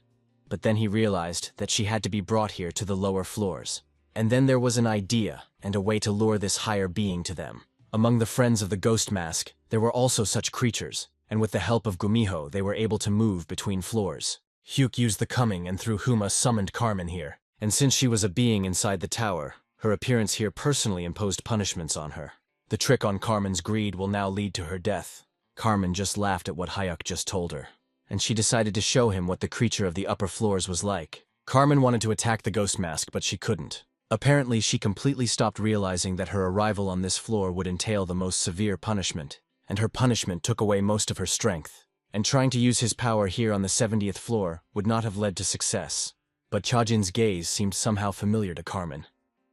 But then he realized that she had to be brought here to the lower floors. And then there was an idea and a way to lure this higher being to them. Among the friends of the ghost mask, there were also such creatures, and with the help of Gumiho they were able to move between floors. Hyuk used the coming and through Huma summoned Carmen here. And since she was a being inside the tower, her appearance here personally imposed punishments on her. The trick on Carmen's greed will now lead to her death. Carmen just laughed at what Hyuk just told her, and she decided to show him what the creature of the upper floors was like. Carmen wanted to attack the ghost mask, but she couldn't. Apparently, she completely stopped realizing that her arrival on this floor would entail the most severe punishment, and her punishment took away most of her strength. And trying to use his power here on the 70th floor would not have led to success. But Chajin's gaze seemed somehow familiar to Carmen,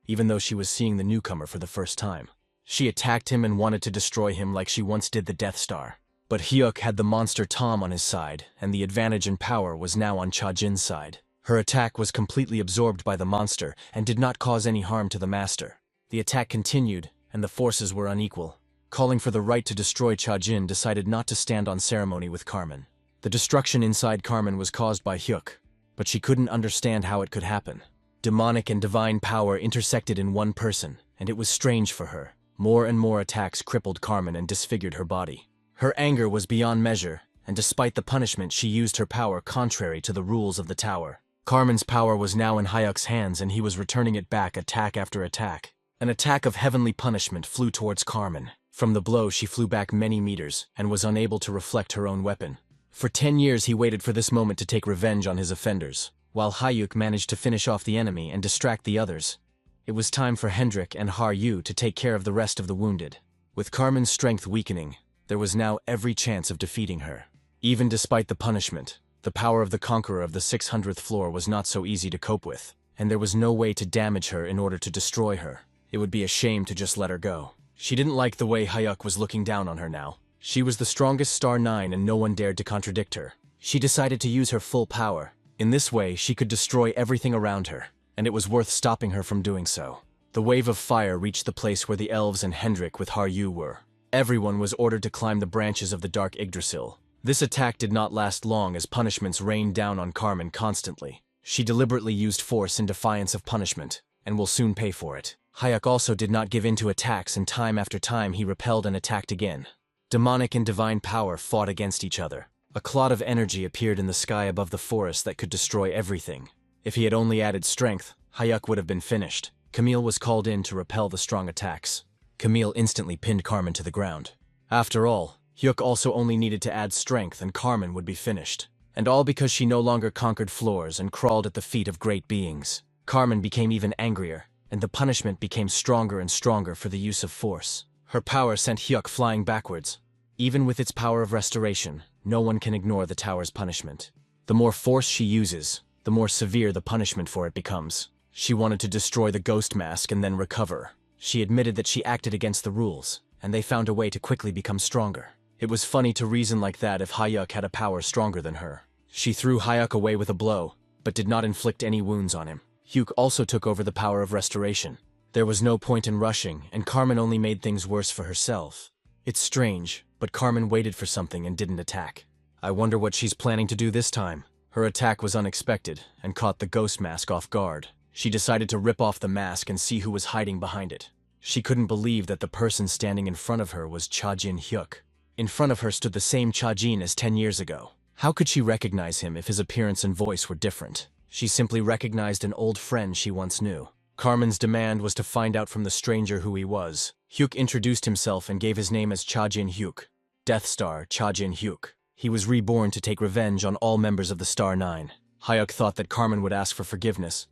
even though she was seeing the newcomer for the first time. She attacked him and wanted to destroy him like she once did the Death Star. But Hyuk had the monster Tom on his side, and the advantage in power was now on Chajin's side. Her attack was completely absorbed by the monster and did not cause any harm to the master. The attack continued, and the forces were unequal. Calling for the right to destroy, Chajin decided not to stand on ceremony with Carmen. The destruction inside Carmen was caused by Hyuk, but she couldn't understand how it could happen. Demonic and divine power intersected in one person, and it was strange for her. More and more attacks crippled Carmen and disfigured her body. Her anger was beyond measure, and despite the punishment she used her power contrary to the rules of the tower. Carmen's power was now in Hyuk's hands and he was returning it back attack after attack. An attack of heavenly punishment flew towards Carmen. From the blow she flew back many meters and was unable to reflect her own weapon. For 10 years he waited for this moment to take revenge on his offenders, while Hyuk managed to finish off the enemy and distract the others. It was time for Hendrik and Haru to take care of the rest of the wounded. With Carmen's strength weakening, there was now every chance of defeating her. Even despite the punishment, the power of the conqueror of the 600th floor was not so easy to cope with, and there was no way to damage her in order to destroy her. It would be a shame to just let her go. She didn't like the way Hayuk was looking down on her now. She was the strongest Star 9 and no one dared to contradict her. She decided to use her full power. In this way, she could destroy everything around her, and it was worth stopping her from doing so. The wave of fire reached the place where the elves and Hendrik with Haru were. Everyone was ordered to climb the branches of the dark Yggdrasil. This attack did not last long as punishments rained down on Carmen constantly. She deliberately used force in defiance of punishment, and will soon pay for it. Hayuk also did not give in to attacks, and time after time he repelled and attacked again. Demonic and divine power fought against each other. A cloud of energy appeared in the sky above the forest that could destroy everything. If he had only added strength, Hayuk would have been finished. Camille was called in to repel the strong attacks. Camille instantly pinned Carmen to the ground. After all, Hyuk also only needed to add strength and Carmen would be finished. And all because she no longer conquered floors and crawled at the feet of great beings. Carmen became even angrier, and the punishment became stronger and stronger for the use of force. Her power sent Hyuk flying backwards. Even with its power of restoration, no one can ignore the tower's punishment. The more force she uses, the more severe the punishment for it becomes. She wanted to destroy the ghost mask and then recover. She admitted that she acted against the rules, and they found a way to quickly become stronger. It was funny to reason like that if Hayuk had a power stronger than her. She threw Hayuk away with a blow, but did not inflict any wounds on him. Hyuk also took over the power of restoration. There was no point in rushing, and Carmen only made things worse for herself. It's strange, but Carmen waited for something and didn't attack. I wonder what she's planning to do this time. Her attack was unexpected, and caught the ghost mask off guard. She decided to rip off the mask and see who was hiding behind it. She couldn't believe that the person standing in front of her was Chajinhuk. In front of her stood the same Chajin as 10 years ago. How could she recognize him if his appearance and voice were different? She simply recognized an old friend she once knew. Carmen's demand was to find out from the stranger who he was. Hyuk introduced himself and gave his name as Chajinhuk, Death Star Chajinhuk. He was reborn to take revenge on all members of the Star 9. Hayuk thought that Carmen would ask for forgiveness,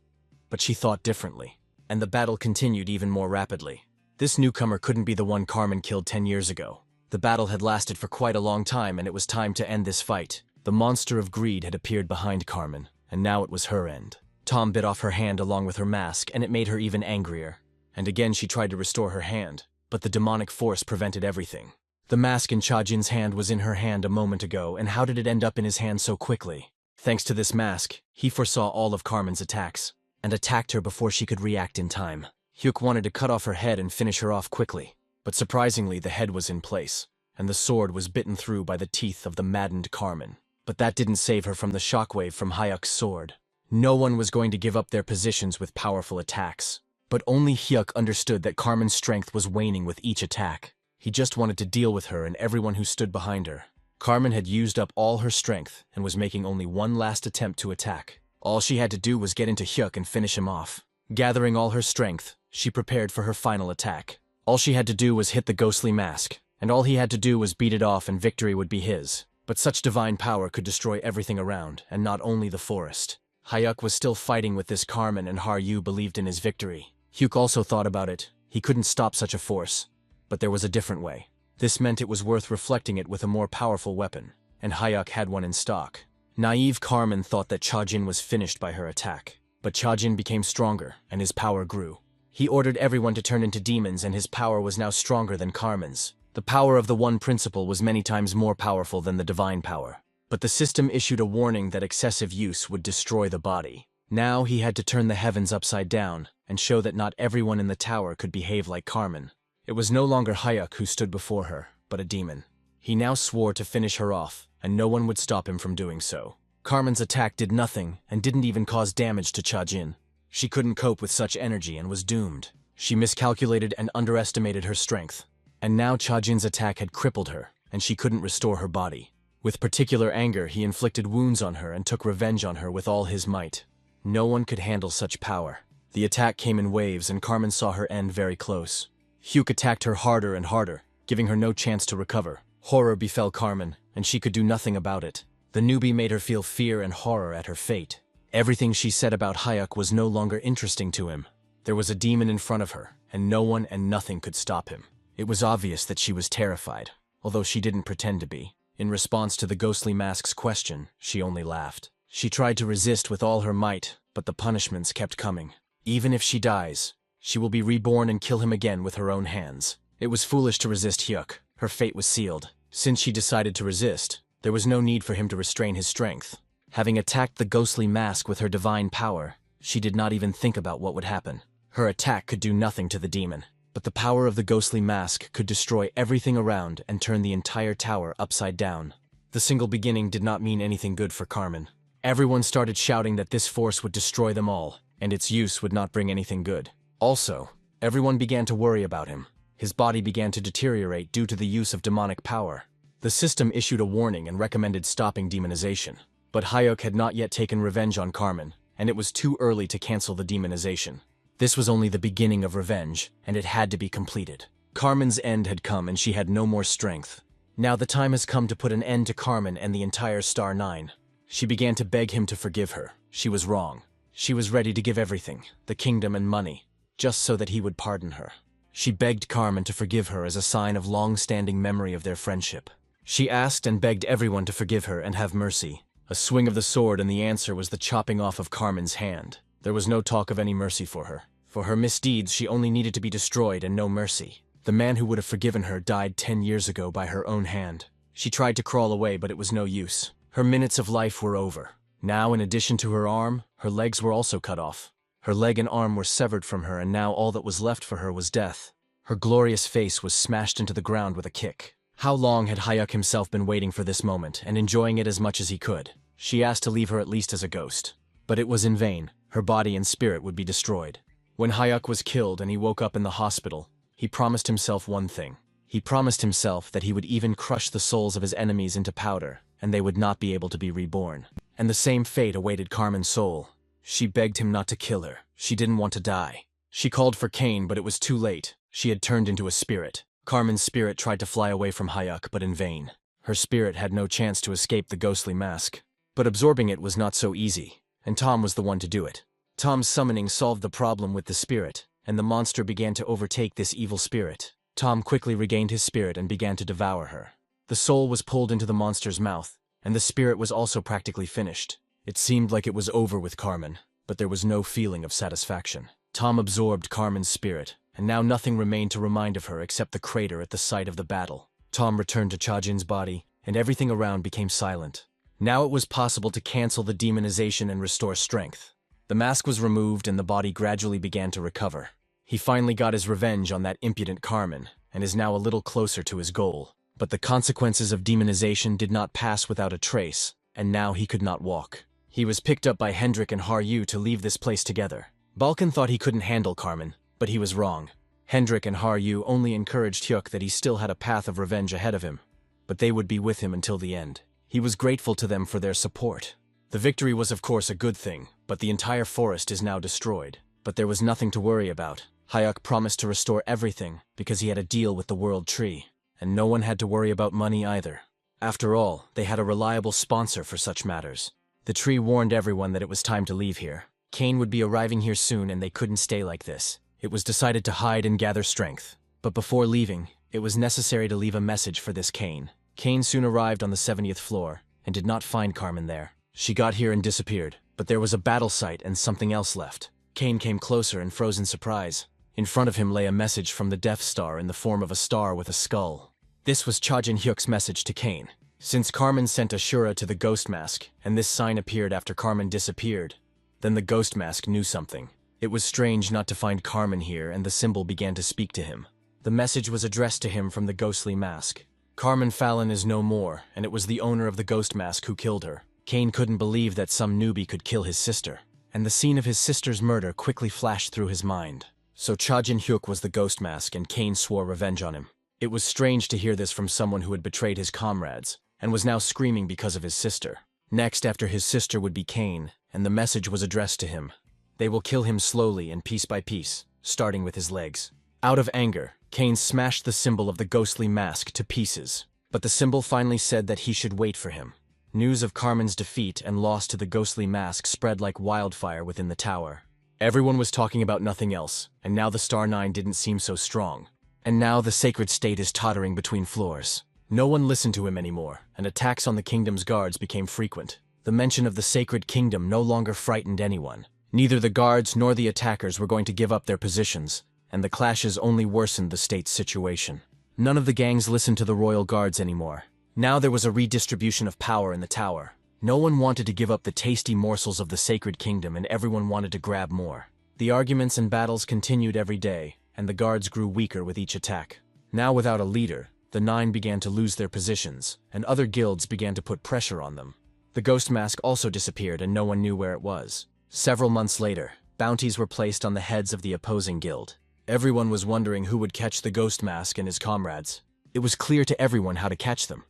but she thought differently, and the battle continued even more rapidly. This newcomer couldn't be the one Carmen killed 10 years ago. The battle had lasted for quite a long time, and it was time to end this fight. The monster of greed had appeared behind Carmen, and now it was her end. Tom bit off her hand along with her mask, and it made her even angrier. And again she tried to restore her hand, but the demonic force prevented everything. The mask in Chajin's hand was in her hand a moment ago, and how did it end up in his hand so quickly? Thanks to this mask, he foresaw all of Carmen's attacks, and attacked her before she could react in time. Hyuk wanted to cut off her head and finish her off quickly, but surprisingly the head was in place, and the sword was bitten through by the teeth of the maddened Carmen. But that didn't save her from the shockwave from Hyuk's sword. No one was going to give up their positions with powerful attacks. But only Hyuk understood that Carmen's strength was waning with each attack. He just wanted to deal with her and everyone who stood behind her. Carmen had used up all her strength and was making only one last attempt to attack. All she had to do was get into Hyuk and finish him off. Gathering all her strength, she prepared for her final attack. All she had to do was hit the ghostly mask, and all he had to do was beat it off and victory would be his. But such divine power could destroy everything around, and not only the forest. Hayuk was still fighting with this Carmen, and Haru believed in his victory. Hyuk also thought about it. He couldn't stop such a force. But there was a different way. This meant it was worth reflecting it with a more powerful weapon, and Hayuk had one in stock. Naive Carmen thought that Chajin was finished by her attack. But Chajin became stronger, and his power grew. He ordered everyone to turn into demons, and his power was now stronger than Carmen's. The power of the one principle was many times more powerful than the divine power. But the system issued a warning that excessive use would destroy the body. Now he had to turn the heavens upside down and show that not everyone in the tower could behave like Carmen. It was no longer Hayuk who stood before her, but a demon. He now swore to finish her off, and no one would stop him from doing so. Carmen's attack did nothing and didn't even cause damage to Chajin. She couldn't cope with such energy and was doomed. She miscalculated and underestimated her strength. And now Chajin's attack had crippled her, and she couldn't restore her body. With particular anger, he inflicted wounds on her and took revenge on her with all his might. No one could handle such power. The attack came in waves, and Carmen saw her end very close. Hyuk attacked her harder and harder, giving her no chance to recover. Horror befell Carmen, and she could do nothing about it. The newbie made her feel fear and horror at her fate. Everything she said about Hayuk was no longer interesting to him. There was a demon in front of her, and no one and nothing could stop him. It was obvious that she was terrified, although she didn't pretend to be. In response to the ghostly mask's question, she only laughed. She tried to resist with all her might, but the punishments kept coming. Even if she dies, she will be reborn and kill him again with her own hands. It was foolish to resist Hyuk. Her fate was sealed. Since she decided to resist, there was no need for him to restrain his strength. Having attacked the ghostly mask with her divine power, she did not even think about what would happen. Her attack could do nothing to the demon, but the power of the ghostly mask could destroy everything around and turn the entire tower upside down. The single beginning did not mean anything good for Carmen. Everyone started shouting that this force would destroy them all, and its use would not bring anything good. Also, everyone began to worry about him. His body began to deteriorate due to the use of demonic power. The system issued a warning and recommended stopping demonization. But Hyuk had not yet taken revenge on Carmen, and it was too early to cancel the demonization. This was only the beginning of revenge, and it had to be completed. Carmen's end had come and she had no more strength. Now the time has come to put an end to Carmen and the entire Star 9. She began to beg him to forgive her. She was wrong. She was ready to give everything, the kingdom and money, just so that he would pardon her. She begged Carmen to forgive her as a sign of long-standing memory of their friendship. She asked and begged everyone to forgive her and have mercy. A swing of the sword and the answer was the chopping off of Carmen's hand. There was no talk of any mercy for her. For her misdeeds, she only needed to be destroyed and no mercy. The man who would have forgiven her died 10 years ago by her own hand. She tried to crawl away, but it was no use. Her minutes of life were over. Now, in addition to her arm, her legs were also cut off. Her leg and arm were severed from her, and now all that was left for her was death. Her glorious face was smashed into the ground with a kick. How long had Hyuk himself been waiting for this moment, and enjoying it as much as he could? She asked to leave her at least as a ghost. But it was in vain. Her body and spirit would be destroyed. When Hyuk was killed and he woke up in the hospital, he promised himself one thing. He promised himself that he would even crush the souls of his enemies into powder, and they would not be able to be reborn. And the same fate awaited Carmen's soul. She begged him not to kill her. She didn't want to die. She called for Cain, but it was too late. She had turned into a spirit. Carmen's spirit tried to fly away from Hyuk, but in vain. Her spirit had no chance to escape the ghostly mask. But absorbing it was not so easy, and Tom was the one to do it. Tom's summoning solved the problem with the spirit, and the monster began to overtake this evil spirit. Tom quickly regained his spirit and began to devour her. The soul was pulled into the monster's mouth, and the spirit was also practically finished. It seemed like it was over with Carmen, but there was no feeling of satisfaction. Tom absorbed Carmen's spirit, and now nothing remained to remind of her except the crater at the site of the battle. Tom returned to Chajin's body, and everything around became silent. Now it was possible to cancel the demonization and restore strength. The mask was removed and the body gradually began to recover. He finally got his revenge on that impudent Carmen, and is now a little closer to his goal. But the consequences of demonization did not pass without a trace, and now he could not walk. He was picked up by Hendrik and Haru to leave this place together. Balkan thought he couldn't handle Carmen, but he was wrong. Hendrik and Haru only encouraged Hyuk that he still had a path of revenge ahead of him, but they would be with him until the end. He was grateful to them for their support. The victory was of course a good thing, but the entire forest is now destroyed. But there was nothing to worry about. Hyuk promised to restore everything because he had a deal with the World Tree, and no one had to worry about money either. After all, they had a reliable sponsor for such matters. The tree warned everyone that it was time to leave here. Cain would be arriving here soon and they couldn't stay like this. It was decided to hide and gather strength. But before leaving, it was necessary to leave a message for this Cain. Cain soon arrived on the 70th floor and did not find Carmen there. She got here and disappeared, but there was a battle site and something else left. Cain came closer and froze in surprise. In front of him lay a message from the Death Star in the form of a star with a skull. This was Chajinhuk's message to Cain. Since Carmen sent Asura to the Ghost Mask, and this sign appeared after Carmen disappeared, then the Ghost Mask knew something. It was strange not to find Carmen here, and the symbol began to speak to him. The message was addressed to him from the ghostly mask. Carmen Fallon is no more, and it was the owner of the Ghost Mask who killed her. Cain couldn't believe that some newbie could kill his sister, and the scene of his sister's murder quickly flashed through his mind. So Chajinhuk was the Ghost Mask, and Cain swore revenge on him. It was strange to hear this from someone who had betrayed his comrades, and was now screaming because of his sister. Next after his sister would be Cain, and the message was addressed to him. They will kill him slowly and piece by piece, starting with his legs. Out of anger, Cain smashed the symbol of the ghostly mask to pieces, but the symbol finally said that he should wait for him. News of Carmen's defeat and loss to the ghostly mask spread like wildfire within the tower. Everyone was talking about nothing else, and now the Star Nine didn't seem so strong. And now the sacred state is tottering between floors. No one listened to him anymore, and attacks on the kingdom's guards became frequent. The mention of the sacred kingdom no longer frightened anyone. Neither the guards nor the attackers were going to give up their positions, and the clashes only worsened the state's situation. None of the gangs listened to the royal guards anymore. Now there was a redistribution of power in the tower. No one wanted to give up the tasty morsels of the sacred kingdom, and everyone wanted to grab more. The arguments and battles continued every day, and the guards grew weaker with each attack. Now without a leader, the Nine began to lose their positions, and other guilds began to put pressure on them. The ghost mask also disappeared and no one knew where it was. Several months later, bounties were placed on the heads of the opposing guild. Everyone was wondering who would catch the ghost mask and his comrades. It was clear to everyone how to catch them,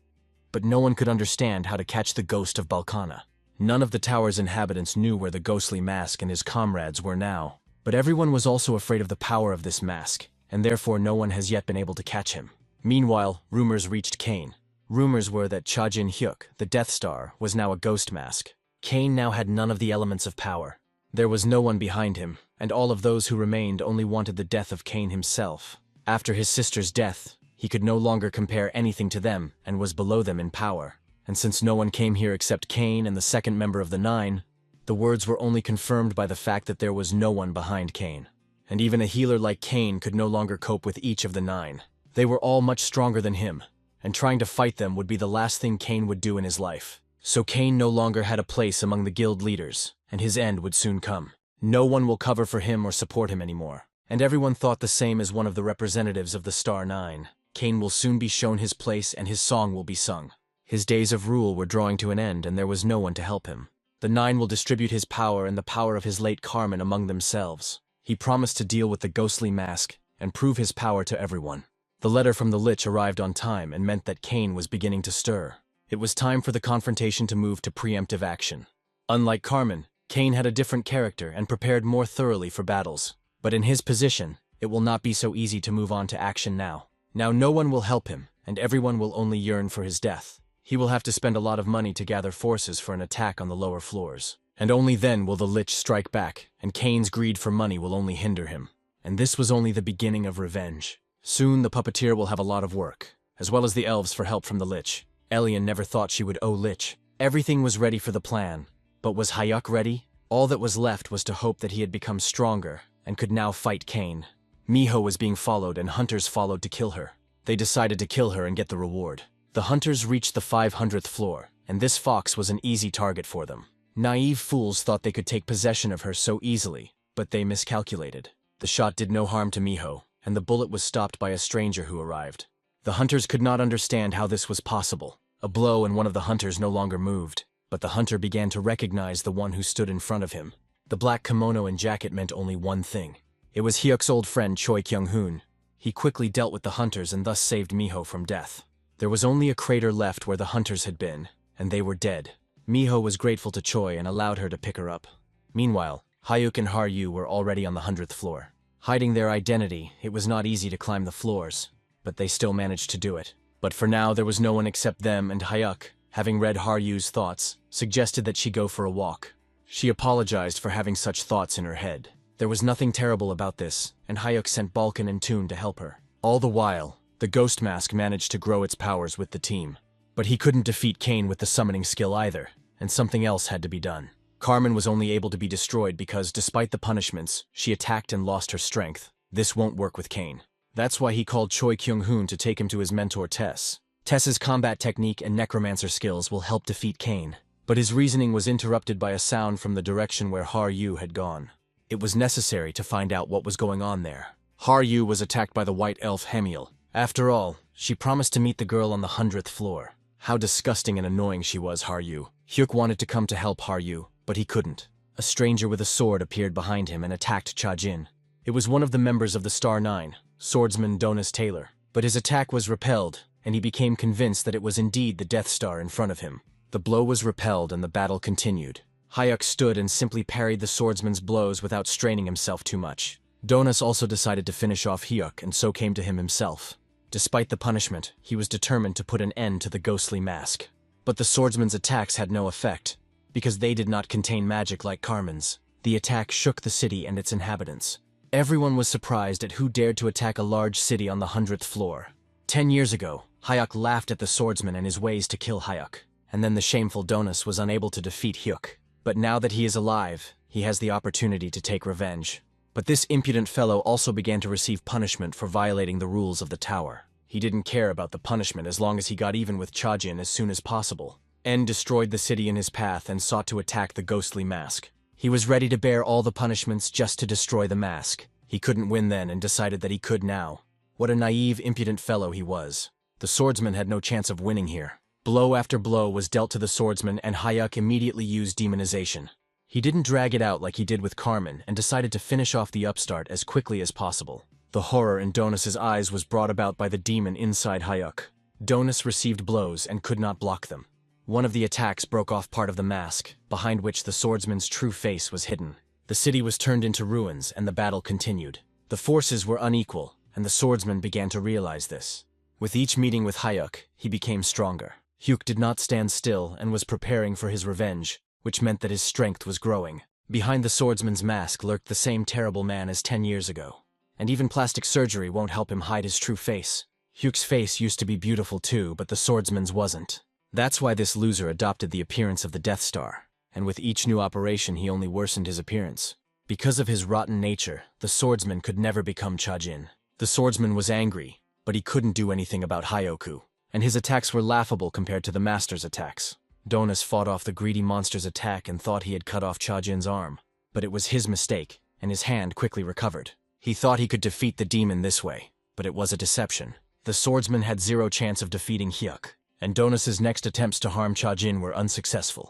but no one could understand how to catch the ghost of Balkana. None of the tower's inhabitants knew where the ghostly mask and his comrades were now. But everyone was also afraid of the power of this mask, and therefore no one has yet been able to catch him. Meanwhile, rumors reached Kane. Rumors were that Chajinhuk, the Death Star, was now a ghost mask. Kane now had none of the elements of power. There was no one behind him, and all of those who remained only wanted the death of Kane himself. After his sister's death, he could no longer compare anything to them and was below them in power. And since no one came here except Kane and the second member of the Nine, the words were only confirmed by the fact that there was no one behind Kane. And even a healer like Kane could no longer cope with each of the Nine. They were all much stronger than him, and trying to fight them would be the last thing Kane would do in his life. So Kane no longer had a place among the guild leaders, and his end would soon come. No one will cover for him or support him anymore. And everyone thought the same as one of the representatives of the Star Nine. Kane will soon be shown his place and his song will be sung. His days of rule were drawing to an end and there was no one to help him. The Nine will distribute his power and the power of his late Carmen among themselves. He promised to deal with the ghostly mask and prove his power to everyone. The letter from the Lich arrived on time and meant that Kane was beginning to stir. It was time for the confrontation to move to preemptive action. Unlike Carmen, Kane had a different character and prepared more thoroughly for battles. But in his position, it will not be so easy to move on to action now. Now no one will help him, and everyone will only yearn for his death. He will have to spend a lot of money to gather forces for an attack on the lower floors. And only then will the Lich strike back, and Kane's greed for money will only hinder him. And this was only the beginning of revenge. Soon the puppeteer will have a lot of work, as well as the elves for help from the Lich. Elian never thought she would owe Lich. Everything was ready for the plan. But was Hayuk ready? All that was left was to hope that he had become stronger, and could now fight Kane. Miho was being followed and hunters followed to kill her. They decided to kill her and get the reward. The hunters reached the 500th floor, and this fox was an easy target for them. Naive fools thought they could take possession of her so easily, but they miscalculated. The shot did no harm to Miho, and the bullet was stopped by a stranger who arrived. The hunters could not understand how this was possible. A blow and one of the hunters no longer moved, but the hunter began to recognize the one who stood in front of him. The black kimono and jacket meant only one thing. It was Hyuk's old friend Choi Kyung-hoon. He quickly dealt with the hunters and thus saved Miho from death. There was only a crater left where the hunters had been, and they were dead. Miho was grateful to Choi and allowed her to pick her up. Meanwhile, Hayuk and Haru were already on the 100th floor. Hiding their identity, it was not easy to climb the floors, but they still managed to do it. But for now there was no one except them, and Hayuk, having read Haru's thoughts, suggested that she go for a walk. She apologized for having such thoughts in her head. There was nothing terrible about this, and Hayuk sent Balkan and Toon to help her. All the while, the ghost mask managed to grow its powers with the team. But he couldn't defeat Kane with the summoning skill either, and something else had to be done. Carmen was only able to be destroyed because, despite the punishments, she attacked and lost her strength. This won't work with Kane. That's why he called Choi Kyung-hoon to take him to his mentor Tess. Tess's combat technique and necromancer skills will help defeat Kane. But his reasoning was interrupted by a sound from the direction where Haru had gone. It was necessary to find out what was going on there. Haru was attacked by the white elf Hemiel. After all, she promised to meet the girl on the 100th floor. How disgusting and annoying she was, Haru. Hyuk wanted to come to help Haru, but he couldn't. A stranger with a sword appeared behind him and attacked Chajin. It was one of the members of the Star Nine, swordsman Donis Taylor. But his attack was repelled, and he became convinced that it was indeed the Death Star in front of him. The blow was repelled and the battle continued. Hayuk stood and simply parried the swordsman's blows without straining himself too much. Donis also decided to finish off Hyuk and so came to him himself. Despite the punishment, he was determined to put an end to the ghostly mask. But the swordsman's attacks had no effect, because they did not contain magic like Carmen's. The attack shook the city and its inhabitants. Everyone was surprised at who dared to attack a large city on the 100th floor. 10 years ago, Hyuk laughed at the swordsman and his ways to kill Hyuk, and then the shameful Donus was unable to defeat Hyuk. But now that he is alive, he has the opportunity to take revenge. But this impudent fellow also began to receive punishment for violating the rules of the tower. He didn't care about the punishment as long as he got even with Chajin as soon as possible. En destroyed the city in his path and sought to attack the ghostly mask. He was ready to bear all the punishments just to destroy the mask. He couldn't win then and decided that he could now. What a naive, impudent fellow he was. The swordsman had no chance of winning here. Blow after blow was dealt to the swordsman and Hyuk immediately used demonization. He didn't drag it out like he did with Carmen and decided to finish off the upstart as quickly as possible. The horror in Donus's eyes was brought about by the demon inside Hyuk. Donus received blows and could not block them. One of the attacks broke off part of the mask, behind which the swordsman's true face was hidden. The city was turned into ruins and the battle continued. The forces were unequal, and the swordsman began to realize this. With each meeting with Hyuk, he became stronger. Hyuk did not stand still and was preparing for his revenge, which meant that his strength was growing. Behind the swordsman's mask lurked the same terrible man as 10 years ago. And even plastic surgery won't help him hide his true face. Hyuk's face used to be beautiful too, but the swordsman's wasn't. That's why this loser adopted the appearance of the Death Star, and with each new operation he only worsened his appearance. Because of his rotten nature, the swordsman could never become Chajin. The swordsman was angry, but he couldn't do anything about Hyoku, and his attacks were laughable compared to the master's attacks. Donus fought off the greedy monster's attack and thought he had cut off Chajin's arm, but it was his mistake, and his hand quickly recovered. He thought he could defeat the demon this way, but it was a deception. The swordsman had zero chance of defeating Hyuk, and Donus's next attempts to harm Chajin were unsuccessful.